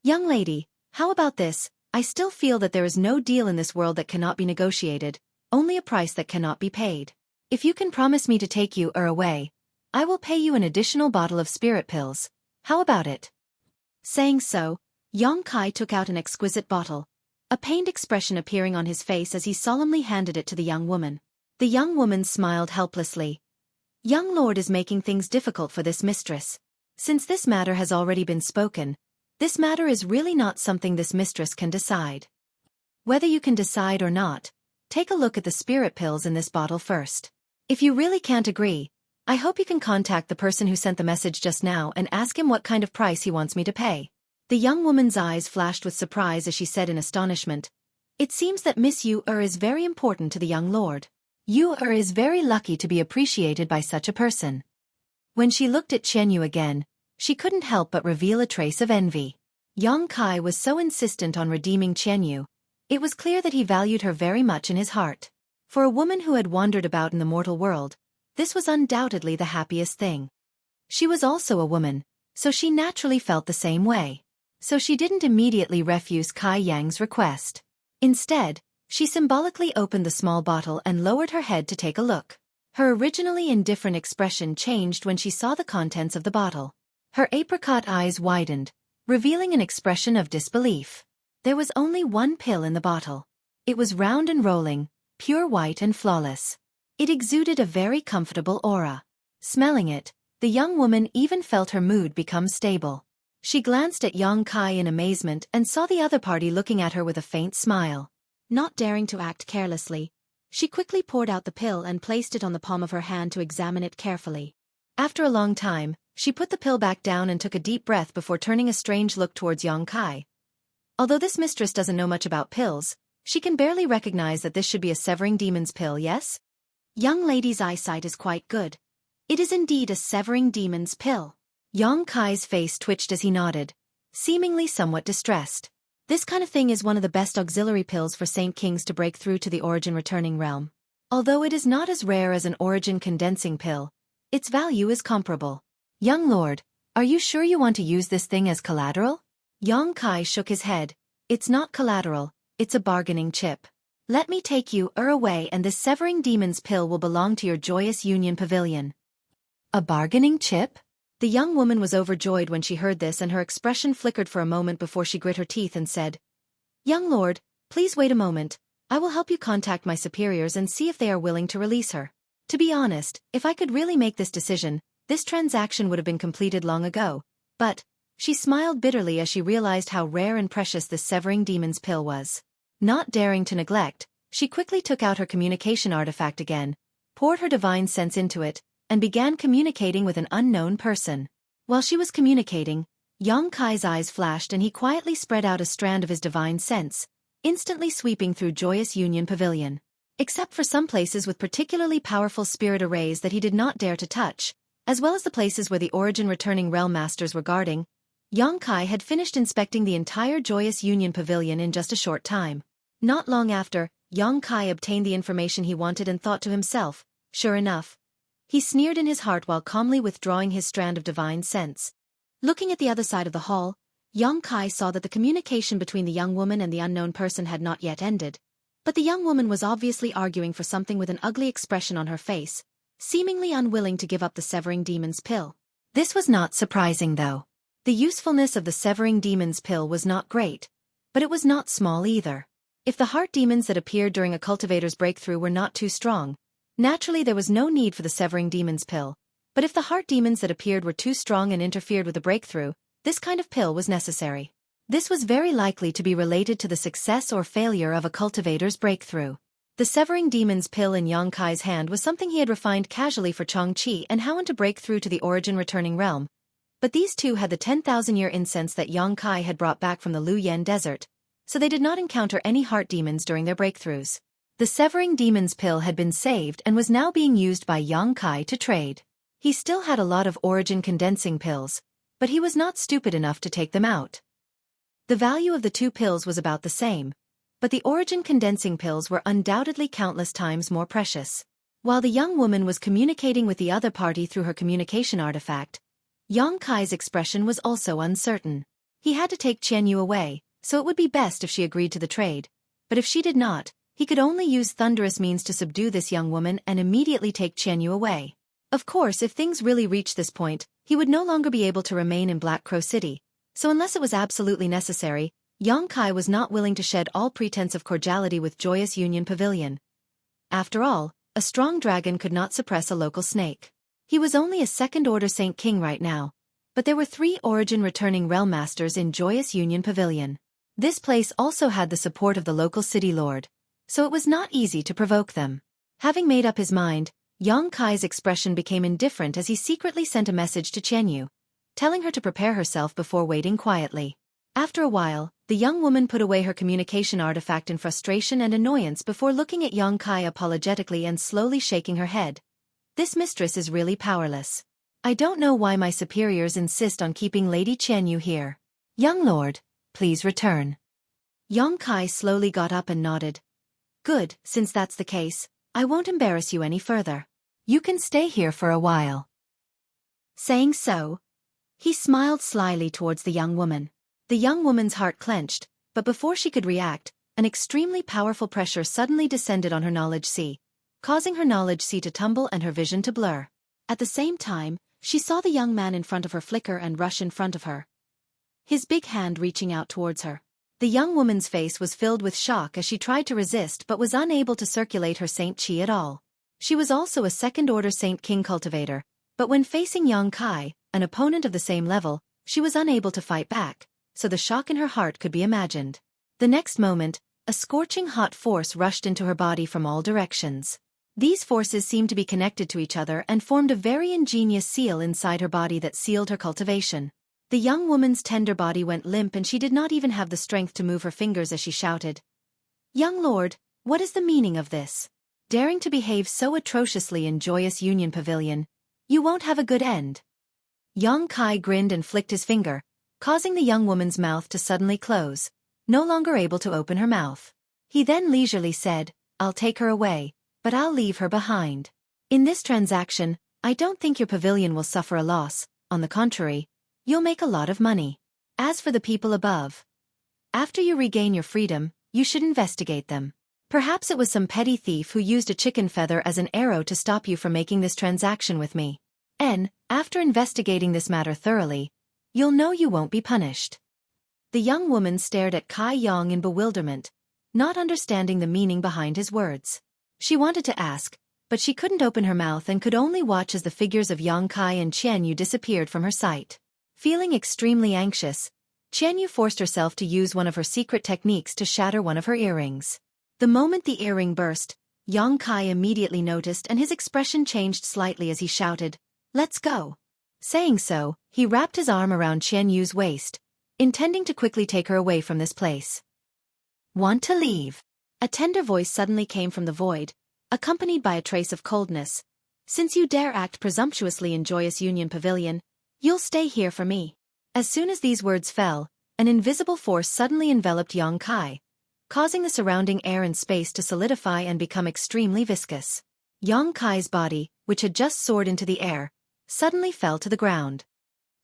"Young lady, how about this? I still feel that there is no deal in this world that cannot be negotiated, only a price that cannot be paid. If you can promise me to take you away, I will pay you an additional bottle of spirit pills. How about it?" Saying so, Kai took out an exquisite bottle, a pained expression appearing on his face as he solemnly handed it to the young woman. The young woman smiled helplessly. "Young lord is making things difficult for this mistress. Since this matter has already been spoken, this matter is really not something this mistress can decide. Whether you can decide or not, take a look at the spirit pills in this bottle first. If you really can't agree, I hope you can contact the person who sent the message just now and ask him what kind of price he wants me to pay." The young woman's eyes flashed with surprise as she said in astonishment, "It seems that Miss Yu is very important to the young lord. Yu is very lucky to be appreciated by such a person." When she looked at Yu again, she couldn't help but reveal a trace of envy. Kai was so insistent on redeeming Yu. It was clear that he valued her very much in his heart. For a woman who had wandered about in the mortal world, this was undoubtedly the happiest thing. She was also a woman, so she naturally felt the same way. So she didn't immediately refuse Kai Yang's request. Instead, she symbolically opened the small bottle and lowered her head to take a look. Her originally indifferent expression changed when she saw the contents of the bottle. Her apricot eyes widened, revealing an expression of disbelief. There was only one pill in the bottle. It was round and rolling, pure white and flawless. It exuded a very comfortable aura. Smelling it, the young woman even felt her mood become stable. She glanced at Kai in amazement and saw the other party looking at her with a faint smile. Not daring to act carelessly, she quickly poured out the pill and placed it on the palm of her hand to examine it carefully. After a long time, she put the pill back down and took a deep breath before turning a strange look towards Kai. Although this mistress doesn't know much about pills, she can barely recognize that this should be a severing demon's pill, yes? Young lady's eyesight is quite good. It is indeed a severing demon's pill. Kai's face twitched as he nodded, seemingly somewhat distressed. This kind of thing is one of the best auxiliary pills for Saint Kings to break through to the origin returning realm. Although it is not as rare as an origin condensing pill, its value is comparable. Young lord, are you sure you want to use this thing as collateral? Kai shook his head. It's not collateral, it's a bargaining chip. Let me take you away and this severing demon's pill will belong to your joyous union pavilion. A bargaining chip? The young woman was overjoyed when she heard this and her expression flickered for a moment before she grit her teeth and said, "Young lord, please wait a moment, I will help you contact my superiors and see if they are willing to release her. To be honest, if I could really make this decision, this transaction would have been completed long ago, but..." She smiled bitterly as she realized how rare and precious this severing demon's pill was. Not daring to neglect, she quickly took out her communication artifact again, poured her divine sense into it, and began communicating with an unknown person. While she was communicating, Kai's eyes flashed and he quietly spread out a strand of his divine sense, instantly sweeping through Joyous Union Pavilion. Except for some places with particularly powerful spirit arrays that he did not dare to touch, as well as the places where the origin returning realm masters were guarding, Kai had finished inspecting the entire Joyous Union Pavilion in just a short time. Not long after, Kai obtained the information he wanted and thought to himself, sure enough. He sneered in his heart while calmly withdrawing his strand of divine sense. Looking at the other side of the hall, Kai saw that the communication between the young woman and the unknown person had not yet ended. But the young woman was obviously arguing for something with an ugly expression on her face, seemingly unwilling to give up the severing demon's pill. This was not surprising though. The usefulness of the severing demon's pill was not great, but it was not small either. If the heart demons that appeared during a cultivator's breakthrough were not too strong, naturally there was no need for the severing demon's pill, but if the heart demons that appeared were too strong and interfered with the breakthrough, this kind of pill was necessary. This was very likely to be related to the success or failure of a cultivator's breakthrough. The severing demon's pill in Kai's hand was something he had refined casually for Xueqi and how to break through to the origin returning realm, But these two had the 10,000-year incense that Yang Kai had brought back from the Lu Yen desert, so they did not encounter any heart demons during their breakthroughs. The Severing Demon's pill had been saved and was now being used by Yang Kai to trade. He still had a lot of origin condensing pills, but he was not stupid enough to take them out. The value of the two pills was about the same, but the origin condensing pills were undoubtedly countless times more precious. While the young woman was communicating with the other party through her communication artifact, Yang Kai's expression was also uncertain. He had to take Qian Yu away, so it would be best if she agreed to the trade, but if she did not, he could only use thunderous means to subdue this young woman and immediately take Qian Yu away. Of course, if things really reached this point, he would no longer be able to remain in Black Crow City, so unless it was absolutely necessary, Yang Kai was not willing to shed all pretense of cordiality with Joyous Union Pavilion. After all, a strong dragon could not suppress a local snake. He was only a second-order Saint King right now, but there were 3 origin returning realm masters in Joyous Union Pavilion. This place also had the support of the local city lord, so it was not easy to provoke them. Having made up his mind, Yang Kai's expression became indifferent as he secretly sent a message to Qian Yu, telling her to prepare herself before waiting quietly. After a while, the young woman put away her communication artifact in frustration and annoyance before looking at Yang Kai apologetically and slowly shaking her head. This mistress is really powerless. I don't know why my superiors insist on keeping Lady Qian Yu here. Young lord, please return. Yang Kai slowly got up and nodded. Good, since that's the case, I won't embarrass you any further. You can stay here for a while. Saying so, he smiled slyly towards the young woman. The young woman's heart clenched, but before she could react, an extremely powerful pressure suddenly descended on her knowledge sea, causing her knowledge sea to tumble and her vision to blur. At the same time, she saw the young man in front of her flicker and rush in front of her, his big hand reaching out towards her. The young woman's face was filled with shock as she tried to resist but was unable to circulate her Saint Chi at all. She was also a second-order Saint King cultivator, but when facing Yang Kai, an opponent of the same level, she was unable to fight back, so the shock in her heart could be imagined. The next moment, a scorching hot force rushed into her body from all directions. These forces seemed to be connected to each other and formed a very ingenious seal inside her body that sealed her cultivation. The young woman's tender body went limp and she did not even have the strength to move her fingers as she shouted, "Young lord, what is the meaning of this? Daring to behave so atrociously in Joyous Union Pavilion, you won't have a good end." Yang Kai grinned and flicked his finger, causing the young woman's mouth to suddenly close, no longer able to open her mouth. He then leisurely said, "I'll take her away, but I'll leave her behind. In this transaction, I don't think your pavilion will suffer a loss, on the contrary, you'll make a lot of money. As for the people above, after you regain your freedom, you should investigate them. Perhaps it was some petty thief who used a chicken feather as an arrow to stop you from making this transaction with me. And, after investigating this matter thoroughly, you'll know you won't be punished." The young woman stared at Kai Yang in bewilderment, not understanding the meaning behind his words. She wanted to ask, but she couldn't open her mouth and could only watch as the figures of Yang Kai and Qian Yu disappeared from her sight. Feeling extremely anxious, Qian Yu forced herself to use one of her secret techniques to shatter one of her earrings. The moment the earring burst, Yang Kai immediately noticed and his expression changed slightly as he shouted, "Let's go." Saying so, he wrapped his arm around Qian Yu's waist, intending to quickly take her away from this place. "Want to leave?" A tender voice suddenly came from the void, accompanied by a trace of coldness. "Since you dare act presumptuously in Joyous Union Pavilion, you'll stay here for me." As soon as these words fell, an invisible force suddenly enveloped Yang Kai, causing the surrounding air and space to solidify and become extremely viscous. Yang Kai's body, which had just soared into the air, suddenly fell to the ground.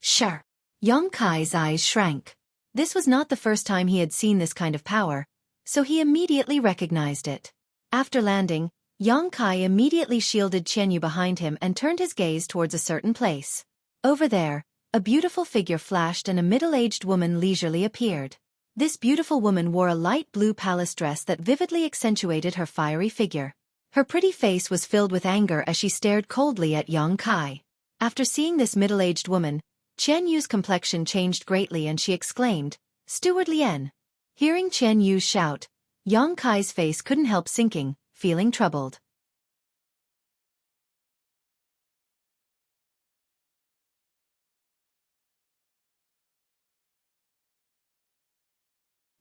Sure. Yang Kai's eyes shrank. This was not the first time he had seen this kind of power, so he immediately recognized it. After landing, Yang Kai immediately shielded Qian Yu behind him and turned his gaze towards a certain place. Over there, a beautiful figure flashed and a middle-aged woman leisurely appeared. This beautiful woman wore a light blue palace dress that vividly accentuated her fiery figure. Her pretty face was filled with anger as she stared coldly at Yang Kai. After seeing this middle-aged woman, Qian Yu's complexion changed greatly and she exclaimed, "Steward Lien." Hearing Qian Yu's shout, Yang Kai's face couldn't help sinking, feeling troubled.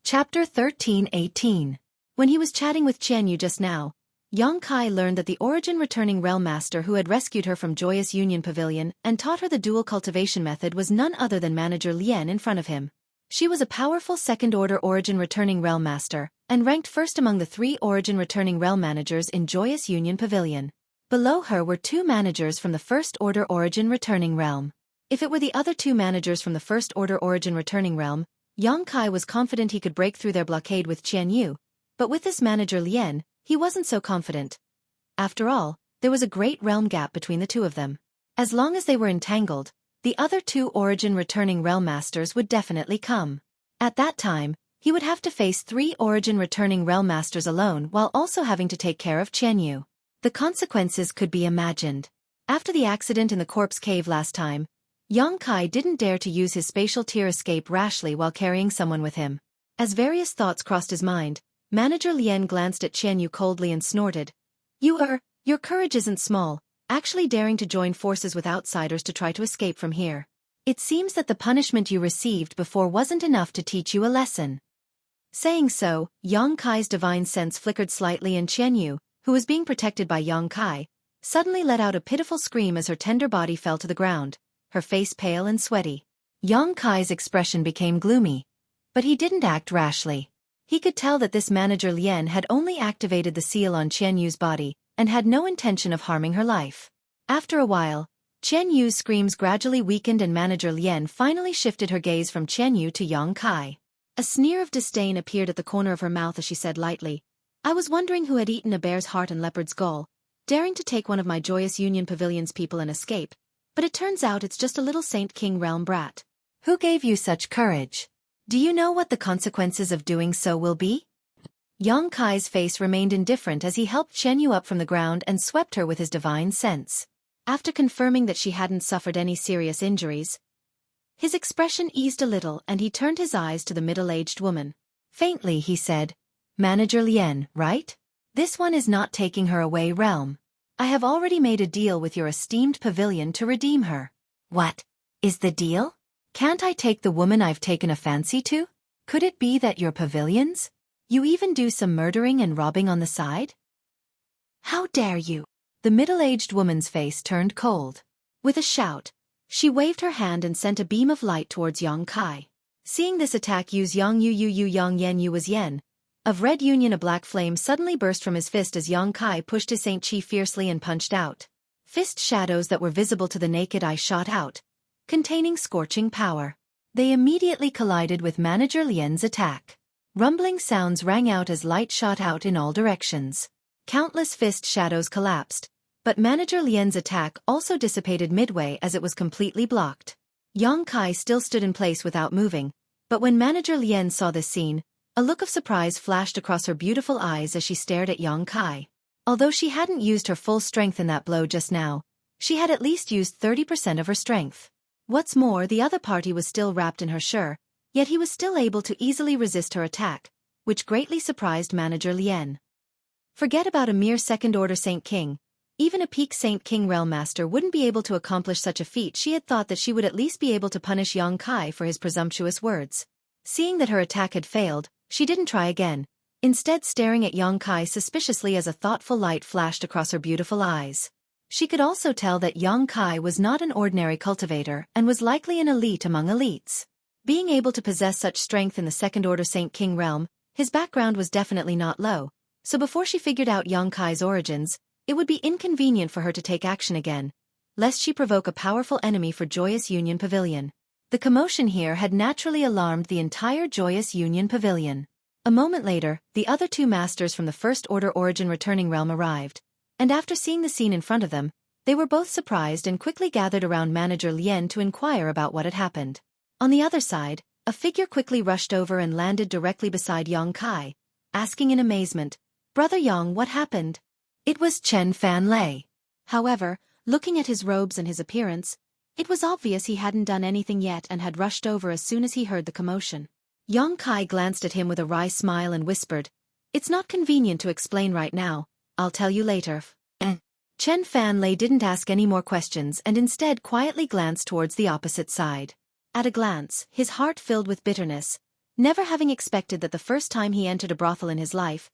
Chapter 13-18. When he was chatting with Qianyu just now, Yang Kai learned that the origin returning realm master who had rescued her from Joyous Union Pavilion and taught her the dual cultivation method was none other than Manager Lien in front of him. She was a powerful second-order origin returning realm master, and ranked first among the 3 origin returning realm managers in Joyous Union Pavilion. Below her were 2 managers from the first-order origin returning realm. If it were the other 2 managers from the first-order origin returning realm, Yang Kai was confident he could break through their blockade with Qianyu, but with this manager Lien, he wasn't so confident. After all, there was a great realm gap between the 2 of them. As long as they were entangled, the other 2 origin returning realm masters would definitely come. At that time, he would have to face 3 origin returning realm masters alone while also having to take care of Qianyu. The consequences could be imagined. After the accident in the corpse cave last time, Yang Kai didn't dare to use his spatial tear escape rashly while carrying someone with him. As various thoughts crossed his mind, Manager Lien glanced at Qianyu coldly and snorted. Your courage isn't small, actually daring to join forces with outsiders to try to escape from here. It seems that the punishment you received before wasn't enough to teach you a lesson. Saying so, Yang Kai's divine sense flickered slightly and Qianyu, who was being protected by Yang Kai, suddenly let out a pitiful scream as her tender body fell to the ground, her face pale and sweaty. Yang Kai's expression became gloomy. But he didn't act rashly. He could tell that this manager Lien had only activated the seal on Qianyu's body, and had no intention of harming her life. After a while, Qianyu's screams gradually weakened and manager Lien finally shifted her gaze from Qianyu to Yang Kai. A sneer of disdain appeared at the corner of her mouth as she said lightly, I was wondering who had eaten a bear's heart and leopard's gall, daring to take one of my Joyous Union Pavilion's people and escape, but it turns out it's just a little Saint King realm brat. Who gave you such courage? Do you know what the consequences of doing so will be? Yang Kai's face remained indifferent as he helped Qianyu up from the ground and swept her with his divine sense. After confirming that she hadn't suffered any serious injuries, his expression eased a little and he turned his eyes to the middle-aged woman. Faintly he said, Manager Lien, right? This one is not taking her away realm. I have already made a deal with your esteemed pavilion to redeem her. What is the deal? Can't I take the woman I've taken a fancy to? Could it be that your pavilions? You even do some murdering and robbing on the side? How dare you? The middle-aged woman's face turned cold. With a shout, she waved her hand and sent a beam of light towards Yang Kai. Seeing this attack use Yang Yu Yang Yen Yu was Yen. Of red union a black flame suddenly burst from his fist as Yang Kai pushed his Saint Chi fiercely and punched out. Fist shadows that were visible to the naked eye shot out, containing scorching power. They immediately collided with Manager Lien's attack. Rumbling sounds rang out as light shot out in all directions. Countless fist shadows collapsed, but Manager Lien's attack also dissipated midway as it was completely blocked. Yang Kai still stood in place without moving, but when Manager Lien saw this scene, a look of surprise flashed across her beautiful eyes as she stared at Yang Kai. Although she hadn't used her full strength in that blow just now, she had at least used 30% of her strength. What's more, the other party was still wrapped in her sure, yet he was still able to easily resist her attack, which greatly surprised Manager Lien. Forget about a mere second-order Saint King. Even a peak Saint King realm master wouldn't be able to accomplish such a feat. She had thought that she would at least be able to punish Yang Kai for his presumptuous words. Seeing that her attack had failed, she didn't try again, instead staring at Yang Kai suspiciously as a thoughtful light flashed across her beautiful eyes. She could also tell that Yang Kai was not an ordinary cultivator and was likely an elite among elites. Being able to possess such strength in the second-order Saint King realm, his background was definitely not low, so before she figured out Yang Kai's origins, it would be inconvenient for her to take action again, lest she provoke a powerful enemy for Joyous Union Pavilion. The commotion here had naturally alarmed the entire Joyous Union Pavilion. A moment later, the other 2 masters from the first-order origin returning realm arrived, and after seeing the scene in front of them, they were both surprised and quickly gathered around Manager Lien to inquire about what had happened. On the other side, a figure quickly rushed over and landed directly beside Yang Kai, asking in amazement, Brother Yang, what happened? It was Chen Fan Lei. However, looking at his robes and his appearance, it was obvious he hadn't done anything yet and had rushed over as soon as he heard the commotion. Yang Kai glanced at him with a wry smile and whispered, It's not convenient to explain right now, I'll tell you later. Chen Fan Lei didn't ask any more questions and instead quietly glanced towards the opposite side. At a glance, his heart filled with bitterness, never having expected that the first time he entered a brothel in his life,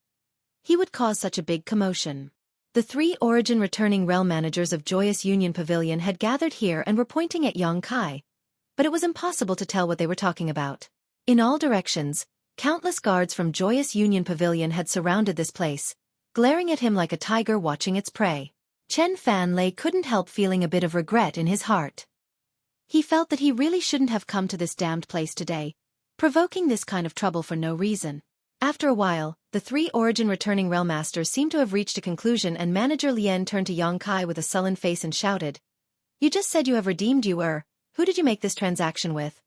he would cause such a big commotion. The 3 Origin returning realm managers of Joyous Union Pavilion had gathered here and were pointing at Yang Kai, but it was impossible to tell what they were talking about. In all directions, countless guards from Joyous Union Pavilion had surrounded this place, glaring at him like a tiger watching its prey. Chen Fanlei couldn't help feeling a bit of regret in his heart. He felt that he really shouldn't have come to this damned place today, provoking this kind of trouble for no reason. After a while, the 3 Origin returning realm masters seemed to have reached a conclusion, and Manager Lien turned to Yang Kai with a sullen face and shouted, "You just said you have redeemed you. Who did you make this transaction with?"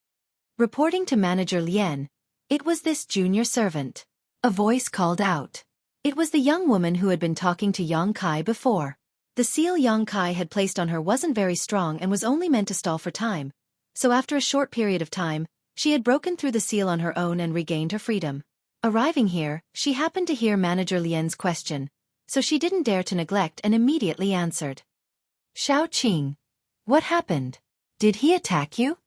Reporting to Manager Lien, it was this junior servant. A voice called out. It was the young woman who had been talking to Yang Kai before. The seal Yang Kai had placed on her wasn't very strong and was only meant to stall for time, so after a short period of time, she had broken through the seal on her own and regained her freedom. Arriving here, she happened to hear Manager Lien's question, so she didn't dare to neglect and immediately answered. "Shao Qing, what happened? Did he attack you?"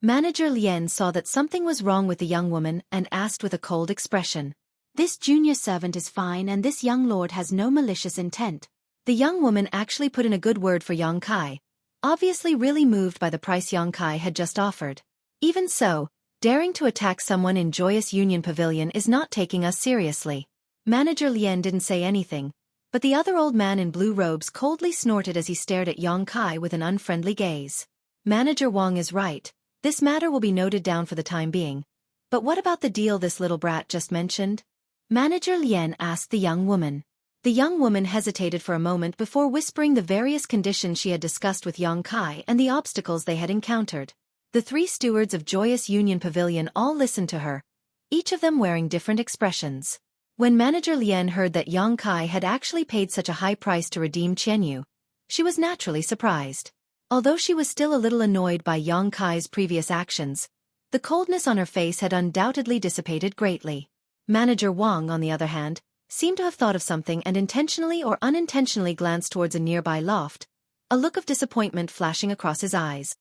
Manager Lien saw that something was wrong with the young woman and asked with a cold expression. "This junior servant is fine and this young lord has no malicious intent." The young woman actually put in a good word for Yang Kai, obviously really moved by the price Yang Kai had just offered. Even so, daring to attack someone in Joyous Union Pavilion is not taking us seriously. Manager Lien didn't say anything, but the other old man in blue robes coldly snorted as he stared at Yang Kai with an unfriendly gaze. Manager Wang is right, this matter will be noted down for the time being. But what about the deal this little brat just mentioned? Manager Lien asked the young woman. The young woman hesitated for a moment before whispering the various conditions she had discussed with Yang Kai and the obstacles they had encountered. The 3 stewards of Joyous Union Pavilion all listened to her, each of them wearing different expressions. When Manager Lien heard that Yang Kai had actually paid such a high price to redeem Qianyu, she was naturally surprised. Although she was still a little annoyed by Yang Kai's previous actions, the coldness on her face had undoubtedly dissipated greatly. Manager Wang, on the other hand, seemed to have thought of something and intentionally or unintentionally glanced towards a nearby loft, a look of disappointment flashing across his eyes.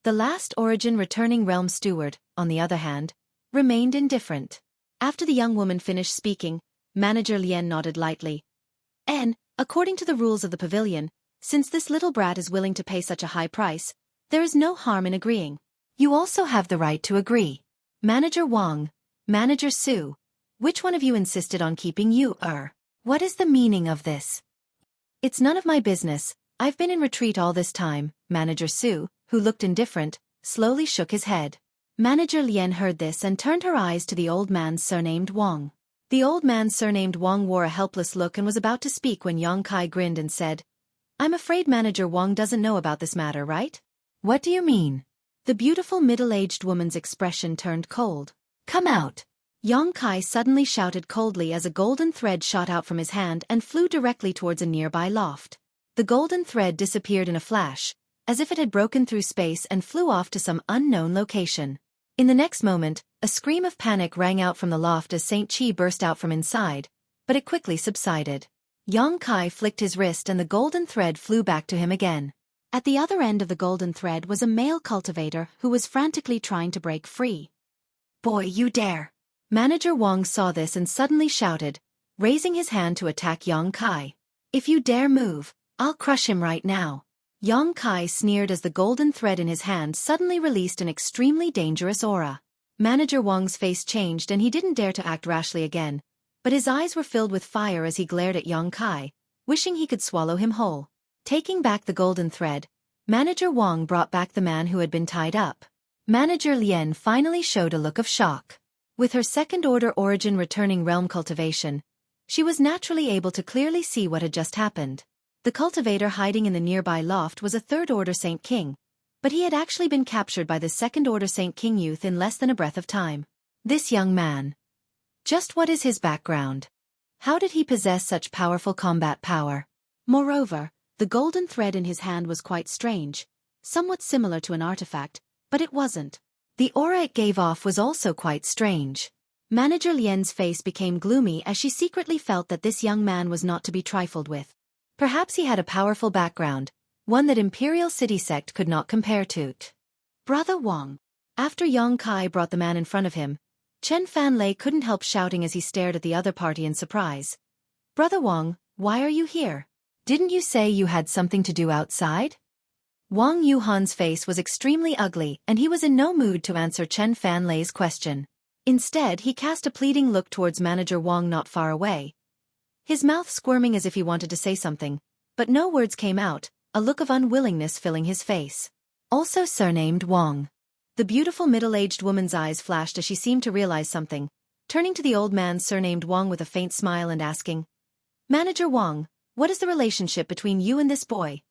The last Origin returning realm steward, on the other hand, remained indifferent. After the young woman finished speaking, Manager Lien nodded lightly. "And, according to the rules of the pavilion, since this little brat is willing to pay such a high price, there is no harm in agreeing. You also have the right to agree. Manager Wang, Manager Su, which one of you insisted on keeping you? What is the meaning of this?" "It's none of my business, I've been in retreat all this time," Manager Su, who looked indifferent, slowly shook his head. Manager Lien heard this and turned her eyes to the old man surnamed Wang. The old man surnamed Wang wore a helpless look and was about to speak when Yang Kai grinned and said, "I'm afraid Manager Wang doesn't know about this matter, right?" "What do you mean?" The beautiful middle-aged woman's expression turned cold. "Come out!" Yang Kai suddenly shouted coldly as a golden thread shot out from his hand and flew directly towards a nearby loft. The golden thread disappeared in a flash, as if it had broken through space and flew off to some unknown location. In the next moment, a scream of panic rang out from the loft as Saint Qi burst out from inside, but it quickly subsided. Yang Kai flicked his wrist and the golden thread flew back to him again. At the other end of the golden thread was a male cultivator who was frantically trying to break free. "Boy, you dare!" Manager Wang saw this and suddenly shouted, raising his hand to attack Yang Kai. "If you dare move, I'll crush him right now." Yang Kai sneered as the golden thread in his hand suddenly released an extremely dangerous aura. Manager Wang's face changed and he didn't dare to act rashly again, but his eyes were filled with fire as he glared at Yang Kai, wishing he could swallow him whole. Taking back the golden thread, Manager Wang brought back the man who had been tied up. Manager Lien finally showed a look of shock. With her second-order origin returning realm cultivation, she was naturally able to clearly see what had just happened. The cultivator hiding in the nearby loft was a third-order Saint King, but he had actually been captured by the second-order Saint King youth in less than a breath of time. This young man. Just what is his background? How did he possess such powerful combat power? Moreover, the golden thread in his hand was quite strange, somewhat similar to an artifact, but it wasn't. The aura it gave off was also quite strange. Manager Lien's face became gloomy as she secretly felt that this young man was not to be trifled with. Perhaps he had a powerful background, one that Imperial City Sect could not compare to. "Brother Wang." After Yang Kai brought the man in front of him, Chen Fanlei couldn't help shouting as he stared at the other party in surprise. Brother Wang, why are you here? Didn't you say you had something to do outside? Wang Yuhan's face was extremely ugly and he was in no mood to answer Chen Fanlei's question. Instead, he cast a pleading look towards Manager Wang not far away, his mouth squirming as if he wanted to say something, but no words came out, a look of unwillingness filling his face. Also surnamed Wang. The beautiful middle-aged woman's eyes flashed as she seemed to realize something, turning to the old man surnamed Wang with a faint smile and asking, Manager Wang, what is the relationship between you and this boy?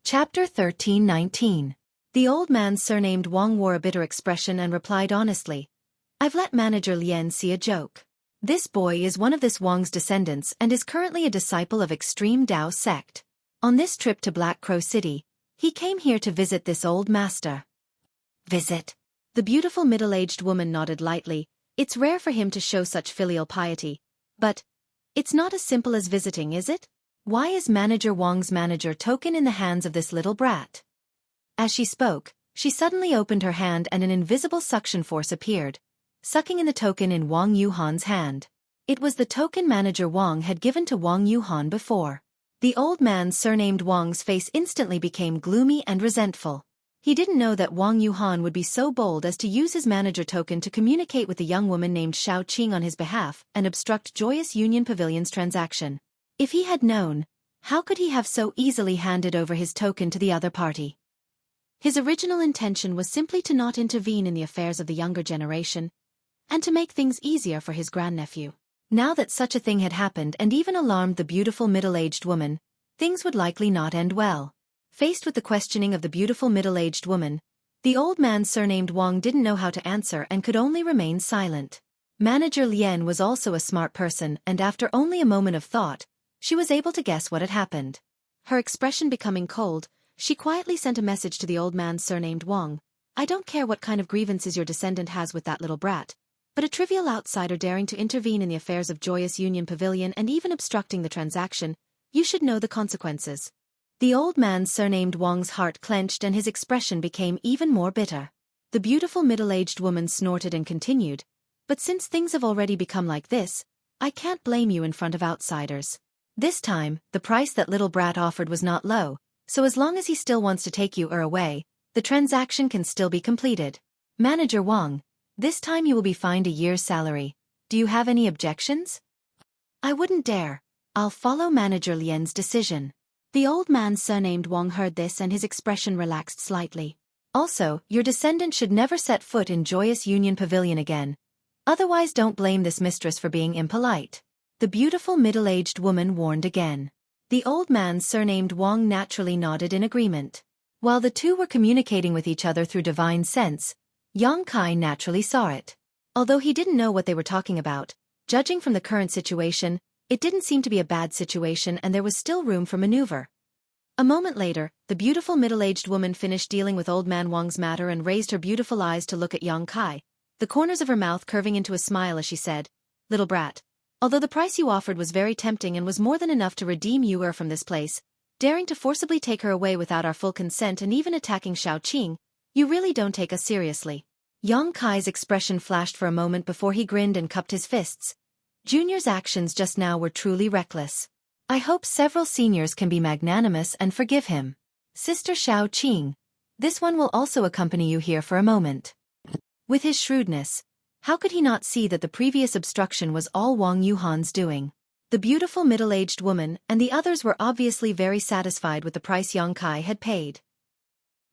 Chapter 13:19. The old man surnamed Wang wore a bitter expression and replied honestly, I've let Manager Lien see a joke. This boy is one of this Wang's descendants and is currently a disciple of Extreme Tao sect. On this trip to Black Crow City, he came here to visit this old master. Visit? The beautiful middle-aged woman nodded lightly. It's rare for him to show such filial piety. But it's not as simple as visiting, is it? Why is Manager Wang's manager token in the hands of this little brat? As she spoke, she suddenly opened her hand and an invisible suction force appeared, sucking in the token in Wang Yuhan's hand. It was the token Manager Wang had given to Wang Yuhan before. The old man surnamed Wang's face instantly became gloomy and resentful. He didn't know that Wang Yuhan would be so bold as to use his manager token to communicate with the young woman named Xueqi on his behalf and obstruct Joyous Union Pavilion's transaction. If he had known, how could he have so easily handed over his token to the other party? His original intention was simply to not intervene in the affairs of the younger generation, and to make things easier for his grandnephew. Now that such a thing had happened and even alarmed the beautiful middle-aged woman, things would likely not end well. Faced with the questioning of the beautiful middle-aged woman, the old man surnamed Wang didn't know how to answer and could only remain silent. Manager Lien was also a smart person and after only a moment of thought, she was able to guess what had happened. Her expression becoming cold, she quietly sent a message to the old man surnamed Wang. I don't care what kind of grievances your descendant has with that little brat, but a trivial outsider daring to intervene in the affairs of Joyous Union Pavilion and even obstructing the transaction, you should know the consequences. The old man surnamed Wang's heart clenched and his expression became even more bitter. The beautiful middle-aged woman snorted and continued, but since things have already become like this, I can't blame you in front of outsiders. This time, the price that little brat offered was not low, so as long as he still wants to take you away, the transaction can still be completed. Manager Wang, this time you will be fined a year's salary. Do you have any objections? I wouldn't dare. I'll follow Manager Lien's decision. The old man surnamed Wang heard this and his expression relaxed slightly. Also, your descendant should never set foot in Joyous Union Pavilion again. Otherwise don't blame this mistress for being impolite. The beautiful middle-aged woman warned again. The old man surnamed Wang naturally nodded in agreement. While the two were communicating with each other through divine sense, Yang Kai naturally saw it. Although he didn't know what they were talking about, judging from the current situation, it didn't seem to be a bad situation and there was still room for maneuver. A moment later, the beautiful middle-aged woman finished dealing with old man Wang's matter and raised her beautiful eyes to look at Yang Kai, the corners of her mouth curving into a smile as she said, Little brat, although the price you offered was very tempting and was more than enough to redeem you from this place, daring to forcibly take her away without our full consent and even attacking Xueqi, you really don't take us seriously. Yang Kai's expression flashed for a moment before he grinned and cupped his fists. Junior's actions just now were truly reckless. I hope several seniors can be magnanimous and forgive him. Sister Xueqi, this one will also accompany you here for a moment. With his shrewdness, how could he not see that the previous obstruction was all Wang Yuhan's doing? The beautiful middle-aged woman and the others were obviously very satisfied with the price Yang Kai had paid.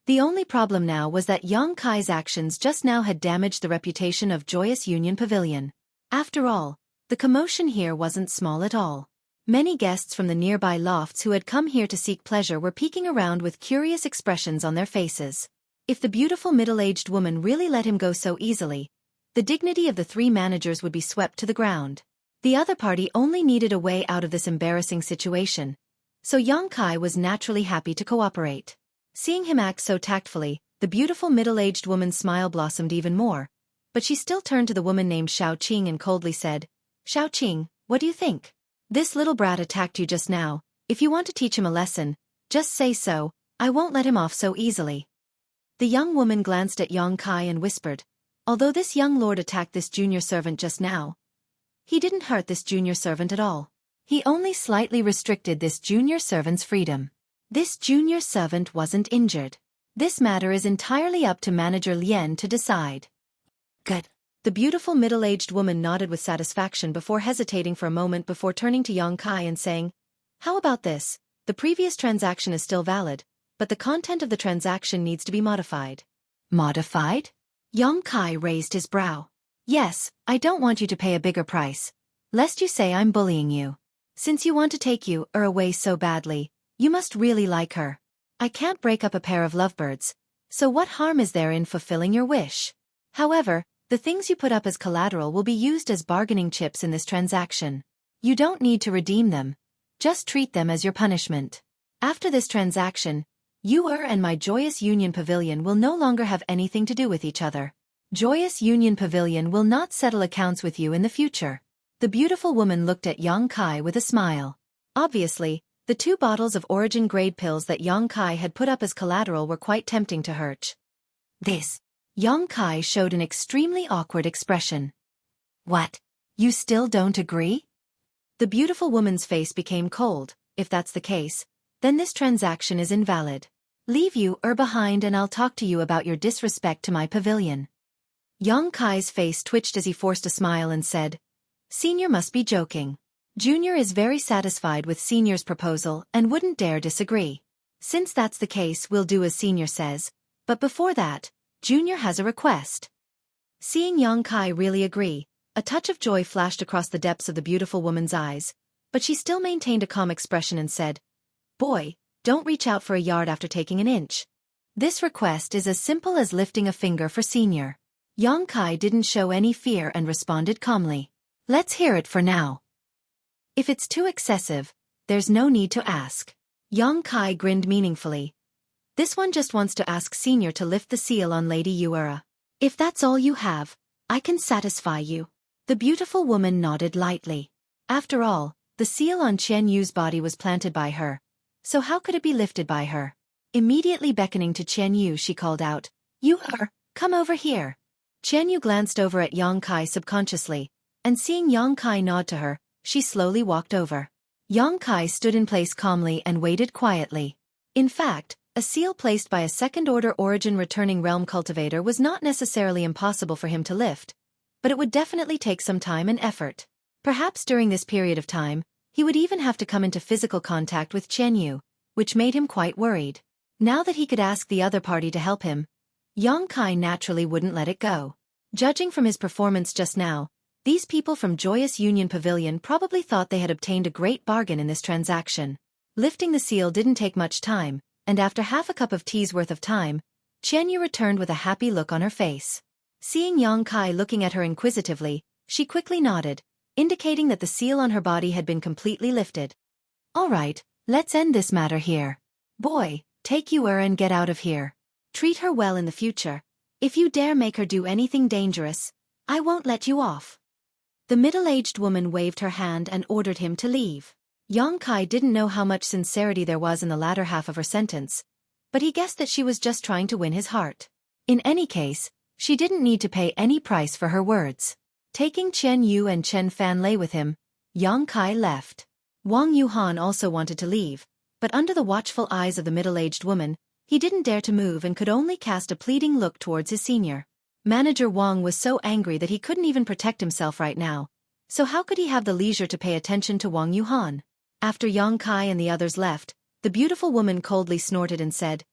The only problem now was that Yang Kai's actions just now had damaged the reputation of Joyous Union Pavilion. After all, the commotion here wasn't small at all. Many guests from the nearby lofts who had come here to seek pleasure were peeking around with curious expressions on their faces. If the beautiful middle-aged woman really let him go so easily, the dignity of the three managers would be swept to the ground. The other party only needed a way out of this embarrassing situation, so Yang Kai was naturally happy to cooperate. Seeing him act so tactfully, the beautiful middle-aged woman's smile blossomed even more, but she still turned to the woman named Xueqi and coldly said, Xueqi, what do you think? This little brat attacked you just now. If you want to teach him a lesson, just say so. I won't let him off so easily. The young woman glanced at Yang Kai and whispered, although this young lord attacked this junior servant just now, he didn't hurt this junior servant at all. He only slightly restricted this junior servant's freedom. This junior servant wasn't injured. This matter is entirely up to Manager Lien to decide. Good. The beautiful middle-aged woman nodded with satisfaction before hesitating for a moment before turning to Yang Kai and saying, how about this? The previous transaction is still valid, but the content of the transaction needs to be modified. Modified? Yang Kai raised his brow. Yes, I don't want you to pay a bigger price, lest you say I'm bullying you. Since you want to take her away so badly, you must really like her. I can't break up a pair of lovebirds, so what harm is there in fulfilling your wish? However, the things you put up as collateral will be used as bargaining chips in this transaction. You don't need to redeem them, just treat them as your punishment. After this transaction, you and my Joyous Union Pavilion will no longer have anything to do with each other. Joyous Union Pavilion will not settle accounts with you in the future. The beautiful woman looked at Yang Kai with a smile. Obviously, the 2 bottles of origin-grade pills that Yang Kai had put up as collateral were quite tempting to her. This. Yang Kai showed an extremely awkward expression. What? You still don't agree? The beautiful woman's face became cold. If that's the case, then this transaction is invalid. Leave you behind and I'll talk to you about your disrespect to my pavilion. Yang Kai's face twitched as he forced a smile and said, Senior must be joking. Junior is very satisfied with Senior's proposal and wouldn't dare disagree. Since that's the case, we'll do as Senior says, but before that, Junior has a request. Seeing Yang Kai really agree, a touch of joy flashed across the depths of the beautiful woman's eyes, but she still maintained a calm expression and said, Boy, don't reach out for a yard after taking an inch. This request is as simple as lifting a finger for Senior. Yang Kai didn't show any fear and responded calmly. Let's hear it for now. If it's too excessive, there's no need to ask. Yang Kai grinned meaningfully. This one just wants to ask Senior to lift the seal on Lady Yuera. If that's all you have, I can satisfy you. The beautiful woman nodded lightly. After all, the seal on Qian Yu's body was planted by her, so how could it be lifted by her? Immediately beckoning to Qian Yu, she called out, Come over here. Qian Yu glanced over at Yang Kai subconsciously, and seeing Yang Kai nod to her, she slowly walked over. Yang Kai stood in place calmly and waited quietly. In fact, a seal placed by a second-order origin returning realm cultivator was not necessarily impossible for him to lift, but it would definitely take some time and effort. Perhaps during this period of time, he would even have to come into physical contact with Qian Yu, which made him quite worried. Now that he could ask the other party to help him, Yang Kai naturally wouldn't let it go. Judging from his performance just now, these people from Joyous Union Pavilion probably thought they had obtained a great bargain in this transaction. Lifting the seal didn't take much time, and after half a cup of tea's worth of time, Qian Yu returned with a happy look on her face. Seeing Yang Kai looking at her inquisitively, she quickly nodded, indicating that the seal on her body had been completely lifted. All right, let's end this matter here. Boy, take Yuera and get out of here. Treat her well in the future. If you dare make her do anything dangerous, I won't let you off. The middle-aged woman waved her hand and ordered him to leave. Yang Kai didn't know how much sincerity there was in the latter half of her sentence, but he guessed that she was just trying to win his heart. In any case, she didn't need to pay any price for her words. Taking Qian Yu and Chen Fanlei with him, Yang Kai left. Wang Yuhan also wanted to leave, but under the watchful eyes of the middle-aged woman, he didn't dare to move and could only cast a pleading look towards his senior. Manager Wang was so angry that he couldn't even protect himself right now, so how could he have the leisure to pay attention to Wang Yuhan? After Yang Kai and the others left, the beautiful woman coldly snorted and said,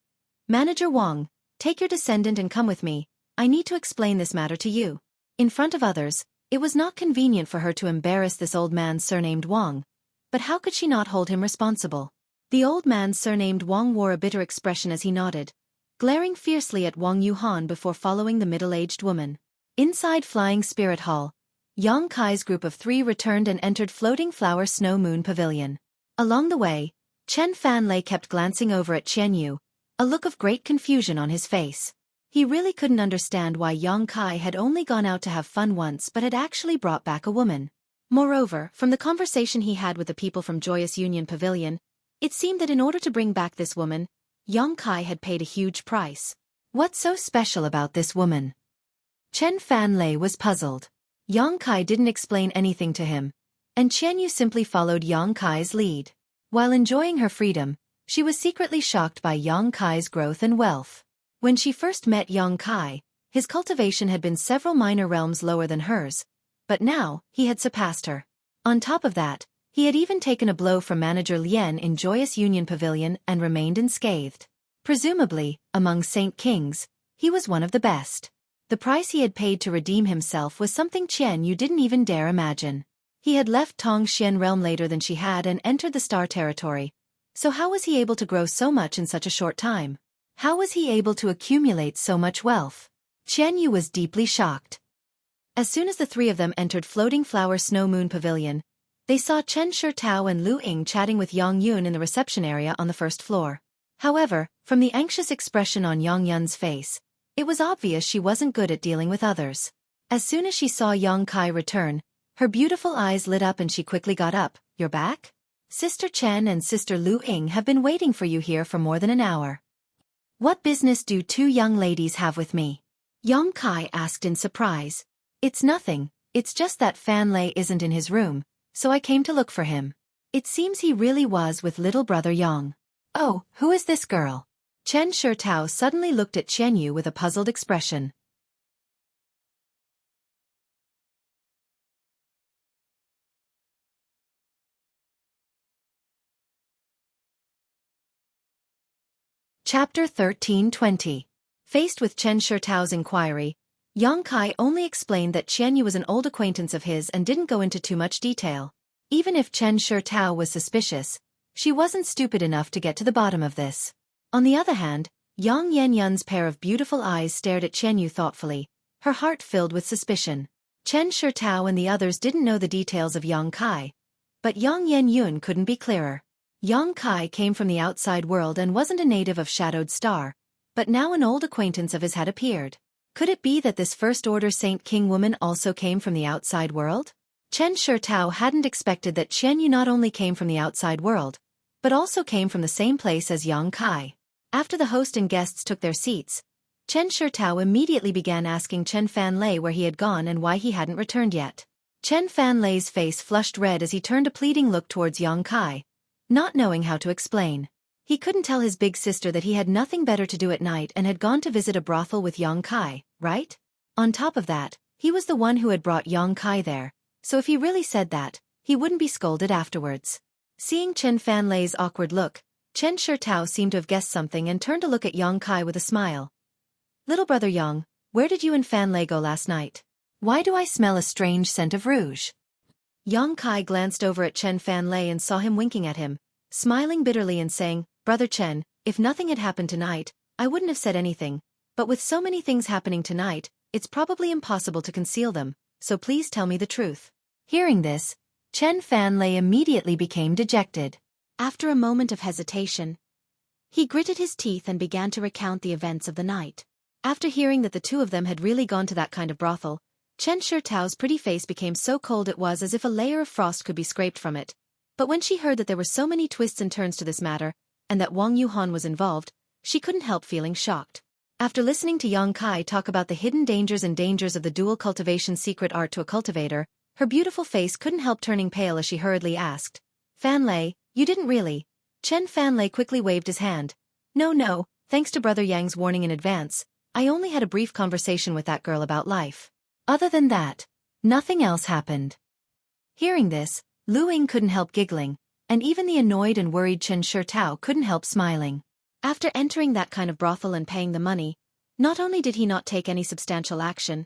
Manager Wang, take your descendant and come with me. I need to explain this matter to you. In front of others, it was not convenient for her to embarrass this old man surnamed Wang, but how could she not hold him responsible? The old man surnamed Wang wore a bitter expression as he nodded, glaring fiercely at Wang Yuhan before following the middle-aged woman. Inside Flying Spirit Hall, Yang Kai's group of 3 returned and entered Floating Flower Snow Moon Pavilion. Along the way, Chen Fanlei kept glancing over at Qian Yu, a look of great confusion on his face. He really couldn't understand why Yang Kai had only gone out to have fun once but had actually brought back a woman. Moreover, from the conversation he had with the people from Joyous Union Pavilion, it seemed that in order to bring back this woman, Yang Kai had paid a huge price. What's so special about this woman? Chen Fanlei was puzzled. Yang Kai didn't explain anything to him, and Chen Yu simply followed Yang Kai's lead. While enjoying her freedom, she was secretly shocked by Yang Kai's growth and wealth. When she first met Yang Kai, his cultivation had been several minor realms lower than hers, but now, he had surpassed her. On top of that, he had even taken a blow from manager Lien in Joyous Union Pavilion and remained unscathed. Presumably, among Saint Kings, he was one of the best. The price he had paid to redeem himself was something Chen Yu didn't even dare imagine. He had left Tongxian realm later than she had and entered the star territory. So how was he able to grow so much in such a short time? How was he able to accumulate so much wealth? Chen Yu was deeply shocked. As soon as the three of them entered Floating Flower Snow Moon Pavilion, they saw Chen Shitao and Lu Ying chatting with Yang Yun in the reception area on the first floor. However, from the anxious expression on Yang Yun's face, it was obvious she wasn't good at dealing with others. As soon as she saw Yang Kai return, her beautiful eyes lit up and she quickly got up. "You're back? Sister Chen and Sister Lu Ying have been waiting for you here for more than an hour. What business do two young ladies have with me?" Yang Kai asked in surprise. "It's nothing, it's just that Fanlei isn't in his room, so I came to look for him." It seems he really was with little brother Yang. "Oh, who is this girl?" Chen Shitao suddenly looked at Chen Yu with a puzzled expression. Chapter 13:20. Faced with Chen Shitao's inquiry, Yang Kai only explained that Chen Yu was an old acquaintance of his and didn't go into too much detail. Even if Chen Shitao was suspicious, she wasn't stupid enough to get to the bottom of this. On the other hand, Yang Yenyun's pair of beautiful eyes stared at Chen Yu thoughtfully, her heart filled with suspicion. Chen Shitao and the others didn't know the details of Yang Kai, but Yang Yenyun couldn't be clearer. Yang Kai came from the outside world and wasn't a native of Shadowed Star, but now an old acquaintance of his had appeared. Could it be that this First Order Saint King woman also came from the outside world? Chen Shitao hadn't expected that Chen Yu not only came from the outside world, but also came from the same place as Yang Kai. After the host and guests took their seats, Chen Shitao immediately began asking Chen Fanlei where he had gone and why he hadn't returned yet. Chen Fanlei's face flushed red as he turned a pleading look towards Yang Kai, not knowing how to explain. He couldn't tell his big sister that he had nothing better to do at night and had gone to visit a brothel with Yang Kai, right? On top of that, he was the one who had brought Yang Kai there, so if he really said that, he wouldn't be scolded afterwards. Seeing Chen Fanlei's awkward look, Chen Shitao seemed to have guessed something and turned to look at Yang Kai with a smile. "Little brother Yang, where did you and Fanlei go last night? Why do I smell a strange scent of rouge?" Yang Kai glanced over at Chen Fanlei and saw him winking at him, smiling bitterly and saying, "Brother Chen, if nothing had happened tonight, I wouldn't have said anything, but with so many things happening tonight, it's probably impossible to conceal them, so please tell me the truth." Hearing this, Chen Fanlei immediately became dejected. After a moment of hesitation, he gritted his teeth and began to recount the events of the night. After hearing that the two of them had really gone to that kind of brothel, Chen Shitao's pretty face became so cold it was as if a layer of frost could be scraped from it. But when she heard that there were so many twists and turns to this matter, and that Wang Yuhan was involved, she couldn't help feeling shocked. After listening to Yang Kai talk about the hidden dangers and dangers of the dual cultivation secret art to a cultivator, her beautiful face couldn't help turning pale as she hurriedly asked, "Fanlei, you didn't really?" Chen Fanlei quickly waved his hand. No, thanks to Brother Yang's warning in advance, I only had a brief conversation with that girl about life. Other than that, nothing else happened." Hearing this, Lu Ying couldn't help giggling, and even the annoyed and worried Chen Shitao couldn't help smiling. After entering that kind of brothel and paying the money, not only did he not take any substantial action,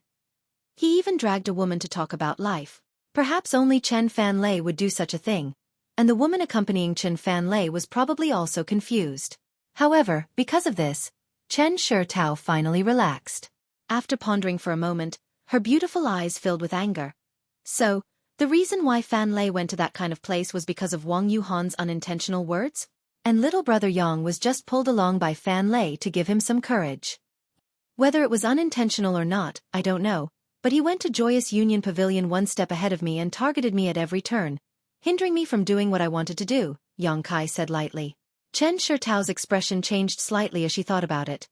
he even dragged a woman to talk about life. Perhaps only Chen Fanlei would do such a thing, and the woman accompanying Chen Fanlei was probably also confused. However, because of this, Chen Shitao finally relaxed. After pondering for a moment, her beautiful eyes filled with anger. So, the reason why Fanlei went to that kind of place was because of Wang Yuhan's unintentional words? And little brother Yang was just pulled along by Fanlei to give him some courage. Whether it was unintentional or not, I don't know, but he went to Joyous Union Pavilion one step ahead of me and targeted me at every turn, hindering me from doing what I wanted to do, Yang Kai said lightly. Chen Shitao's expression changed slightly as she thought about it.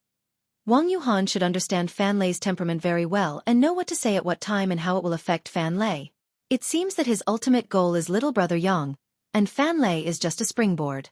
Wang Yuhan should understand Fan Lei's temperament very well and know what to say at what time and how it will affect Fan Lei. It seems that his ultimate goal is little brother Yang, and Fan Lei is just a springboard.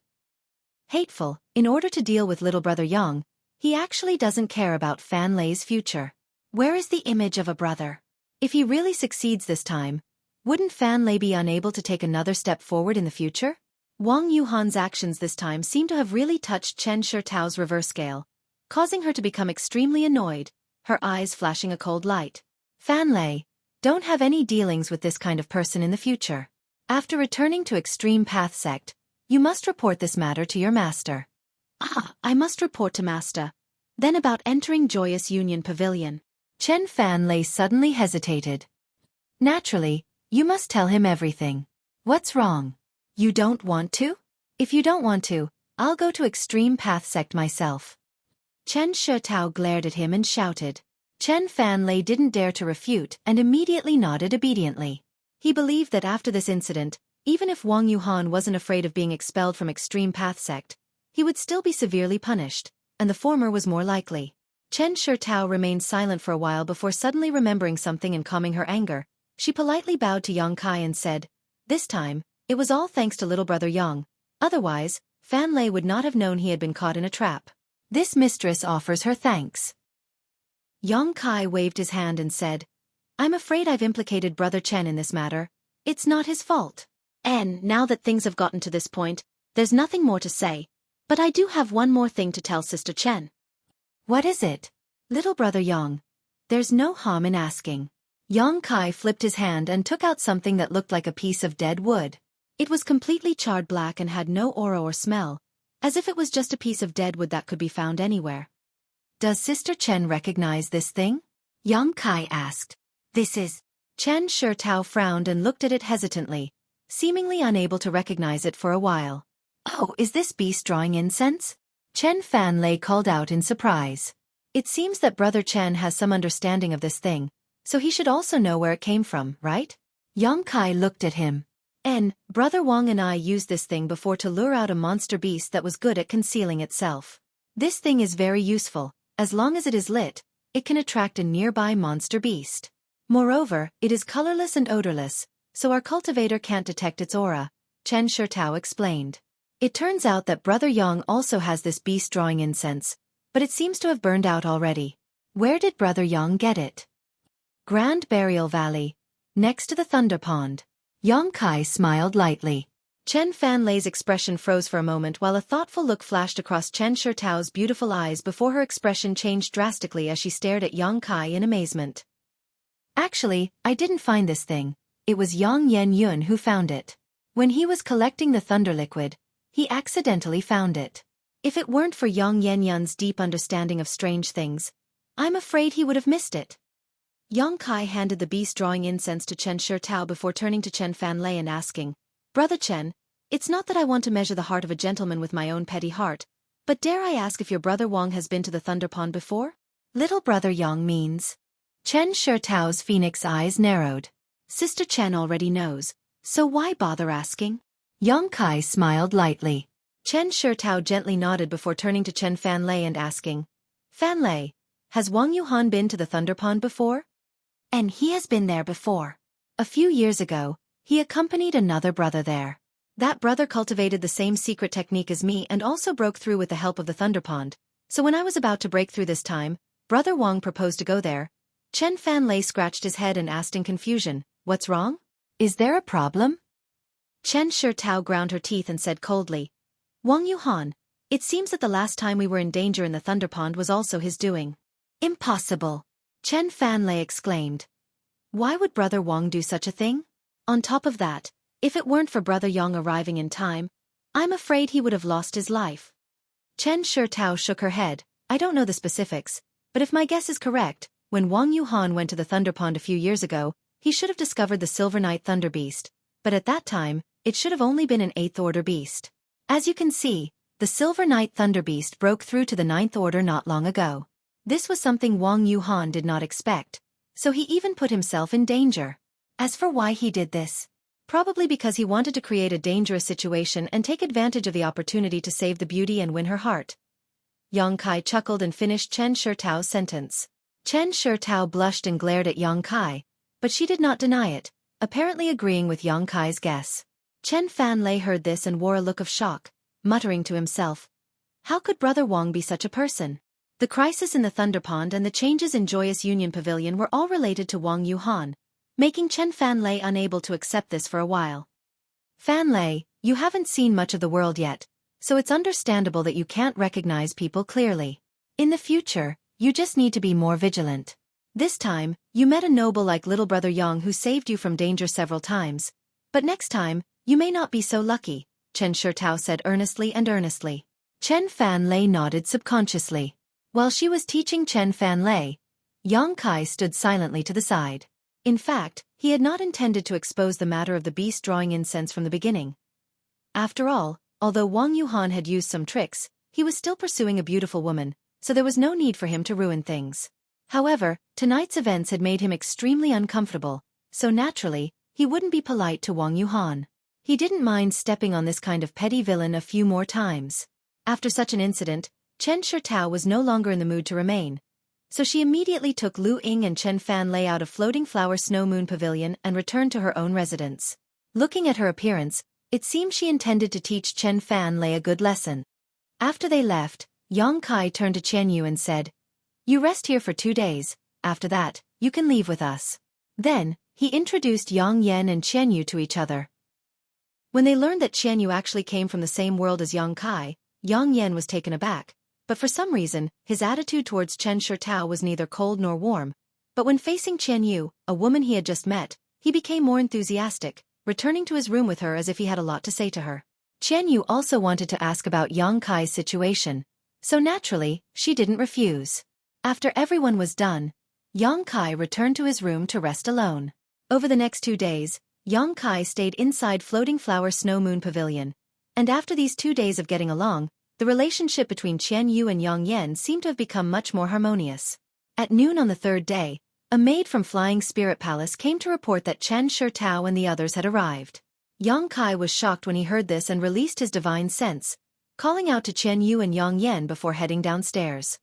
Hateful, in order to deal with little brother Yang, he actually doesn't care about Fan Lei's future. Where is the image of a brother? If he really succeeds this time, wouldn't Fan Lei be unable to take another step forward in the future? Wang Yuhan's actions this time seem to have really touched Chen Shitao's reverse scale, causing her to become extremely annoyed, her eyes flashing a cold light. Fan Lei, don't have any dealings with this kind of person in the future. After returning to Extreme Path Sect, you must report this matter to your master. Ah, I must report to master. Then about entering Joyous Union Pavilion. Chen Fan Lei suddenly hesitated. Naturally, you must tell him everything. What's wrong? You don't want to? If you don't want to, I'll go to Extreme Path Sect myself. Chen Shitao glared at him and shouted. Chen Fan Lei didn't dare to refute and immediately nodded obediently. He believed that after this incident, even if Wang Yuhan wasn't afraid of being expelled from Extreme Path Sect, he would still be severely punished, and the former was more likely. Chen Shitao remained silent for a while before suddenly remembering something and calming her anger. She politely bowed to Yang Kai and said, "This time, it was all thanks to little brother Yang. Otherwise, Fan Lei would not have known he had been caught in a trap. This mistress offers her thanks." Yang Kai waved his hand and said, "I'm afraid I've implicated Brother Chen in this matter. It's not his fault. And now that things have gotten to this point, there's nothing more to say. But I do have one more thing to tell Sister Chen." "What is it?" "Little brother Yang. There's no harm in asking." Yang Kai flipped his hand and took out something that looked like a piece of dead wood. It was completely charred black and had no aura or smell, as if it was just a piece of dead wood that could be found anywhere. "Does Sister Chen recognize this thing?" Yang Kai asked. "This is..." Chen Shitao frowned and looked at it hesitantly, seemingly unable to recognize it for a while. "Oh, is this beast drawing incense?" Chen Fan Lei called out in surprise. "It seems that Brother Chen has some understanding of this thing, so he should also know where it came from, right?" Yang Kai looked at him. Brother Wang and I used this thing before to lure out a monster beast that was good at concealing itself. This thing is very useful. As long as it is lit, it can attract a nearby monster beast. Moreover, it is colorless and odorless, so our cultivator can't detect its aura," Chen Shitao explained. "It turns out that Brother Yang also has this beast drawing incense, but it seems to have burned out already. Where did Brother Yang get it?" "Grand Burial Valley, next to the Thunder Pond." Yang Kai smiled lightly. Chen Fan Lei's expression froze for a moment while a thoughtful look flashed across Chen Shitao's beautiful eyes before her expression changed drastically as she stared at Yang Kai in amazement. "Actually, I didn't find this thing. It was Yang Yen Yun who found it. When he was collecting the thunder liquid, he accidentally found it. If it weren't for Yang Yen Yun's deep understanding of strange things, I'm afraid he would have missed it." Yang Kai handed the beast drawing incense to Chen Shitao before turning to Chen Fan Lei and asking, "Brother Chen, it's not that I want to measure the heart of a gentleman with my own petty heart, but dare I ask if your brother Wang has been to the Thunder Pond before?" "Little brother Yang means..." Chen Shitao's phoenix eyes narrowed. "Sister Chen already knows, so why bother asking?" Yang Kai smiled lightly. Chen Shitao gently nodded before turning to Chen Fan Lei and asking, "Fan Lei, has Wang Yuhan been to the Thunder Pond before?" "And he has been there before. A few years ago, he accompanied another brother there. That brother cultivated the same secret technique as me and also broke through with the help of the Thunder Pond, so when I was about to break through this time, Brother Wang proposed to go there." Chen Fan Lei scratched his head and asked in confusion, "What's wrong? Is there a problem?" Chen Shitao ground her teeth and said coldly, "Wang Yuhan, it seems that the last time we were in danger in the Thunder Pond was also his doing." "Impossible!" Chen Fan Lei exclaimed. "Why would Brother Wang do such a thing? On top of that, if it weren't for Brother Yang arriving in time, I'm afraid he would have lost his life." Chen Shitao shook her head. "I don't know the specifics, but if my guess is correct, when Wang Yuhan went to the Thunder Pond a few years ago, he should have discovered the Silver Night Thunder Beast, but at that time, it should have only been an 8th Order beast. As you can see, the Silver Night Thunder Beast broke through to the 9th Order not long ago. This was something Wang Yuhan did not expect, so he even put himself in danger. As for why he did this, probably because he wanted to create a dangerous situation and take advantage of the opportunity to save the beauty and win her heart. Yang Kai chuckled and finished Chen Shitao's sentence. Chen Shitao blushed and glared at Yang Kai, but she did not deny it, apparently agreeing with Yang Kai's guess. Chen Fanlei heard this and wore a look of shock, muttering to himself, how could Brother Wang be such a person? The crisis in the Thunder Pond and the changes in Joyous Union Pavilion were all related to Wang Yuhan, making Chen Fanlei unable to accept this for a while. Fanlei, you haven't seen much of the world yet, so it's understandable that you can't recognize people clearly. In the future, you just need to be more vigilant. This time, you met a noble like little brother Yang who saved you from danger several times, but next time, you may not be so lucky, Chen Shitao said earnestly. Chen Fanlei nodded subconsciously. While she was teaching Chen Fanlei, Yang Kai stood silently to the side. In fact, he had not intended to expose the matter of the beast drawing incense from the beginning. After all, although Wang Yuhan had used some tricks, he was still pursuing a beautiful woman, so there was no need for him to ruin things. However, tonight's events had made him extremely uncomfortable, so naturally, he wouldn't be polite to Wang Yuhan. He didn't mind stepping on this kind of petty villain a few more times. After such an incident, Chen Shitao was no longer in the mood to remain, so she immediately took Lu Ying and Chen Fanlei out of Floating Flower Snow Moon Pavilion and returned to her own residence. Looking at her appearance, it seemed she intended to teach Chen Fanlei a good lesson. After they left, Yang Kai turned to Chen Yu and said, you rest here for 2 days, after that, you can leave with us. Then, he introduced Yang Yan and Chen Yu to each other. When they learned that Chen Yu actually came from the same world as Yang Kai, Yang Yan was taken aback, but for some reason, his attitude towards Chen Shitao was neither cold nor warm, but when facing Chen Yu, a woman he had just met, he became more enthusiastic, returning to his room with her as if he had a lot to say to her. Chen Yu also wanted to ask about Yang Kai's situation, so naturally, she didn't refuse. After everyone was done, Yang Kai returned to his room to rest alone. Over the next 2 days, Yang Kai stayed inside Floating Flower Snow Moon Pavilion, and after these 2 days of getting along, the relationship between Chen Yu and Yang Yan seemed to have become much more harmonious. At noon on the 3rd day, a maid from Flying Spirit Palace came to report that Chen Shitao and the others had arrived. Yang Kai was shocked when he heard this and released his divine sense, calling out to Chen Yu and Yang Yan before heading downstairs.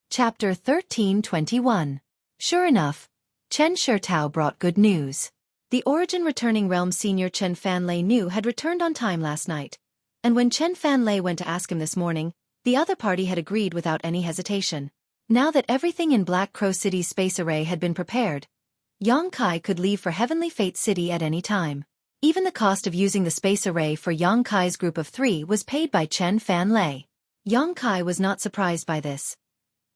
Chapter 13:21. Sure enough, Chen Shitao brought good news. The Origin Returning Realm senior Chen Fanlei knew had returned on time last night, and when Chen Fanlei went to ask him this morning, the other party had agreed without any hesitation. Now that everything in Black Crow City's space array had been prepared, Yang Kai could leave for Heavenly Fate City at any time. Even the cost of using the space array for Yang Kai's group of 3 was paid by Chen Fanlei. Yang Kai was not surprised by this.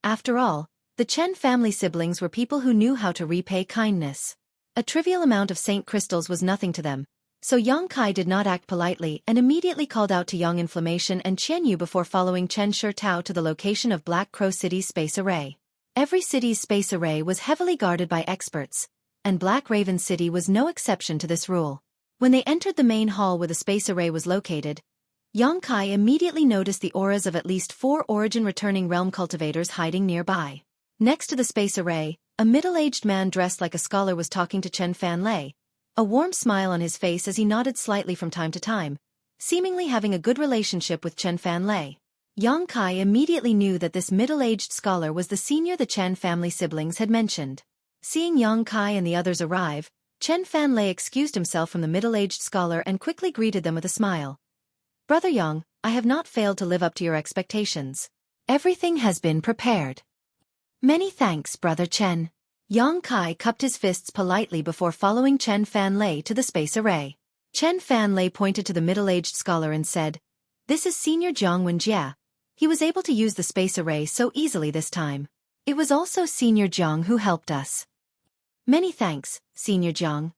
After all, the Chen family siblings were people who knew how to repay kindness. A trivial amount of Saint crystals was nothing to them, so Yang Kai did not act politely and immediately called out to Yang Inflammation and Chen Yu before following Chen Shitao to the location of Black Crow City's space array. Every city's space array was heavily guarded by experts, and Black Raven City was no exception to this rule. When they entered the main hall where the space array was located, Yang Kai immediately noticed the auras of at least 4 Origin Returning Realm cultivators hiding nearby. Next to the space array, a middle-aged man dressed like a scholar was talking to Chen Fanlei, a warm smile on his face as he nodded slightly from time to time, seemingly having a good relationship with Chen Fanlei. Yang Kai immediately knew that this middle-aged scholar was the senior the Chen family siblings had mentioned. Seeing Yang Kai and the others arrive, Chen Fanlei excused himself from the middle-aged scholar and quickly greeted them with a smile. Brother Yang, I have not failed to live up to your expectations. Everything has been prepared. Many thanks, Brother Chen. Yang Kai cupped his fists politely before following Chen Fanlei to the space array. Chen Fanlei pointed to the middle-aged scholar and said, This is Senior Jiang Wenjie. He was able to use the space array so easily this time. It was also Senior Jiang who helped us. Many thanks, Senior Jiang.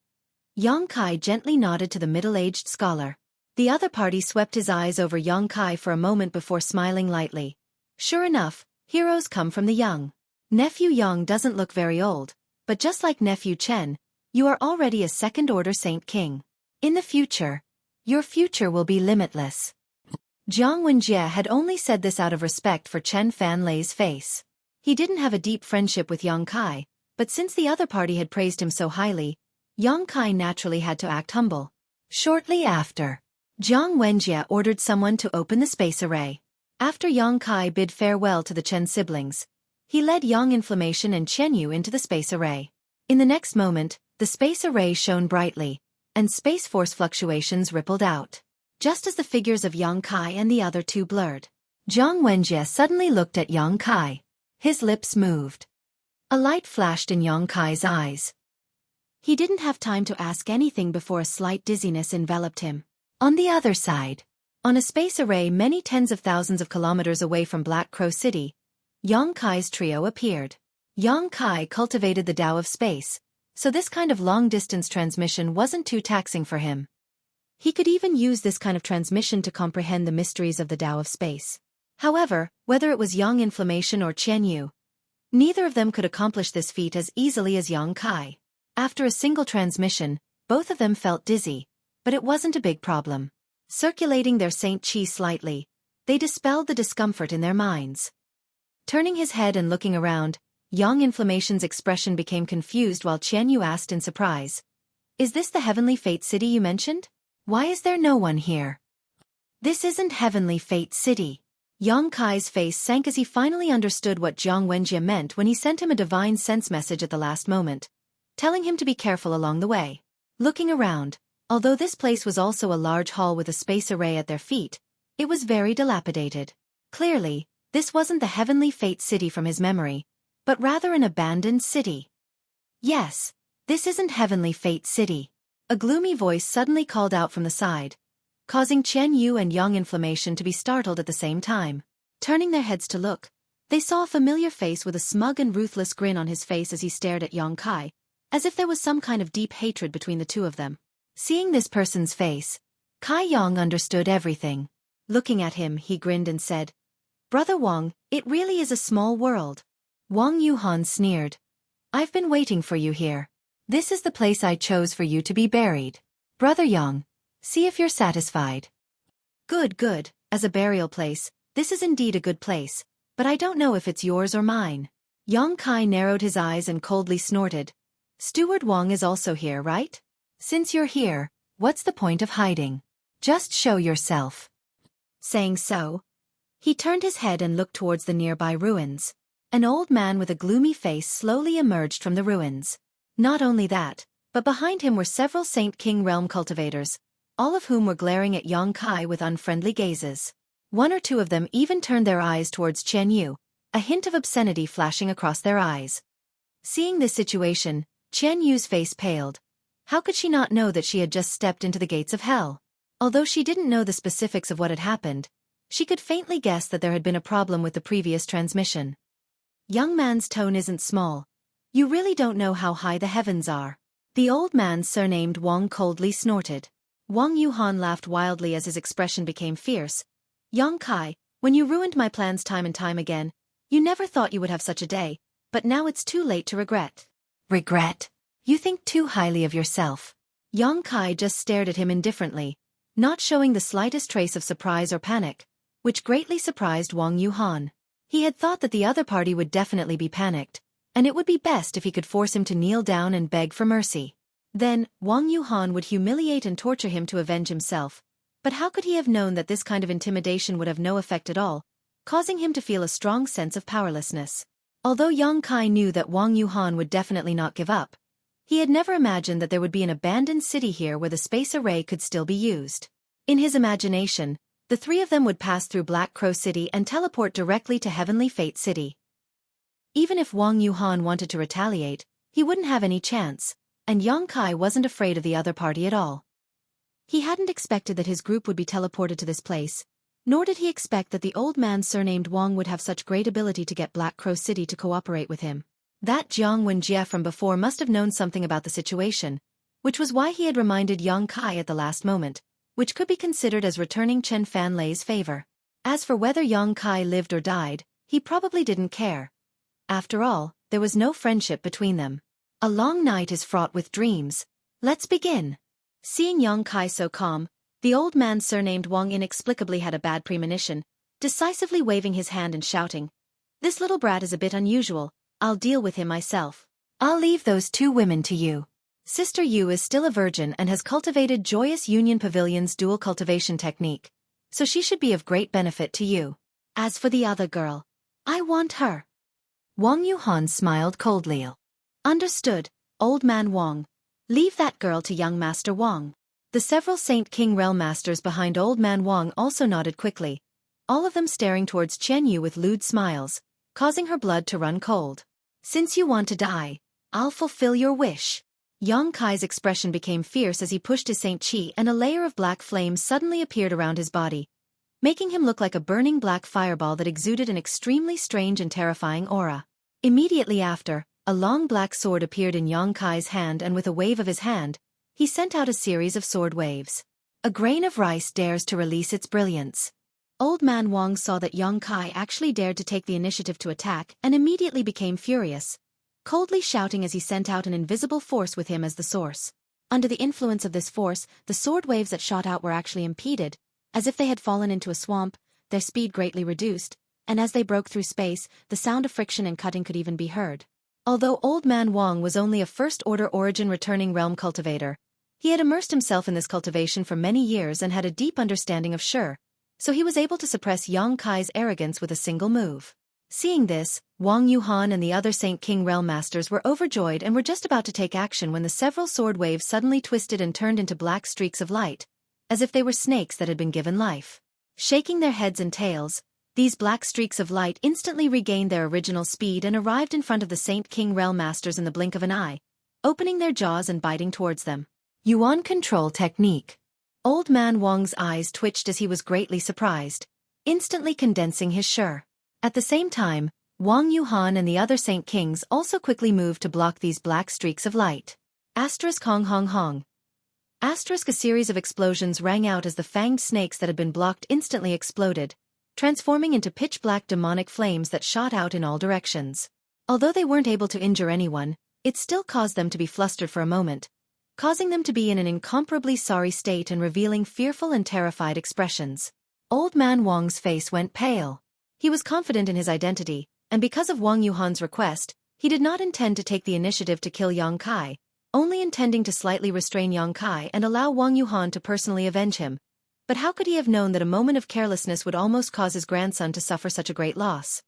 Yang Kai gently nodded to the middle-aged scholar. The other party swept his eyes over Yang Kai for a moment before smiling lightly. Sure enough, heroes come from the young. Nephew Yang doesn't look very old, but just like Nephew Chen, you are already a second-order Saint King. In the future, your future will be limitless. Jiang Wenjie had only said this out of respect for Chen Fanlei's face. He didn't have a deep friendship with Yang Kai, but since the other party had praised him so highly, Yang Kai naturally had to act humble. Shortly after, Jiang Wenjie ordered someone to open the space array. After Yang Kai bid farewell to the Chen siblings, he led Yang Inflammation and Chen Yu into the space array. In the next moment, the space array shone brightly, and space force fluctuations rippled out. Just as the figures of Yang Kai and the other two blurred, Jiang Wenjie suddenly looked at Yang Kai. His lips moved. A light flashed in Yang Kai's eyes. He didn't have time to ask anything before a slight dizziness enveloped him. On the other side, on a space array many tens of thousands of kilometers away from Black Crow City, Yang Kai's trio appeared. Yang Kai cultivated the Tao of space, so this kind of long-distance transmission wasn't too taxing for him. He could even use this kind of transmission to comprehend the mysteries of the Tao of space. However, whether it was Yang Inflammation or Chen Yu, neither of them could accomplish this feat as easily as Yang Kai. After a single transmission, both of them felt dizzy, but it wasn't a big problem. Circulating their Saint Qi slightly, they dispelled the discomfort in their minds. Turning his head and looking around, Yang Inflammation's expression became confused while Chen Yu asked in surprise, "Is this the Heavenly Fate City you mentioned? Why is there no one here?" "This isn't Heavenly Fate City." Yang Kai's face sank as he finally understood what Jiang Wenjie meant when he sent him a divine sense message at the last moment, telling him to be careful along the way. Looking around, although this place was also a large hall with a space array at their feet, it was very dilapidated. Clearly, this wasn't the Heavenly Fate City from his memory, but rather an abandoned city. "Yes, this isn't Heavenly Fate City," a gloomy voice suddenly called out from the side, causing Chen Yu and Yang Inflammation to be startled at the same time. Turning their heads to look, they saw a familiar face with a smug and ruthless grin on his face as he stared at Yang Kai, as if there was some kind of deep hatred between the two of them. Seeing this person's face, Kai Yang understood everything. Looking at him, he grinned and said, "Brother Wang, it really is a small world." Wang Yuhan sneered, "I've been waiting for you here. This is the place I chose for you to be buried. Brother Yang, see if you're satisfied." Good, as a burial place, this is indeed a good place, but I don't know if it's yours or mine." Yang Kai narrowed his eyes and coldly snorted, "Steward Wang is also here, right? Since you're here, what's the point of hiding? Just show yourself." Saying so, he turned his head and looked towards the nearby ruins. An old man with a gloomy face slowly emerged from the ruins. Not only that, but behind him were several Saint King realm cultivators, all of whom were glaring at Yang Kai with unfriendly gazes. One or two of them even turned their eyes towards Chen Yu, a hint of obscenity flashing across their eyes. Seeing this situation, Chen Yu's face paled. How could she not know that she had just stepped into the gates of hell? Although she didn't know the specifics of what had happened, she could faintly guess that there had been a problem with the previous transmission. "Young man's tone isn't small. You really don't know how high the heavens are." The old man surnamed Wang coldly snorted. Wang Yuhan laughed wildly as his expression became fierce. "Yang Kai, when you ruined my plans time and time again, you never thought you would have such a day, but now it's too late to regret." "Regret? You think too highly of yourself." Yang Kai just stared at him indifferently, not showing the slightest trace of surprise or panic, which greatly surprised Wang Yuhan. He had thought that the other party would definitely be panicked, and it would be best if he could force him to kneel down and beg for mercy. Then, Wang Yuhan would humiliate and torture him to avenge himself, but how could he have known that this kind of intimidation would have no effect at all, causing him to feel a strong sense of powerlessness? Although Yang Kai knew that Wang Yuhan would definitely not give up, he had never imagined that there would be an abandoned city here where the space array could still be used. In his imagination, the three of them would pass through Black Crow City and teleport directly to Heavenly Fate City. Even if Wang Yuhan wanted to retaliate, he wouldn't have any chance, and Yang Kai wasn't afraid of the other party at all. He hadn't expected that his group would be teleported to this place, nor did he expect that the old man surnamed Wang would have such great ability to get Black Crow City to cooperate with him. That Jiang Wenjie from before must have known something about the situation, which was why he had reminded Yang Kai at the last moment, which could be considered as returning Chen Fanlei's favor. As for whether Yang Kai lived or died, he probably didn't care. After all, there was no friendship between them. A long night is fraught with dreams. Let's begin. Seeing Yang Kai so calm, the old man surnamed Wang inexplicably had a bad premonition, decisively waving his hand and shouting, "This little brat is a bit unusual, I'll deal with him myself. I'll leave those two women to you. Sister Yu is still a virgin and has cultivated Joyous Union Pavilion's dual cultivation technique, so she should be of great benefit to you. As for the other girl, I want her." Wang Yuhan smiled coldly. "Understood, old man Wang. Leave that girl to young Master Wang." The several Saint King realm masters behind old man Wang also nodded quickly, all of them staring towards Qian Yu with lewd smiles, causing her blood to run cold. "Since you want to die, I'll fulfill your wish." Yang Kai's expression became fierce as he pushed his Saint Qi, and a layer of black flame suddenly appeared around his body, making him look like a burning black fireball that exuded an extremely strange and terrifying aura. Immediately after, a long black sword appeared in Yang Kai's hand, and with a wave of his hand, he sent out a series of sword waves. A grain of rice dares to release its brilliance. Old man Wang saw that Yang Kai actually dared to take the initiative to attack and immediately became furious, coldly shouting as he sent out an invisible force with him as the source. Under the influence of this force, the sword waves that shot out were actually impeded, as if they had fallen into a swamp, their speed greatly reduced, and as they broke through space, the sound of friction and cutting could even be heard. Although Old Man Wang was only a first-order origin returning realm cultivator, he had immersed himself in this cultivation for many years and had a deep understanding of Shi, so he was able to suppress Yang Kai's arrogance with a single move. Seeing this, Wang Yuhan and the other Saint King realm masters were overjoyed and were just about to take action when the several sword waves suddenly twisted and turned into black streaks of light, as if they were snakes that had been given life. Shaking their heads and tails, these black streaks of light instantly regained their original speed and arrived in front of the Saint King realm masters in the blink of an eye, opening their jaws and biting towards them. Yuan control technique. Old Man Wang's eyes twitched as he was greatly surprised, instantly condensing his Shi. At the same time, Wang Yuhan and the other Saint Kings also quickly moved to block these black streaks of light. Asterisk hong hong hong. Asterisk a series of explosions rang out as the fanged snakes that had been blocked instantly exploded, transforming into pitch-black demonic flames that shot out in all directions. Although they weren't able to injure anyone, it still caused them to be flustered for a moment, causing them to be in an incomparably sorry state and revealing fearful and terrified expressions. Old Man Wang's face went pale. He was confident in his identity, and because of Wang Yuhan's request, he did not intend to take the initiative to kill Yang Kai, only intending to slightly restrain Yang Kai and allow Wang Yuhan to personally avenge him. But how could he have known that a moment of carelessness would almost cause his grandson to suffer such a great loss?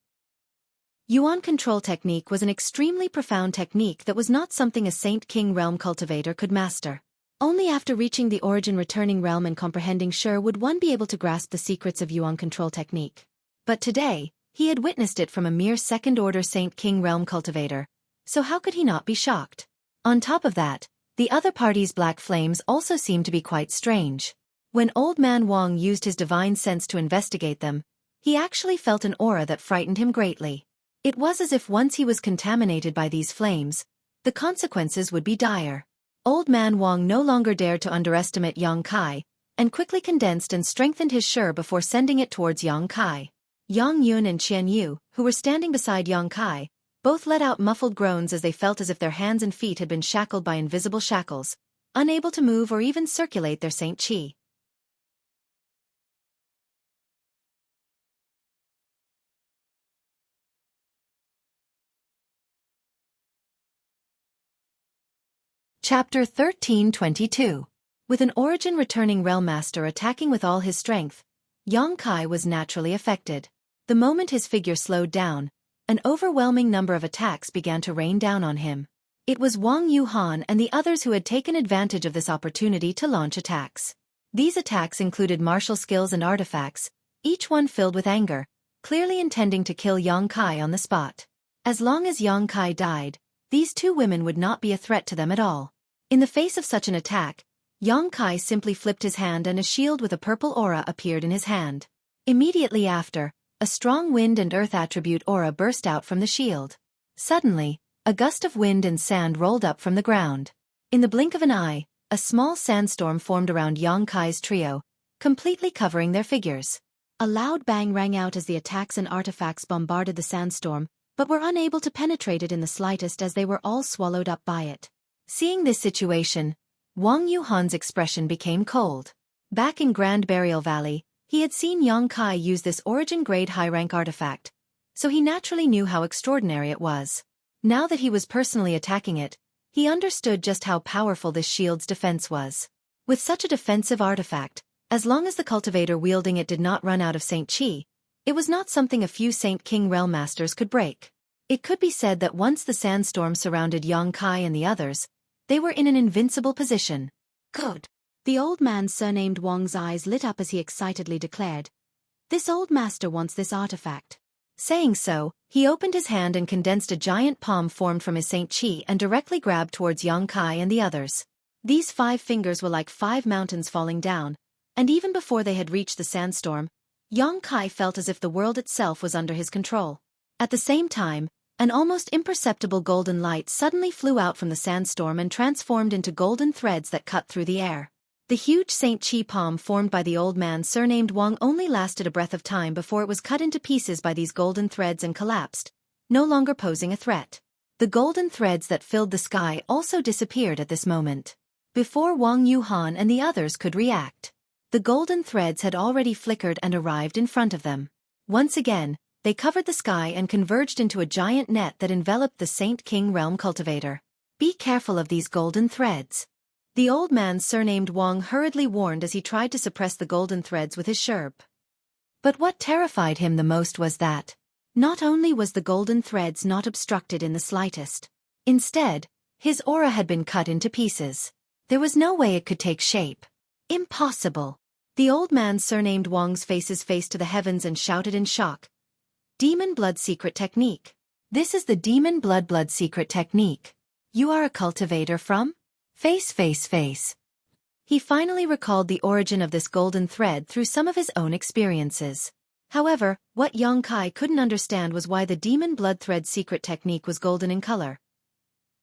Yuan control technique was an extremely profound technique that was not something a Saint King realm cultivator could master. Only after reaching the origin returning realm and comprehending Shi would one be able to grasp the secrets of Yuan control technique. But today, he had witnessed it from a mere second-order Saint King realm cultivator, so how could he not be shocked? On top of that, the other party's black flames also seemed to be quite strange. When Old Man Wang used his divine sense to investigate them, he actually felt an aura that frightened him greatly. It was as if once he was contaminated by these flames, the consequences would be dire. Old Man Wang no longer dared to underestimate Yang Kai, and quickly condensed and strengthened his Shi before sending it towards Yang Kai. Yang Yun and Qian Yu, who were standing beside Yang Kai, both let out muffled groans as they felt as if their hands and feet had been shackled by invisible shackles, unable to move or even circulate their Saint Qi. Chapter 1322. With an origin returning realm master attacking with all his strength, Yang Kai was naturally affected. The moment his figure slowed down, an overwhelming number of attacks began to rain down on him. It was Wang Yuhan and the others who had taken advantage of this opportunity to launch attacks. These attacks included martial skills and artifacts, each one filled with anger, clearly intending to kill Yang Kai on the spot. As long as Yang Kai died, these two women would not be a threat to them at all. In the face of such an attack, Yang Kai simply flipped his hand and a shield with a purple aura appeared in his hand. Immediately after, a strong wind and earth attribute aura burst out from the shield. Suddenly, a gust of wind and sand rolled up from the ground. In the blink of an eye, a small sandstorm formed around Yang Kai's trio, completely covering their figures. A loud bang rang out as the attacks and artifacts bombarded the sandstorm, but were unable to penetrate it in the slightest as they were all swallowed up by it. Seeing this situation, Wang Yuhan's expression became cold. Back in Grand Burial Valley, he had seen Yang Kai use this origin-grade high-rank artifact, so he naturally knew how extraordinary it was. Now that he was personally attacking it, he understood just how powerful this shield's defense was. With such a defensive artifact, as long as the cultivator wielding it did not run out of Saint Qi, it was not something a few Saint King Realm Masters could break. It could be said that once the sandstorm surrounded Yang Kai and the others, they were in an invincible position. Good. The old man surnamed Wang's eyes lit up as he excitedly declared, "This old master wants this artifact." Saying so, he opened his hand and condensed a giant palm formed from his Saint Qi and directly grabbed towards Yang Kai and the others. These 5 fingers were like 5 mountains falling down, and even before they had reached the sandstorm, Yang Kai felt as if the world itself was under his control. At the same time, an almost imperceptible golden light suddenly flew out from the sandstorm and transformed into golden threads that cut through the air. The huge Saint Qi palm formed by the old man surnamed Wang only lasted a breath of time before it was cut into pieces by these golden threads and collapsed, no longer posing a threat. The golden threads that filled the sky also disappeared at this moment. Before Wang Yuhan and the others could react, the golden threads had already flickered and arrived in front of them. Once again, they covered the sky and converged into a giant net that enveloped the Saint King Realm cultivator. "Be careful of these golden threads," the old man surnamed Wang hurriedly warned as he tried to suppress the golden threads with his sherb. But what terrified him the most was that, not only was the golden threads not obstructed in the slightest, instead, his aura had been cut into pieces. There was no way it could take shape. Impossible. The old man surnamed Wang's face to the heavens and shouted in shock. "Demon Blood Secret Technique. This is the Demon Blood Secret Technique. You are a cultivator from?" Face. He finally recalled the origin of this golden thread through some of his own experiences. However, what Yang Kai couldn't understand was why the Demon Blood Thread secret technique was golden in color.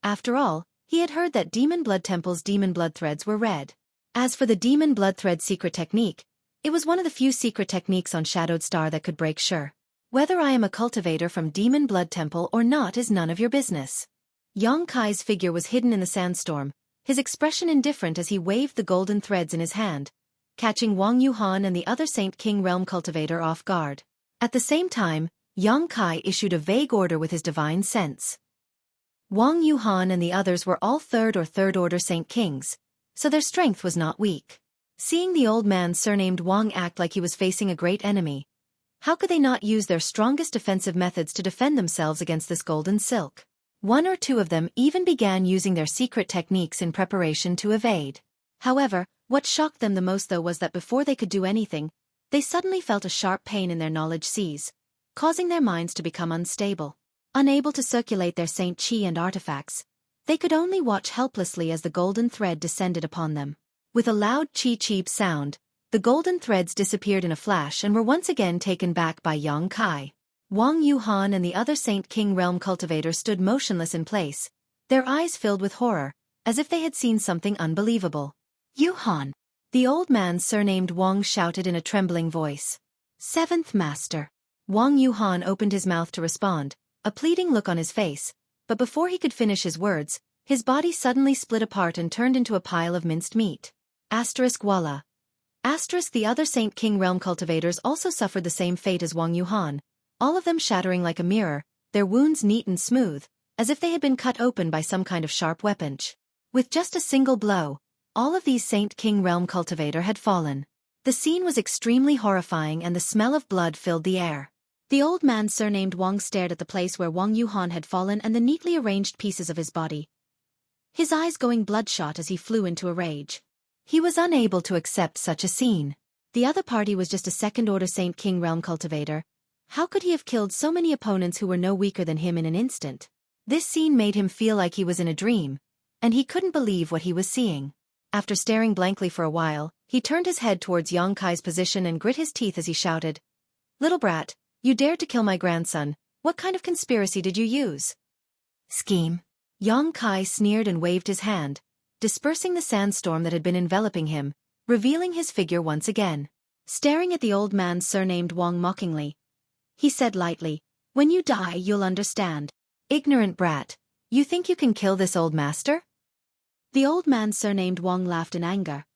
After all, he had heard that Demon Blood Temple's demon blood threads were red. As for the Demon Blood Thread secret technique, it was one of the few secret techniques on Shadowed Star that could break sure. "Whether I am a cultivator from Demon Blood Temple or not is none of your business." Yang Kai's figure was hidden in the sandstorm, his expression indifferent as he waved the golden threads in his hand, catching Wang Yuhan and the other Saint King Realm cultivator off guard. At the same time, Yang Kai issued a vague order with his divine sense. Wang Yuhan and the others were all third order Saint Kings, so their strength was not weak. Seeing the old man surnamed Wang act like he was facing a great enemy, how could they not use their strongest defensive methods to defend themselves against this golden silk? 1 or 2 of them even began using their secret techniques in preparation to evade. However, what shocked them the most though was that before they could do anything, they suddenly felt a sharp pain in their knowledge seas, causing their minds to become unstable. Unable to circulate their Saint Qi and artifacts, they could only watch helplessly as the golden thread descended upon them. With a loud cheep sound, the golden threads disappeared in a flash and were once again taken back by Yang Kai. Wang Yuhan and the other Saint King Realm cultivators stood motionless in place, their eyes filled with horror, as if they had seen something unbelievable. "Yuhan!" the old man surnamed Wang shouted in a trembling voice. "Seventh Master." Wang Yuhan opened his mouth to respond, a pleading look on his face, but before he could finish his words, his body suddenly split apart and turned into a pile of minced meat. Walla. The other Saint King Realm cultivators also suffered the same fate as Wang Yuhan, all of them shattering like a mirror, their wounds neat and smooth, as if they had been cut open by some kind of sharp weapon. With just a single blow, all of these Saint King Realm cultivator had fallen. The scene was extremely horrifying and the smell of blood filled the air. The old man surnamed Wang stared at the place where Wang Yuhan had fallen and the neatly arranged pieces of his body, his eyes going bloodshot as he flew into a rage. He was unable to accept such a scene. The other party was just a second-order Saint King Realm cultivator. How could he have killed so many opponents who were no weaker than him in an instant? This scene made him feel like he was in a dream, and he couldn't believe what he was seeing. After staring blankly for a while, he turned his head towards Yang Kai's position and grit his teeth as he shouted, "Little brat, you dared to kill my grandson. What kind of conspiracy did you use?" "Scheme." Yang Kai sneered and waved his hand, dispersing the sandstorm that had been enveloping him, revealing his figure once again. Staring at the old man surnamed Wang mockingly, he said lightly, "When you die you'll understand." "Ignorant brat, you think you can kill this old master?" The old man surnamed Wang laughed in anger,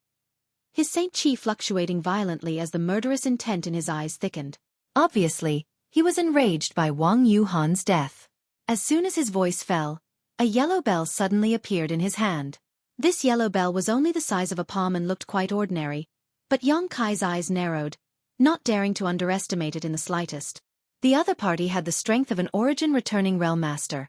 his Saint Qi fluctuating violently as the murderous intent in his eyes thickened. Obviously, he was enraged by Wang Yuhan's death. As soon as his voice fell, a yellow bell suddenly appeared in his hand. This yellow bell was only the size of a palm and looked quite ordinary, but Yang Kai's eyes narrowed, not daring to underestimate it in the slightest. The other party had the strength of an origin-returning realm master,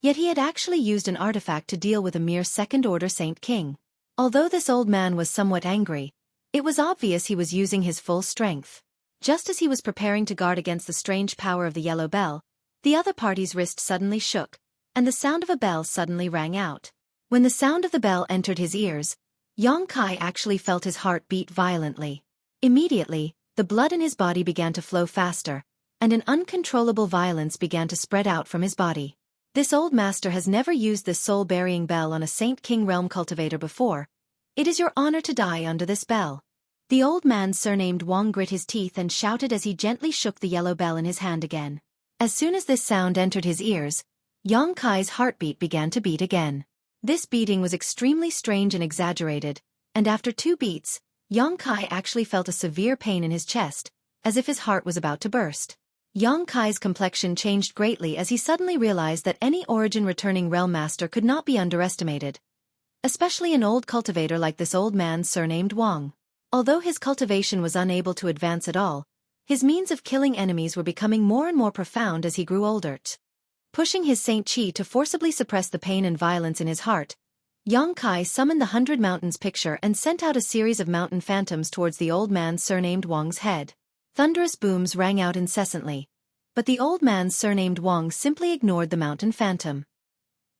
yet he had actually used an artifact to deal with a mere second-order Saint King. Although this old man was somewhat angry, it was obvious he was using his full strength. Just as he was preparing to guard against the strange power of the yellow bell, the other party's wrist suddenly shook, and the sound of a bell suddenly rang out. When the sound of the bell entered his ears, Yang Kai actually felt his heart beat violently. Immediately, the blood in his body began to flow faster, and an uncontrollable violence began to spread out from his body. This old master has never used this soul-burying bell on a Saint King realm cultivator before. It is your honor to die under this bell. The old man surnamed Wang grit his teeth and shouted as he gently shook the yellow bell in his hand again. As soon as this sound entered his ears, Yang Kai's heartbeat began to beat again. This beating was extremely strange and exaggerated, and after 2 beats, Yang Kai actually felt a severe pain in his chest, as if his heart was about to burst. Yang Kai's complexion changed greatly as he suddenly realized that any origin-returning realm master could not be underestimated, especially an old cultivator like this old man surnamed Wang. Although his cultivation was unable to advance at all, his means of killing enemies were becoming more and more profound as he grew older. Pushing his Saint Qi to forcibly suppress the pain and violence in his heart, Yang Kai summoned the 100 Mountains picture and sent out a series of mountain phantoms towards the old man surnamed Wang's head. Thunderous booms rang out incessantly, but the old man surnamed Wang simply ignored the mountain phantom.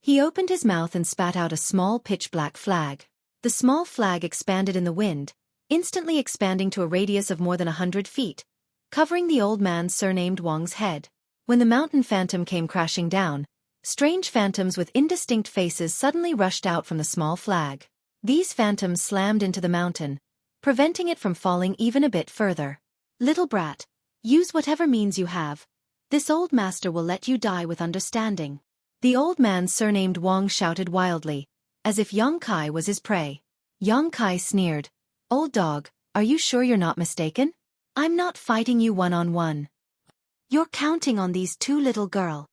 He opened his mouth and spat out a small pitch-black flag. The small flag expanded in the wind, instantly expanding to a radius of more than 100 feet, covering the old man surnamed Wang's head. When the mountain phantom came crashing down, strange phantoms with indistinct faces suddenly rushed out from the small flag. These phantoms slammed into the mountain, preventing it from falling even a bit further. Little brat, use whatever means you have. This old master will let you die with understanding. The old man surnamed Wang shouted wildly, as if Yang Kai was his prey. Yang Kai sneered, "Old dog, are you sure you're not mistaken? I'm not fighting you one-on-one. You're counting on these 2 little girl."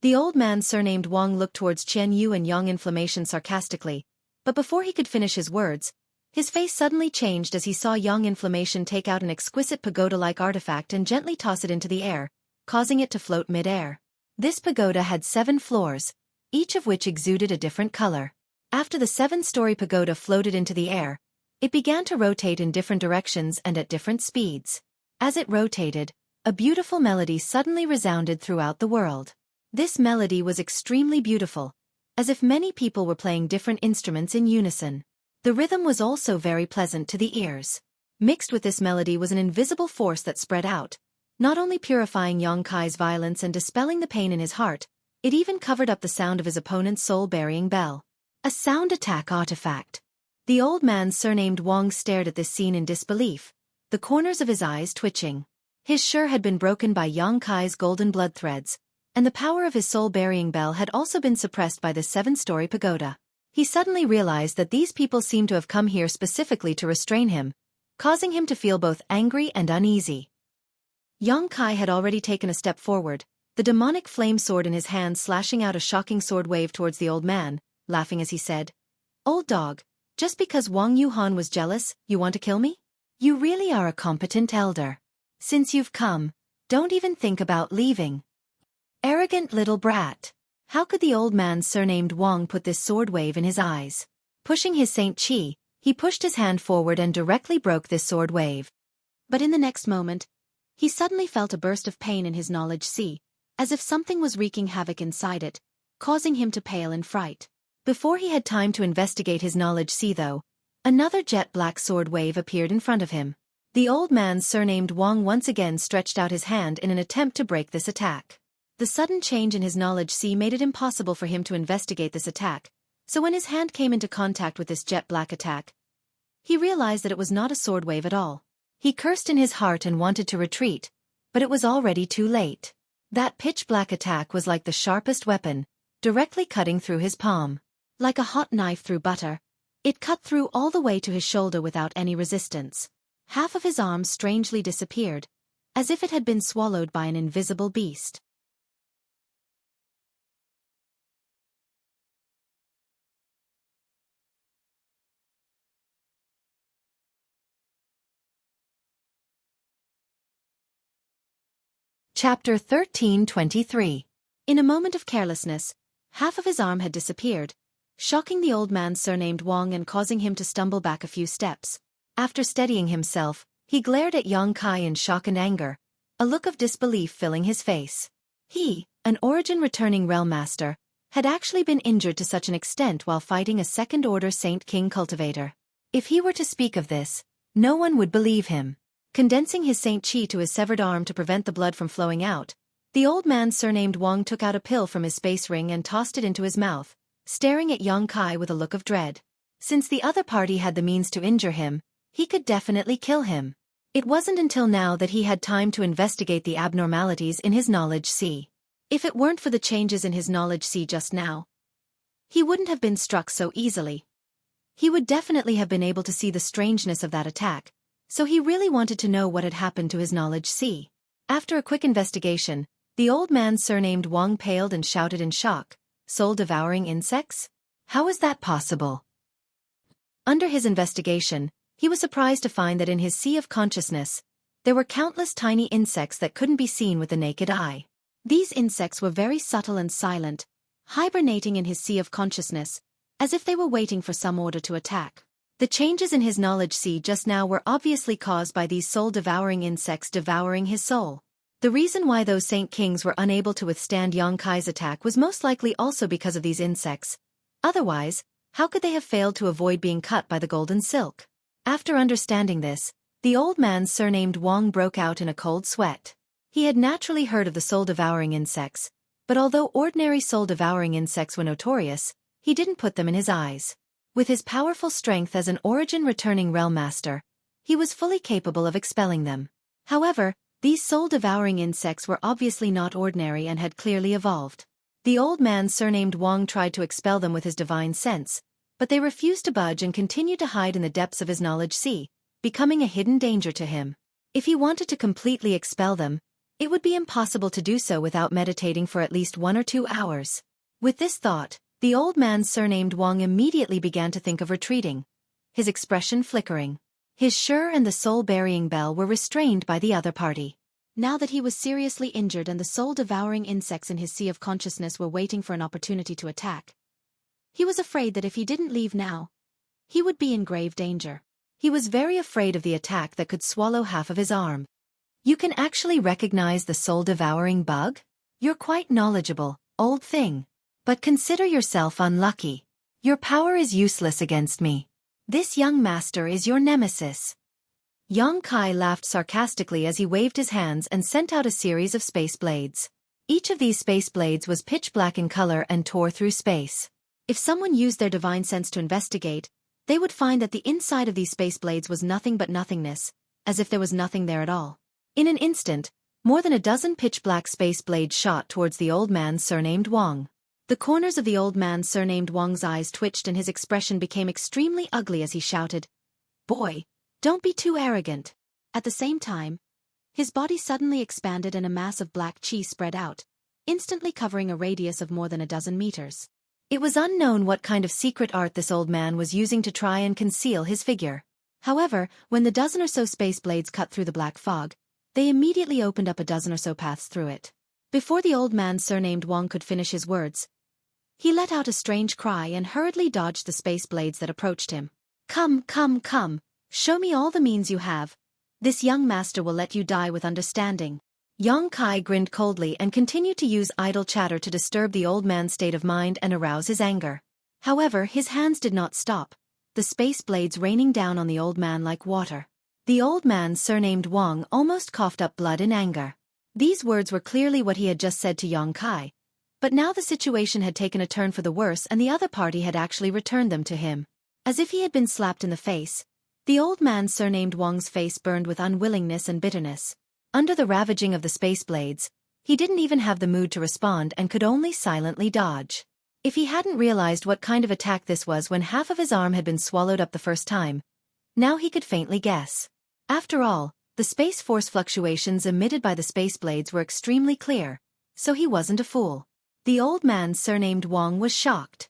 The old man surnamed Wang looked towards Chen Yu and Yang Inflammation sarcastically, but before he could finish his words, his face suddenly changed as he saw Yang Inflammation take out an exquisite pagoda-like artifact and gently toss it into the air, causing it to float mid-air. This pagoda had 7 floors, each of which exuded a different color. After the 7-story pagoda floated into the air, it began to rotate in different directions and at different speeds. As it rotated, a beautiful melody suddenly resounded throughout the world. This melody was extremely beautiful, as if many people were playing different instruments in unison. The rhythm was also very pleasant to the ears. Mixed with this melody was an invisible force that spread out, not only purifying Yang Kai's violence and dispelling the pain in his heart, it even covered up the sound of his opponent's soul-burying bell. A sound attack artifact. The old man surnamed Wang stared at this scene in disbelief, the corners of his eyes twitching. His shirt had been broken by Yang Kai's golden blood threads, and the power of his soul-burying bell had also been suppressed by the 7-story pagoda. He suddenly realized that these people seemed to have come here specifically to restrain him, causing him to feel both angry and uneasy. Yang Kai had already taken a step forward, the demonic flame sword in his hand slashing out a shocking sword wave towards the old man, laughing as he said, "Old dog, just because Wang Yuhan was jealous, you want to kill me? You really are a competent elder. Since you've come, don't even think about leaving. Arrogant little brat." How could the old man surnamed Wang put this sword wave in his eyes? Pushing his Saint Qi, he pushed his hand forward and directly broke this sword wave. But in the next moment, he suddenly felt a burst of pain in his knowledge sea, as if something was wreaking havoc inside it, causing him to pale in fright. Before he had time to investigate his knowledge sea though, another jet-black sword wave appeared in front of him. The old man surnamed Wang once again stretched out his hand in an attempt to break this attack. The sudden change in his knowledge sea made it impossible for him to investigate this attack, so when his hand came into contact with this jet-black attack, he realized that it was not a sword wave at all. He cursed in his heart and wanted to retreat, but it was already too late. That pitch-black attack was like the sharpest weapon, directly cutting through his palm. Like a hot knife through butter, It cut through all the way to his shoulder without any resistance. Half of his arm strangely disappeared, as if it had been swallowed by an invisible beast. Chapter 13:23. In a moment of carelessness, half of his arm had disappeared, shocking the old man surnamed Wang and causing him to stumble back a few steps. After steadying himself, he glared at Xueqi in shock and anger, a look of disbelief filling his face. He, an origin-returning realm master, had actually been injured to such an extent while fighting a second-order Saint King cultivator. If he were to speak of this, no one would believe him. Condensing his Saint Qi to his severed arm to prevent the blood from flowing out, the old man surnamed Wang took out a pill from his space ring and tossed it into his mouth, staring at Xueqi with a look of dread. Since the other party had the means to injure him, he could definitely kill him. It wasn't until now that he had time to investigate the abnormalities in his knowledge sea. If it weren't for the changes in his knowledge sea just now, he wouldn't have been struck so easily. He would definitely have been able to see the strangeness of that attack, so he really wanted to know what had happened to his knowledge sea. After a quick investigation, the old man surnamed Wang paled and shouted in shock, "Soul-devouring insects? How is that possible?" Under his investigation, he was surprised to find that in his sea of consciousness, there were countless tiny insects that couldn't be seen with the naked eye. These insects were very subtle and silent, hibernating in his sea of consciousness, as if they were waiting for some order to attack. The changes in his knowledge sea just now were obviously caused by these soul-devouring insects devouring his soul. The reason why those Saint Kings were unable to withstand Xueqi's attack was most likely also because of these insects. Otherwise, how could they have failed to avoid being cut by the golden silk? After understanding this, the old man surnamed Wang broke out in a cold sweat. He had naturally heard of the soul-devouring insects, but although ordinary soul-devouring insects were notorious, he didn't put them in his eyes. With his powerful strength as an origin-returning realm master, he was fully capable of expelling them. However, these soul-devouring insects were obviously not ordinary and had clearly evolved. The old man surnamed Wang tried to expel them with his divine sense, but they refused to budge and continued to hide in the depths of his knowledge sea, becoming a hidden danger to him. If he wanted to completely expel them, it would be impossible to do so without meditating for at least 1 or 2 hours. With this thought, the old man surnamed Wang immediately began to think of retreating, his expression flickering. His Shi and the soul-burying bell were restrained by the other party. Now that he was seriously injured and the soul-devouring insects in his sea of consciousness were waiting for an opportunity to attack, he was afraid that if he didn't leave now, he would be in grave danger. He was very afraid of the attack that could swallow half of his arm. "You can actually recognize the soul-devouring bug? You're quite knowledgeable, old thing. But consider yourself unlucky. Your power is useless against me. This young master is your nemesis." Xueqi laughed sarcastically as he waved his hands and sent out a series of space blades. Each of these space blades was pitch black in color and tore through space. If someone used their divine sense to investigate, they would find that the inside of these space blades was nothing but nothingness, as if there was nothing there at all. In an instant, more than a dozen pitch-black space blades shot towards the old man surnamed Wang. The corners of the old man surnamed Wang's eyes twitched and his expression became extremely ugly as he shouted, "Boy, don't be too arrogant." At the same time, his body suddenly expanded and a mass of black qi spread out, instantly covering a radius of more than a dozen meters. It was unknown what kind of secret art this old man was using to try and conceal his figure. However, when the dozen or so space blades cut through the black fog, they immediately opened up a dozen or so paths through it. Before the old man surnamed Wang could finish his words, he let out a strange cry and hurriedly dodged the space blades that approached him. "Come, come, come, show me all the means you have. This young master will let you die with understanding." Xueqi grinned coldly and continued to use idle chatter to disturb the old man's state of mind and arouse his anger. However, his hands did not stop, the space blades raining down on the old man like water. The old man surnamed Wang almost coughed up blood in anger. These words were clearly what he had just said to Xueqi, but now the situation had taken a turn for the worse and the other party had actually returned them to him. As if he had been slapped in the face, the old man surnamed Wang's face burned with unwillingness and bitterness. Under the ravaging of the space blades, he didn't even have the mood to respond and could only silently dodge. If he hadn't realized what kind of attack this was when half of his arm had been swallowed up the first time, now he could faintly guess. After all, the space force fluctuations emitted by the space blades were extremely clear, so he wasn't a fool. The old man surnamed Wang was shocked.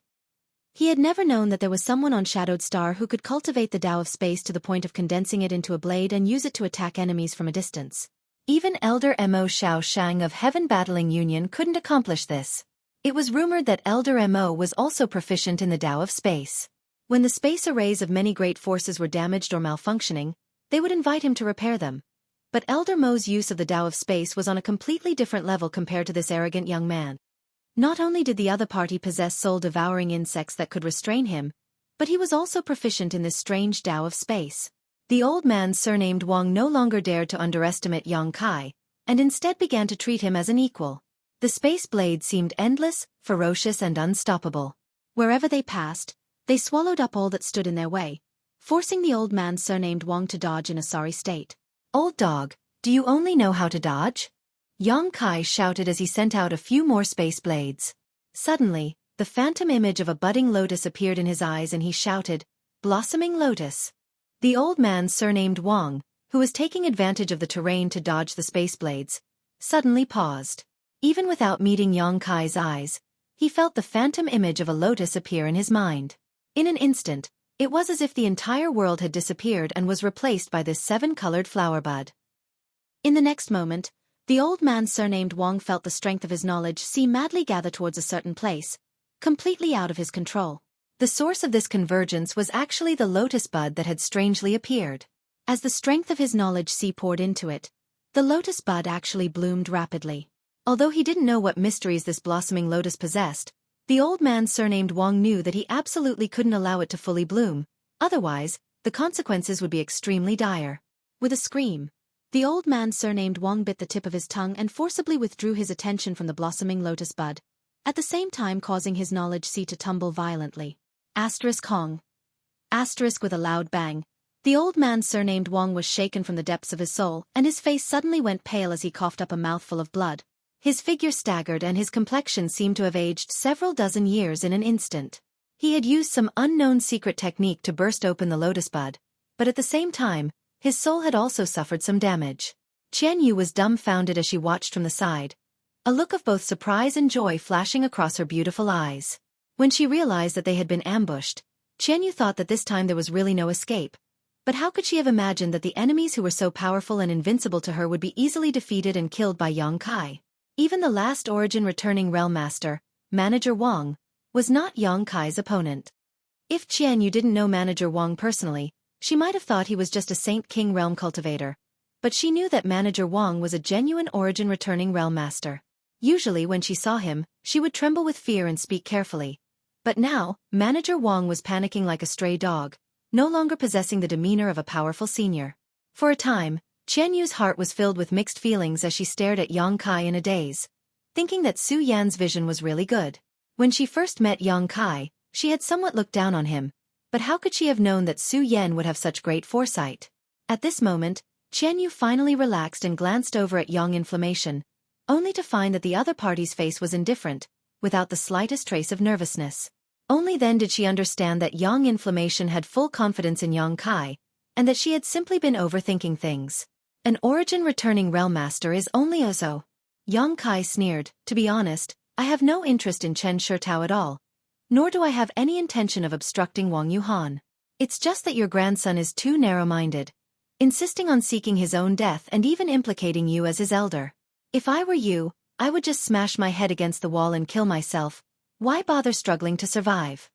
He had never known that there was someone on Shadowed Star who could cultivate the Tao of space to the point of condensing it into a blade and use it to attack enemies from a distance. Even Elder Mo Xiao Shang of Heaven Battling Union couldn't accomplish this. It was rumored that Elder Mo was also proficient in the Tao of space. When the space arrays of many great forces were damaged or malfunctioning, they would invite him to repair them. But Elder Mo's use of the Tao of space was on a completely different level compared to this arrogant young man. Not only did the other party possess soul-devouring insects that could restrain him, but he was also proficient in this strange Tao of space. The old man surnamed Wang no longer dared to underestimate Yang Kai, and instead began to treat him as an equal. The space blade seemed endless, ferocious and unstoppable. Wherever they passed, they swallowed up all that stood in their way, forcing the old man surnamed Wang to dodge in a sorry state. "Old dog, do you only know how to dodge?" Yang Kai shouted as he sent out a few more space blades. Suddenly, the phantom image of a budding lotus appeared in his eyes and he shouted, "Blossoming lotus." The old man surnamed Wang, who was taking advantage of the terrain to dodge the space blades, suddenly paused. Even without meeting Yang Kai's eyes, he felt the phantom image of a lotus appear in his mind. In an instant, it was as if the entire world had disappeared and was replaced by this seven-colored flower bud. In the next moment, the old man surnamed Wang felt the strength of his knowledge madly gather towards a certain place, completely out of his control. The source of this convergence was actually the lotus bud that had strangely appeared. As the strength of his knowledge poured into it, the lotus bud actually bloomed rapidly. Although he didn't know what mysteries this blossoming lotus possessed, the old man surnamed Wang knew that he absolutely couldn't allow it to fully bloom, otherwise, the consequences would be extremely dire. With a scream, the old man surnamed Wang bit the tip of his tongue and forcibly withdrew his attention from the blossoming lotus bud, at the same time causing his knowledge to tumble violently. Hong. With a loud bang, the old man surnamed Wang was shaken from the depths of his soul, and his face suddenly went pale as he coughed up a mouthful of blood. His figure staggered and his complexion seemed to have aged several dozen years in an instant. He had used some unknown secret technique to burst open the lotus bud, but at the same time, his soul had also suffered some damage. Qian Yu was dumbfounded as she watched from the side, a look of both surprise and joy flashing across her beautiful eyes. When she realized that they had been ambushed, Qian Yu thought that this time there was really no escape. But how could she have imagined that the enemies who were so powerful and invincible to her would be easily defeated and killed by Yang Kai? Even the last origin returning realm master, Manager Wang, was not Yang Kai's opponent. If Qian Yu didn't know Manager Wang personally, she might have thought he was just a Saint King realm cultivator. But she knew that Manager Wang was a genuine origin returning realm master. Usually when she saw him, she would tremble with fear and speak carefully. But now, Manager Wang was panicking like a stray dog, no longer possessing the demeanor of a powerful senior. For a time, Qian Yu's heart was filled with mixed feelings as she stared at Yang Kai in a daze, thinking that Su Yan's vision was really good. When she first met Yang Kai, she had somewhat looked down on him, but how could she have known that Su Yan would have such great foresight? At this moment, Qian Yu finally relaxed and glanced over at Yang Inflammation, only to find that the other party's face was indifferent, without the slightest trace of nervousness. Only then did she understand that Yang Inflammation had full confidence in Yang Kai, and that she had simply been overthinking things. An origin returning realm master is only a so. Yang Kai sneered, "To be honest, I have no interest in Chen Shitao at all, nor do I have any intention of obstructing Wang Yuhan. It's just that your grandson is too narrow-minded, insisting on seeking his own death and even implicating you as his elder. If I were you, I would just smash my head against the wall and kill myself. Why bother struggling to survive?"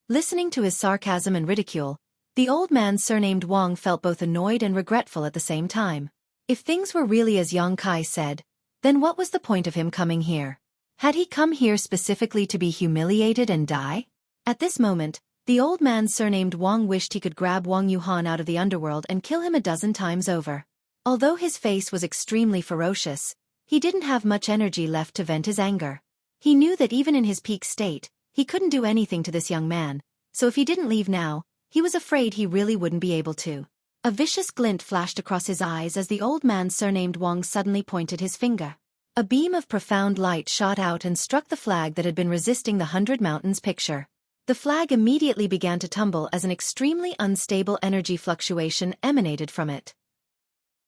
Listening to his sarcasm and ridicule, the old man surnamed Wang felt both annoyed and regretful at the same time. If things were really as Yang Kai said, then what was the point of him coming here? Had he come here specifically to be humiliated and die? At this moment, the old man surnamed Wang wished he could grab Wang Yuhan out of the underworld and kill him a dozen times over. Although his face was extremely ferocious, he didn't have much energy left to vent his anger. He knew that even in his peak state, he couldn't do anything to this young man, so if he didn't leave now, he was afraid he really wouldn't be able to. A vicious glint flashed across his eyes as the old man surnamed Wang suddenly pointed his finger. A beam of profound light shot out and struck the flag that had been resisting the 100 Mountains picture. The flag immediately began to tumble as an extremely unstable energy fluctuation emanated from it.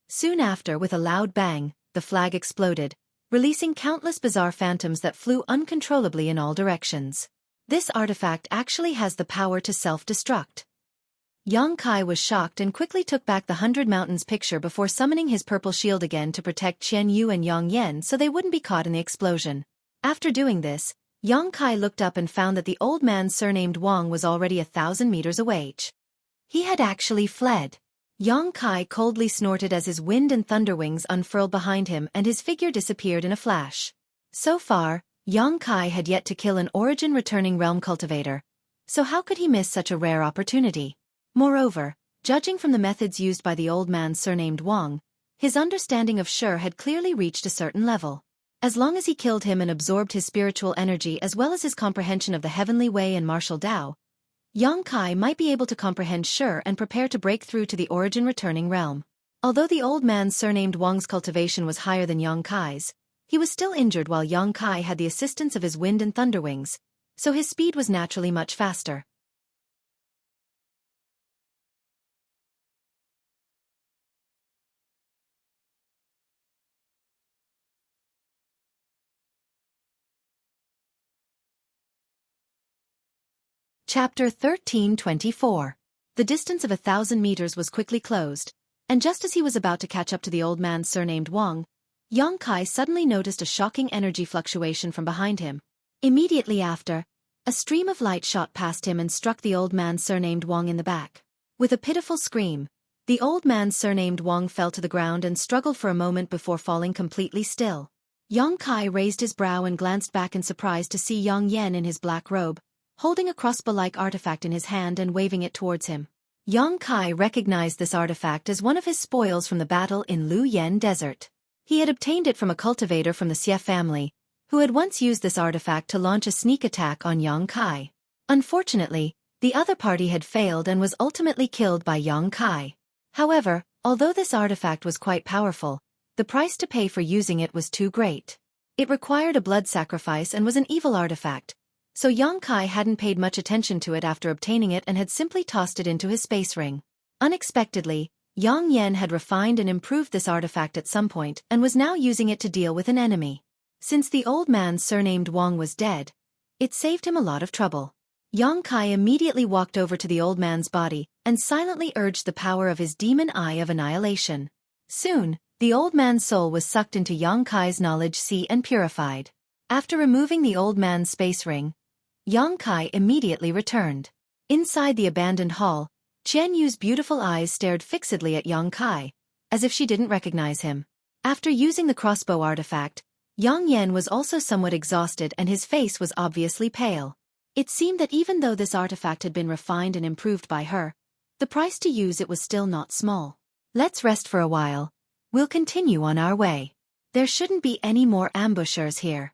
Soon after, with a loud bang, the flag exploded, releasing countless bizarre phantoms that flew uncontrollably in all directions. This artifact actually has the power to self-destruct. Yang Kai was shocked and quickly took back the 100 Mountains picture before summoning his purple shield again to protect Qian Yu and Yang Yan so they wouldn't be caught in the explosion. After doing this, Yang Kai looked up and found that the old man surnamed Wang was already 1,000 meters away. He had actually fled. Yang Kai coldly snorted as his wind and thunder wings unfurled behind him and his figure disappeared in a flash. So far, Yang Kai had yet to kill an origin-returning realm cultivator, so how could he miss such a rare opportunity? Moreover, judging from the methods used by the old man surnamed Wang, his understanding of Shi had clearly reached a certain level. As long as he killed him and absorbed his spiritual energy as well as his comprehension of the heavenly way and martial Tao, Yang Kai might be able to comprehend Shi and prepare to break through to the origin-returning realm. Although the old man surnamed Wang's cultivation was higher than Yang Kai's, he was still injured while Yang Kai had the assistance of his wind and thunder wings, so his speed was naturally much faster. Chapter 13:24. The distance of 1,000 meters was quickly closed, and just as he was about to catch up to the old man surnamed Wang, Yang Kai suddenly noticed a shocking energy fluctuation from behind him. Immediately after, a stream of light shot past him and struck the old man surnamed Wang in the back. With a pitiful scream, the old man surnamed Wang fell to the ground and struggled for a moment before falling completely still. Yang Kai raised his brow and glanced back in surprise to see Yang Yan in his black robe, holding a crossbow-like artifact in his hand and waving it towards him. Yang Kai recognized this artifact as one of his spoils from the battle in Lu Yen Desert. He had obtained it from a cultivator from the Xie family, who had once used this artifact to launch a sneak attack on Yang Kai. Unfortunately, the other party had failed and was ultimately killed by Yang Kai. However, although this artifact was quite powerful, the price to pay for using it was too great. It required a blood sacrifice and was an evil artifact, so Yang Kai hadn't paid much attention to it after obtaining it and had simply tossed it into his space ring. Unexpectedly, Yang Yan had refined and improved this artifact at some point and was now using it to deal with an enemy. Since the old man surnamed Wang was dead, it saved him a lot of trouble. Yang Kai immediately walked over to the old man's body and silently urged the power of his demon eye of annihilation. Soon, the old man's soul was sucked into Yang Kai's knowledge sea and purified. After removing the old man's space ring, Yang Kai immediately returned. Inside the abandoned hall, Qian Yu's beautiful eyes stared fixedly at Yang Kai, as if she didn't recognize him. After using the crossbow artifact, Yang Yan was also somewhat exhausted and his face was obviously pale. It seemed that even though this artifact had been refined and improved by her, the price to use it was still not small. Let's rest for a while. We'll continue on our way. There shouldn't be any more ambushers here.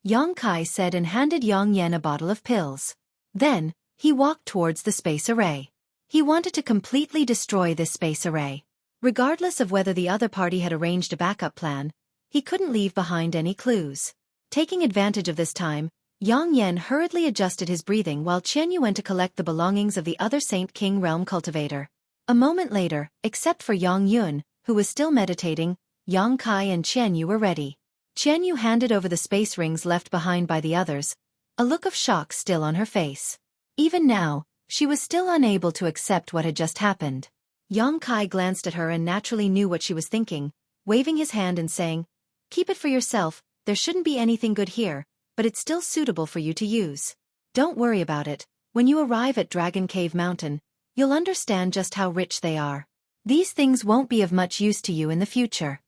Yang Kai said and handed Yang Yan a bottle of pills. Then, he walked towards the space array. He wanted to completely destroy this space array. Regardless of whether the other party had arranged a backup plan, he couldn't leave behind any clues. Taking advantage of this time, Yang Yan hurriedly adjusted his breathing while Qian Yu went to collect the belongings of the other Saint King realm cultivator. A moment later, except for Yang Yun, who was still meditating, Yang Kai and Qian Yu were ready. Qian Yu handed over the space rings left behind by the others, a look of shock still on her face. Even now, she was still unable to accept what had just happened. Yang Kai glanced at her and naturally knew what she was thinking, waving his hand and saying, "Keep it for yourself, there shouldn't be anything good here, but it's still suitable for you to use. Don't worry about it, when you arrive at Dragon Cave Mountain, you'll understand just how rich they are. These things won't be of much use to you in the future."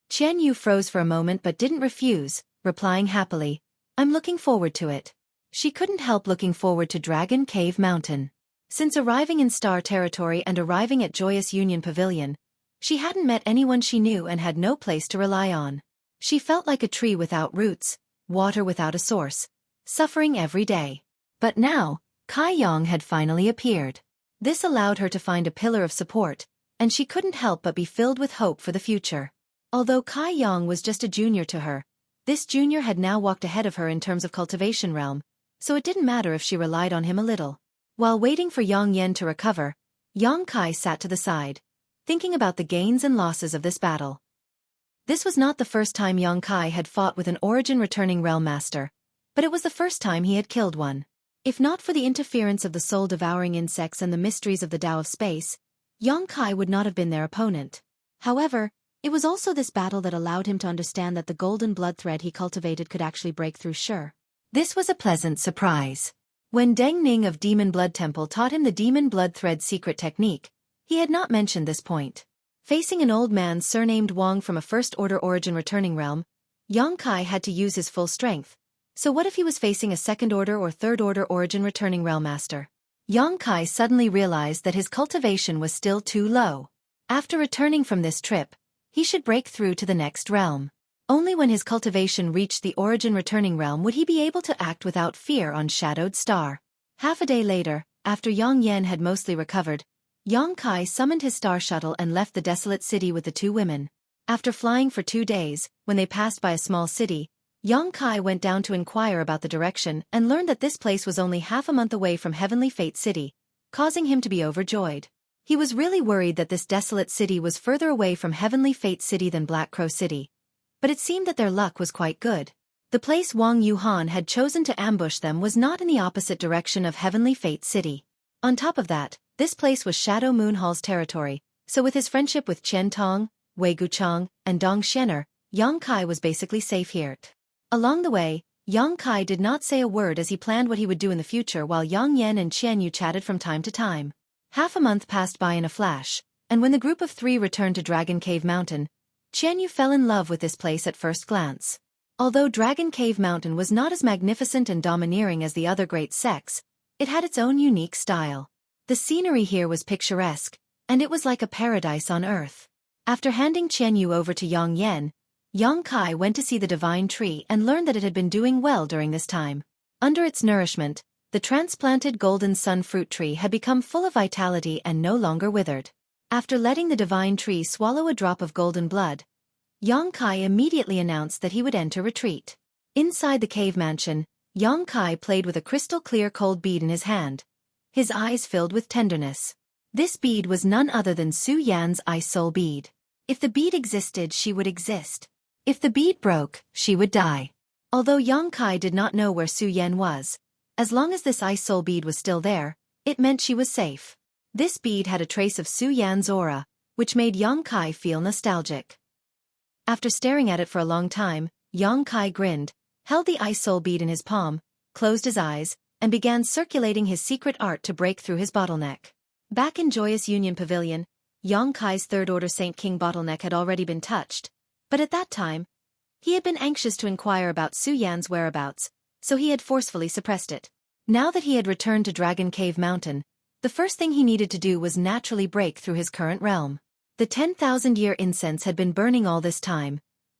Qian Yu froze for a moment but didn't refuse, replying happily, "I'm looking forward to it." She couldn't help looking forward to Dragon Cave Mountain. Since arriving in Star Territory and arriving at Joyous Union Pavilion, she hadn't met anyone she knew and had no place to rely on. She felt like a tree without roots, water without a source, suffering every day. But now, Kai Yang had finally appeared. This allowed her to find a pillar of support, and she couldn't help but be filled with hope for the future. Although Kai Yang was just a junior to her, this junior had now walked ahead of her in terms of cultivation realm, so it didn't matter if she relied on him a little. While waiting for Yang Yan to recover, Yang Kai sat to the side, thinking about the gains and losses of this battle. This was not the first time Yang Kai had fought with an origin-returning realm master, but it was the first time he had killed one. If not for the interference of the soul-devouring insects and the mysteries of the Tao of Space, Yang Kai would not have been their opponent. However, it was also this battle that allowed him to understand that the golden blood thread he cultivated could actually break through sure. This was a pleasant surprise. When Deng Ning of Demon Blood Temple taught him the demon blood thread secret technique, he had not mentioned this point. Facing an old man surnamed Wang from a first-order origin-returning realm, Yang Kai had to use his full strength. So what if he was facing a second-order or third-order origin-returning realm master? Yang Kai suddenly realized that his cultivation was still too low. After returning from this trip, he should break through to the next realm. Only when his cultivation reached the origin-returning realm would he be able to act without fear on Shadowed Star. Half a day later, after Yang Yan had mostly recovered, Yang Kai summoned his star shuttle and left the desolate city with the two women. After flying for 2 days, when they passed by a small city, Yang Kai went down to inquire about the direction and learned that this place was only half a month away from Heavenly Fate City, causing him to be overjoyed. He was really worried that this desolate city was further away from Heavenly Fate City than Black Crow City. But it seemed that their luck was quite good. The place Wang Yuhan had chosen to ambush them was not in the opposite direction of Heavenly Fate City. On top of that, this place was Shadow Moon Hall's territory, so with his friendship with Chen Tong, Wei Guchang, and Dong Shener, Yang Kai was basically safe here. Along the way, Yang Kai did not say a word as he planned what he would do in the future while Yang Yan and Qian Yu chatted from time to time. Half a month passed by in a flash, and when the group of 3 returned to Dragon Cave Mountain, Qian Yu fell in love with this place at first glance. Although Dragon Cave Mountain was not as magnificent and domineering as the other great sects, it had its own unique style. The scenery here was picturesque, and it was like a paradise on earth. After handing Qian Yu over to Yang Yan, Yang Kai went to see the divine tree and learned that it had been doing well during this time. Under its nourishment, the transplanted golden sun fruit tree had become full of vitality and no longer withered. After letting the divine tree swallow a drop of golden blood, Yang Kai immediately announced that he would enter retreat. Inside the cave mansion, Yang Kai played with a crystal-clear cold bead in his hand, his eyes filled with tenderness. This bead was none other than Su Yan's ice soul bead. If the bead existed, she would exist. If the bead broke, she would die. Although Yang Kai did not know where Su Yan was, as long as this ice soul bead was still there, it meant she was safe. This bead had a trace of Su Yan's aura, which made Yang Kai feel nostalgic. After staring at it for a long time, Yang Kai grinned, held the ice soul bead in his palm, closed his eyes, and began circulating his secret art to break through his bottleneck. Back in Joyous Union Pavilion, Yang Kai's third-order Saint King bottleneck had already been touched, but at that time, he had been anxious to inquire about Su Yan's whereabouts, so he had forcefully suppressed it. Now that he had returned to Dragon Cave Mountain, the first thing he needed to do was naturally break through his current realm. The 10,000-year incense had been burning all this time,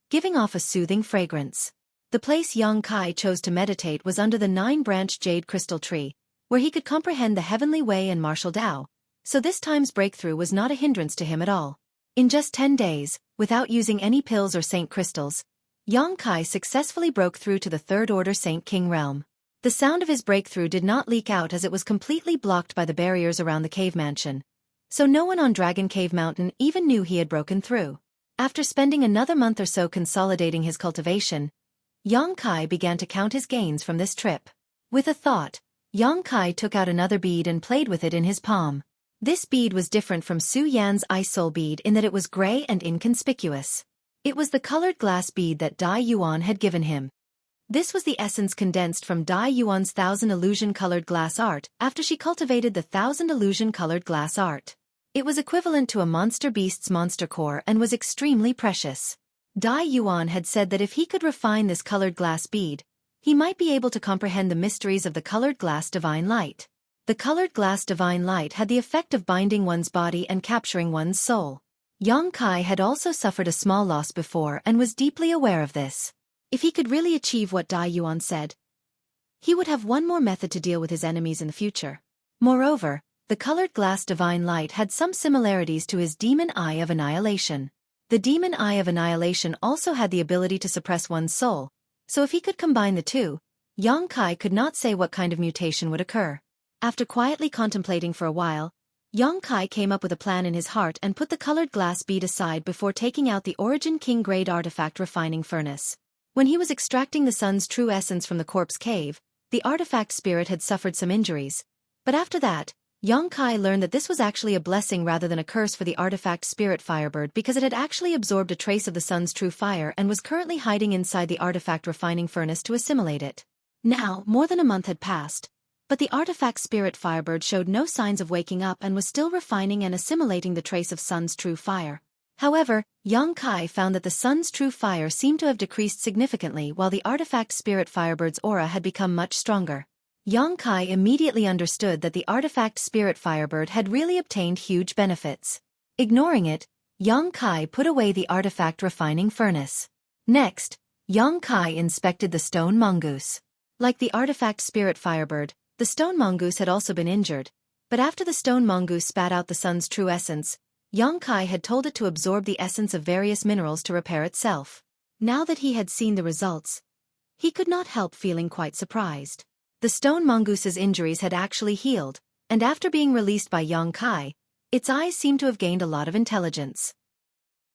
giving off a soothing fragrance. The place Yang Kai chose to meditate was under the 9-branched jade crystal tree, where he could comprehend the heavenly way and martial Tao, so this time's breakthrough was not a hindrance to him at all. In just 10 days, without using any pills or saint crystals, Yang Kai successfully broke through to the third-order Saint King realm. The sound of his breakthrough did not leak out as it was completely blocked by the barriers around the cave mansion, so no one on Dragon Cave Mountain even knew he had broken through. After spending another month or so consolidating his cultivation, Yang Kai began to count his gains from this trip. With a thought, Yang Kai took out another bead and played with it in his palm. This bead was different from Su Yan's ice soul bead in that it was gray and inconspicuous. It was the colored glass bead that Dai Yuan had given him. This was the essence condensed from Dai Yuan's 1,000 illusion-colored glass art after she cultivated the 1,000 illusion-colored glass art. It was equivalent to a monster beast's monster core and was extremely precious. Dai Yuan had said that if he could refine this colored glass bead, he might be able to comprehend the mysteries of the colored glass divine light. The colored glass divine light had the effect of binding one's body and capturing one's soul. Yang Kai had also suffered a small loss before and was deeply aware of this. If he could really achieve what Dai Yuan said, he would have one more method to deal with his enemies in the future. Moreover, the colored glass divine light had some similarities to his demon eye of annihilation. The demon eye of annihilation also had the ability to suppress one's soul, so if he could combine the two, Yang Kai could not say what kind of mutation would occur. After quietly contemplating for a while, Yang Kai came up with a plan in his heart and put the colored glass bead aside before taking out the Origin King grade artifact refining furnace. When he was extracting the sun's true essence from the corpse cave, the artifact spirit had suffered some injuries, but after that, Yang Kai learned that this was actually a blessing rather than a curse for the artifact spirit Firebird because it had actually absorbed a trace of the sun's true fire and was currently hiding inside the artifact refining furnace to assimilate it. Now, more than a month had passed, but the artifact spirit Firebird showed no signs of waking up and was still refining and assimilating the trace of sun's true fire. However, Yang Kai found that the sun's true fire seemed to have decreased significantly while the artifact spirit Firebird's aura had become much stronger. Yang Kai immediately understood that the artifact spirit Firebird had really obtained huge benefits. Ignoring it, Yang Kai put away the artifact refining furnace. Next, Yang Kai inspected the stone mongoose. Like the artifact spirit Firebird, the stone mongoose had also been injured, but after the stone mongoose spat out the sun's true essence, Yang Kai had told it to absorb the essence of various minerals to repair itself. Now that he had seen the results, he could not help feeling quite surprised. The stone mongoose's injuries had actually healed, and after being released by Yang Kai, its eyes seemed to have gained a lot of intelligence.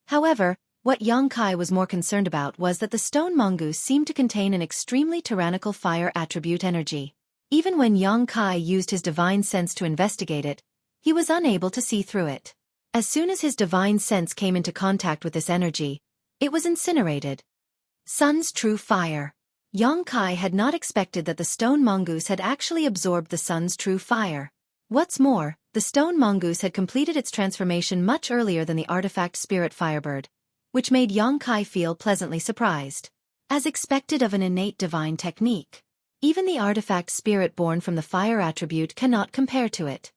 However, what Yang Kai was more concerned about was that the stone mongoose seemed to contain an extremely tyrannical fire attribute energy. Even when Yang Kai used his divine sense to investigate it, he was unable to see through it. As soon as his divine sense came into contact with this energy, it was incinerated. Sun's true fire. Yang Kai had not expected that the stone mongoose had actually absorbed the sun's true fire. What's more, the stone mongoose had completed its transformation much earlier than the artifact spirit Firebird, which made Yang Kai feel pleasantly surprised. As expected of an innate divine technique, even the artifact spirit born from the fire attribute cannot compare to it.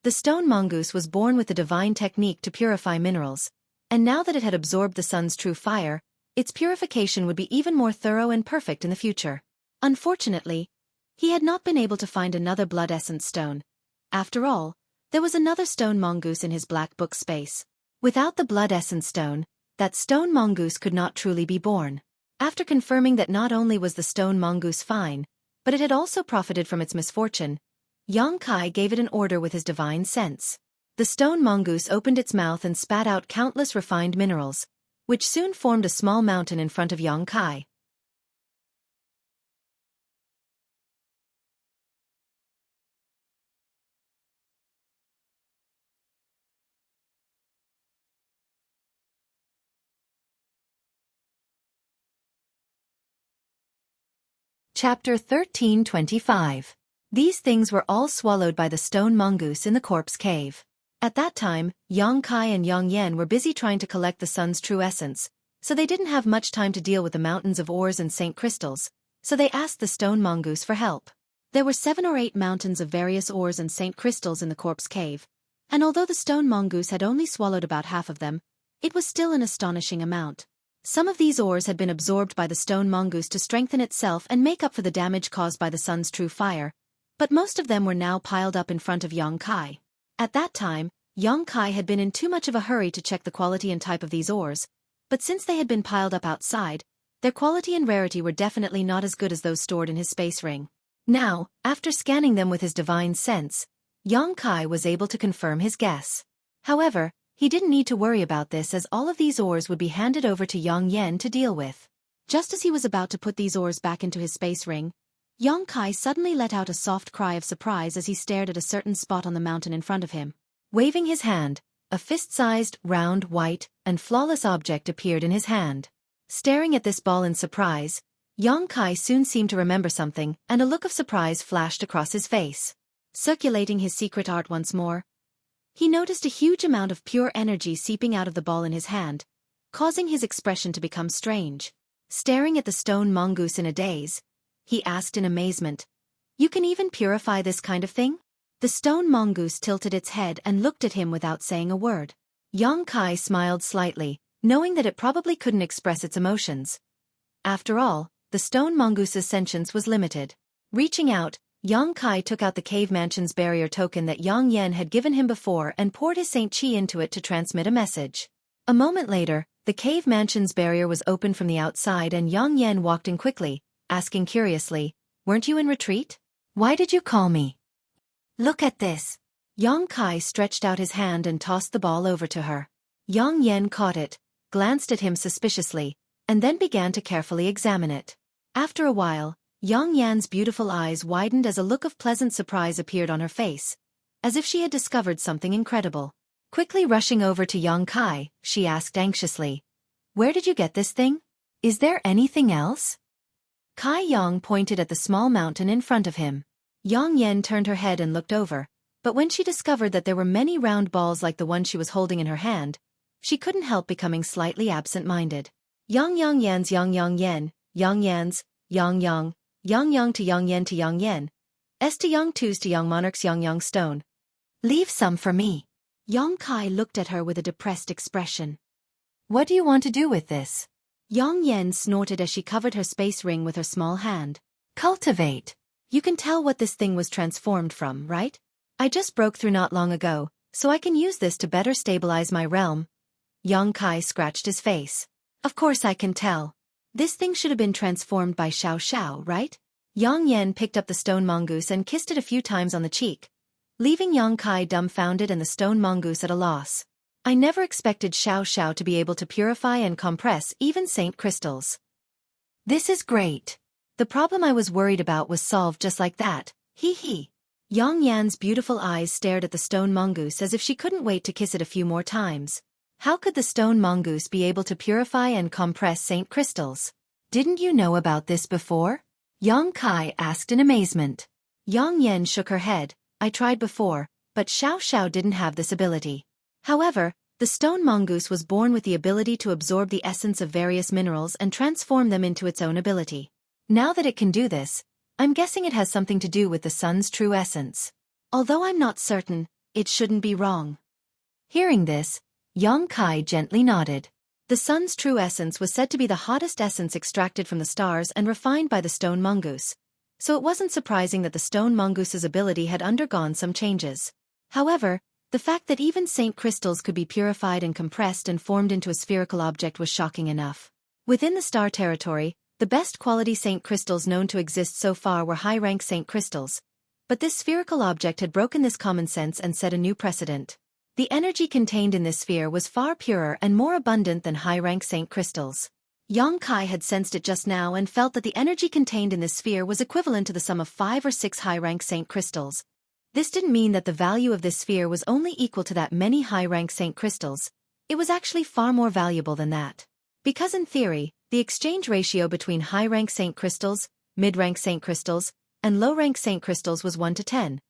The stone mongoose was born with the divine technique to purify minerals, and now that it had absorbed the sun's true fire, its purification would be even more thorough and perfect in the future. Unfortunately, he had not been able to find another blood essence stone. After all, there was another stone mongoose in his black book space. Without the blood essence stone, that stone mongoose could not truly be born. After confirming that not only was the stone mongoose fine, but it had also profited from its misfortune, Yang Kai gave it an order with his divine sense. The stone mongoose opened its mouth and spat out countless refined minerals, which soon formed a small mountain in front of Yang Kai. Chapter 1325. These things were all swallowed by the stone mongoose in the corpse cave. At that time, Yang Kai and Yang Yan were busy trying to collect the sun's true essence, so they didn't have much time to deal with the mountains of ores and saint crystals, so they asked the stone mongoose for help. There were 7 or 8 mountains of various ores and saint crystals in the corpse cave, and although the stone mongoose had only swallowed about half of them, it was still an astonishing amount. Some of these ores had been absorbed by the stone mongoose to strengthen itself and make up for the damage caused by the sun's true fire, but most of them were now piled up in front of Yang Kai. At that time, Yang Kai had been in too much of a hurry to check the quality and type of these ores, but since they had been piled up outside, their quality and rarity were definitely not as good as those stored in his space ring. Now, after scanning them with his divine sense, Yang Kai was able to confirm his guess. However, he didn't need to worry about this as all of these ores would be handed over to Yang Yan to deal with. Just as he was about to put these ores back into his space ring, Yang Kai suddenly let out a soft cry of surprise as he stared at a certain spot on the mountain in front of him. Waving his hand, a fist-sized, round, white, and flawless object appeared in his hand. Staring at this ball in surprise, Yang Kai soon seemed to remember something, and a look of surprise flashed across his face. Circulating his secret art once more, he noticed a huge amount of pure energy seeping out of the ball in his hand, causing his expression to become strange. Staring at the stone mongoose in a daze, he asked in amazement, "You can even purify this kind of thing?" The stone mongoose tilted its head and looked at him without saying a word. Yang Kai smiled slightly, knowing that it probably couldn't express its emotions. After all, the stone mongoose's sentience was limited. Reaching out, Yang Kai took out the cave mansion's barrier token that Yang Yan had given him before and poured his Saint Chi into it to transmit a message. A moment later, the cave mansion's barrier was opened from the outside and Yang Yan walked in quickly, asking curiously, "Weren't you in retreat? Why did you call me?" "Look at this." Yang Kai stretched out his hand and tossed the ball over to her. Yang Yan caught it, glanced at him suspiciously, and then began to carefully examine it. After a while, Yang Yan's beautiful eyes widened as a look of pleasant surprise appeared on her face, as if she had discovered something incredible. Quickly rushing over to Yang Kai, she asked anxiously, "Where did you get this thing? Is there anything else?" Kai Yang pointed at the small mountain in front of him. Yang Yan turned her head and looked over, but when she discovered that there were many round balls like the one she was holding in her hand, she couldn't help becoming slightly absent-minded. Yang Yan's Yang Yang Yen, Yang Yan's, Yang Yang to Yang Yen to Yang Yen, S to Yang Twos to Yang Monarch's Yang Yang Stone. "Leave some for me." Yang Kai looked at her with a depressed expression. "What do you want to do with this?" Yang Yen snorted as she covered her space ring with her small hand. "Cultivate. You can tell what this thing was transformed from, right? I just broke through not long ago, so I can use this to better stabilize my realm." Yang Kai scratched his face. "Of course I can tell. This thing should have been transformed by Xiao Xiao, right?" Yang Yen picked up the stone mongoose and kissed it a few times on the cheek, leaving Yang Kai dumbfounded and the stone mongoose at a loss. "I never expected Xiao Xiao to be able to purify and compress even saint crystals. This is great. The problem I was worried about was solved just like that, hee hee." Yang Yan's beautiful eyes stared at the stone mongoose as if she couldn't wait to kiss it a few more times. How could the stone mongoose be able to purify and compress saint crystals? "Didn't you know about this before?" Yang Kai asked in amazement. Yang Yan shook her head. "I tried before, but Xiao Xiao didn't have this ability." However, the stone mongoose was born with the ability to absorb the essence of various minerals and transform them into its own ability. Now that it can do this, I'm guessing it has something to do with the sun's true essence. Although I'm not certain, it shouldn't be wrong. Hearing this, Yang Kai gently nodded. The sun's true essence was said to be the hottest essence extracted from the stars and refined by the stone mongoose, so it wasn't surprising that the stone mongoose's ability had undergone some changes. However, the fact that even saint crystals could be purified and compressed and formed into a spherical object was shocking enough. Within the star territory, the best quality saint crystals known to exist so far were high-rank saint crystals, but this spherical object had broken this common sense and set a new precedent. The energy contained in this sphere was far purer and more abundant than high-rank saint crystals. Yang Kai had sensed it just now and felt that the energy contained in this sphere was equivalent to the sum of 5 or 6 high-rank saint crystals. This didn't mean that the value of this sphere was only equal to that many high-rank saint crystals. It was actually far more valuable than that. Because in theory, the exchange ratio between high-rank saint crystals, mid-rank saint crystals, and low-rank saint crystals was 1 to 10.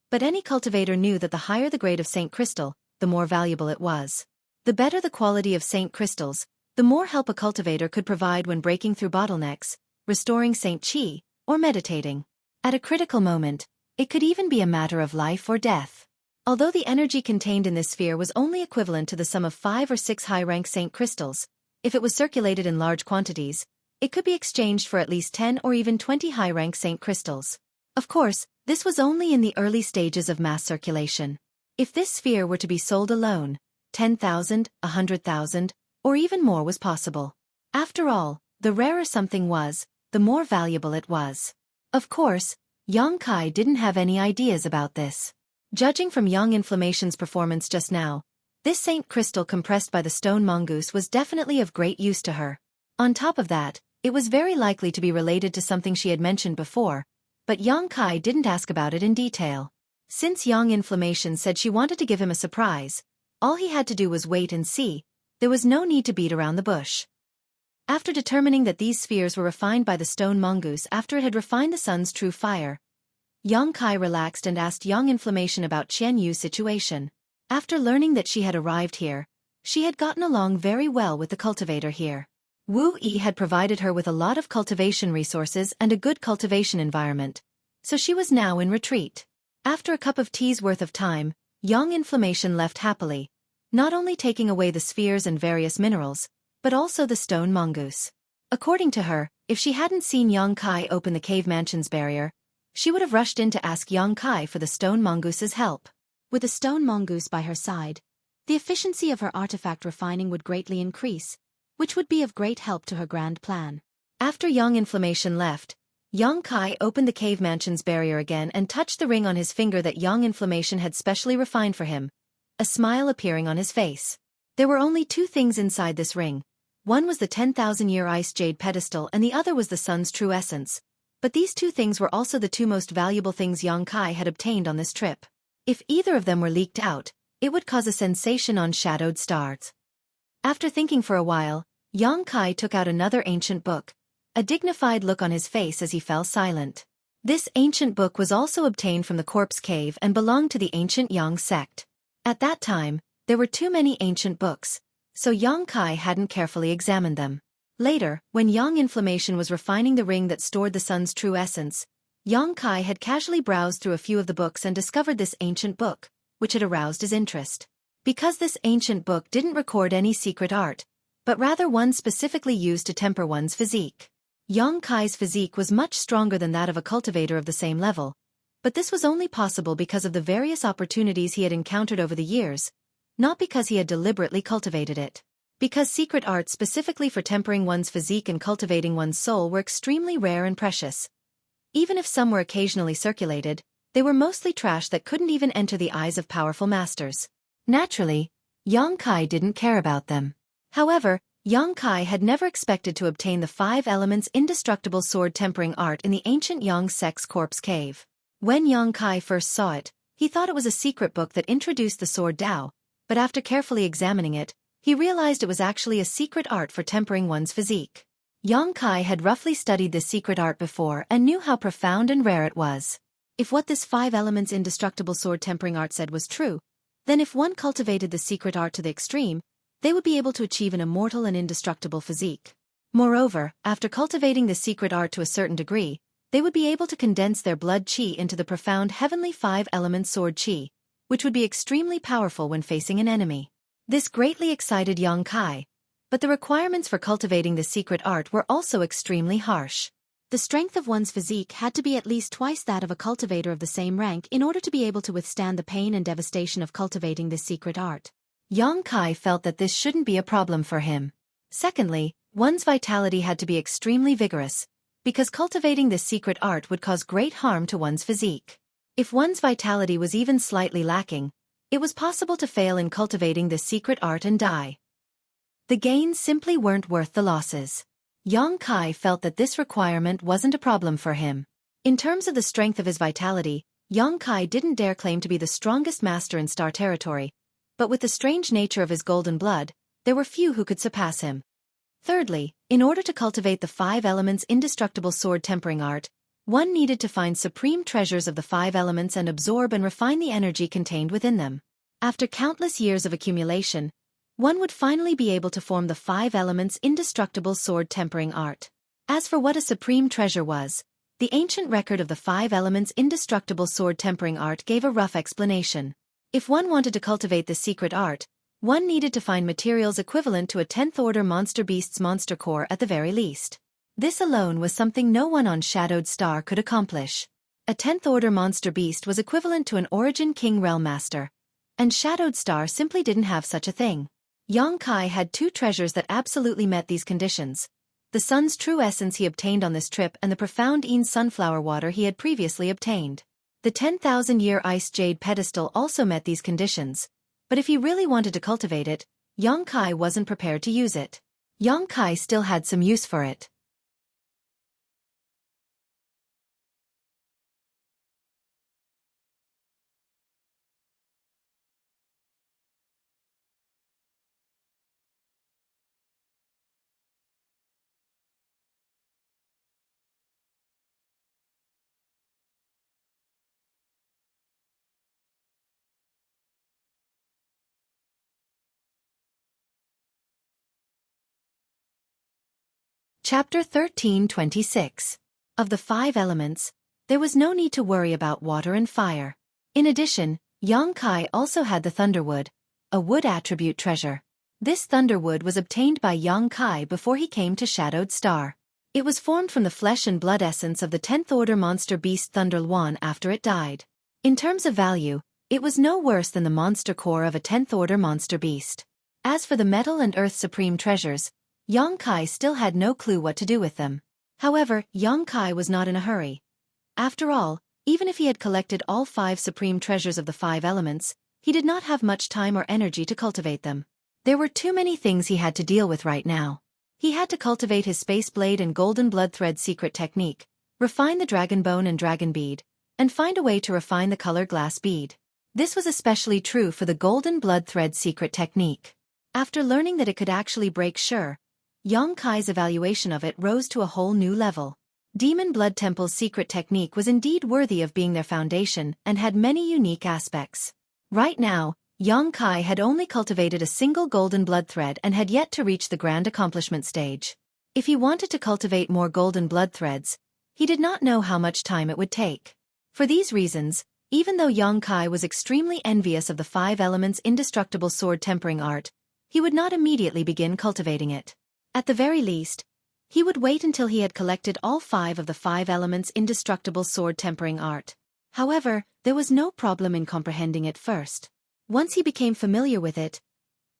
But any cultivator knew that the higher the grade of saint crystal, the more valuable it was. The better the quality of saint crystals, the more help a cultivator could provide when breaking through bottlenecks, restoring saint qi, or meditating. At a critical moment, it could even be a matter of life or death. Although the energy contained in this sphere was only equivalent to the sum of 5 or 6 high-rank saint crystals, if it was circulated in large quantities, it could be exchanged for at least 10 or even 20 high-rank saint crystals. Of course, this was only in the early stages of mass circulation. If this sphere were to be sold alone, 10,000, 100,000, or even more was possible. After all, the rarer something was, the more valuable it was. Of course, Yang Kai didn't have any ideas about this. Judging from Yang Inflammation's performance just now, this saint crystal compressed by the stone mongoose was definitely of great use to her. On top of that, it was very likely to be related to something she had mentioned before, but Yang Kai didn't ask about it in detail. Since Yang Inflammation said she wanted to give him a surprise, all he had to do was wait and see. There was no need to beat around the bush. After determining that these spheres were refined by the stone mongoose after it had refined the sun's true fire, Yang Kai relaxed and asked Yang Inflammation about Qian Yu's situation. After learning that she had arrived here, she had gotten along very well with the cultivator here. Wu Yi had provided her with a lot of cultivation resources and a good cultivation environment, so she was now in retreat. After a cup of tea's worth of time, Yang Inflammation left happily, not only taking away the spheres and various minerals, but also the stone mongoose. According to her, if she hadn't seen Yang Kai open the cave mansion's barrier, she would have rushed in to ask Yang Kai for the stone mongoose's help. With the stone mongoose by her side, the efficiency of her artifact refining would greatly increase, which would be of great help to her grand plan. After Young Inflammation left, Young Kai opened the cave mansion's barrier again and touched the ring on his finger that Young Inflammation had specially refined for him, a smile appearing on his face. There were only two things inside this ring. One was the 10,000-year ice jade pedestal and the other was the sun's true essence. But these two things were also the two most valuable things Young Kai had obtained on this trip. If either of them were leaked out, it would cause a sensation on shadowed stars. After thinking for a while, Young Kai took out another ancient book, a dignified look on his face as he fell silent. This ancient book was also obtained from the corpse cave and belonged to the ancient Yang sect. At that time, there were too many ancient books, so Young Kai hadn't carefully examined them. Later, when Young Inflammation was refining the ring that stored the sun's true essence, Young Kai had casually browsed through a few of the books and discovered this ancient book, which had aroused his interest. Because this ancient book didn't record any secret art, but rather one specifically used to temper one's physique. Young Kai's physique was much stronger than that of a cultivator of the same level, but this was only possible because of the various opportunities he had encountered over the years, not because he had deliberately cultivated it. Because secret arts specifically for tempering one's physique and cultivating one's soul were extremely rare and precious. Even if some were occasionally circulated, they were mostly trash that couldn't even enter the eyes of powerful masters. Naturally, Young Kai didn't care about them. However, Young Kai had never expected to obtain the 5 elements indestructible sword tempering art in the ancient Yang sect's corpse cave. When Young Kai first saw it, he thought it was a secret book that introduced the sword Dao, but after carefully examining it, he realized it was actually a secret art for tempering one's physique. Young Kai had roughly studied this secret art before and knew how profound and rare it was. If what this 5 elements indestructible sword tempering art said was true, then if one cultivated the secret art to the extreme, they would be able to achieve an immortal and indestructible physique. Moreover, after cultivating the secret art to a certain degree, they would be able to condense their blood qi into the profound heavenly 5-element sword qi, which would be extremely powerful when facing an enemy. This greatly excited Young Kai, but the requirements for cultivating the secret art were also extremely harsh. The strength of one's physique had to be at least twice that of a cultivator of the same rank in order to be able to withstand the pain and devastation of cultivating this secret art. Young Kai felt that this shouldn't be a problem for him. Secondly, one's vitality had to be extremely vigorous, because cultivating this secret art would cause great harm to one's physique. If one's vitality was even slightly lacking, it was possible to fail in cultivating this secret art and die. The gains simply weren't worth the losses. Young Kai felt that this requirement wasn't a problem for him. In terms of the strength of his vitality, Young Kai didn't dare claim to be the strongest master in Star Territory, but with the strange nature of his golden blood, there were few who could surpass him. Thirdly, in order to cultivate the 5 elements indestructible sword tempering art, one needed to find supreme treasures of the 5 elements and absorb and refine the energy contained within them. After countless years of accumulation, one would finally be able to form the 5 elements indestructible sword tempering art. As for what a supreme treasure was, the ancient record of the 5 elements indestructible sword tempering art gave a rough explanation. If one wanted to cultivate this secret art, one needed to find materials equivalent to a 10th-order monster beast's monster core at the very least. This alone was something no one on Shadowed Star could accomplish. A 10th-order monster beast was equivalent to an Origin King Realm Master, and Shadowed Star simply didn't have such a thing. Young Kai had 2 treasures that absolutely met these conditions: the sun's true essence he obtained on this trip and the profound Een sunflower water he had previously obtained. The 10,000-year ice jade pedestal also met these conditions, but if he really wanted to cultivate it, Young Kai wasn't prepared to use it. Young Kai still had some use for it. Chapter 13:26. Of the 5 elements, there was no need to worry about water and fire. In addition, Young Kai also had the Thunderwood, a wood attribute treasure. This Thunderwood was obtained by Young Kai before he came to Shadowed Star. It was formed from the flesh and blood essence of the 10th-order monster beast Thunderlwan after it died. In terms of value, It was no worse than the monster core of a 10th-order monster beast. As for the metal and earth supreme treasures, Xueqi still had no clue what to do with them. However, Xueqi was not in a hurry. After all, even if he had collected all 5 supreme treasures of the 5 elements, he did not have much time or energy to cultivate them. There were too many things he had to deal with right now. He had to cultivate his space blade and golden blood thread secret technique, refine the dragon bone and dragon bead, and find a way to refine the colored glass bead. This was especially true for the golden blood thread secret technique. After learning that it could actually break Xueqi's evaluation of it rose to a whole new level. Demon Blood Temple's secret technique was indeed worthy of being their foundation and had many unique aspects. Right now, Xueqi had only cultivated a single golden blood thread and had yet to reach the grand accomplishment stage. If he wanted to cultivate more golden blood threads, he did not know how much time it would take. For these reasons, even though Xueqi was extremely envious of the 5 elements indestructible sword tempering art, he would not immediately begin cultivating it. At the very least, he would wait until he had collected all 5 of the 5 elements indestructible sword tempering art. However, there was no problem in comprehending it first. Once he became familiar with it,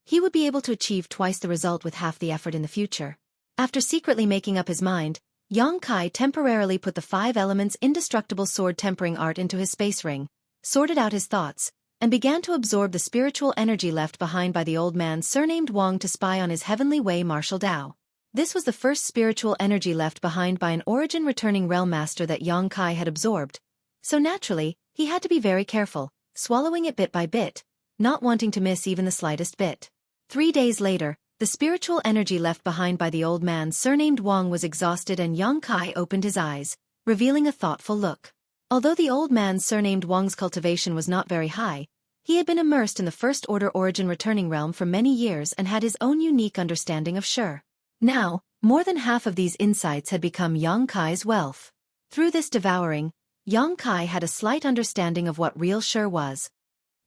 he would be able to achieve twice the result with half the effort in the future. After secretly making up his mind, Xueqi temporarily put the 5 elements indestructible sword tempering art into his space ring, sorted out his thoughts, and began to absorb the spiritual energy left behind by the old man surnamed Wang to spy on his heavenly way martial Dao. This was the first spiritual energy left behind by an origin-returning realm master that Xueqi had absorbed, so naturally, he had to be very careful, swallowing it bit by bit, not wanting to miss even the slightest bit. 3 days later, the spiritual energy left behind by the old man surnamed Wang was exhausted and Xueqi opened his eyes, revealing a thoughtful look. Although the old man surnamed Wang's cultivation was not very high, he had been immersed in the first-order origin-returning realm for many years and had his own unique understanding of Shi. Now, more than half of these insights had become Xueqi's wealth. Through this devouring, Xueqi had a slight understanding of what real Shi was.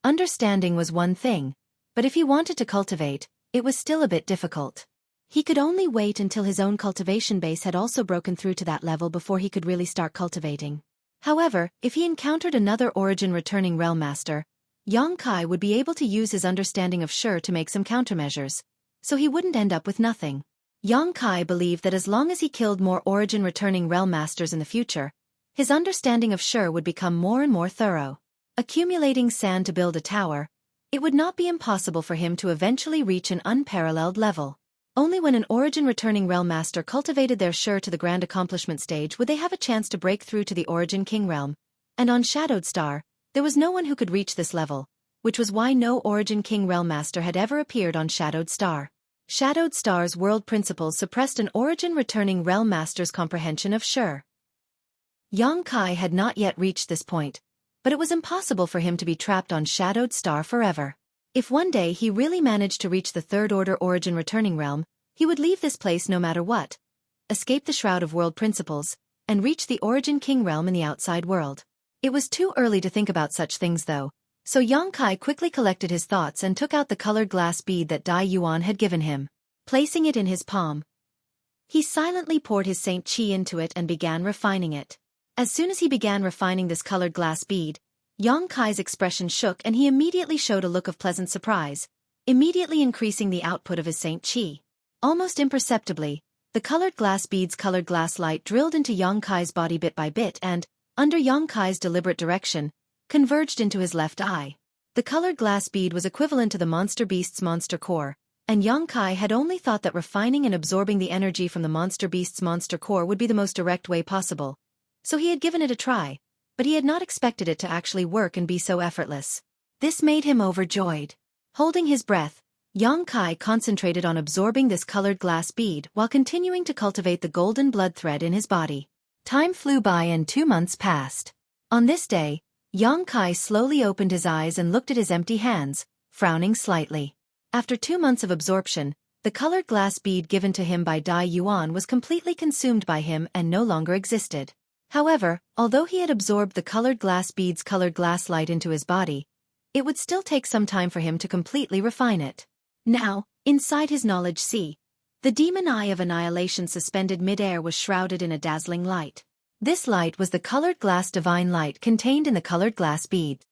Understanding was one thing, but if he wanted to cultivate, it was still a bit difficult. He could only wait until his own cultivation base had also broken through to that level before he could really start cultivating. However, if he encountered another origin-returning realm master, Xueqi would be able to use his understanding of Shi to make some countermeasures, so he wouldn't end up with nothing. Xueqi believed that as long as he killed more origin-returning realm masters in the future, his understanding of Shi would become more and more thorough. Accumulating sand to build a tower, it would not be impossible for him to eventually reach an unparalleled level. Only when an origin-returning realm master cultivated their Shi to the grand accomplishment stage would they have a chance to break through to the Origin King realm, and on Shadowed Star, there was no one who could reach this level, which was why no Origin King realm master had ever appeared on Shadowed Star. Shadowed Star's world principles suppressed an origin-returning realm master's comprehension of Shi. Xueqi had not yet reached this point, but it was impossible for him to be trapped on Shadowed Star forever. If one day he really managed to reach the third-order origin-returning realm, he would leave this place no matter what, escape the Shroud of World Principles, and reach the Origin King realm in the outside world. It was too early to think about such things though, so Xueqi quickly collected his thoughts and took out the colored glass bead that Dai Yuan had given him. Placing it in his palm, he silently poured his Saint Qi into it and began refining it. As soon as he began refining this colored glass bead, Xueqi's expression shook and he immediately showed a look of pleasant surprise, immediately increasing the output of his Saint Qi. Almost imperceptibly, the colored glass bead's colored glass light drilled into Xueqi's body bit by bit and, under Xueqi's deliberate direction, converged into his left eye. The colored glass bead was equivalent to the monster beast's monster core, and Xueqi had only thought that refining and absorbing the energy from the monster beast's monster core would be the most direct way possible. So he had given it a try, but he had not expected it to actually work and be so effortless. This made him overjoyed. Holding his breath, Xueqi concentrated on absorbing this colored glass bead while continuing to cultivate the golden blood thread in his body. Time flew by and 2 months passed. On this day, Xueqi slowly opened his eyes and looked at his empty hands, frowning slightly. After 2 months of absorption, the colored glass bead given to him by Dai Yuan was completely consumed by him and no longer existed. However, although he had absorbed the colored glass bead's colored glass light into his body, it would still take some time for him to completely refine it. Now, inside his knowledge sea, the demon eye of annihilation suspended mid-air was shrouded in a dazzling light. This light was the colored glass divine light contained in the colored glass bead.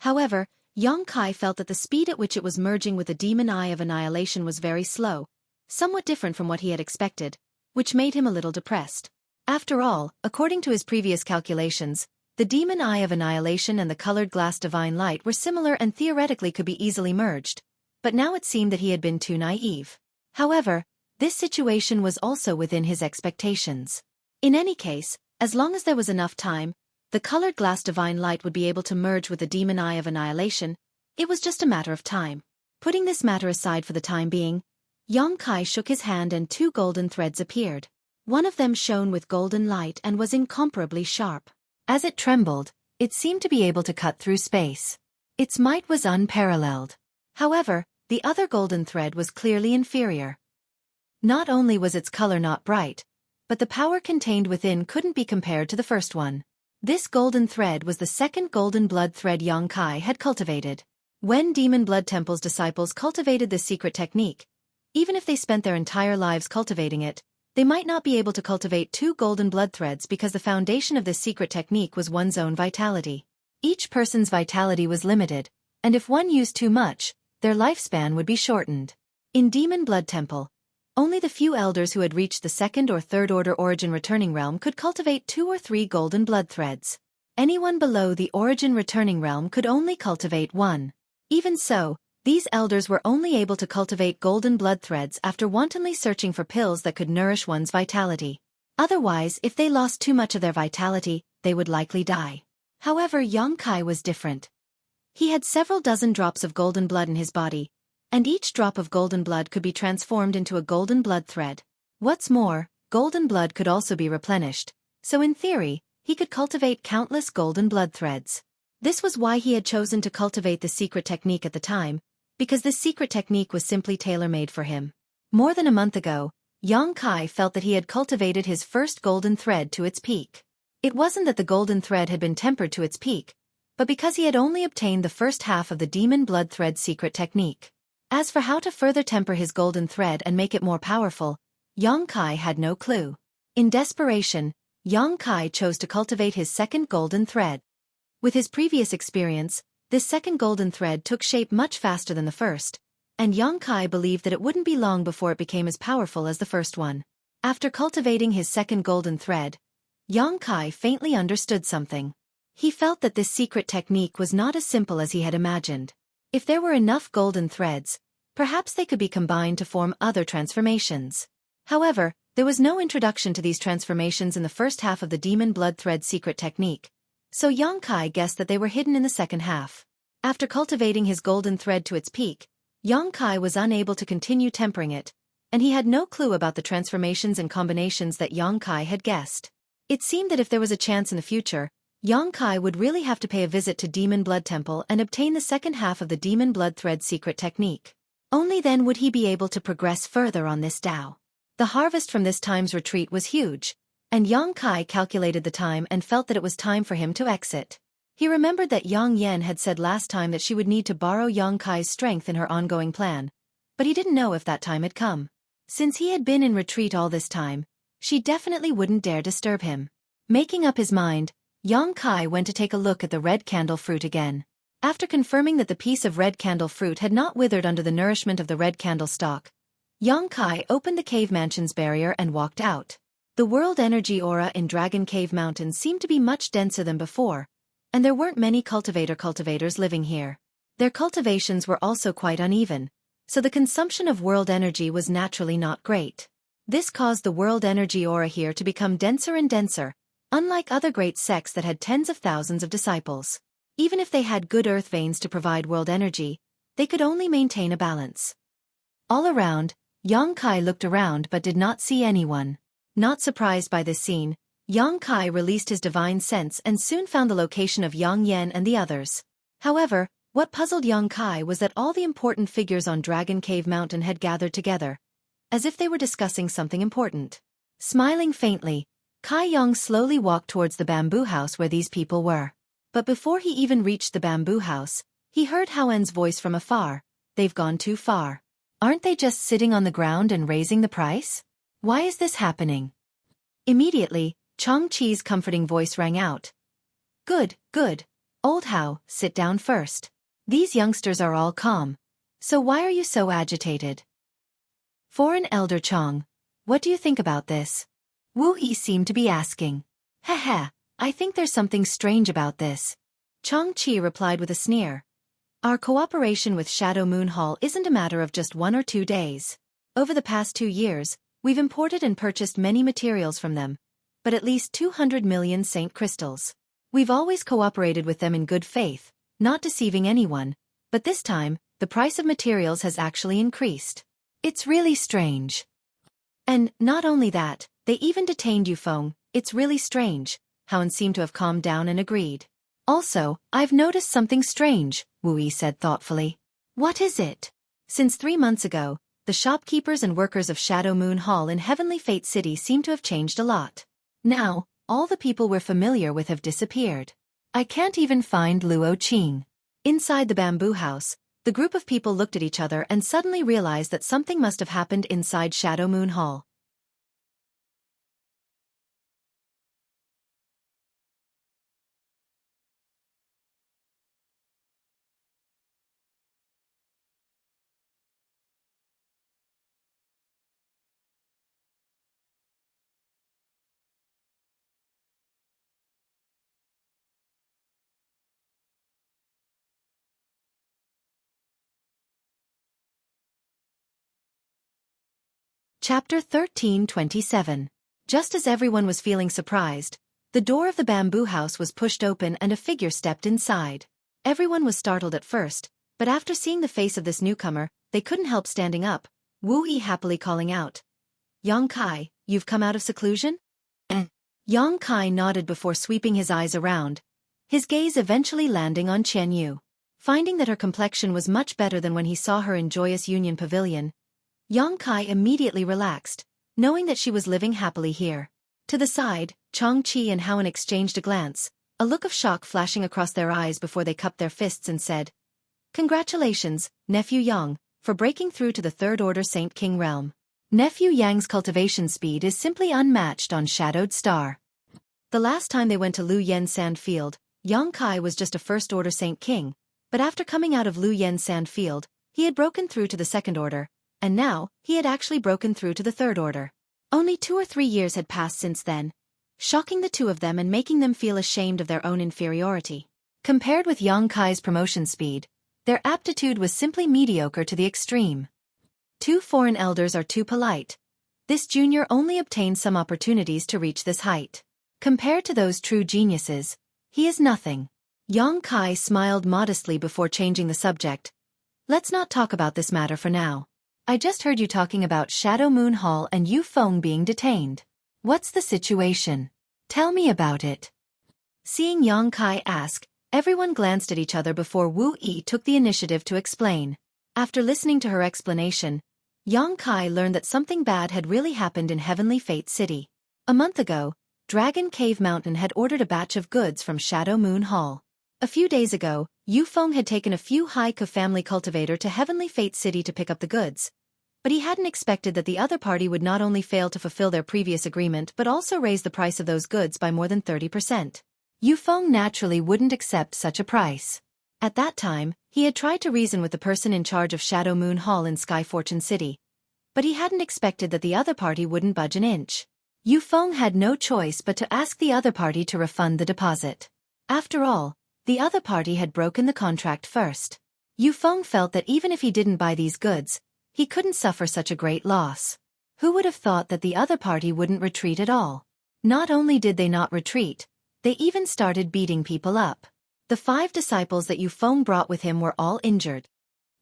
However, Yang Kai felt that the speed at which it was merging with the demon eye of annihilation was very slow, somewhat different from what he had expected, which made him a little depressed. After all, according to his previous calculations, the demon eye of annihilation and the colored glass divine light were similar and theoretically could be easily merged, but now it seemed that he had been too naive. However, this situation was also within his expectations. In any case, as long as there was enough time, the colored glass divine light would be able to merge with the demon eye of annihilation. It was just a matter of time. Putting this matter aside for the time being, Yang Kai shook his hand and 2 golden threads appeared. One of them shone with golden light and was incomparably sharp. As it trembled, it seemed to be able to cut through space. Its might was unparalleled. However, the other golden thread was clearly inferior. Not only was its color not bright, but the power contained within couldn't be compared to the first one. This golden thread was the second golden blood thread Yang Kai had cultivated. When Demon Blood Temple's disciples cultivated this secret technique, even if they spent their entire lives cultivating it, they might not be able to cultivate 2 golden blood threads because the foundation of this secret technique was one's own vitality. Each person's vitality was limited, and if one used too much, their lifespan would be shortened. In Demon Blood Temple, only the few elders who had reached the 2nd or 3rd order origin returning realm could cultivate 2 or 3 golden blood threads. Anyone below the origin returning realm could only cultivate 1. Even so, these elders were only able to cultivate golden blood threads after wantonly searching for pills that could nourish one's vitality. Otherwise, if they lost too much of their vitality, they would likely die. However, Yang Kai was different. He had several dozen drops of golden blood in his body, and each drop of golden blood could be transformed into a golden blood thread. What's more, golden blood could also be replenished, so in theory, he could cultivate countless golden blood threads. This was why he had chosen to cultivate the secret technique at the time, because this secret technique was simply tailor-made for him. More than a month ago, Yang Kai felt that he had cultivated his first golden thread to its peak. It wasn't that the golden thread had been tempered to its peak, but because he had only obtained the first half of the Demon Blood Thread secret technique. As for how to further temper his golden thread and make it more powerful, Yang Kai had no clue. In desperation, Yang Kai chose to cultivate his second golden thread. With his previous experience, this second golden thread took shape much faster than the first, and Yang Kai believed that it wouldn't be long before it became as powerful as the first one. After cultivating his second golden thread, Yang Kai faintly understood something. He felt that this secret technique was not as simple as he had imagined. If there were enough golden threads, perhaps they could be combined to form other transformations. However, there was no introduction to these transformations in the first half of the Demon Blood Thread secret technique, so Yang Kai guessed that they were hidden in the second half. After cultivating his golden thread to its peak, Yang Kai was unable to continue tempering it, and he had no clue about the transformations and combinations that Yang Kai had guessed. It seemed that if there was a chance in the future, Yang Kai would really have to pay a visit to Demon Blood Temple and obtain the second half of the Demon Blood Thread secret technique. Only then would he be able to progress further on this Tao. The harvest from this time's retreat was huge, and Yang Kai calculated the time and felt that it was time for him to exit. He remembered that Yang Yan had said last time that she would need to borrow Yang Kai's strength in her ongoing plan, but he didn't know if that time had come. Since he had been in retreat all this time, she definitely wouldn't dare disturb him. Making up his mind, Yang Kai went to take a look at the red candle fruit again. After confirming that the piece of red candle fruit had not withered under the nourishment of the red candle stalk, Yang Kai opened the cave mansion's barrier and walked out. The world energy aura in Dragon Cave Mountain seemed to be much denser than before, and there weren't many cultivators living here. Their cultivations were also quite uneven, so the consumption of world energy was naturally not great. This caused the world energy aura here to become denser and denser, unlike other great sects that had tens of thousands of disciples. Even if they had good earth veins to provide world energy, they could only maintain a balance. All around, Yang Kai looked around but did not see anyone. Not surprised by this scene, Yang Kai released his divine sense and soon found the location of Yang Yan and the others. However, what puzzled Yang Kai was that all the important figures on Dragon Cave Mountain had gathered together, as if they were discussing something important. Smiling faintly, Kai Yang slowly walked towards the bamboo house where these people were. But before he even reached the bamboo house, he heard Haoen's voice from afar. "They've gone too far. Aren't they just sitting on the ground and raising the price? Why is this happening?" Immediately, Chang Chi's comforting voice rang out. Good, good. Old Hao, sit down first. These youngsters are all calm. So why are you so agitated? Foreign Elder Chong, what do you think about this? Wu Yi seemed to be asking. Heh, I think there's something strange about this. Chong Qi replied with a sneer. Our cooperation with Shadow Moon Hall isn't a matter of just 1 or 2 days. Over the past 2 years, we've imported and purchased many materials from them, but at least 200 million saint crystals. We've always cooperated with them in good faith, not deceiving anyone, but this time, the price of materials has actually increased. It's really strange. And not only that, they even detained Yufeng. It's really strange. Haon seemed to have calmed down and agreed. Also, I've noticed something strange, Wu Yi said thoughtfully. What is it? Since 3 months ago, the shopkeepers and workers of Shadow Moon Hall in Heavenly Fate City seem to have changed a lot. Now, all the people we're familiar with have disappeared. I can't even find Luo Qing. Inside the bamboo house, the group of people looked at each other and suddenly realized that something must have happened inside Shadow Moon Hall. Chapter 13:27. Just as everyone was feeling surprised, the door of the bamboo house was pushed open and a figure stepped inside. Everyone was startled at first, but after seeing the face of this newcomer, they couldn't help standing up, Wu Yi happily calling out. Yang Kai, you've come out of seclusion? Yang Kai nodded before sweeping his eyes around, his gaze eventually landing on Qian Yu. Finding that her complexion was much better than when he saw her in Joyous Union Pavilion, Yang Kai immediately relaxed, knowing that she was living happily here. To the side, Chong Qi and Haon exchanged a glance, a look of shock flashing across their eyes before they cupped their fists and said, Congratulations, Nephew Yang, for breaking through to the Third Order Saint King realm. Nephew Yang's cultivation speed is simply unmatched on Shadowed Star. The last time they went to Lu Yen Sand Field, Yang Kai was just a First Order Saint King, but after coming out of Lu Yen Sand Field, he had broken through to the Second Order, and now, he had actually broken through to the Third Order. Only 2 or 3 years had passed since then, shocking the two of them and making them feel ashamed of their own inferiority. Compared with Yang Kai's promotion speed, their aptitude was simply mediocre to the extreme. 2 foreign elders are too polite. This junior only obtained some opportunities to reach this height. Compared to those true geniuses, he is nothing. Yang Kai smiled modestly before changing the subject. Let's not talk about this matter for now. I just heard you talking about Shadow Moon Hall and Yu Feng being detained. What's the situation? Tell me about it. Seeing Yang Kai ask, everyone glanced at each other before Wu Yi took the initiative to explain. After listening to her explanation, Yang Kai learned that something bad had really happened in Heavenly Fate City. A month ago, Dragon Cave Mountain had ordered a batch of goods from Shadow Moon Hall. A few days ago, Yu Feng had taken a few Haiku family cultivator to Heavenly Fate City to pick up the goods. But he hadn't expected that the other party would not only fail to fulfill their previous agreement but also raise the price of those goods by more than 30%. Yu Feng naturally wouldn't accept such a price. At that time, he had tried to reason with the person in charge of Shadow Moon Hall in Sky Fortune City. But he hadn't expected that the other party wouldn't budge an inch. Yu Feng had no choice but to ask the other party to refund the deposit. After all, the other party had broken the contract first. Yu Feng felt that even if he didn't buy these goods, he couldn't suffer such a great loss. Who would have thought that the other party wouldn't retreat at all? Not only did they not retreat, they even started beating people up. The 5 disciples that Yu Feng brought with him were all injured.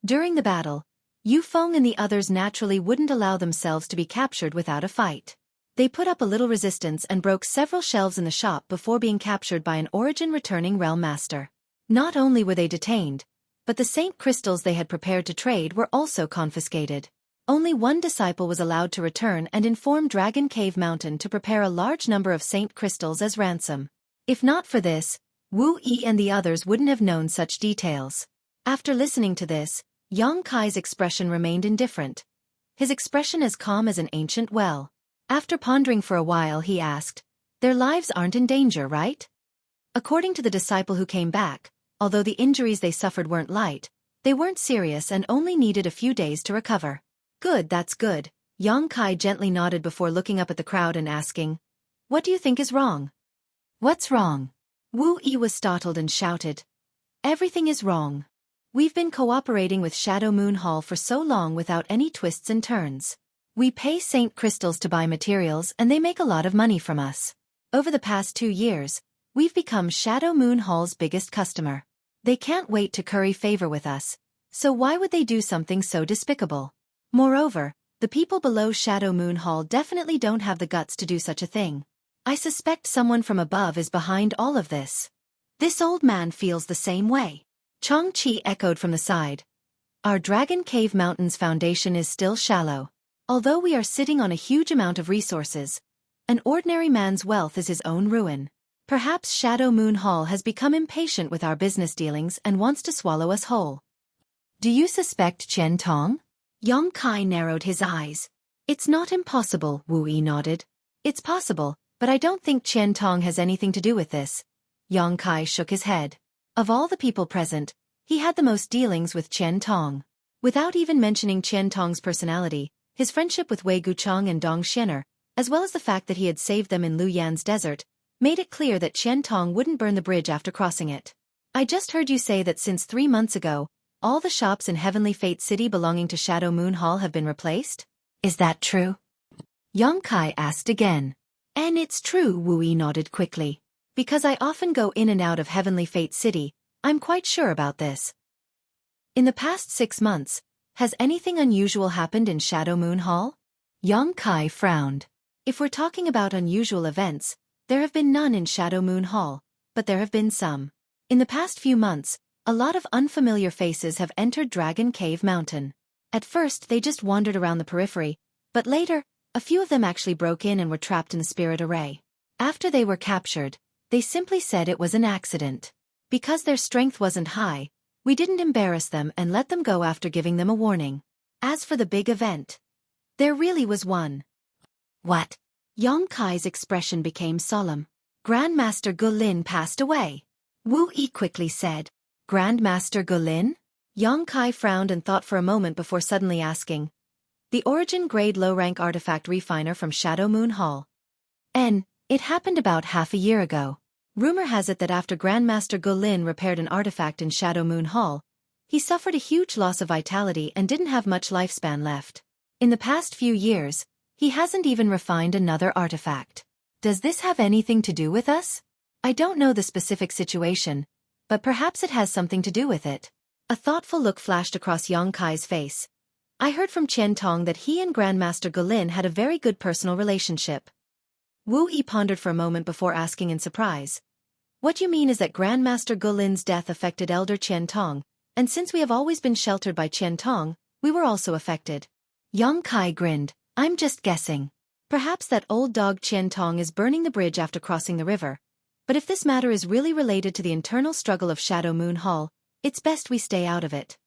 During the battle, Yu Feng and the others naturally wouldn't allow themselves to be captured without a fight. They put up a little resistance and broke several shelves in the shop before being captured by an origin-returning realm master. Not only were they detained, but the saint crystals they had prepared to trade were also confiscated. Only 1 disciple was allowed to return and inform Dragon Cave Mountain to prepare a large number of saint crystals as ransom. If not for this, Wu Yi and the others wouldn't have known such details. After listening to this, Yang Kai's expression remained indifferent. His expression as calm as an ancient well. After pondering for a while he asked, Their lives aren't in danger, right? According to the disciple who came back, although the injuries they suffered weren't light, they weren't serious and only needed a few days to recover. Good, that's good. Yang Kai gently nodded before looking up at the crowd and asking, "What do you think is wrong?" "What's wrong?" Wu Yi was startled and shouted, "Everything is wrong. We've been cooperating with Shadow Moon Hall for so long without any twists and turns. We pay Saint Crystals to buy materials and they make a lot of money from us. Over the past 2 years, we've become Shadow Moon Hall's biggest customer. They can't wait to curry favor with us, so why would they do something so despicable? Moreover, the people below Shadow Moon Hall definitely don't have the guts to do such a thing. I suspect someone from above is behind all of this." "This old man feels the same way," Changqi echoed from the side. "Our Dragon Cave Mountain's foundation is still shallow. Although we are sitting on a huge amount of resources, an ordinary man's wealth is his own ruin. Perhaps Shadow Moon Hall has become impatient with our business dealings and wants to swallow us whole." "Do you suspect Qian Tong?" Yang Kai narrowed his eyes. "It's not impossible," Wu Yi nodded. "It's possible, but I don't think Qian Tong has anything to do with this." Yang Kai shook his head. Of all the people present, he had the most dealings with Qian Tong. Without even mentioning Qian Tong's personality, his friendship with Wei Guchang and Dong Xianer, as well as the fact that he had saved them in Lu Yan's desert, made it clear that Qian Tong wouldn't burn the bridge after crossing it. "I just heard you say that since 3 months ago, all the shops in Heavenly Fate City belonging to Shadow Moon Hall have been replaced? Is that true?" Yang Kai asked again. "And it's true," Wu Yi nodded quickly. "Because I often go in and out of Heavenly Fate City, I'm quite sure about this." "In the past 6 months, has anything unusual happened in Shadow Moon Hall?" Yang Kai frowned. "If we're talking about unusual events, there have been none in Shadow Moon Hall, but there have been some. In the past few months, a lot of unfamiliar faces have entered Dragon Cave Mountain. At first they just wandered around the periphery, but later, a few of them actually broke in and were trapped in the spirit array. After they were captured, they simply said it was an accident. Because their strength wasn't high, we didn't embarrass them and let them go after giving them a warning. As for the big event, there really was one." "What?" Yang Kai's expression became solemn. "Grandmaster Gulin passed away," Wu Yi quickly said. "Grandmaster Gulin?" Yang Kai frowned and thought for a moment before suddenly asking, "The origin grade low-rank artifact refiner from Shadow Moon Hall?" It happened about half a year ago. Rumor has it that after Grandmaster Gulin repaired an artifact in Shadow Moon Hall, he suffered a huge loss of vitality and didn't have much lifespan left. In the past few years, he hasn't even refined another artifact. Does this have anything to do with us? I don't know the specific situation, but perhaps it has something to do with it. A thoughtful look flashed across Yang Kai's face. "I heard from Qian Tong that he and Grandmaster Gulin had a very good personal relationship." Wu Yi pondered for a moment before asking in surprise, "What you mean is that Grandmaster Gulin's death affected Elder Qian Tong, and since we have always been sheltered by Qian Tong, we were also affected." Yang Kai grinned. "I'm just guessing. Perhaps that old dog Qian Tong is burning the bridge after crossing the river. But if this matter is really related to the internal struggle of Shadow Moon Hall, it's best we stay out of it.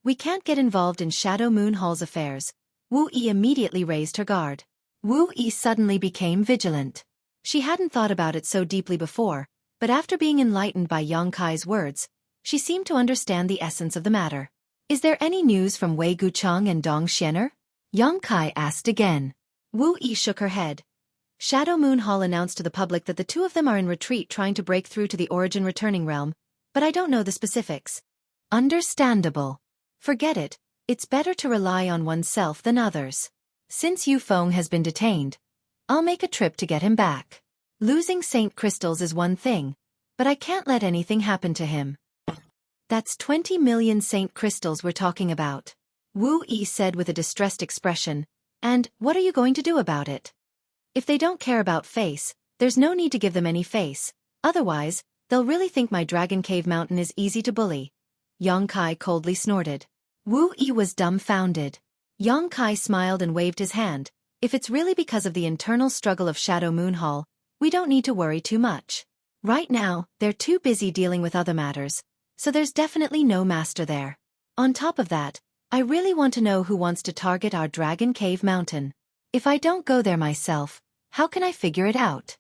We can't get involved in Shadow Moon Hall's affairs." Wu Yi immediately raised her guard. Wu Yi suddenly became vigilant. She hadn't thought about it so deeply before, but after being enlightened by Yang Kai's words, she seemed to understand the essence of the matter. "Is there any news from Wei Guchang and Dong Xianer?" Yang Kai asked again. Wu Yi shook her head. "Shadow Moon Hall announced to the public that the two of them are in retreat trying to break through to the origin returning realm, but I don't know the specifics." "Understandable. Forget it, it's better to rely on oneself than others. Since Yu Feng has been detained, I'll make a trip to get him back. Losing Saint Crystals is one thing, but I can't let anything happen to him." "That's 20 million Saint Crystals we're talking about," Wu Yi said with a distressed expression. "And what are you going to do about it? If they don't care about face, there's no need to give them any face, otherwise, they'll really think my Dragon Cave Mountain is easy to bully." Yang Kai coldly snorted. Wu Yi was dumbfounded. Yang Kai smiled and waved his hand. "If it's really because of the internal struggle of Shadow Moon Hall, we don't need to worry too much. Right now, they're too busy dealing with other matters, so there's definitely no master there. On top of that, I really want to know who wants to target our Dragon Cave Mountain. If I don't go there myself, how can I figure it out?"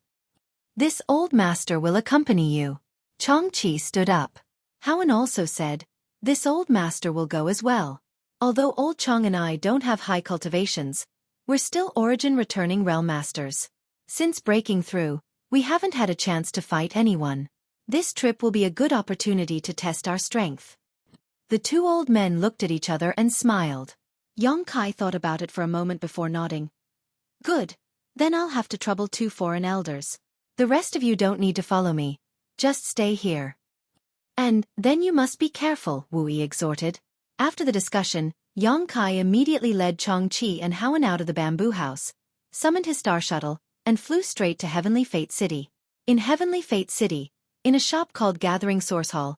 This old master will accompany you. Xueqi stood up. Haoan also said, this old master will go as well. Although old Chong and I don't have high cultivations, we're still origin returning realm masters. Since breaking through, we haven't had a chance to fight anyone. This trip will be a good opportunity to test our strength. The two old men looked at each other and smiled. Yong Kai thought about it for a moment before nodding. Good. Then I'll have to trouble 2 foreign elders. The rest of you don't need to follow me. Just stay here. And then you must be careful, Wu Yi exhorted. After the discussion, Yong Kai immediately led Xueqi and Haoan out of the bamboo house, summoned his star shuttle, and flew straight to Heavenly Fate City. In Heavenly Fate City, in a shop called Gathering Source Hall,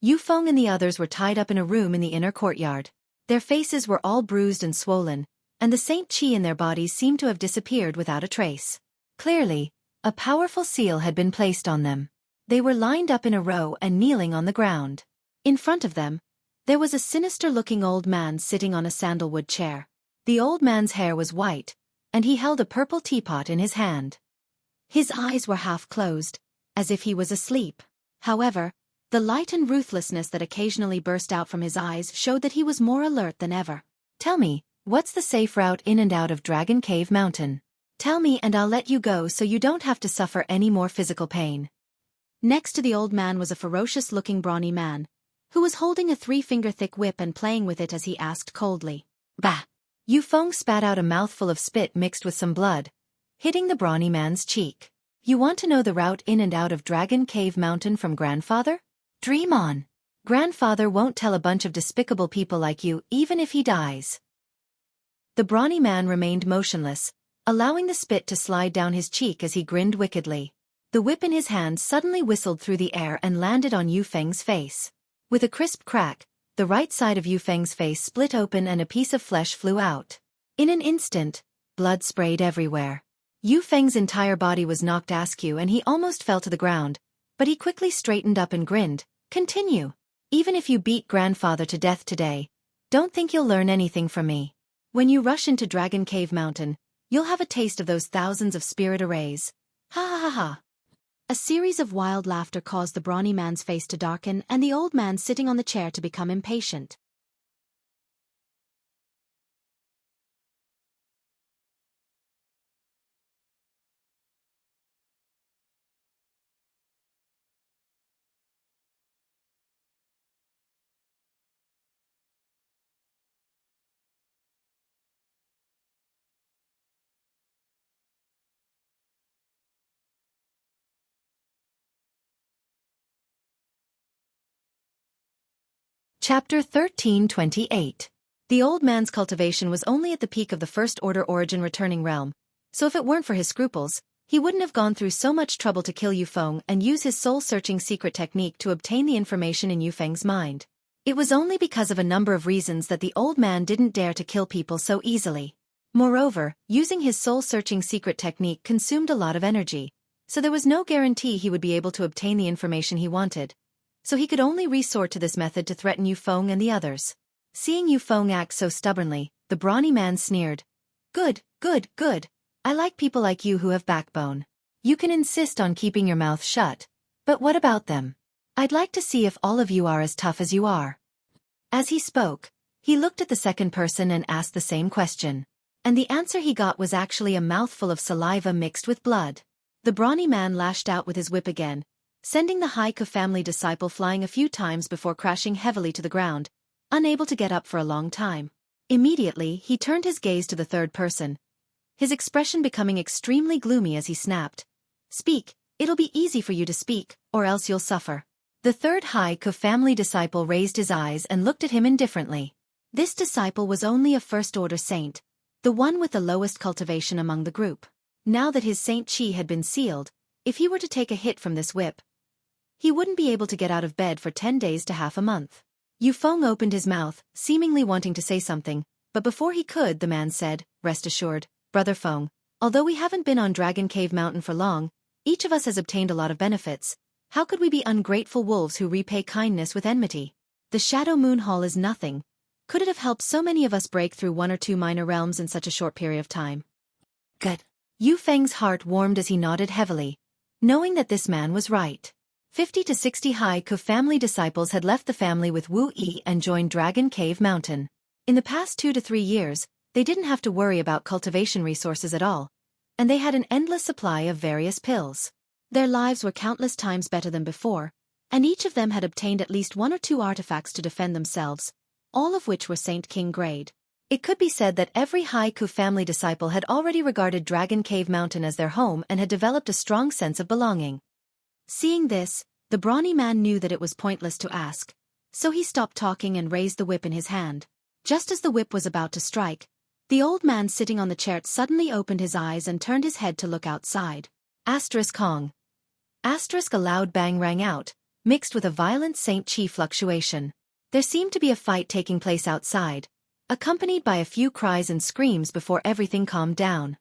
Yufeng and the others were tied up in a room in the inner courtyard. Their faces were all bruised and swollen, and the Saint Qi in their bodies seemed to have disappeared without a trace. Clearly, a powerful seal had been placed on them. They were lined up in a row and kneeling on the ground. In front of them, there was a sinister-looking old man sitting on a sandalwood chair. The old man's hair was white, and he held a purple teapot in his hand. His eyes were half closed, as if he was asleep. However, the light and ruthlessness that occasionally burst out from his eyes showed that he was more alert than ever. Tell me, what's the safe route in and out of Dragon Cave Mountain? Tell me and I'll let you go so you don't have to suffer any more physical pain. Next to the old man was a ferocious-looking brawny man, who was holding a 3-finger-thick whip and playing with it as he asked coldly. Bah! Yufeng spat out a mouthful of spit mixed with some blood, hitting the brawny man's cheek. You want to know the route in and out of Dragon Cave Mountain from Grandfather? Dream on. Grandfather won't tell a bunch of despicable people like you even if he dies. The brawny man remained motionless, allowing the spit to slide down his cheek as he grinned wickedly. The whip in his hand suddenly whistled through the air and landed on Yufeng's face. With a crisp crack, the right side of Yufeng's face split open and a piece of flesh flew out. In an instant, blood sprayed everywhere. Yufeng's entire body was knocked askew and he almost fell to the ground, but he quickly straightened up and grinned. Continue. Even if you beat Grandfather to death today, don't think you'll learn anything from me. When you rush into Dragon Cave Mountain, you'll have a taste of those thousands of spirit arrays. Ha ha ha ha. A series of wild laughter caused the brawny man's face to darken and the old man sitting on the chair to become impatient. Chapter 1328. The old man's cultivation was only at the peak of the First Order origin returning realm, so if it weren't for his scruples, he wouldn't have gone through so much trouble to kill Yufeng and use his soul-searching secret technique to obtain the information in Yufeng's mind. It was only because of a number of reasons that the old man didn't dare to kill people so easily. Moreover, using his soul-searching secret technique consumed a lot of energy, so there was no guarantee he would be able to obtain the information he wanted. So he could only resort to this method to threaten Yufeng and the others. Seeing Yufeng act so stubbornly, the brawny man sneered. Good, good, good. I like people like you who have backbone. You can insist on keeping your mouth shut, but what about them? I'd like to see if all of you are as tough as you are. As he spoke, he looked at the second person and asked the same question. And the answer he got was actually a mouthful of saliva mixed with blood. The brawny man lashed out with his whip again, sending the Haiku family disciple flying a few times before crashing heavily to the ground, unable to get up for a long time. Immediately, he turned his gaze to the third person, his expression becoming extremely gloomy as he snapped. Speak, it'll be easy for you to speak, or else you'll suffer. The third Haiku family disciple raised his eyes and looked at him indifferently. This disciple was only a first-order saint, the one with the lowest cultivation among the group. Now that his Saint Qi had been sealed, if he were to take a hit from this whip, he wouldn't be able to get out of bed for 10 days to half a month. Yufeng opened his mouth, seemingly wanting to say something, but before he could, the man said, "Rest assured, Brother Feng, although we haven't been on Dragon Cave Mountain for long, each of us has obtained a lot of benefits. How could we be ungrateful wolves who repay kindness with enmity? The Shadow Moon Hall is nothing. Could it have helped so many of us break through 1 or 2 minor realms in such a short period of time?" Good. Yufeng's heart warmed as he nodded heavily. knowing that this man was right. 50 to 60 Haiku family disciples had left the family with Wu Yi and joined Dragon Cave Mountain. In the past 2 to 3 years, they didn't have to worry about cultivation resources at all, and they had an endless supply of various pills. Their lives were countless times better than before, and each of them had obtained at least 1 or 2 artifacts to defend themselves, all of which were Saint King grade. It could be said that every Haiku family disciple had already regarded Dragon Cave Mountain as their home and had developed a strong sense of belonging. Seeing this, the brawny man knew that it was pointless to ask, so he stopped talking and raised the whip in his hand. Just as the whip was about to strike, the old man sitting on the chair suddenly opened his eyes and turned his head to look outside. Kong. A loud bang rang out, mixed with a violent Saint Chi fluctuation. There seemed to be a fight taking place outside, accompanied by a few cries and screams before everything calmed down.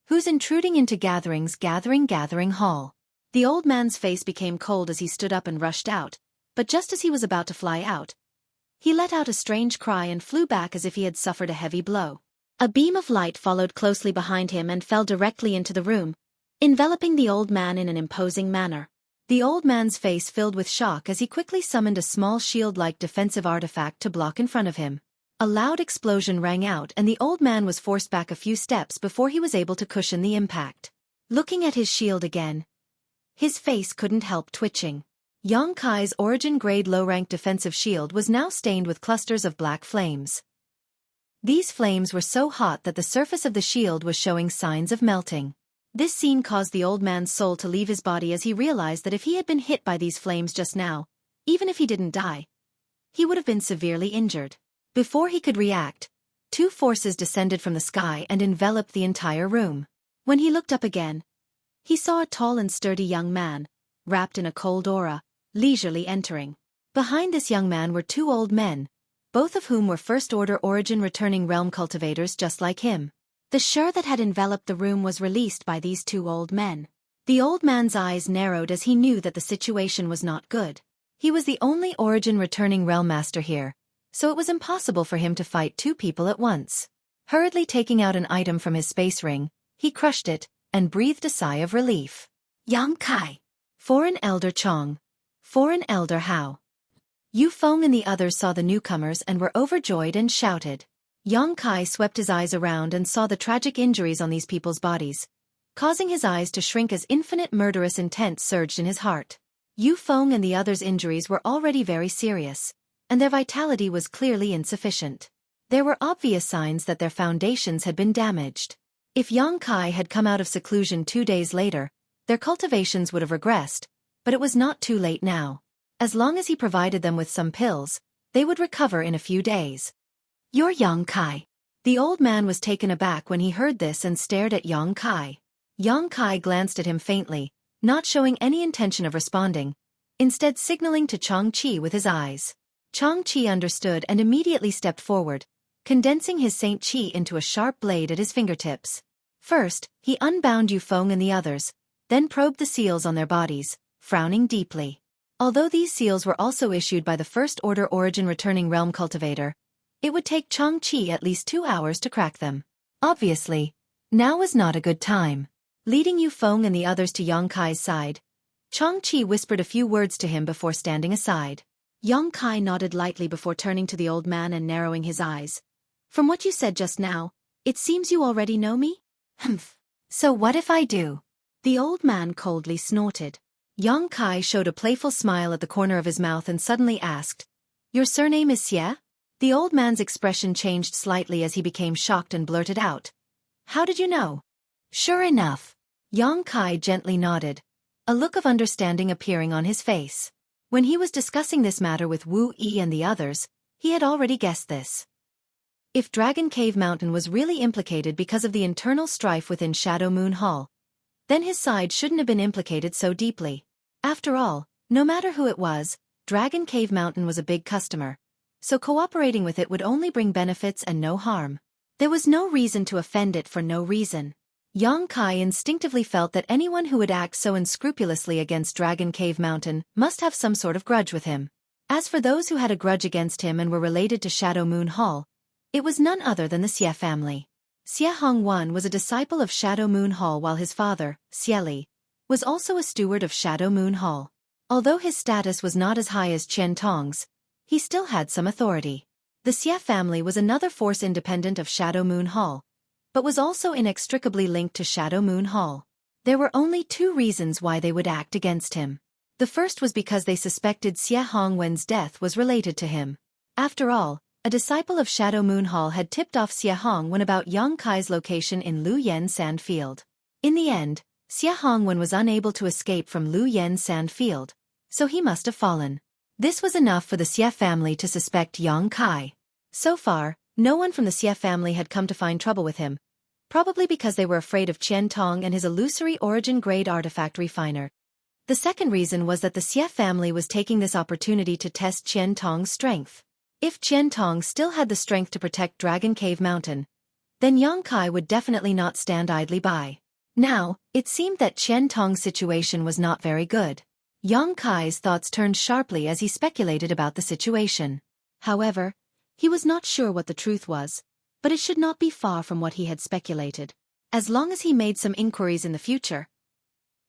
Who's intruding into gathering hall? The old man's face became cold as he stood up and rushed out, but just as he was about to fly out, he let out a strange cry and flew back as if he had suffered a heavy blow. A beam of light followed closely behind him and fell directly into the room, enveloping the old man in an imposing manner. The old man's face filled with shock as he quickly summoned a small shield-like defensive artifact to block in front of him. A loud explosion rang out and the old man was forced back a few steps before he was able to cushion the impact. Looking at his shield again, his face couldn't help twitching. Kai's origin-grade low-rank defensive shield was now stained with clusters of black flames. These flames were so hot that the surface of the shield was showing signs of melting. This scene caused the old man's soul to leave his body as he realized that if he had been hit by these flames just now, even if he didn't die, he would have been severely injured. Before he could react, 2 forces descended from the sky and enveloped the entire room. When he looked up again, he saw a tall and sturdy young man, wrapped in a cold aura, leisurely entering. Behind this young man were 2 old men, both of whom were first-order origin returning realm cultivators just like him. The shur that had enveloped the room was released by these 2 old men. The old man's eyes narrowed as he knew that the situation was not good. He was the only origin returning realm master here, so it was impossible for him to fight 2 people at once. Hurriedly taking out an item from his space ring, he crushed it and breathed a sigh of relief. Yang Kai. Foreign Elder Chong. Foreign Elder Hao. Yu Feng and the others saw the newcomers and were overjoyed and shouted. Yang Kai swept his eyes around and saw the tragic injuries on these people's bodies, causing his eyes to shrink as infinite murderous intent surged in his heart. Yu Feng and the others' injuries were already very serious, and their vitality was clearly insufficient. There were obvious signs that their foundations had been damaged. If Yang Kai had come out of seclusion 2 days later, their cultivations would have regressed, but it was not too late now. As long as he provided them with some pills, they would recover in a few days. You're Yang Kai. The old man was taken aback when he heard this and stared at Yang Kai. Yang Kai glanced at him faintly, not showing any intention of responding, instead signaling to Chang Chi with his eyes. Chang Chi understood and immediately stepped forward, condensing his Saint Chi into a sharp blade at his fingertips. First, he unbound Yu Feng and the others, then probed the seals on their bodies, frowning deeply. Although these seals were also issued by the first-order origin returning realm cultivator, it would take Chang Chi at least 2 hours to crack them. Obviously, now was not a good time. Leading Yu Feng and the others to Yang Kai's side, Chang Chi whispered a few words to him before standing aside. Yang Kai nodded lightly before turning to the old man and narrowing his eyes. From what you said just now, it seems you already know me? Humph. So what if I do? The old man coldly snorted. Yang Kai showed a playful smile at the corner of his mouth and suddenly asked, Your surname is Xie? The old man's expression changed slightly as he became shocked and blurted out. How did you know? Sure enough. Yang Kai gently nodded, a look of understanding appearing on his face. When he was discussing this matter with Wu Yi and the others, he had already guessed this. If Dragon Cave Mountain was really implicated because of the internal strife within Shadow Moon Hall, then his side shouldn't have been implicated so deeply. After all, no matter who it was, Dragon Cave Mountain was a big customer, so cooperating with it would only bring benefits and no harm. There was no reason to offend it for no reason. Yang Kai instinctively felt that anyone who would act so unscrupulously against Dragon Cave Mountain must have some sort of grudge with him. As for those who had a grudge against him and were related to Shadow Moon Hall, it was none other than the Xie family. Xie Hongwan was a disciple of Shadow Moon Hall while his father, Xueqi, was also a steward of Shadow Moon Hall. Although his status was not as high as Qian Tong's, he still had some authority. The Xie family was another force independent of Shadow Moon Hall, but was also inextricably linked to Shadow Moon Hall. There were only two reasons why they would act against him. The first was because they suspected Xie Hongwen's death was related to him. After all, a disciple of Shadow Moon Hall had tipped off Xie Hongwen about Yang Kai's location in Lu Yen Sand Field. In the end, Xie Hongwen was unable to escape from Lu Yen Sand Field, so he must have fallen. This was enough for the Xie family to suspect Yang Kai. So far, no one from the Xie family had come to find trouble with him, probably because they were afraid of Qian Tong and his illusory origin-grade artifact refiner. The second reason was that the Xie family was taking this opportunity to test Qian Tong's strength. If Qian Tong still had the strength to protect Dragon Cave Mountain, then Yang Kai would definitely not stand idly by. Now, it seemed that Qian Tong's situation was not very good. Yang Kai's thoughts turned sharply as he speculated about the situation. However, he was not sure what the truth was, but it should not be far from what he had speculated. As long as he made some inquiries in the future,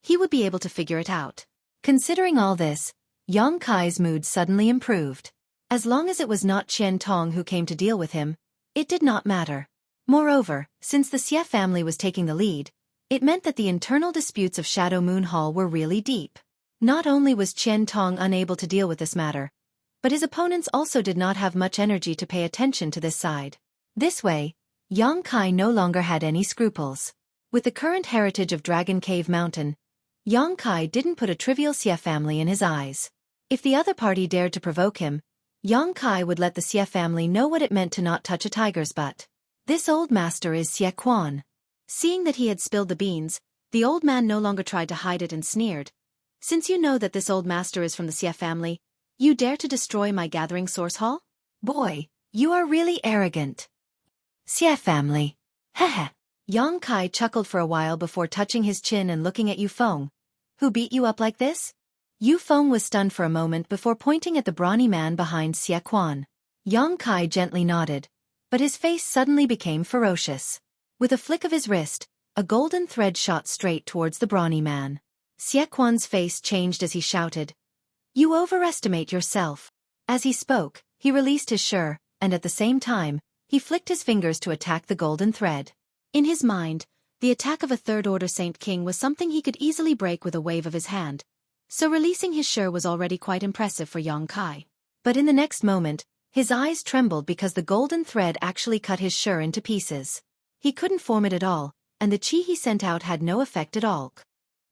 he would be able to figure it out. Considering all this, Yang Kai's mood suddenly improved. As long as it was not Qian Tong who came to deal with him, it did not matter. Moreover, since the Xie family was taking the lead, it meant that the internal disputes of Shadow Moon Hall were really deep. Not only was Qian Tong unable to deal with this matter, but his opponents also did not have much energy to pay attention to this side. This way, Yang Kai no longer had any scruples. With the current heritage of Dragon Cave Mountain, Yang Kai didn't put a trivial Xie family in his eyes. If the other party dared to provoke him, Yang Kai would let the Xie family know what it meant to not touch a tiger's butt. This old master is Xueqi. Seeing that he had spilled the beans, the old man no longer tried to hide it and sneered. Since you know that this old master is from the Xie family, you dare to destroy my gathering source hall? Boy, you are really arrogant. Xie family. Heh. Yang Kai chuckled for a while before touching his chin and looking at Yu Feng. Who beat you up like this? Yu Feng was stunned for a moment before pointing at the brawny man behind Xueqi. Yang Kai gently nodded, but his face suddenly became ferocious. With a flick of his wrist, a golden thread shot straight towards the brawny man. Xueqi's face changed as he shouted, "You overestimate yourself." As he spoke, he released his shi, and at the same time, he flicked his fingers to attack the golden thread. In his mind, the attack of a third-order Saint King was something he could easily break with a wave of his hand, so releasing his shi was already quite impressive for Yang Kai. But in the next moment, his eyes trembled because the golden thread actually cut his shi into pieces. He couldn't form it at all, and the chi he sent out had no effect at all.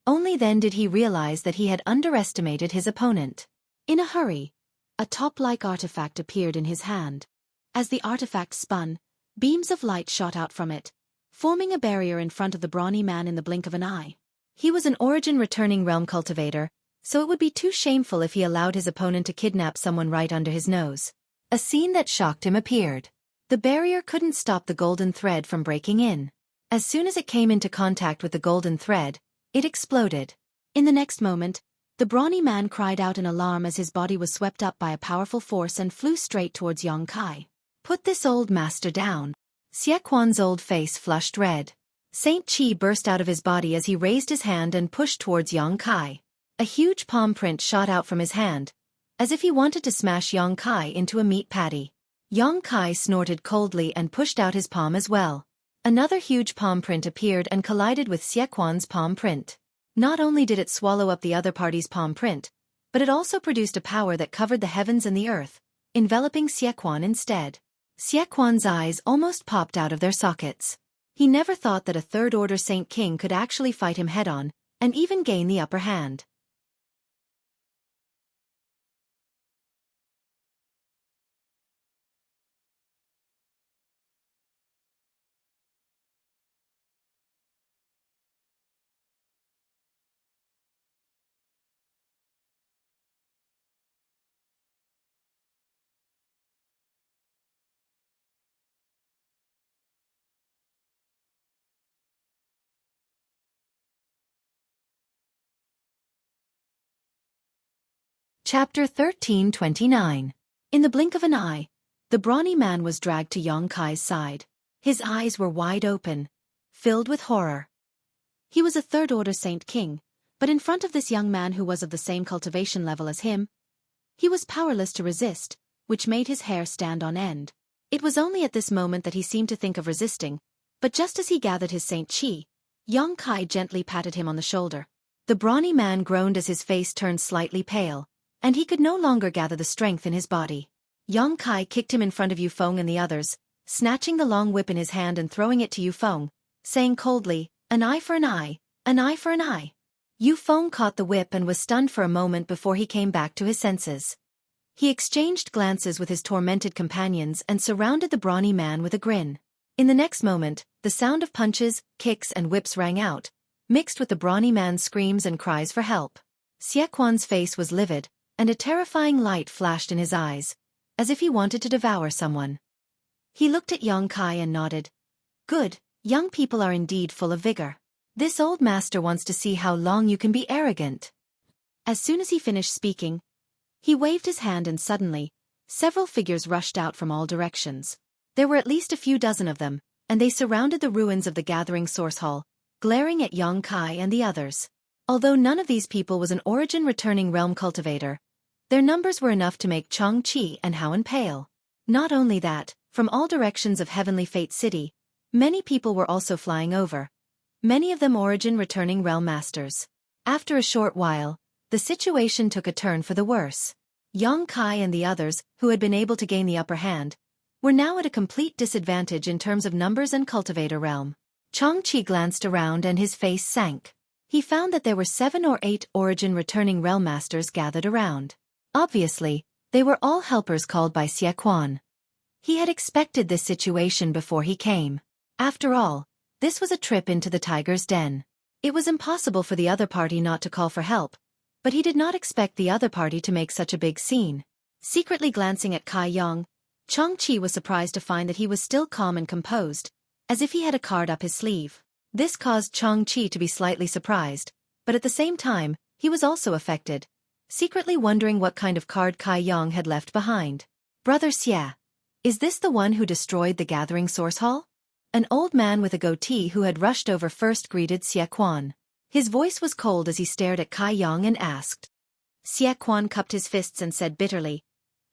Only then did he realize that he had underestimated his opponent. In a hurry, a top-like artifact appeared in his hand. As the artifact spun, beams of light shot out from it, forming a barrier in front of the brawny man in the blink of an eye. He was an origin-returning realm cultivator, so it would be too shameful if he allowed his opponent to kidnap someone right under his nose. A scene that shocked him appeared. The barrier couldn't stop the golden thread from breaking in. As soon as it came into contact with the golden thread, it exploded. In the next moment, the brawny man cried out in alarm as his body was swept up by a powerful force and flew straight towards Yang Kai. Put this old master down. Xueqi's old face flushed red. Saint Qi burst out of his body as he raised his hand and pushed towards Yang Kai. A huge palm print shot out from his hand, as if he wanted to smash Yang Kai into a meat patty. Yang Kai snorted coldly and pushed out his palm as well. Another huge palm print appeared and collided with Xueqi's palm print. Not only did it swallow up the other party's palm print, but it also produced a power that covered the heavens and the earth, enveloping Xueqi instead. Xueqi's eyes almost popped out of their sockets. He never thought that a third-order Saint King could actually fight him head-on, and even gain the upper hand. Chapter 1329. In the blink of an eye, the brawny man was dragged to Yang Kai's side. His eyes were wide open, filled with horror. He was a third-order Saint King, But in front of this young man who was of the same cultivation level as him, he was powerless to resist, which made his hair stand on end. It was only at this moment that he seemed to think of resisting, but just as he gathered his Saint Qi, young Kai gently patted him on the shoulder. The brawny man groaned as his face turned slightly pale, and he could no longer gather the strength in his body. Young Kai kicked him in front of Yufeng and the others, snatching the long whip in his hand and throwing it to Yufeng, saying coldly, "An eye for an eye, an eye for an eye." Yufeng caught the whip and was stunned for a moment before he came back to his senses. He exchanged glances with his tormented companions and surrounded the brawny man with a grin. In the next moment, the sound of punches, kicks and whips rang out, mixed with the brawny man's screams and cries for help. Xueqi's face was livid, and a terrifying light flashed in his eyes, as if he wanted to devour someone. He looked at young Kai and nodded. "Good, young people are indeed full of vigor. This old master wants to see how long you can be arrogant." As soon as he finished speaking, he waved his hand and suddenly, several figures rushed out from all directions. There were at least a few dozen of them, and they surrounded the ruins of the gathering source hall, glaring at young Kai and the others. Although none of these people was an origin-returning realm cultivator, their numbers were enough to make Xueqi and Howen pale. Not only that, from all directions of Heavenly Fate City, many people were also flying over, many of them origin-returning realm masters. After a short while, the situation took a turn for the worse. Young Kai and the others, who had been able to gain the upper hand, were now at a complete disadvantage in terms of numbers and cultivator realm. Xueqi glanced around and his face sank. He found that there were 7 or 8 origin-returning realm masters gathered around. Obviously, they were all helpers called by Xueqi. He had expected this situation before he came. After all, this was a trip into the tiger's den. It was impossible for the other party not to call for help, but he did not expect the other party to make such a big scene. Secretly glancing at Kai Yang, Xueqi was surprised to find that he was still calm and composed, as if he had a card up his sleeve. This caused Xueqi to be slightly surprised, but at the same time, he was also affected, secretly wondering what kind of card Kai Yang had left behind. "Brother Xie, is this the one who destroyed the gathering source hall?" An old man with a goatee who had rushed over first greeted Xueqi. His voice was cold as he stared at Kai Yang and asked. Xueqi cupped his fists and said bitterly,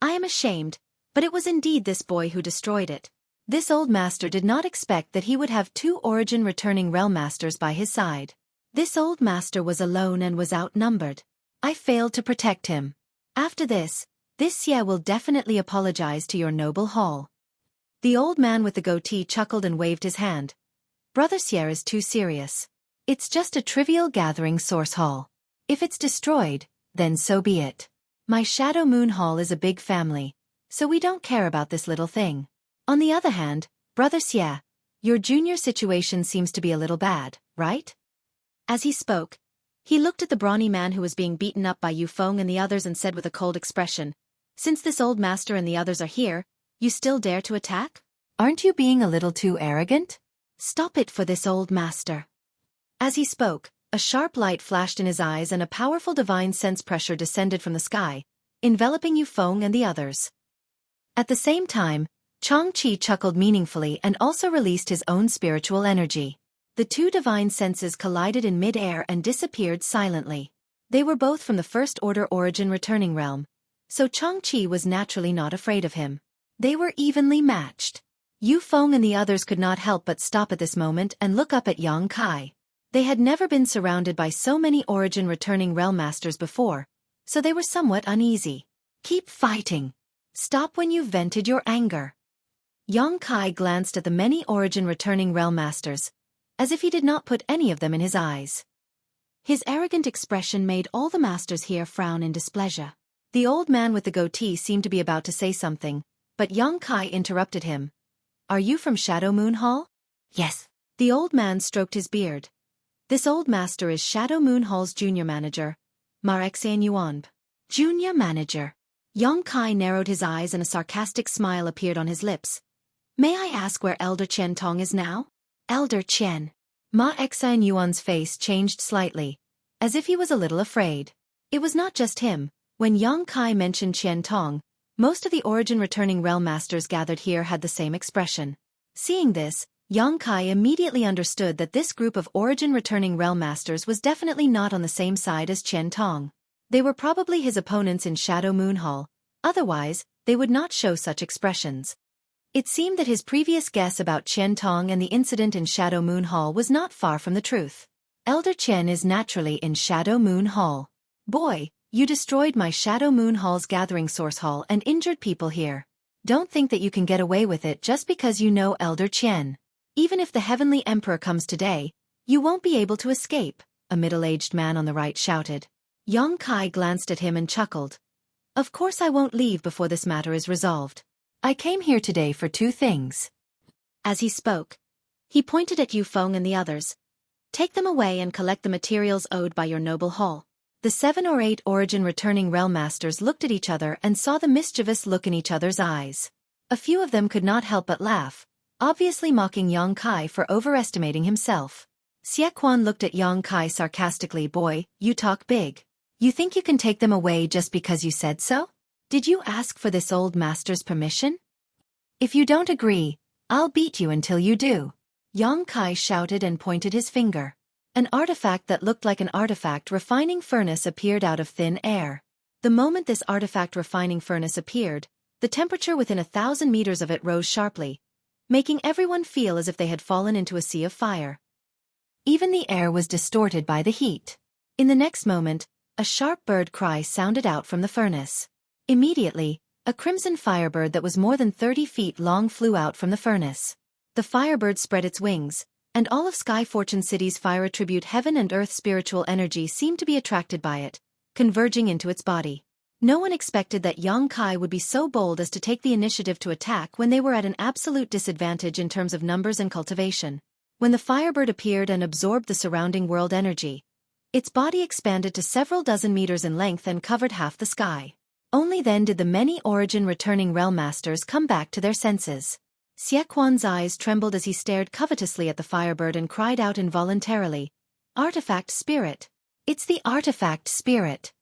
"I am ashamed, but it was indeed this boy who destroyed it." This old master did not expect that he would have 2 origin-returning realm masters by his side. This old master was alone and was outnumbered. "I failed to protect him. After this Xie will definitely apologize to your noble hall." The old man with the goatee chuckled and waved his hand. "Brother Xie is too serious. It's just a trivial gathering source hall. If it's destroyed, then so be it. My Shadow Moon Hall is a big family, so we don't care about this little thing. On the other hand, Brother Xie, your junior situation seems to be a little bad, right?" As he spoke, he looked at the brawny man who was being beaten up by Yufeng and the others and said with a cold expression, "Since this old master and the others are here, you still dare to attack? Aren't you being a little too arrogant? Stop it for this old master." As he spoke, a sharp light flashed in his eyes and a powerful divine sense pressure descended from the sky, enveloping Yufeng and the others. At the same time, Xueqi chuckled meaningfully and also released his own spiritual energy. The 2 divine senses collided in mid-air and disappeared silently. They were both from the First Order origin-returning realm, so Xueqi was naturally not afraid of him. They were evenly matched. Yufeng and the others could not help but stop at this moment and look up at young Kai. They had never been surrounded by so many origin-returning realm masters before, so they were somewhat uneasy. "Keep fighting. Stop when you've vented your anger." Young Kai glanced at the many origin-returning realm masters, as if he did not put any of them in his eyes. His arrogant expression made all the masters here frown in displeasure. The old man with the goatee seemed to be about to say something, but young Kai interrupted him. "Are you from Shadow Moon Hall?" "Yes." The old man stroked his beard. "This old master is Shadow Moon Hall's junior manager, Ma Yuan." "Junior manager?" Young Kai narrowed his eyes and a sarcastic smile appeared on his lips. "May I ask where Elder Qian Tong is now?" "Elder Qian." Ma Yuan's face changed slightly, as if he was a little afraid. It was not just him. When young Kai mentioned Qian Tong, most of the origin-returning realm masters gathered here had the same expression. Seeing this, Yang Kai immediately understood that this group of origin-returning realm masters was definitely not on the same side as Qian Tong. They were probably his opponents in Shadow Moon Hall, otherwise, they would not show such expressions. It seemed that his previous guess about Qian Tong and the incident in Shadow Moon Hall was not far from the truth. Elder Qian is naturally in Shadow Moon Hall. Boy, you destroyed my Shadow Moon Hall's gathering source hall and injured people here. Don't think that you can get away with it just because you know Elder Qian. Even if the Heavenly Emperor comes today, you won't be able to escape, a middle-aged man on the right shouted. Yang Kai glanced at him and chuckled. Of course I won't leave before this matter is resolved. I came here today for two things. As he spoke, he pointed at Yu Feng and the others. Take them away and collect the materials owed by your noble hall. The 7 or 8 origin-returning realm masters looked at each other and saw the mischievous look in each other's eyes. A few of them could not help but laugh, obviously mocking Yang Kai for overestimating himself. Xueqi looked at Yang Kai sarcastically. Boy, you talk big. You think you can take them away just because you said so? Did you ask for this old master's permission? If you don't agree, I'll beat you until you do. Yang Kai shouted and pointed his finger. An artifact that looked like an artifact refining furnace appeared out of thin air. The moment this artifact refining furnace appeared, the temperature within 1,000 meters of it rose sharply, making everyone feel as if they had fallen into a sea of fire. Even the air was distorted by the heat. In the next moment, a sharp bird cry sounded out from the furnace. Immediately, a crimson firebird that was more than 30 feet long flew out from the furnace. The firebird spread its wings, and all of Sky Fortune City's fire attribute heaven and earth spiritual energy seemed to be attracted by it, converging into its body. No one expected that Yang Kai would be so bold as to take the initiative to attack when they were at an absolute disadvantage in terms of numbers and cultivation. When the firebird appeared and absorbed the surrounding world energy, its body expanded to several dozen meters in length and covered half the sky. Only then did the many origin-returning realm masters come back to their senses. Xueqi's eyes trembled as he stared covetously at the firebird and cried out involuntarily, "Artifact spirit! It's the artifact spirit!"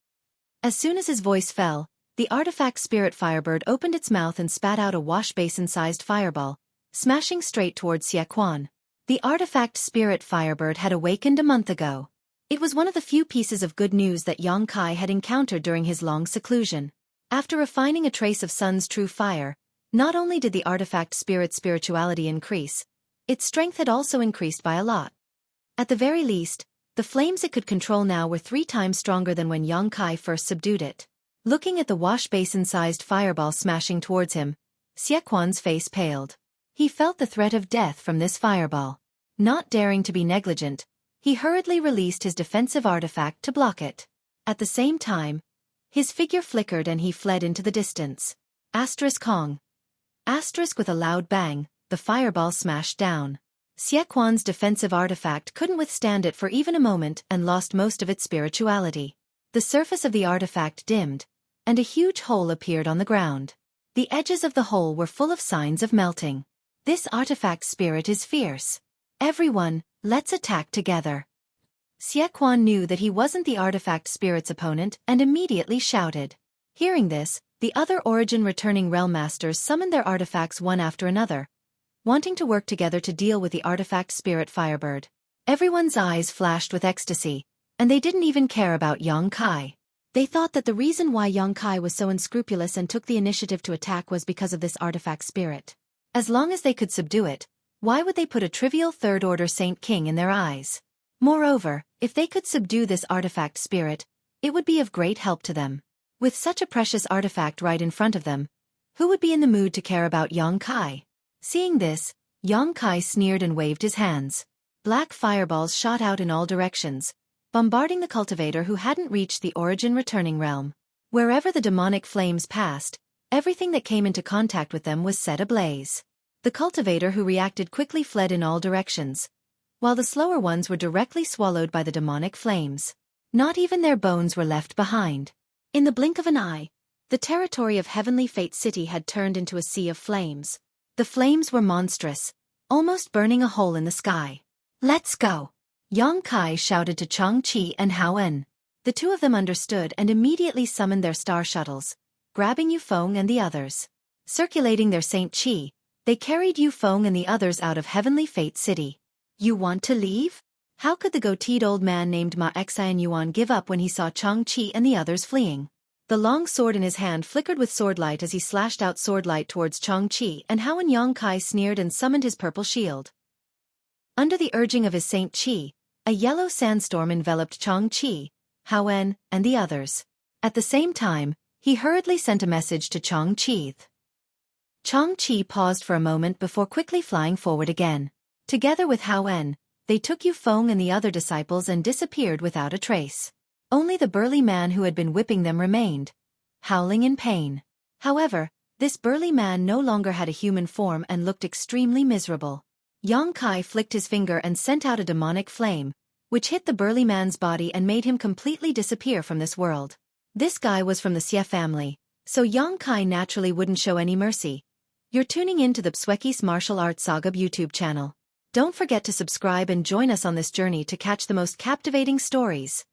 As soon as his voice fell, the artifact spirit firebird opened its mouth and spat out a wash basin-sized fireball, smashing straight towards Xueqi. The artifact spirit firebird had awakened a month ago. It was one of the few pieces of good news that Yang Kai had encountered during his long seclusion. After refining a trace of Sun's true fire, not only did the artifact spirit's spirituality increase, its strength had also increased by a lot. At the very least, the flames it could control now were 3 times stronger than when Yang Kai first subdued it. Looking at the wash basin-sized fireball smashing towards him, Xueqi's face paled. He felt the threat of death from this fireball. Not daring to be negligent, he hurriedly released his defensive artifact to block it. At the same time, his figure flickered and he fled into the distance. Kong. With a loud bang, the fireball smashed down. Xueqi's defensive artifact couldn't withstand it for even a moment and lost most of its spirituality. The surface of the artifact dimmed, and a huge hole appeared on the ground. The edges of the hole were full of signs of melting. This artifact spirit is fierce. Everyone, let's attack together. Xueqi knew that he wasn't the artifact spirit's opponent and immediately shouted. Hearing this, the other origin-returning realm masters summoned their artifacts one after another, wanting to work together to deal with the artifact spirit firebird. Everyone's eyes flashed with ecstasy, and they didn't even care about Yang Kai. They thought that the reason why Yang Kai was so unscrupulous and took the initiative to attack was because of this artifact spirit. As long as they could subdue it, why would they put a trivial third-order Saint King in their eyes? Moreover, if they could subdue this artifact spirit, it would be of great help to them. With such a precious artifact right in front of them, who would be in the mood to care about Yang Kai? Seeing this, Yang Kai sneered and waved his hands. Black fireballs shot out in all directions, bombarding the cultivator who hadn't reached the origin-returning realm. Wherever the demonic flames passed, everything that came into contact with them was set ablaze. The cultivator who reacted quickly fled in all directions, while the slower ones were directly swallowed by the demonic flames. Not even their bones were left behind. In the blink of an eye, the territory of Heavenly Fate City had turned into a sea of flames. The flames were monstrous, almost burning a hole in the sky. Let's go! Yang Kai shouted to Changqi and Haoen. The two of them understood and immediately summoned their star shuttles, grabbing Yu Feng and the others. Circulating their Saint Qi, They carried Yu Feng and the others out of Heavenly Fate City. You want to leave? How could the goateed old man named Ma Xian Yuan give up when he saw Changqi and the others fleeing? The long sword in his hand flickered with swordlight as he slashed out swordlight towards Changqi, and Hao and Yang Kai sneered and summoned his purple shield. Under the urging of his Saint Qi, a yellow sandstorm enveloped Changqi, Haoen, and the others. At the same time, he hurriedly sent a message to Changqi. Changqi paused for a moment before quickly flying forward again. Together with Haoen, they took Yu Feng and the other disciples and disappeared without a trace. Only the burly man who had been whipping them remained, howling in pain. However, this burly man no longer had a human form and looked extremely miserable. Yang Kai flicked his finger and sent out a demonic flame, which hit the burly man's body and made him completely disappear from this world. This guy was from the Xie family, so Yang Kai naturally wouldn't show any mercy. You're tuning in to the Xueqi's Martial Arts Saga YouTube channel. Don't forget to subscribe and join us on this journey to catch the most captivating stories.